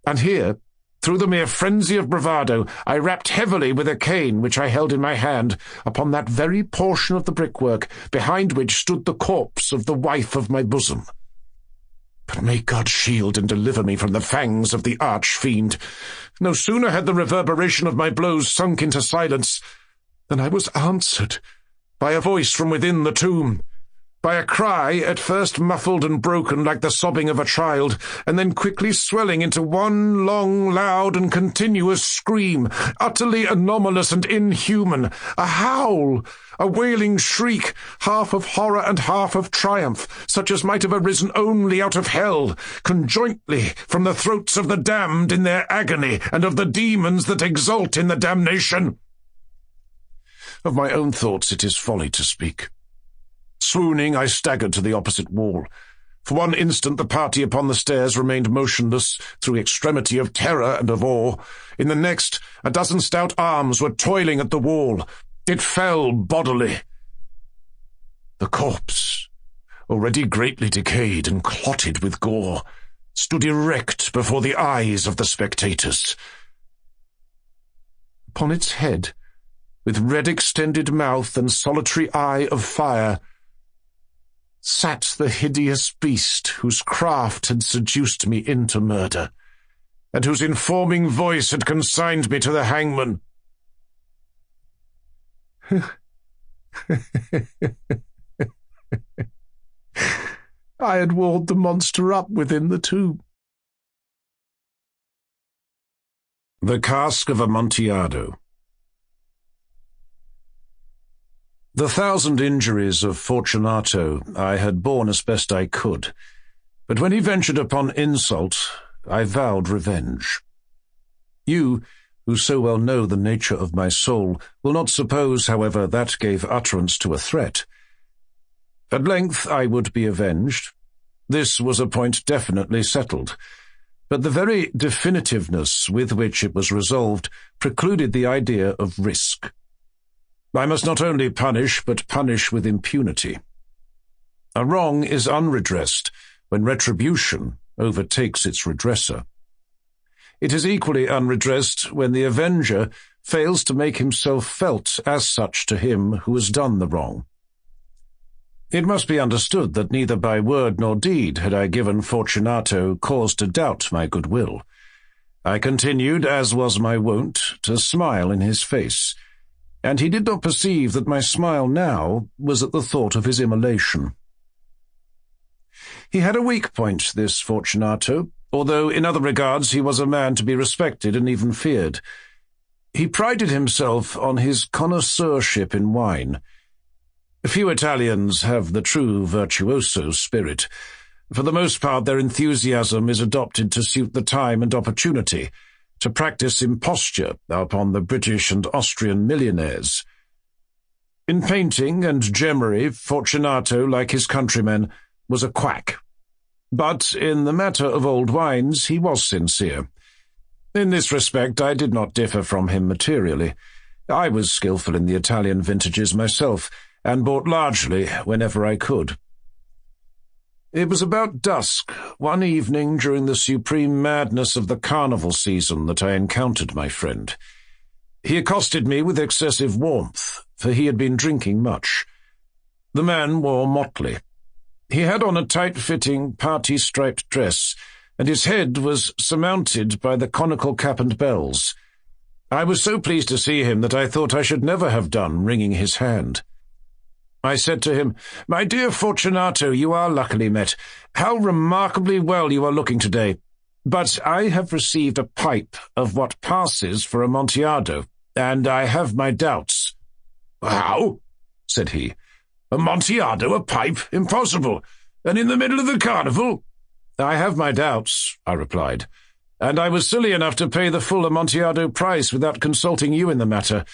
And here, through the mere frenzy of bravado, I rapped heavily with a cane which I held in my hand upon that very portion of the brickwork behind which stood the corpse of the wife of my bosom. But may God shield and deliver me from the fangs of the arch-fiend. No sooner had the reverberation of my blows sunk into silence than I was answered by a voice from within the tomb, by a cry at first muffled and broken like the sobbing of a child, and then quickly swelling into one long, loud, and continuous scream, utterly anomalous and inhuman, a howl, a wailing shriek, half of horror and half of triumph, such as might have arisen only out of hell, conjointly from the throats of the damned in their agony, and of the demons that exult in the damnation. Of my own thoughts it is folly to speak. Swooning, I staggered to the opposite wall. For one instant the party upon the stairs remained motionless through extremity of terror and of awe. In the next, a dozen stout arms were toiling at the wall. It fell bodily. The corpse, already greatly decayed and clotted with gore, stood erect before the eyes of the spectators. Upon its head, with red extended mouth and solitary eye of fire, sat the hideous beast whose craft had seduced me into murder, and whose informing voice had consigned me to the hangman. I had walled the monster up within the tomb. The Cask of Amontillado. The 1,000 injuries of Fortunato I had borne as best I could, but when he ventured upon insult, I vowed revenge. You, who so well know the nature of my soul, will not suppose, however, that gave utterance to a threat. At length I would be avenged. This was a point definitely settled, but the very definitiveness with which it was resolved precluded the idea of risk. I must not only punish, but punish with impunity. A wrong is unredressed when retribution overtakes its redresser. It is equally unredressed when the avenger fails to make himself felt as such to him who has done the wrong. It must be understood that neither by word nor deed had I given Fortunato cause to doubt my goodwill. I continued, as was my wont, to smile in his face, and he did not perceive that my smile now was at the thought of his immolation. He had a weak point, this Fortunato, although in other regards he was a man to be respected and even feared. He prided himself on his connoisseurship in wine. Few Italians have the true virtuoso spirit. For the most part, their enthusiasm is adopted to suit the time and opportunity, to practice imposture upon the British and Austrian millionaires. In painting and gemmery, Fortunato, like his countrymen, was a quack. But in the matter of old wines he was sincere. In this respect I did not differ from him materially. I was skilful in the Italian vintages myself, and bought largely whenever I could. It was about dusk, one evening during the supreme madness of the carnival season, that I encountered my friend. He accosted me with excessive warmth, for he had been drinking much. The man wore motley. He had on a tight-fitting, party-striped dress, and his head was surmounted by the conical cap and bells. I was so pleased to see him that I thought I should never have done wringing his hand. I said to him, "My dear Fortunato, you are luckily met. How remarkably well you are looking today. But I have received a pipe of what passes for Amontillado, and I have my doubts." "How?" said he. "Amontillado, a pipe? Impossible! And in the middle of the carnival?" "I have my doubts," I replied, "and I was silly enough to pay the full Amontillado price without consulting you in the matter.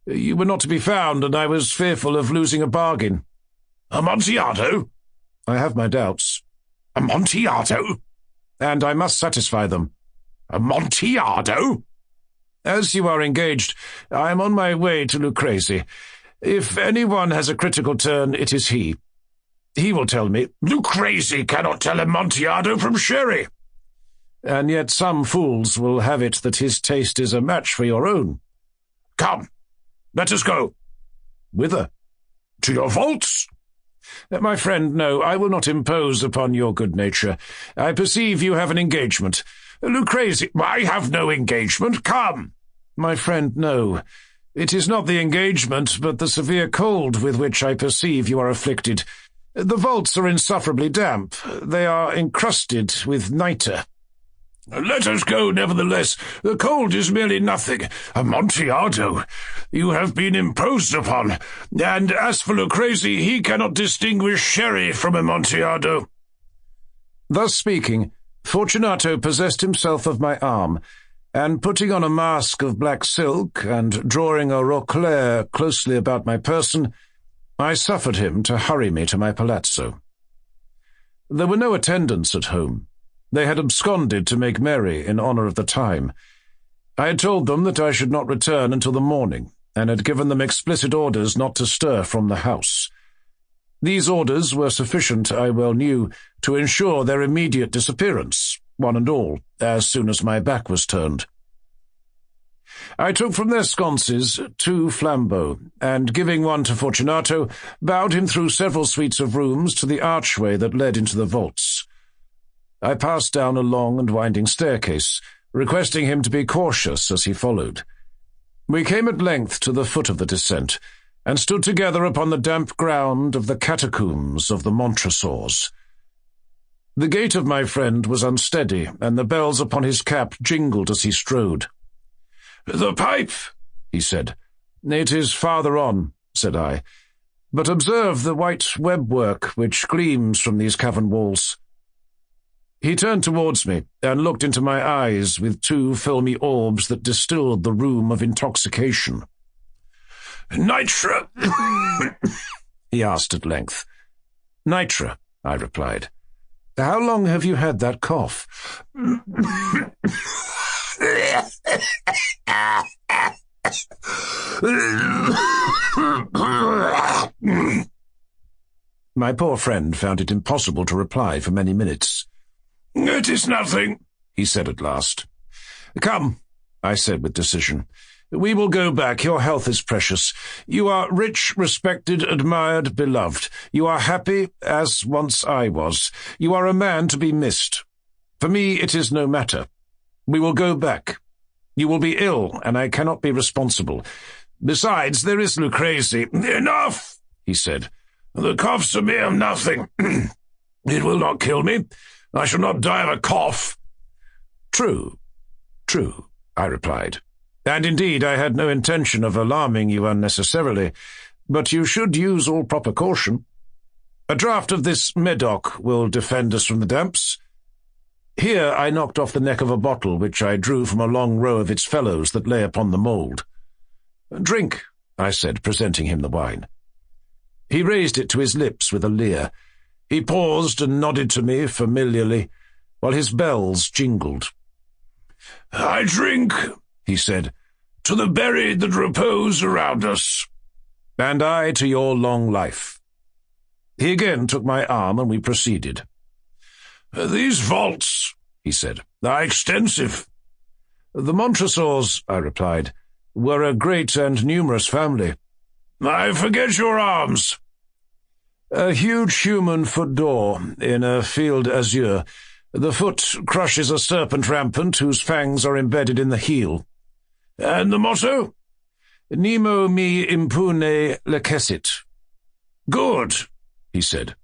You were not to be found, and I was fearful of losing a bargain." "Amontillado?" "I have my doubts." "Amontillado?" "And I must satisfy them." "Amontillado?" "As you are engaged, I am on my way to Lucrezi. If anyone has a critical turn, it is he. He will tell me." "Lucrezi cannot tell Amontillado from sherry." "And yet some fools will have it that his taste is a match for your own." "Come, let us go." "Whither?" "To your vaults." "My friend, no, I will not impose upon your good nature. I perceive you have an engagement. Lucrezi—" "I have no engagement. Come." "My friend, no. It is not the engagement, but the severe cold with which I perceive you are afflicted. The vaults are insufferably damp. They are encrusted with nitre." "Let us go, nevertheless. The cold is merely nothing. Amontillado, you have been imposed upon. And as for Lucrezi, he cannot distinguish sherry from Amontillado." Thus speaking, Fortunato possessed himself of my arm, and putting on a mask of black silk and drawing a roquelaire closely about my person, I suffered him to hurry me to my palazzo. There were no attendants at home. They had absconded to make merry in honour of the time. I had told them that I should not return until the morning, and had given them explicit orders not to stir from the house. These orders were sufficient, I well knew, to ensure their immediate disappearance, one and all, as soon as my back was turned. I took from their sconces 2 flambeaux, and giving one to Fortunato, bowed him through several suites of rooms to the archway that led into the vaults. I passed down a long and winding staircase, requesting him to be cautious as he followed. We came at length to the foot of the descent, and stood together upon the damp ground of the catacombs of the Montresors. The gait of my friend was unsteady, and the bells upon his cap jingled as he strode. "The pipe," he said. "It is farther on," said I. "But observe the white webwork which gleams from these cavern walls." He turned towards me, and looked into my eyes with 2 filmy orbs that distilled the rheum of intoxication. "Nitre?" he asked at length. "Nitre," I replied. "How long have you had that cough?" My poor friend found it impossible to reply for many minutes. "It is nothing," he said at last. "Come," I said with decision. "We will go back. Your health is precious. You are rich, respected, admired, beloved. You are happy, as once I was. You are a man to be missed. For me it is no matter. We will go back. You will be ill, and I cannot be responsible. Besides, there is Lucrezi." "Enough," he said. "The cough's a mere nothing. It will not kill me. I shall not die of a cough." True, I replied. "And indeed I had no intention of alarming you unnecessarily, but you should use all proper caution. A draught of this Medoc will defend us from the damps." Here I knocked off the neck of a bottle which I drew from a long row of its fellows that lay upon the mould. "Drink," I said, presenting him the wine. He raised it to his lips with a leer. He paused and nodded to me familiarly, while his bells jingled. "I drink," he said, "to the buried that repose around us." "And I to your long life." He again took my arm, and we proceeded. "These vaults," he said, "are extensive." "The Montresors," I replied, "were a great and numerous family." "I forget your arms." "A huge human foot d'or in a field azure. The foot crushes a serpent rampant whose fangs are embedded in the heel." "And the motto?" "Nemo me impune lecessit." "Good," he said.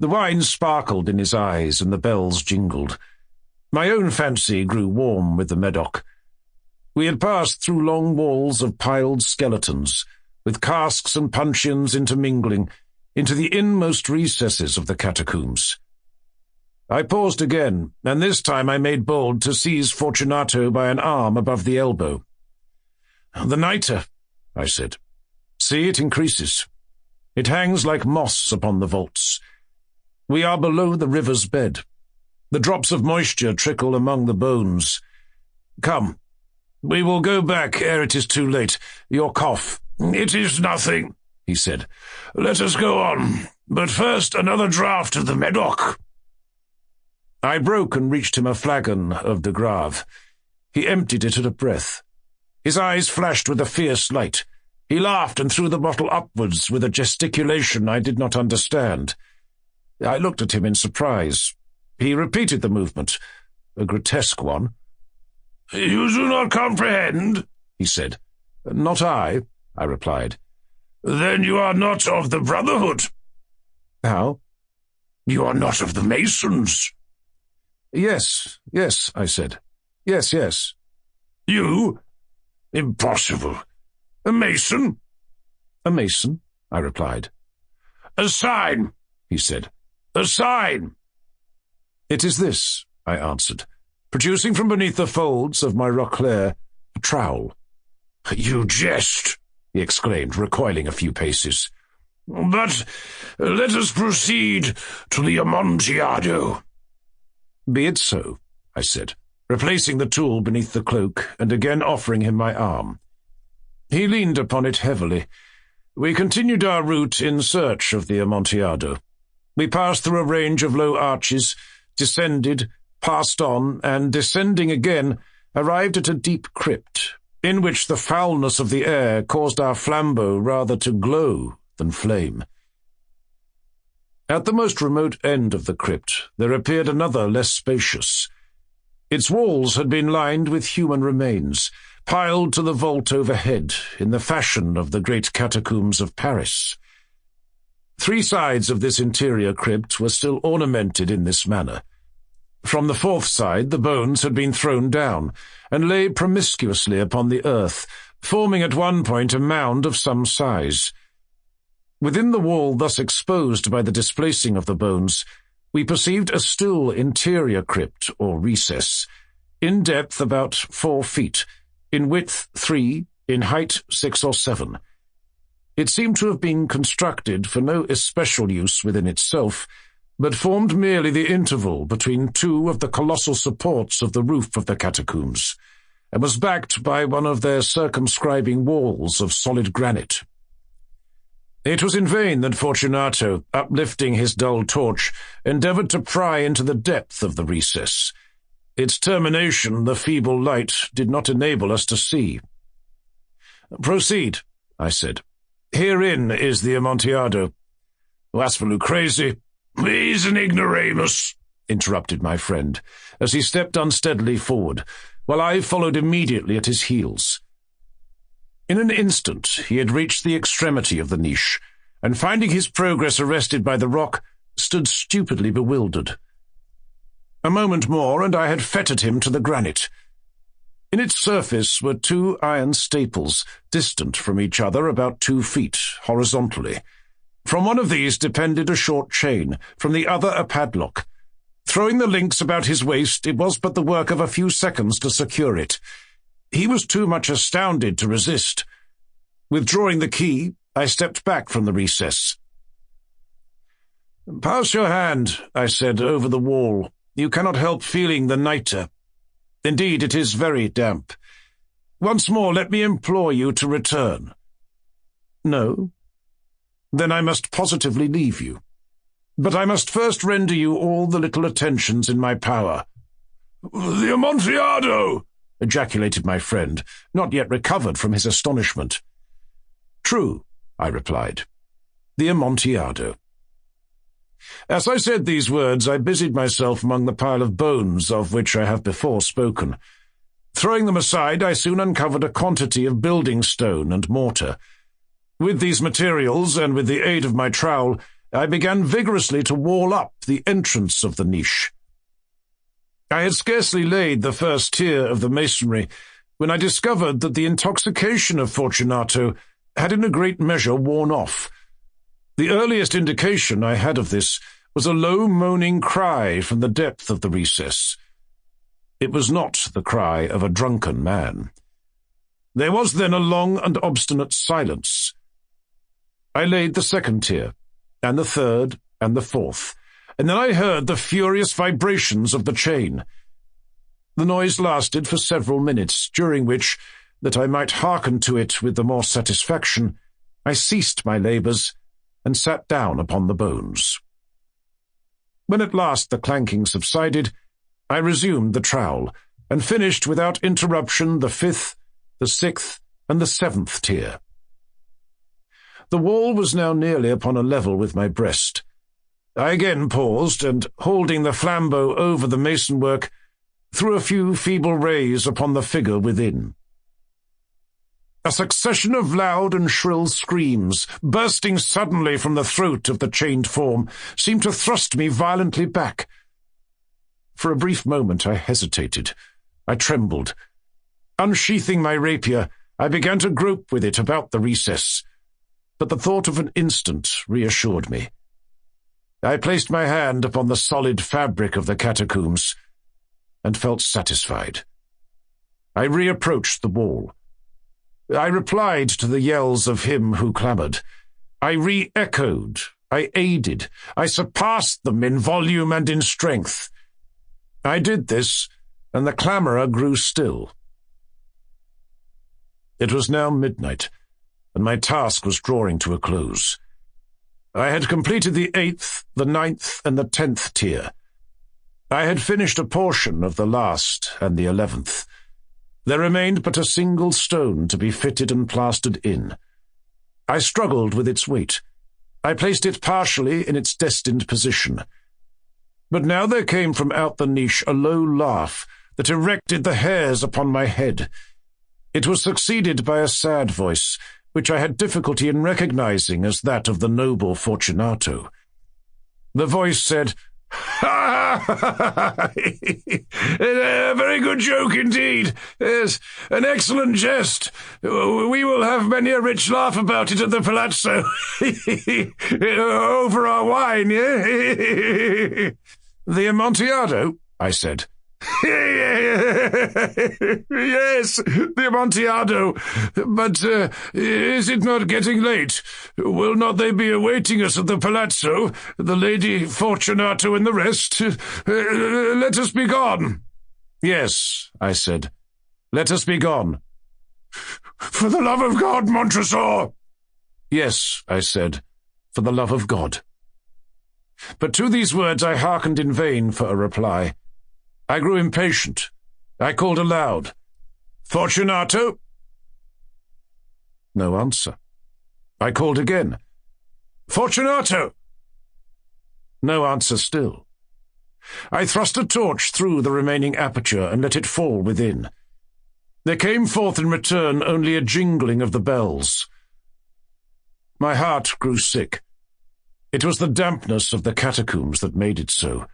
The wine sparkled in his eyes, and the bells jingled. My own fancy grew warm with the Medoc. We had passed through long walls of piled skeletons, with casks and puncheons intermingling, into the inmost recesses of the catacombs. I paused again, and this time I made bold to seize Fortunato by an arm above the elbow. "The nitre," I said. "See, it increases. It hangs like moss upon the vaults. We are below the river's bed. The drops of moisture trickle among the bones. Come, we will go back ere it is too late. Your cough." "It is nothing," he said. "Let us go on. But first another draught of the Medoc." I broke and reached him a flagon of de Grave. He emptied it at a breath. His eyes flashed with a fierce light. He laughed and threw the bottle upwards with a gesticulation I did not understand. I looked at him in surprise. He repeated the movement, a grotesque one. "You do not comprehend?" he said. "Not I," I replied. "Then you are not of the Brotherhood." "How?" "You are not of the Masons." Yes, I said. Yes. "You? Impossible. A Mason?" "A Mason," I replied. "A sign," he said. "A sign." "It is this," I answered, producing from beneath the folds of my roquelaire a trowel. "You jest," he exclaimed, recoiling a few paces. "But let us proceed to the Amontillado." "Be it so," I said, replacing the tool beneath the cloak and again offering him my arm. He leaned upon it heavily. We continued our route in search of the Amontillado. We passed through a range of low arches, descended, passed on, and, descending again, arrived at a deep crypt, in which the foulness of the air caused our flambeau rather to glow than flame. At the most remote end of the crypt there appeared another less spacious. Its walls had been lined with human remains, piled to the vault overhead in the fashion of the great catacombs of Paris. 3 sides of this interior crypt were still ornamented in this manner. From the 4th side the bones had been thrown down, and lay promiscuously upon the earth, forming at one point a mound of some size. Within the wall thus exposed by the displacing of the bones, we perceived a still interior crypt or recess, in depth about 4 feet, in width 3, in height 6 or 7. It seemed to have been constructed for no especial use within itself, but formed merely the interval between 2 of the colossal supports of the roof of the catacombs, and was backed by one of their circumscribing walls of solid granite. It was in vain that Fortunato, uplifting his dull torch, endeavoured to pry into the depth of the recess. Its termination, the feeble light, did not enable us to see. "Proceed," I said. "Herein is the Amontillado." "As for Lucrezi—" "He's an ignoramus," interrupted my friend, as he stepped unsteadily forward, while I followed immediately at his heels. In an instant he had reached the extremity of the niche, and finding his progress arrested by the rock, stood stupidly bewildered. A moment more, and I had fettered him to the granite. In its surface were 2 iron staples, distant from each other about 2 feet, horizontally. From one of these depended a short chain, from the other a padlock. Throwing the links about his waist, it was but the work of a few seconds to secure it. He was too much astounded to resist. Withdrawing the key, I stepped back from the recess. "Pass your hand," I said, "over the wall. You cannot help feeling the nitre. Indeed, it is very damp. Once more, let me implore you to return." "No? Then I must positively leave you. But I must first render you all the little attentions in my power." "The Amontillado!" ejaculated my friend, not yet recovered from his astonishment. "True," I replied. "The Amontillado." As I said these words, I busied myself among the pile of bones of which I have before spoken. Throwing them aside, I soon uncovered a quantity of building stone and mortar. With these materials, and with the aid of my trowel, I began vigorously to wall up the entrance of the niche. I had scarcely laid the first tier of the masonry when I discovered that the intoxication of Fortunato had in a great measure worn off. The earliest indication I had of this was a low moaning cry from the depth of the recess. It was not the cry of a drunken man. There was then a long and obstinate silence. I laid the second tier, and the third, and the fourth, and then I heard the furious vibrations of the chain. The noise lasted for several minutes, during which, that I might hearken to it with the more satisfaction, I ceased my labours and sat down upon the bones. When at last the clanking subsided, I resumed the trowel, and finished without interruption the 5th, the 6th, and the 7th tier. The wall was now nearly upon a level with my breast. I again paused, and, holding the flambeau over the mason-work, threw a few feeble rays upon the figure within. A succession of loud and shrill screams, bursting suddenly from the throat of the chained form, seemed to thrust me violently back. For a brief moment I hesitated. I trembled. Unsheathing my rapier, I began to grope with it about the recess, but the thought of an instant reassured me. I placed my hand upon the solid fabric of the catacombs, and felt satisfied. I reapproached the wall. I replied to the yells of him who clamoured. I re-echoed, I aided, I surpassed them in volume and in strength. I did this, and the clamourer grew still. It was now midnight, and my task was drawing to a close. I had completed the 8th, the 9th, and the 10th tier. I had finished a portion of the last and the 11th. There remained but a single stone to be fitted and plastered in. I struggled with its weight. I placed it partially in its destined position. But now there came from out the niche a low laugh that erected the hairs upon my head. It was succeeded by a sad voice, which I had difficulty in recognizing as that of the noble Fortunato. The voice said, "Ha! A very good joke indeed. Yes, an excellent jest. We will have many a rich laugh about it at the palazzo. Over our wine, yeah?" "The Amontillado?" I said. "Yes, the Amontillado. But is it not getting late? Will not they be awaiting us at the palazzo, the Lady Fortunato and the rest? Let us be gone." "Yes," I said, "let us be gone." "For the love of God, Montresor!" "Yes," I said, "for the love of God." But to these words I hearkened in vain for a reply. I grew impatient. I called aloud, "Fortunato?" No answer. I called again, "Fortunato!" No answer still. I thrust a torch through the remaining aperture and let it fall within. There came forth in return only a jingling of the bells. My heart grew sick. It was the dampness of the catacombs that made it so.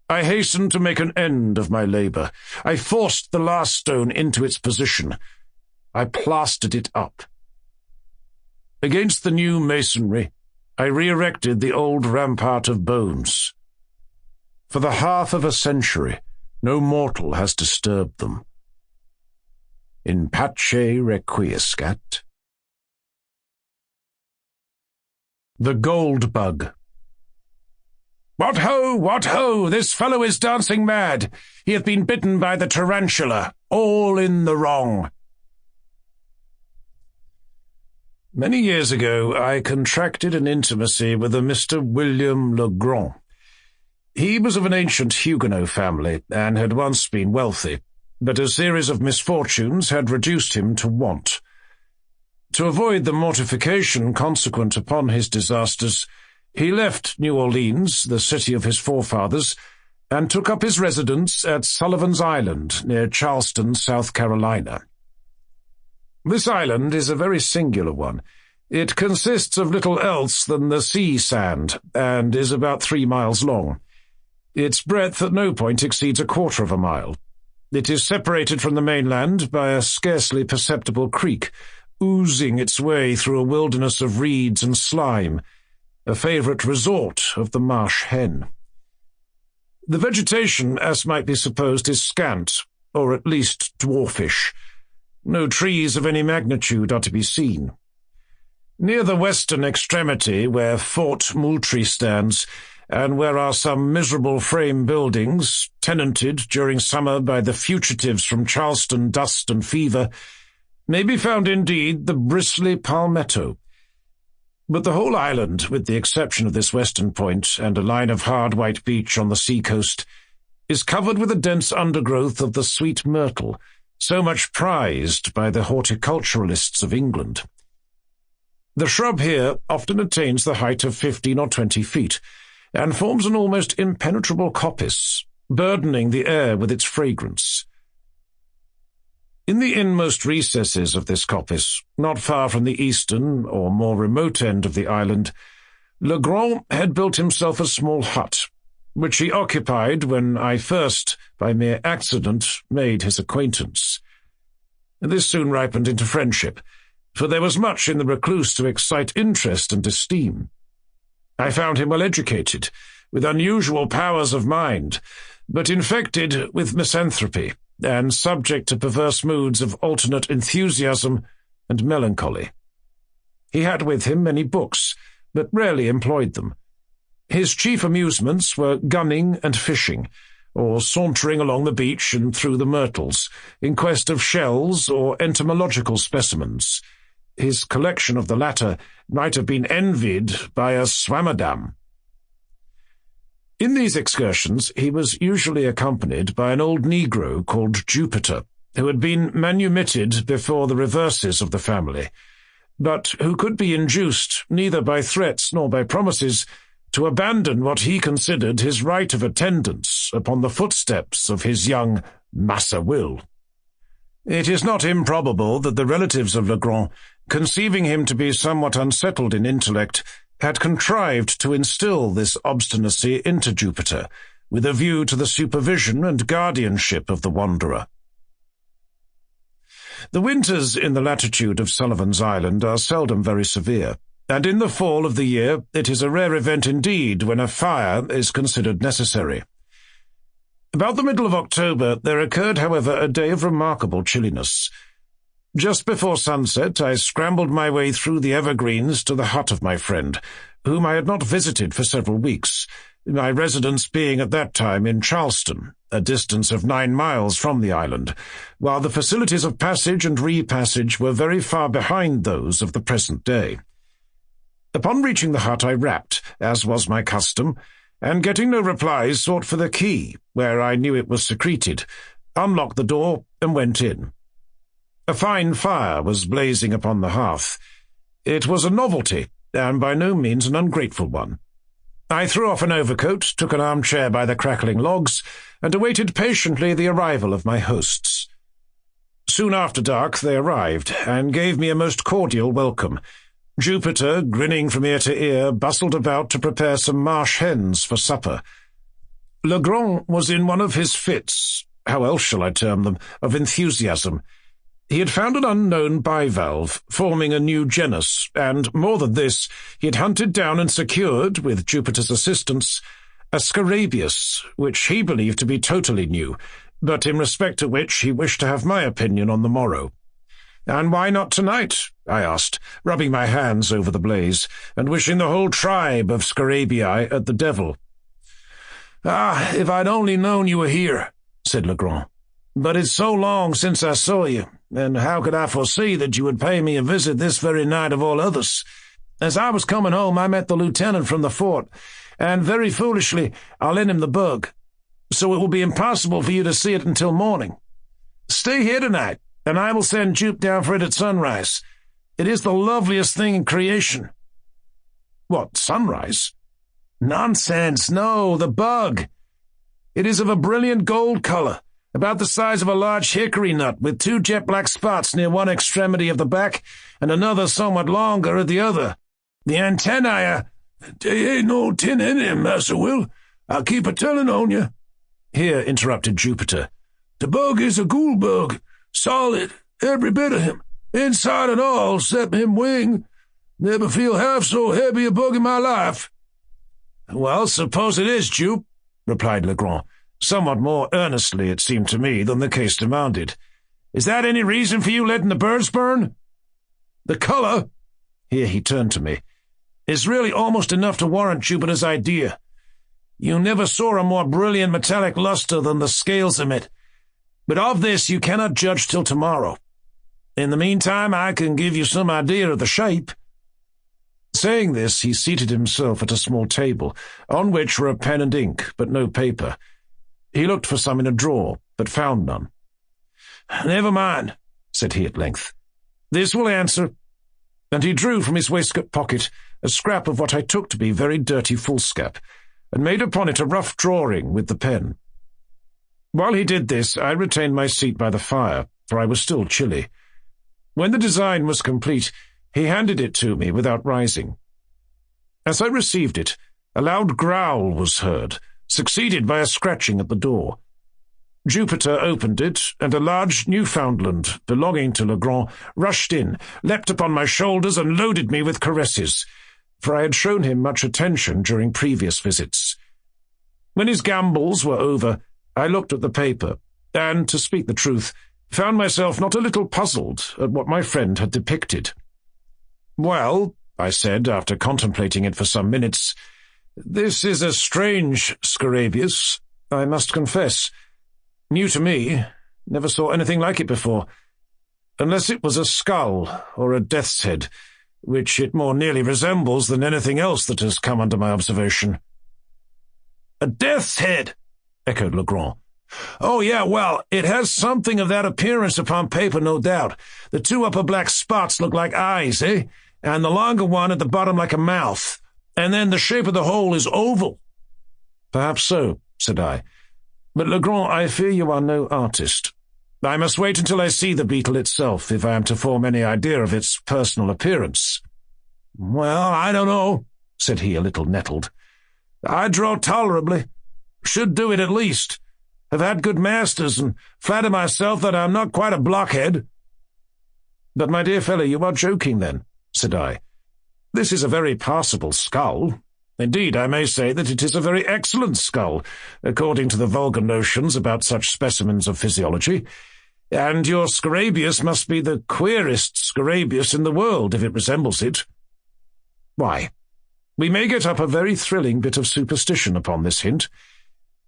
I hastened to make an end of my labor. I forced the last stone into its position. I plastered it up. Against the new masonry, I re-erected the old rampart of bones. For the half of a century, no mortal has disturbed them. In pace requiescat. The Gold Bug. "What ho! What ho! This fellow is dancing mad! He hath been bitten by the tarantula! All in the wrong!" Many years ago, I contracted an intimacy with a Mr. William Legrand. He was of an ancient Huguenot family, and had once been wealthy, but a series of misfortunes had reduced him to want. To avoid the mortification consequent upon his disasters, he left New Orleans, the city of his forefathers, and took up his residence at Sullivan's Island, near Charleston, South Carolina. This island is a very singular one. It consists of little else than the sea sand, and is about 3 miles long. Its breadth at no point exceeds 1/4 of a mile. It is separated from the mainland by a scarcely perceptible creek, oozing its way through a wilderness of reeds and slime, a favourite resort of the marsh hen. The vegetation, as might be supposed, is scant, or at least dwarfish. No trees of any magnitude are to be seen. Near the western extremity, where Fort Moultrie stands, and where are some miserable frame buildings, tenanted during summer by the fugitives from Charleston dust and fever, may be found indeed the bristly palmetto. But the whole island, with the exception of this western point and a line of hard white beach on the sea-coast, is covered with a dense undergrowth of the sweet myrtle, so much prized by the horticulturalists of England. The shrub here often attains the height of 15 or 20 feet, and forms an almost impenetrable coppice, burdening the air with its fragrance. In the inmost recesses of this coppice, not far from the eastern or more remote end of the island, Legrand had built himself a small hut, which he occupied when I first, by mere accident, made his acquaintance. This soon ripened into friendship, for there was much in the recluse to excite interest and esteem. I found him well educated, with unusual powers of mind, but infected with misanthropy, and subject to perverse moods of alternate enthusiasm and melancholy. He had with him many books, but rarely employed them. His chief amusements were gunning and fishing, or sauntering along the beach and through the myrtles, in quest of shells or entomological specimens. His collection of the latter might have been envied by a Swammerdam. In these excursions he was usually accompanied by an old negro called Jupiter, who had been manumitted before the reverses of the family, but who could be induced, neither by threats nor by promises, to abandon what he considered his right of attendance upon the footsteps of his young Massa Will. It is not improbable that the relatives of Legrand, conceiving him to be somewhat unsettled in intellect, had contrived to instill this obstinacy into Jupiter, with a view to the supervision and guardianship of the wanderer. The winters in the latitude of Sullivan's Island are seldom very severe, and in the fall of the year it is a rare event indeed when a fire is considered necessary. About the middle of October there occurred, however, a day of remarkable chilliness. Just before sunset I scrambled my way through the evergreens to the hut of my friend, whom I had not visited for several weeks, my residence being at that time in Charleston, a distance of 9 miles from the island, while the facilities of passage and repassage were very far behind those of the present day. Upon reaching the hut I rapped, as was my custom, and getting no replies sought for the key, where I knew it was secreted, unlocked the door, and went in. A fine fire was blazing upon the hearth. It was a novelty, and by no means an ungrateful one. I threw off an overcoat, took an armchair by the crackling logs, and awaited patiently the arrival of my hosts. Soon after dark they arrived, and gave me a most cordial welcome. Jupiter, grinning from ear to ear, bustled about to prepare some marsh hens for supper. Legrand was in one of his fits, how else shall I term them, of enthusiasm. He had found an unknown bivalve, forming a new genus, and, more than this, he had hunted down and secured, with Jupiter's assistance, a scarabaeus, which he believed to be totally new, but in respect to which he wished to have my opinion on the morrow. "And why not tonight?" I asked, rubbing my hands over the blaze, and wishing the whole tribe of scarabaei at the devil. "Ah, if I'd only known you were here," said Legrand. "But it's so long since I saw you, and how could I foresee that you would pay me a visit this very night of all others? As I was coming home, I met the lieutenant from the fort, and very foolishly I lent him the bug, so it will be impossible for you to see it until morning. Stay here tonight, and I will send Jupe down for it at sunrise. It is the loveliest thing in creation." "What, sunrise?" "Nonsense, no, the bug. It is of a brilliant gold color, about the size of a large hickory nut, with 2 jet-black spots near one extremity of the back, and another somewhat longer at the other. The antennae are—" "Dey ain't no tin in him, Massa Will. I'll keep a-tellin' on you." Here interrupted Jupiter. "The bug is a ghoul bug, solid, every bit of him, inside and all, 'cept him wing. Never feel half so heavy a bug in my life." "Well, suppose it is, Jupe," replied Legrand, somewhat more earnestly, it seemed to me, than the case demanded. "Is that any reason for you letting the birds burn? The color," here he turned to me, "is really almost enough to warrant Jupiter's idea. You never saw a more brilliant metallic luster than the scales emit, but of this you cannot judge till tomorrow. In the meantime, I can give you some idea of the shape." Saying this, he seated himself at a small table, on which were a pen and ink, but no paper. He looked for some in a drawer, but found none. "Never mind," said he at length. "This will answer." And he drew from his waistcoat pocket a scrap of what I took to be very dirty foolscap, and made upon it a rough drawing with the pen. While he did this, I retained my seat by the fire, for I was still chilly. When the design was complete, he handed it to me without rising. As I received it, a loud growl was heard, succeeded by a scratching at the door. Jupiter opened it, and a large Newfoundland, belonging to Legrand, rushed in, leapt upon my shoulders, and loaded me with caresses, for I had shown him much attention during previous visits. When his gambols were over, I looked at the paper, and, to speak the truth, found myself not a little puzzled at what my friend had depicted. "Well," I said, after contemplating it for some minutes, "this is a strange scarabaeus, I must confess. New to me, never saw anything like it before, unless it was a skull or a death's head, which it more nearly resembles than anything else that has come under my observation." "A death's head?" echoed Legrand. "Oh, yeah, well, it has something of that appearance upon paper, no doubt. The 2 upper black spots look like eyes, eh? And the longer one at the bottom like a mouth. And then the shape of the hole is oval." "Perhaps so," said I. "But, Legrand, I fear you are no artist. I must wait until I see the beetle itself, if I am to form any idea of its personal appearance." "Well, I don't know," said he, a little nettled. "I draw tolerably. Should do it at least. Have had good masters, and flatter myself that I'm not quite a blockhead." "But, my dear fellow, you are joking, then," said I. "This is a very passable skull. Indeed, I may say that it is a very excellent skull, according to the vulgar notions about such specimens of physiology, and your scarabaeus must be the queerest scarabaeus in the world if it resembles it." "Why, we may get up a very thrilling bit of superstition upon this hint.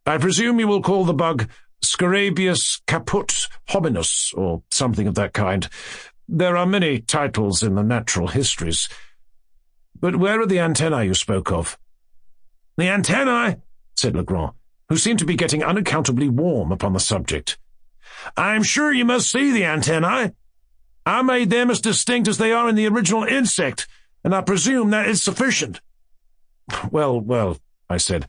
I presume you will call the bug Scarabaeus caput hominis, or something of that kind. There are many titles in the natural histories. But where are the antennae you spoke of?" "The antennae," said Legrand, who seemed to be getting unaccountably warm upon the subject. "I am sure you must see the antennae. I made them as distinct as they are in the original insect, and I presume that is sufficient." Well, I said.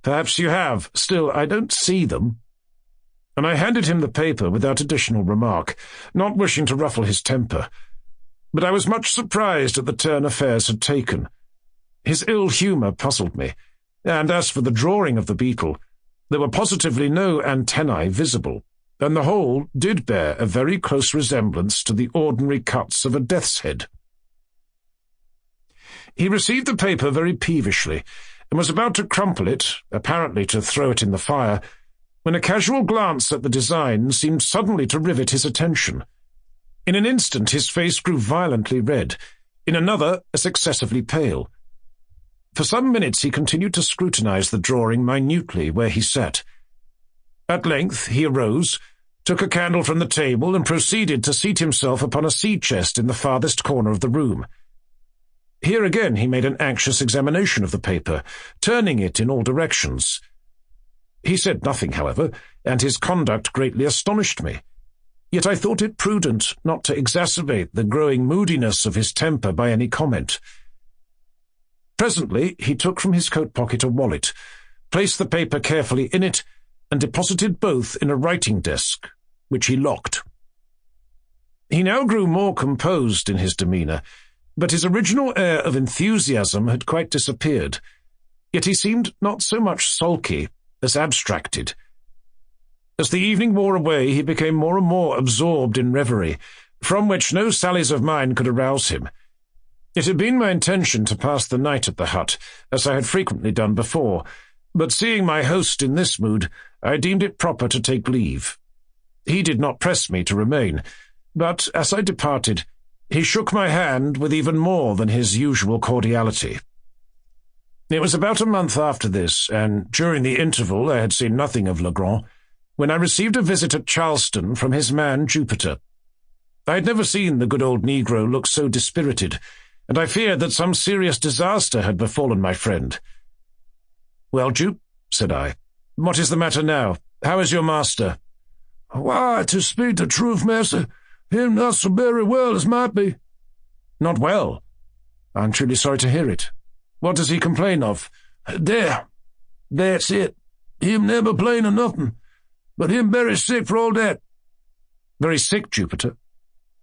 "Perhaps you have. Still, I don't see them." And I handed him the paper without additional remark, not wishing to ruffle his temper. But I was much surprised at the turn affairs had taken. His ill humour puzzled me, and as for the drawing of the beetle, there were positively no antennae visible, and the whole did bear a very close resemblance to the ordinary cuts of a death's head. He received the paper very peevishly, and was about to crumple it, apparently to throw it in the fire, when a casual glance at the design seemed suddenly to rivet his attention. In an instant his face grew violently red, in another as excessively pale. For some minutes he continued to scrutinize the drawing minutely where he sat. At length he arose, took a candle from the table, and proceeded to seat himself upon a sea-chest in the farthest corner of the room. Here again he made an anxious examination of the paper, turning it in all directions. He said nothing, however, and his conduct greatly astonished me. Yet I thought it prudent not to exacerbate the growing moodiness of his temper by any comment. Presently he took from his coat-pocket a wallet, placed the paper carefully in it, and deposited both in a writing-desk, which he locked. He now grew more composed in his demeanour, but his original air of enthusiasm had quite disappeared. Yet he seemed not so much sulky as abstracted. As the evening wore away, he became more and more absorbed in reverie, from which no sallies of mine could arouse him. It had been my intention to pass the night at the hut, as I had frequently done before, but seeing my host in this mood, I deemed it proper to take leave. He did not press me to remain, but, as I departed, he shook my hand with even more than his usual cordiality. It was about a month after this, and during the interval I had seen nothing of Legrand, when I received a visit at Charleston from his man Jupiter. I had never seen the good old negro look so dispirited, and I feared that some serious disaster had befallen my friend. "Well, Jupe," said I, "what is the matter now? How is your master?" "Why, to speak the truth, master, him not so very well as might be." "Not well? I'm truly sorry to hear it. What does he complain of?" That's it. Him never plain of nothing, but him very sick for all that." "Very sick, Jupiter?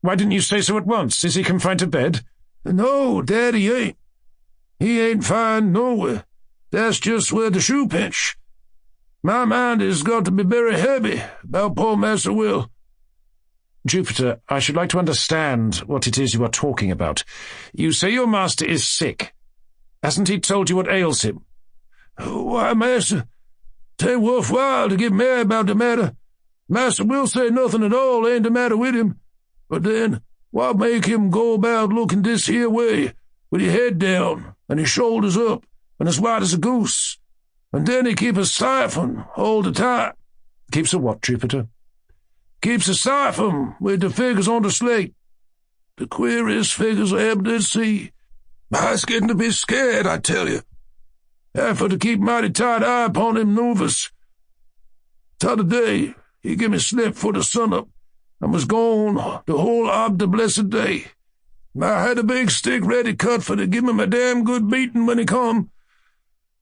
Why didn't you say so at once? Is he confined to bed?" "No, Dad, he ain't. He ain't fine nowhere. That's just where the shoe pinch. My mind has got to be very heavy about poor Master Will." "Jupiter, I should like to understand what it is you are talking about. You say your master is sick. Hasn't he told you what ails him?" "Why, master, 'tain't worthwhile to get mad about the matter. Master Will say nothing at all ain't the matter with him. But then, what make him go about looking this here way, with his head down, and his shoulders up, and as white as a goose? And then he keep a siphon all the time." "Keeps a what, Jupiter?" "Keeps a siphon with the figures on the slate. The queerest figures I ever did see. I's getting to be scared, I tell you. Have to keep mighty tight eye upon him nervous. T'other day, he give me slip for the sun-up, and was gone the whole of the blessed day. I had a big stick ready cut for to give him a damn good beating when he come.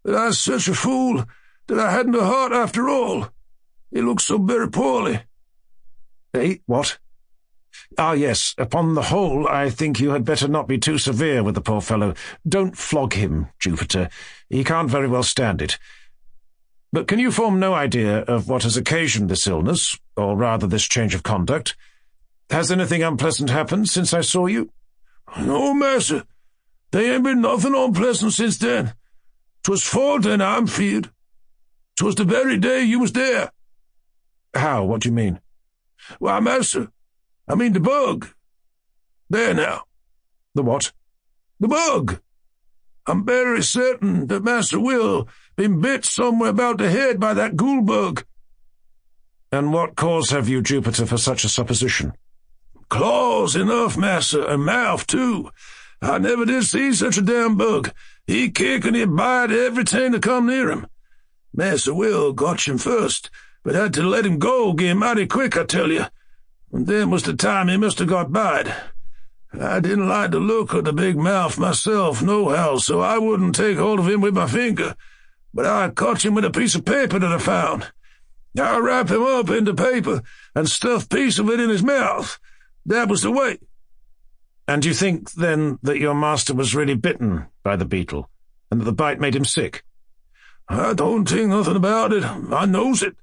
But I's such a fool that I hadn't a heart after all. He looked so very poorly." "Eh, what? Ah, yes, upon the whole, I think you had better not be too severe with the poor fellow. Don't flog him, Jupiter. He can't very well stand it. But can you form no idea of what has occasioned this illness, or rather this change of conduct? Has anything unpleasant happened since I saw you?" "No, master. There ain't been nothing unpleasant since then. 'Twas 'fore then, I'm feared. 'Twas the very day you was there." "How? What do you mean?" "Why, master, I mean the bug. There now." "The what?" "The bug. I'm very certain that Master Will been bit somewhere about the head by that ghoul bug." "And what cause have you, Jupiter, for such a supposition?" "Claws enough, master, and mouth, too. I never did see such a damn bug. He kick and he bite everything that come near him. Massa Will got him first, but had to let him go again mighty quick, I tell you. And then was the time he must have got bite. I didn't like the look of the big mouth myself, nohow, so I wouldn't take hold of him with my finger, but I caught him with a piece of paper that I found. I wrap him up in the paper and stuff piece of it in his mouth. That was the way. And you think, then, that your master was really bitten by the beetle, and that the bite made him sick? I don't think nothing about it. I knows it.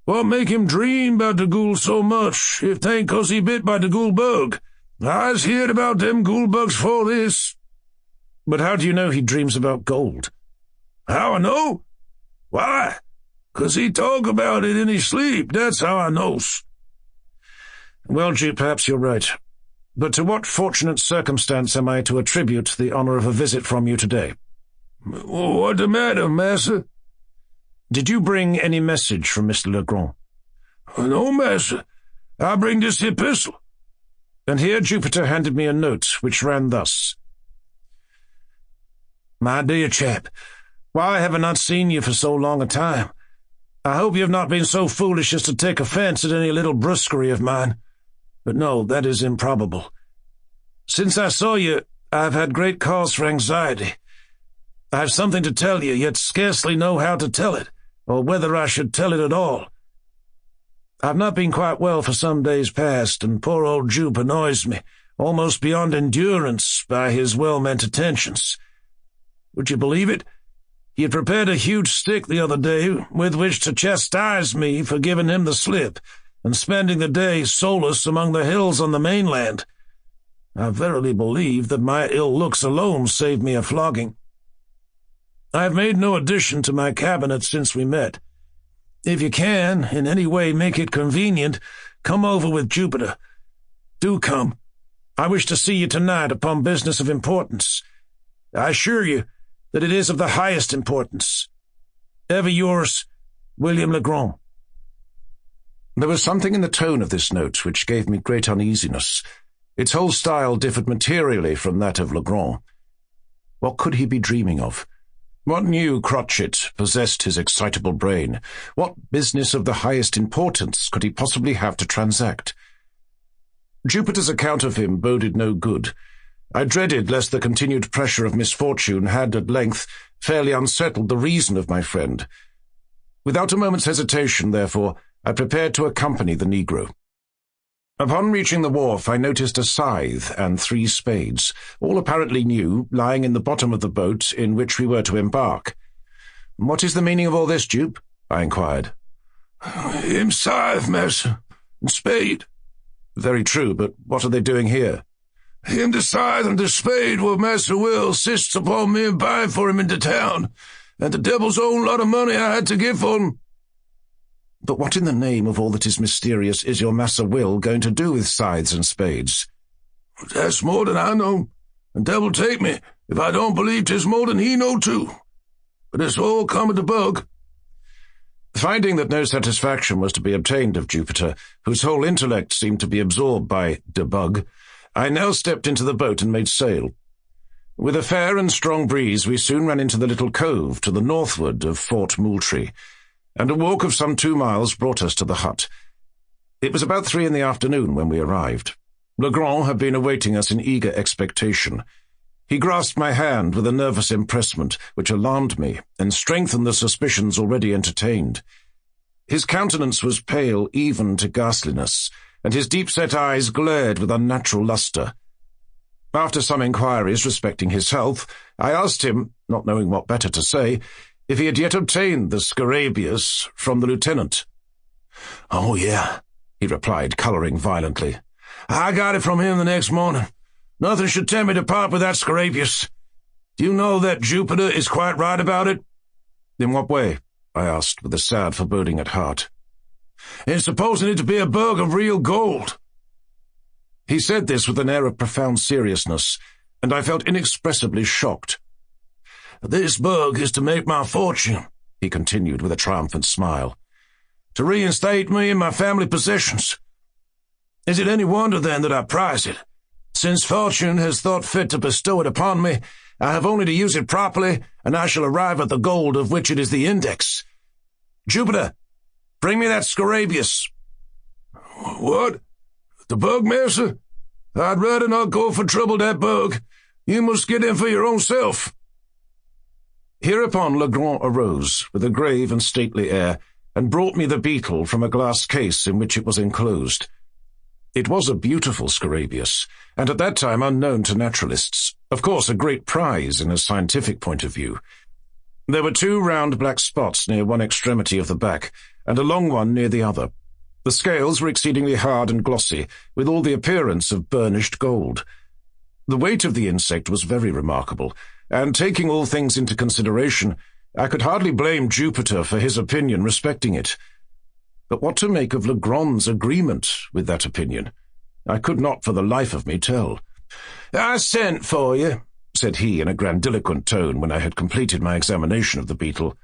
What make him dream about the ghoul so much, if 'tain't 'cause he bit by the ghoul bug? I's heard about them ghoul bugs for this. But how do you know he dreams about gold? How I know? Why, 'cause he talk about it in his sleep, that's how I knows. Well, Jupe, perhaps you're right. But to what fortunate circumstance am I to attribute the honour of a visit from you today? What the matter, massa? Did you bring any message from Mr. Legrand? No, massa. I bring this epistle. And here Jupiter handed me a note, which ran thus. My dear chap, why have I not seen you for so long a time? I hope you have not been so foolish as to take offence at any little brusquerie of mine. But no, that is improbable. Since I saw you, I have had great cause for anxiety. I have something to tell you, yet scarcely know how to tell it, or whether I should tell it at all. I've not been quite well for some days past, and poor old Jupe annoys me, almost beyond endurance, by his well-meant attentions. Would you believe it? He had prepared a huge stick the other day, with which to chastise me for giving him the slip, and spending the day solus among the hills on the mainland. I verily believe that my ill looks alone saved me a flogging. I have made no addition to my cabinet since we met. If you can, in any way make it convenient, come over with Jupiter. Do come. I wish to see you tonight upon business of importance. I assure you that it is of the highest importance. Ever yours, William Legrand. There was something in the tone of this note which gave me great uneasiness. Its whole style differed materially from that of Legrand. What could he be dreaming of? What new crotchet possessed his excitable brain? What business of the highest importance could he possibly have to transact? Jupiter's account of him boded no good. I dreaded lest the continued pressure of misfortune had at length fairly unsettled the reason of my friend. Without a moment's hesitation, therefore, I prepared to accompany the negro. Upon reaching the wharf, I noticed a scythe and 3 spades, all apparently new, lying in the bottom of the boat in which we were to embark. "What is the meaning of all this, Jupe?" I inquired. Him scythe, massa, and spade. Very true, but what are they doing here? Him the scythe and the spade what Master Will insists upon me buying for him in the town, and the devil's own lot of money I had to give for him. But what in the name of all that is mysterious is your Master Will going to do with scythes and spades? That's more than I know, and devil take me if I don't believe 'tis more than he know too. But it's all come of the bug. Finding that no satisfaction was to be obtained of Jupiter, whose whole intellect seemed to be absorbed by the bug, I now stepped into the boat and made sail. With a fair and strong breeze, we soon ran into the little cove to the northward of Fort Moultrie, and a walk of some 2 miles brought us to the hut. It was about 3 in the afternoon when we arrived. Legrand had been awaiting us in eager expectation. He grasped my hand with a nervous empressement which alarmed me and strengthened the suspicions already entertained. His countenance was pale even to ghastliness, and his deep-set eyes glared with unnatural lustre. After some inquiries respecting his health, I asked him, not knowing what better to say, if he had yet obtained the Scarabaeus from the lieutenant. "Oh, yeah," he replied, colouring violently. "I got it from him the next morning. Nothing should tempt me to part with that Scarabaeus. Do you know that Jupiter is quite right about it?" "In what way?" I asked, with a sad foreboding at heart. "In supposing it to be a bug of real gold." He said this with an air of profound seriousness, and I felt inexpressibly shocked. "This bug is to make my fortune," he continued with a triumphant smile, "to reinstate me in my family possessions. Is it any wonder, then, that I prize it, since fortune has thought fit to bestow it upon me, I have only to use it properly, and I shall arrive at the gold of which it is the index. Jupiter, bring me that Scarabaeus." "What? The bug, master? I'd rather not go for trouble that bug. You must get him for your own self." Hereupon Legrand arose, with a grave and stately air, and brought me the beetle from a glass case in which it was enclosed. It was a beautiful Scarabaeus, and at that time unknown to naturalists, of course a great prize in a scientific point of view. There were 2 round black spots near one extremity of the back, and a long one near the other. The scales were exceedingly hard and glossy, with all the appearance of burnished gold. The weight of the insect was very remarkable, and taking all things into consideration, I could hardly blame Jupiter for his opinion respecting it. But what to make of Legrand's agreement with that opinion, I could not for the life of me tell. "I sent for you," said he in a grandiloquent tone when I had completed my examination of the beetle.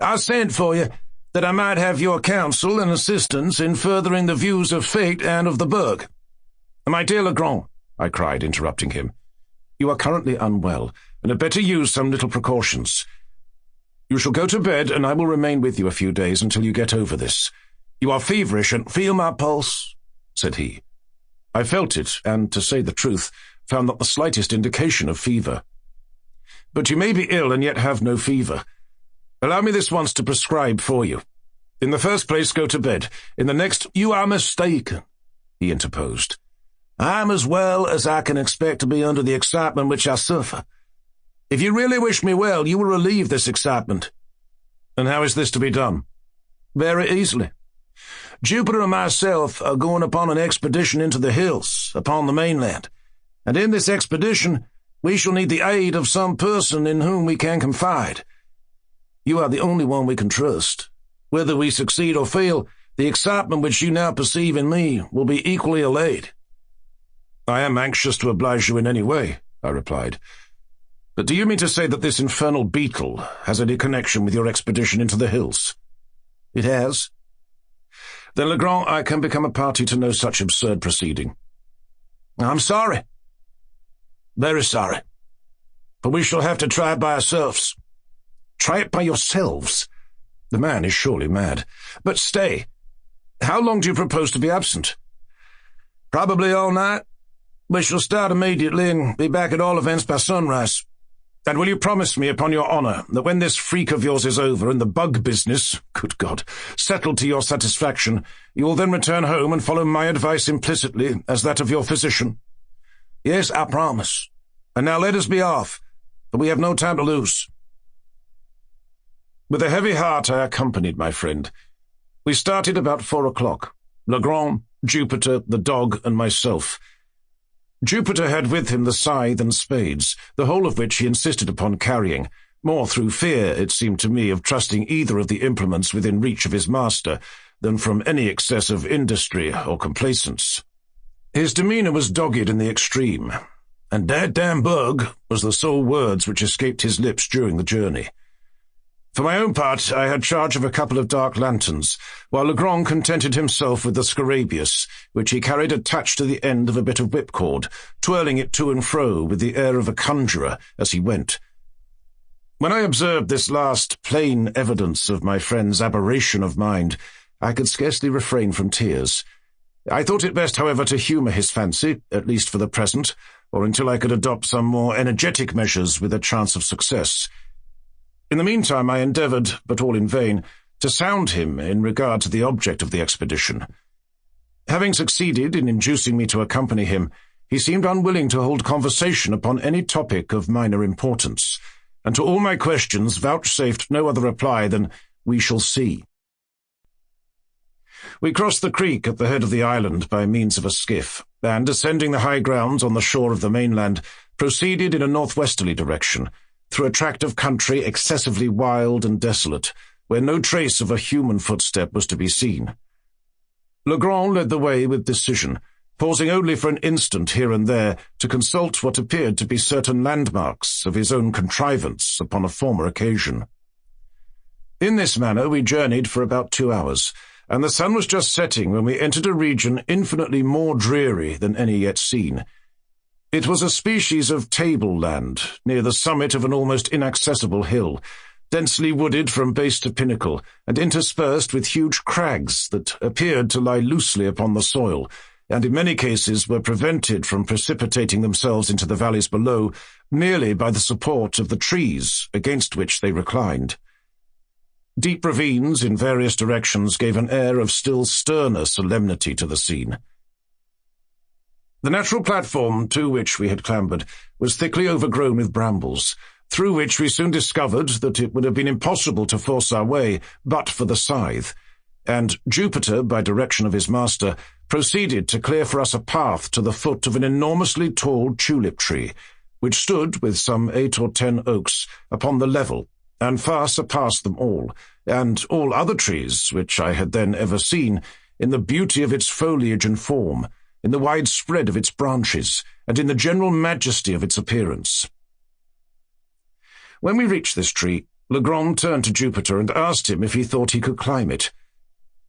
"I sent for you that I might have your counsel and assistance in furthering the views of fate and of the bug." "My dear Legrand," I cried, interrupting him, "you are currently unwell, and had better use some little precautions. You shall go to bed, and I will remain with you a few days until you get over this. You are feverish, and—" "Feel my pulse," said he. I felt it, and, to say the truth, found not the slightest indication of fever. "But you may be ill and yet have no fever. Allow me this once to prescribe for you. In the first place, go to bed. In the next—" "You are mistaken," he interposed. "I am as well as I can expect to be under the excitement which I suffer. If you really wish me well, you will relieve this excitement." "And how is this to be done?" "Very easily. Jupiter and myself are going upon an expedition into the hills, upon the mainland, and in this expedition we shall need the aid of some person in whom we can confide. You are the only one we can trust. Whether we succeed or fail, the excitement which you now perceive in me will be equally allayed." "I am anxious to oblige you in any way," I replied. "But do you mean to say that this infernal beetle has any connection with your expedition into the hills?" "It has." "Then, Legrand, I can become a party to no such absurd proceeding." "I'm sorry. Very sorry. But we shall have to try it by ourselves." "Try it by yourselves? The man is surely mad. But stay. How long do you propose to be absent?" "Probably all night. We shall start immediately and be back at all events by sunrise." "And will you promise me, upon your honour, that when this freak of yours is over and the bug business, good God, settled to your satisfaction, you will then return home and follow my advice implicitly as that of your physician?" "Yes, I promise. And now let us be off, for we have no time to lose." With a heavy heart I accompanied my friend. We started about 4 o'clock, Legrand, Jupiter, the dog, and myself. Jupiter had with him the scythe and spades, the whole of which he insisted upon carrying, more through fear, it seemed to me, of trusting either of the implements within reach of his master than from any excess of industry or complacence. His demeanour was dogged in the extreme, and "that damn bug" was the sole words which escaped his lips during the journey. For my own part, I had charge of a couple of dark lanterns, while Legrand contented himself with the Scarabaeus, which he carried attached to the end of a bit of whipcord, twirling it to and fro with the air of a conjurer as he went. When I observed this last plain evidence of my friend's aberration of mind, I could scarcely refrain from tears. I thought it best, however, to humour his fancy, at least for the present, or until I could adopt some more energetic measures with a chance of success. In the meantime I endeavoured, but all in vain, to sound him in regard to the object of the expedition. Having succeeded in inducing me to accompany him, he seemed unwilling to hold conversation upon any topic of minor importance, and to all my questions vouchsafed no other reply than, "We shall see." We crossed the creek at the head of the island by means of a skiff, and, ascending the high grounds on the shore of the mainland, proceeded in a northwesterly direction, through a tract of country excessively wild and desolate, where no trace of a human footstep was to be seen. Legrand led the way with decision, pausing only for an instant here and there to consult what appeared to be certain landmarks of his own contrivance upon a former occasion. In this manner we journeyed for about 2 hours, and the sun was just setting when we entered a region infinitely more dreary than any yet seen. It was a species of tableland, near the summit of an almost inaccessible hill, densely wooded from base to pinnacle, and interspersed with huge crags that appeared to lie loosely upon the soil, and in many cases were prevented from precipitating themselves into the valleys below merely by the support of the trees against which they reclined. Deep ravines in various directions gave an air of still sterner solemnity to the scene. The natural platform to which we had clambered was thickly overgrown with brambles, through which we soon discovered that it would have been impossible to force our way but for the scythe, and Jupiter, by direction of his master, proceeded to clear for us a path to the foot of an enormously tall tulip tree, which stood, with some 8 or 10 oaks, upon the level, and far surpassed them all, and all other trees which I had then ever seen, in the beauty of its foliage and form, in the wide spread of its branches, and in the general majesty of its appearance. When we reached this tree, Legrand turned to Jupiter and asked him if he thought he could climb it.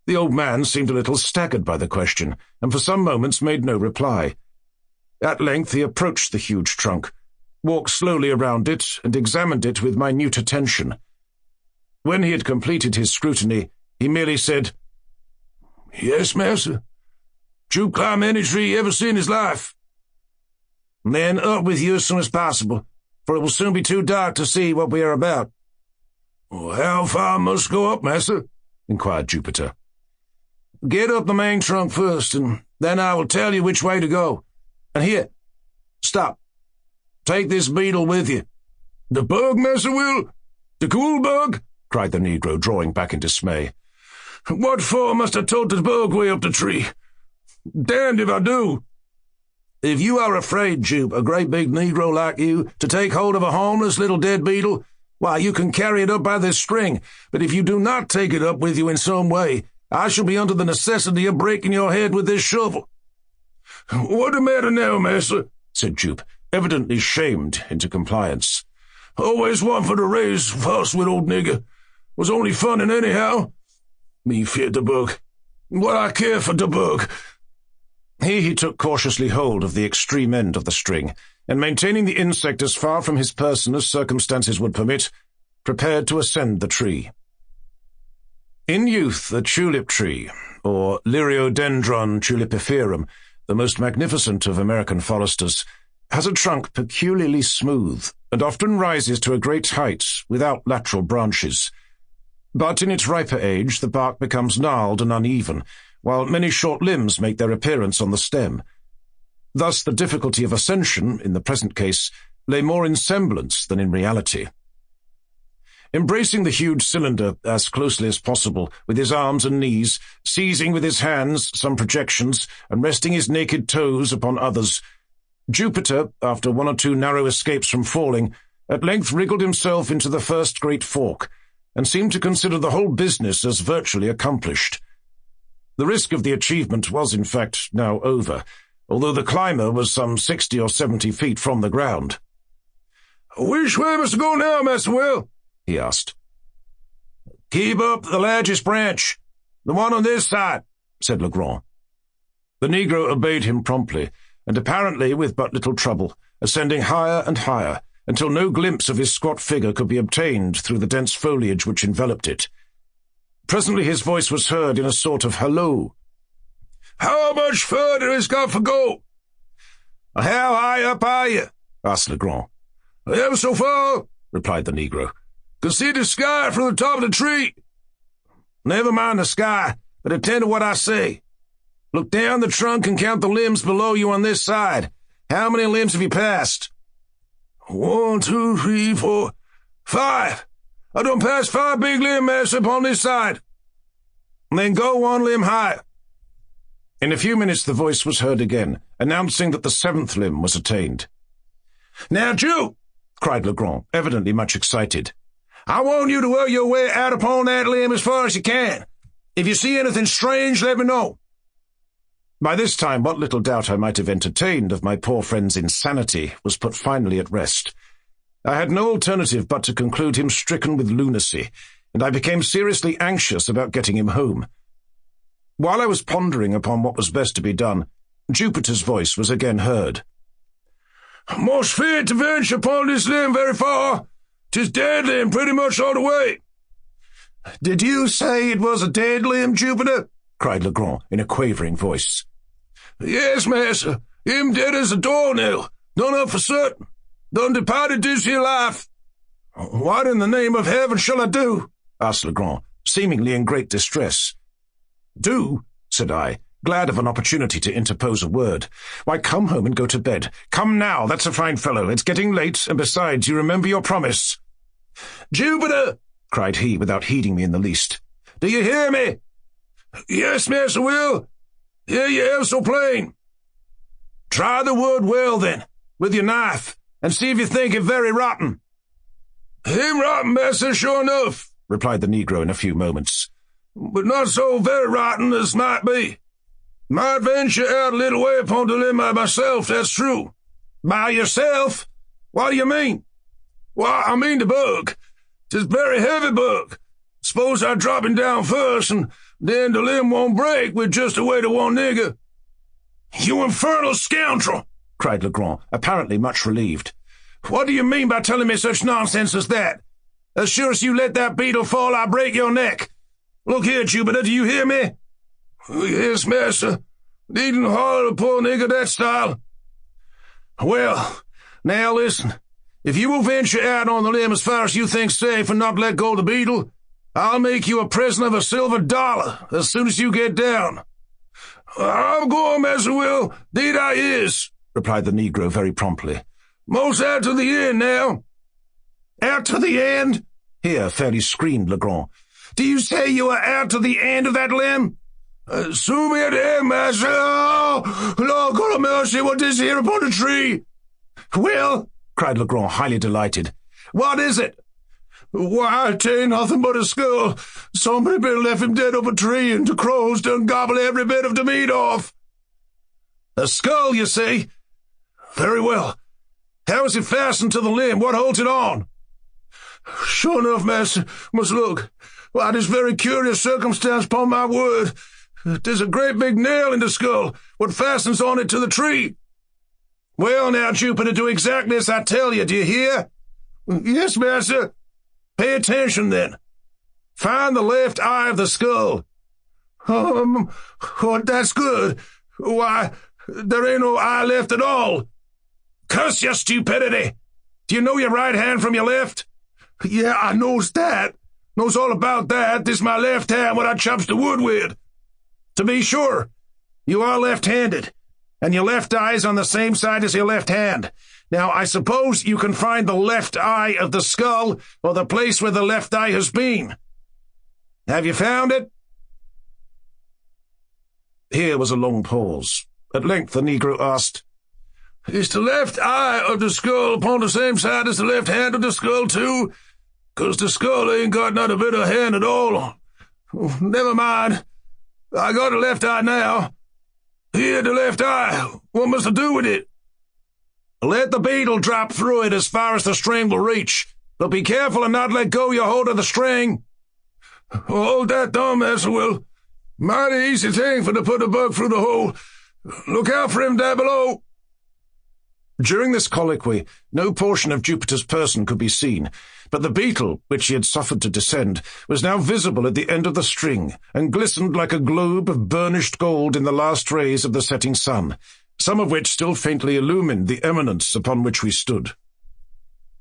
The old man seemed a little staggered by the question, and for some moments made no reply. At length he approached the huge trunk, walked slowly around it, and examined it with minute attention. When he had completed his scrutiny, he merely said, "Yes, master. Jupe climb any tree he ever seen in his life." "Then up with you as soon as possible, for it will soon be too dark to see what we are about." "How far must go up, master?" inquired Jupiter. "Get up the main trunk first, and then I will tell you which way to go. And here, stop. Take this beetle with you." "The bug, Master Will? The cool bug?" cried the negro, drawing back in dismay. "What for must I tote the bug way up the tree? Damned if I do." "If you are afraid, Jupe, a great big negro like you, to take hold of a harmless little dead beetle, why, you can carry it up by this string, but if you do not take it up with you in some way, I shall be under the necessity of breaking your head with this shovel." "What the matter now, master?" said Jupe, evidently shamed into compliance. "Always one for the raise, fuss with old nigger. Was only funning anyhow. Me fear the bug. What I care for the bug." Here he took cautiously hold of the extreme end of the string, and maintaining the insect as far from his person as circumstances would permit, prepared to ascend the tree. In youth, the tulip tree, or Liriodendron tulipiferum, the most magnificent of American foresters, has a trunk peculiarly smooth, and often rises to a great height without lateral branches. But in its riper age the bark becomes gnarled and uneven, while many short limbs make their appearance on the stem. Thus the difficulty of ascension, in the present case, lay more in semblance than in reality. Embracing the huge cylinder as closely as possible, with his arms and knees, seizing with his hands some projections, and resting his naked toes upon others, Jupiter, after 1 or 2 narrow escapes from falling, at length wriggled himself into the first great fork, and seemed to consider the whole business as virtually accomplished. The risk of the achievement was, in fact, now over, although the climber was some 60 or 70 feet from the ground. "Which way must I go now, Master Will?" he asked. "Keep up the largest branch, the one on this side," said Legrand. The negro obeyed him promptly, and apparently with but little trouble, ascending higher and higher, until no glimpse of his squat figure could be obtained through the dense foliage which enveloped it. Presently his voice was heard in a sort of halloo. "How much further is got for go?" "How high up are you?" asked Legrand. "Ever so far," replied the negro. "Can see the sky from the top of the tree." "Never mind the sky, but attend to what I say. Look down the trunk and count the limbs below you on this side. How many limbs have you passed?" 1, 2, 3, 4, 5. I done passed 5 big limbs, master, upon this side." "Then go 1 limb higher." In a few minutes the voice was heard again, announcing that the 7th limb was attained. "Now, Jupe," cried Legrand, evidently much excited, "I want you to work your way out upon that limb as far as you can. If you see anything strange, let me know." By this time, what little doubt I might have entertained of my poor friend's insanity was put finally at rest. I had no alternative but to conclude him stricken with lunacy, and I became seriously anxious about getting him home. While I was pondering upon what was best to be done, Jupiter's voice was again heard. Most feared to venture upon this limb very far. 'Tis dead limb pretty much all the way. Did you say it was a dead limb, Jupiter? Cried Legrand in a quavering voice. Yes, massa. Him dead as a doornail. Done up for certain. Done departed this here life. What in the name of heaven shall I do? Asked Legrand, seemingly in great distress. Do? Said I, glad of an opportunity to interpose a word. Why, come home and go to bed. Come now, that's a fine fellow. It's getting late, and besides, you remember your promise. Jupiter! Cried he, without heeding me in the least. Do you hear me? Yes, Master Will. Hear you ever so plain. Try the wood well, then, with your knife, and see if you think it very rotten. Him rotten, Master, sure enough, replied the negro in a few moments. But not so very rotten as might be. Might venture out a little way upon the limb by myself, that's true. By yourself? What do you mean? Why, I mean the bug. 'Tis very heavy bug. Suppose I drop him down first, and then the limb won't break with just the weight of one nigger. You infernal scoundrel! Cried Legrand, apparently much relieved. What do you mean by telling me such nonsense as that? As sure as you let that beetle fall, I'll break your neck. Look here, Jupiter, do you hear me? Yes, master. Needn't holler a poor nigger that style. Well, now listen. If you will venture out on the limb as far as you think safe and not let go of the beetle, I'll make you a present of $1 as soon as you get down. I'm going, Master Will. Deed I is, replied the negro very promptly. Most out to the end now. Out to the end? Here fairly screamed Legrand. Do you say you are out to the end of that limb? Soon at the end, master. Oh, Lord God of mercy, what is here upon the tree? Well, cried Legrand, highly delighted. What is it? Why, 'tain't nothing but a skull. Somebody been left him dead up a tree, and the crows done gobble every bit of the meat off. A skull, you say? Very well. How is it fastened to the limb? What holds it on? Sure enough, master, must look. Why, this very curious circumstance, upon my word. 'Tis a great big nail in the skull, what fastens on it to the tree. Well, now, Jupiter, do exactly as I tell you, do you hear? Yes, master. Pay attention, then. Find the left eye of the skull. Oh, that's good. Why, there ain't no eye left at all. Curse your stupidity! Do you know your right hand from your left? Yeah, I knows that. Knows all about that. This my left hand what I chops the wood with. To be sure. You are left-handed, and your left eye is on the same side as your left hand. Now, I suppose you can find the left eye of the skull, or the place where the left eye has been. Have you found it? Here was a long pause. At length the negro asked, Is the left eye of the skull upon the same side as the left hand of the skull, too? 'Cause the skull ain't got not a bit of hand at all. Never mind. I got a left eye now. Here, the left eye. What must I do with it? Let the beetle drop through it as far as the string will reach, but be careful and not let go your hold of the string. Hold that thumb, Master Will. Mighty easy thing for to put a bug through the hole. Look out for him down below. During this colloquy, no portion of Jupiter's person could be seen, but the beetle, which he had suffered to descend, was now visible at the end of the string, and glistened like a globe of burnished gold in the last rays of the setting sun, some of which still faintly illumined the eminence upon which we stood.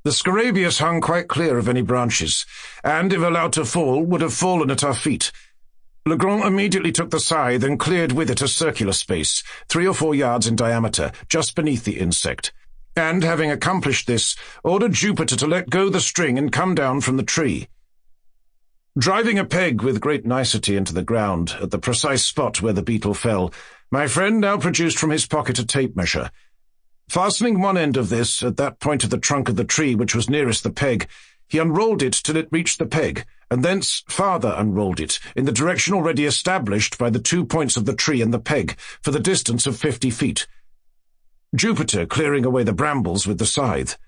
The scarabaeus hung quite clear of any branches, and, if allowed to fall, would have fallen at our feet. Legrand immediately took the scythe and cleared with it a circular space, 3 or 4 yards in diameter, just beneath the insect, and, having accomplished this, ordered Jupiter to let go the string and come down from the tree. Driving a peg with great nicety into the ground, at the precise spot where the beetle fell, my friend now produced from his pocket a tape measure. Fastening one end of this at that point of the trunk of the tree which was nearest the peg, he unrolled it till it reached the peg, and thence farther unrolled it, in the direction already established by the 2 points of the tree and the peg, for the distance of 50 feet. Jupiter clearing away the brambles with the scythe.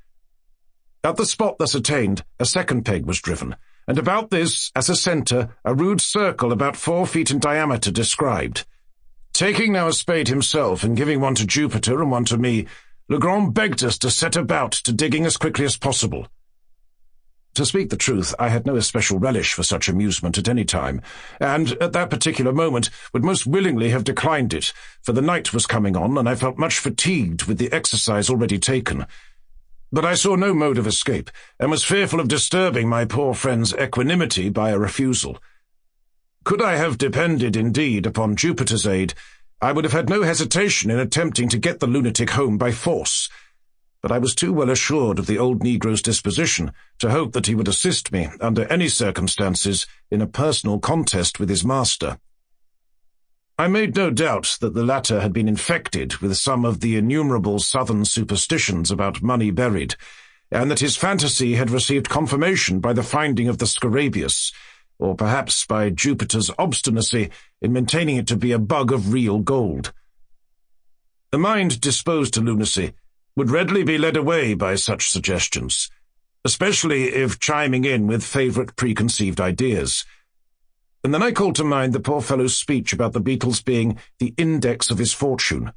At the spot thus attained, a second peg was driven, and about this, as a centre, a rude circle about 4 feet in diameter described. Taking now a spade himself, and giving one to Jupiter and one to me, Legrand begged us to set about to digging as quickly as possible. To speak the truth, I had no especial relish for such amusement at any time, and at that particular moment would most willingly have declined it, for the night was coming on, and I felt much fatigued with the exercise already taken. But I saw no mode of escape, and was fearful of disturbing my poor friend's equanimity by a refusal. Could I have depended, indeed, upon Jupiter's aid, I would have had no hesitation in attempting to get the lunatic home by force, but I was too well assured of the old negro's disposition to hope that he would assist me, under any circumstances, in a personal contest with his master. I made no doubt that the latter had been infected with some of the innumerable southern superstitions about money buried, and that his fantasy had received confirmation by the finding of the Scarabaeus, or perhaps by Jupiter's obstinacy in maintaining it to be a bug of real gold. A mind disposed to lunacy would readily be led away by such suggestions, especially if chiming in with favourite preconceived ideas. And then I called to mind the poor fellow's speech about the beetles being the index of his fortune.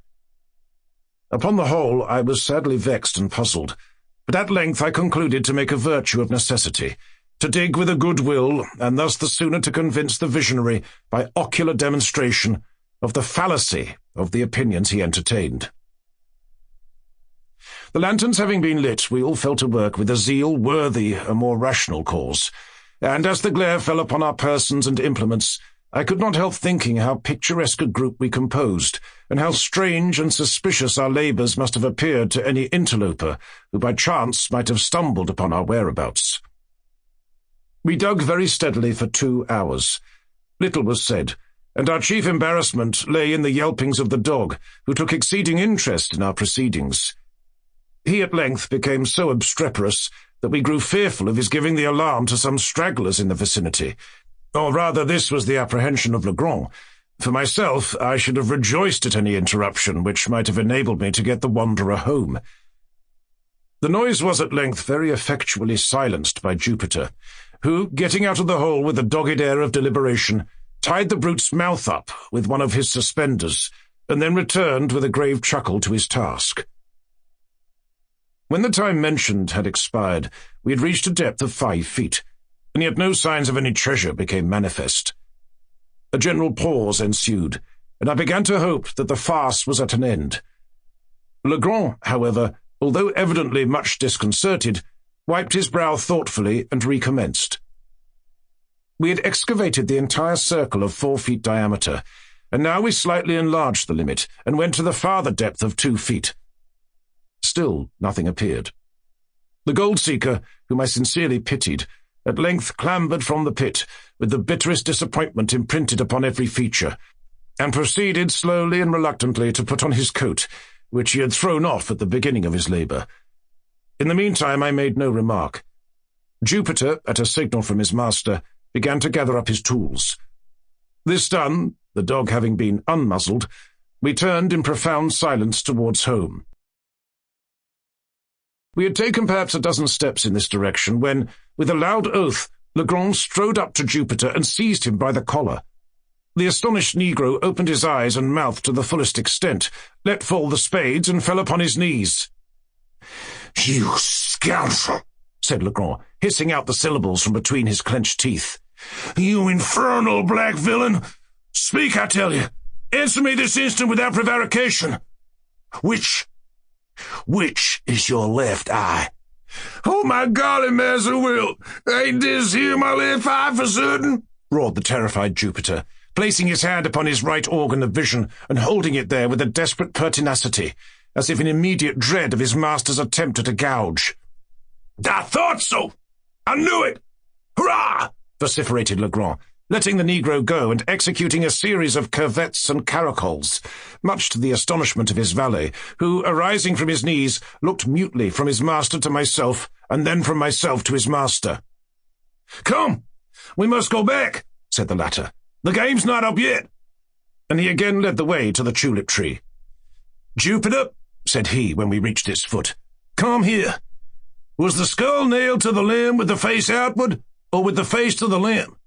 Upon the whole, I was sadly vexed and puzzled, but at length I concluded to make a virtue of necessity, to dig with a good will, and thus the sooner to convince the visionary, by ocular demonstration, of the fallacy of the opinions he entertained. The lanterns having been lit, we all fell to work with a zeal worthy a more rational cause, and as the glare fell upon our persons and implements, I could not help thinking how picturesque a group we composed, and how strange and suspicious our labours must have appeared to any interloper who by chance might have stumbled upon our whereabouts. We dug very steadily for 2 hours. Little was said, and our chief embarrassment lay in the yelpings of the dog, who took exceeding interest in our proceedings. He at length became so obstreperous that we grew fearful of his giving the alarm to some stragglers in the vicinity, or rather this was the apprehension of Legrand. For myself, I should have rejoiced at any interruption which might have enabled me to get the wanderer home. The noise was at length very effectually silenced by Jupiter, who, getting out of the hole with a dogged air of deliberation, tied the brute's mouth up with one of his suspenders, and then returned with a grave chuckle to his task. When the time mentioned had expired, we had reached a depth of 5 feet, and yet no signs of any treasure became manifest. A general pause ensued, and I began to hope that the farce was at an end. Legrand, however, although evidently much disconcerted, wiped his brow thoughtfully and recommenced. We had excavated the entire circle of 4 feet diameter, and now we slightly enlarged the limit and went to the farther depth of 2 feet. Still nothing appeared. The gold-seeker, whom I sincerely pitied, at length clambered from the pit, with the bitterest disappointment imprinted upon every feature, and proceeded slowly and reluctantly to put on his coat, which he had thrown off at the beginning of his labour. In the meantime I made no remark. Jupiter, at a signal from his master, began to gather up his tools. This done, the dog having been unmuzzled, we turned in profound silence towards home. We had taken perhaps a dozen steps in this direction when, with a loud oath, Legrand strode up to Jupiter and seized him by the collar. The astonished negro opened his eyes and mouth to the fullest extent, let fall the spades, and fell upon his knees. "You scoundrel," said Legrand, hissing out the syllables from between his clenched teeth. "You infernal black villain! Speak, I tell you! Answer me this instant without prevarication! Which is your left eye?" "Oh, my golly, Massa Will! Ain't this here my left eye for certain?" roared the terrified Jupiter, placing his hand upon his right organ of vision and holding it there with a desperate pertinacity, as if in immediate dread of his master's attempt at a gouge. "I thought so! I knew it! Hurrah!" vociferated Legrand, letting the negro go and executing a series of curvets and caracols, much to the astonishment of his valet, who, arising from his knees, looked mutely from his master to myself, and then from myself to his master. "Come, we must go back," said the latter. "The game's not up yet." And he again led the way to the tulip tree. "Jupiter," said he when we reached its foot, "come here. Was the skull nailed to the limb with the face outward, or with the face to the limb?"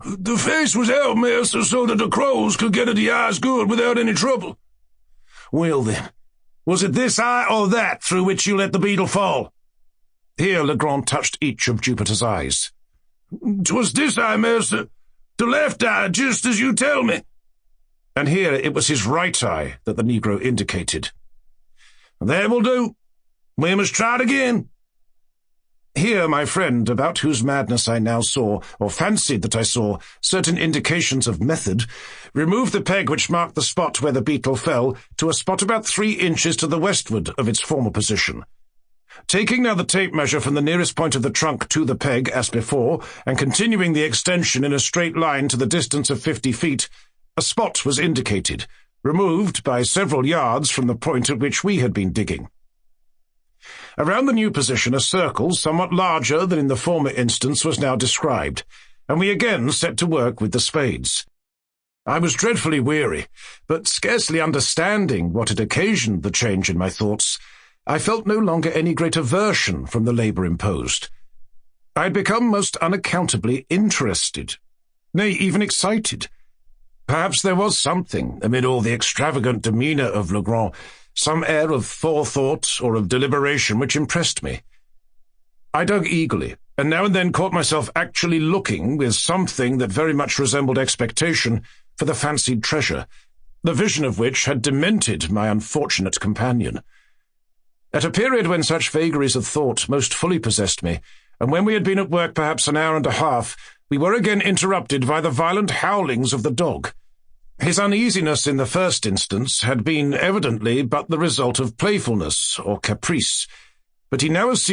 "The face was out, master, so that the crows could get at the eyes good without any trouble." "Well, then, Was it this eye or that through which you let the beetle fall?" Here Legrand touched each of Jupiter's eyes. "'Twas this eye, master. The left eye, just as you tell me." And here it was his right eye that the Negro indicated. "That will do. We must try it again." Here my friend, about whose madness I now saw, or fancied that I saw, certain indications of method, removed the peg which marked the spot where the beetle fell to a spot about 3 inches to the westward of its former position. Taking now the tape measure from the nearest point of the trunk to the peg, as before, and continuing the extension in a straight line to the distance of 50 feet, a spot was indicated, removed by several yards from the point at which we had been digging. Around the new position a circle, somewhat larger than in the former instance, was now described, and we again set to work with the spades. I was dreadfully weary, but scarcely understanding what had occasioned the change in my thoughts, I felt no longer any great aversion from the labour imposed. I had become most unaccountably interested, nay, even excited. Perhaps there was something, amid all the extravagant demeanour of Legrand, some air of forethought or of deliberation which impressed me. I dug eagerly, and now and then caught myself actually looking, with something that very much resembled expectation, for the fancied treasure, the vision of which had demented my unfortunate companion. At a period when such vagaries of thought most fully possessed me, and when we had been at work perhaps an hour and a half, we were again interrupted by the violent howlings of the dog. His uneasiness in the first instance had been evidently but the result of playfulness or caprice, but he now assumed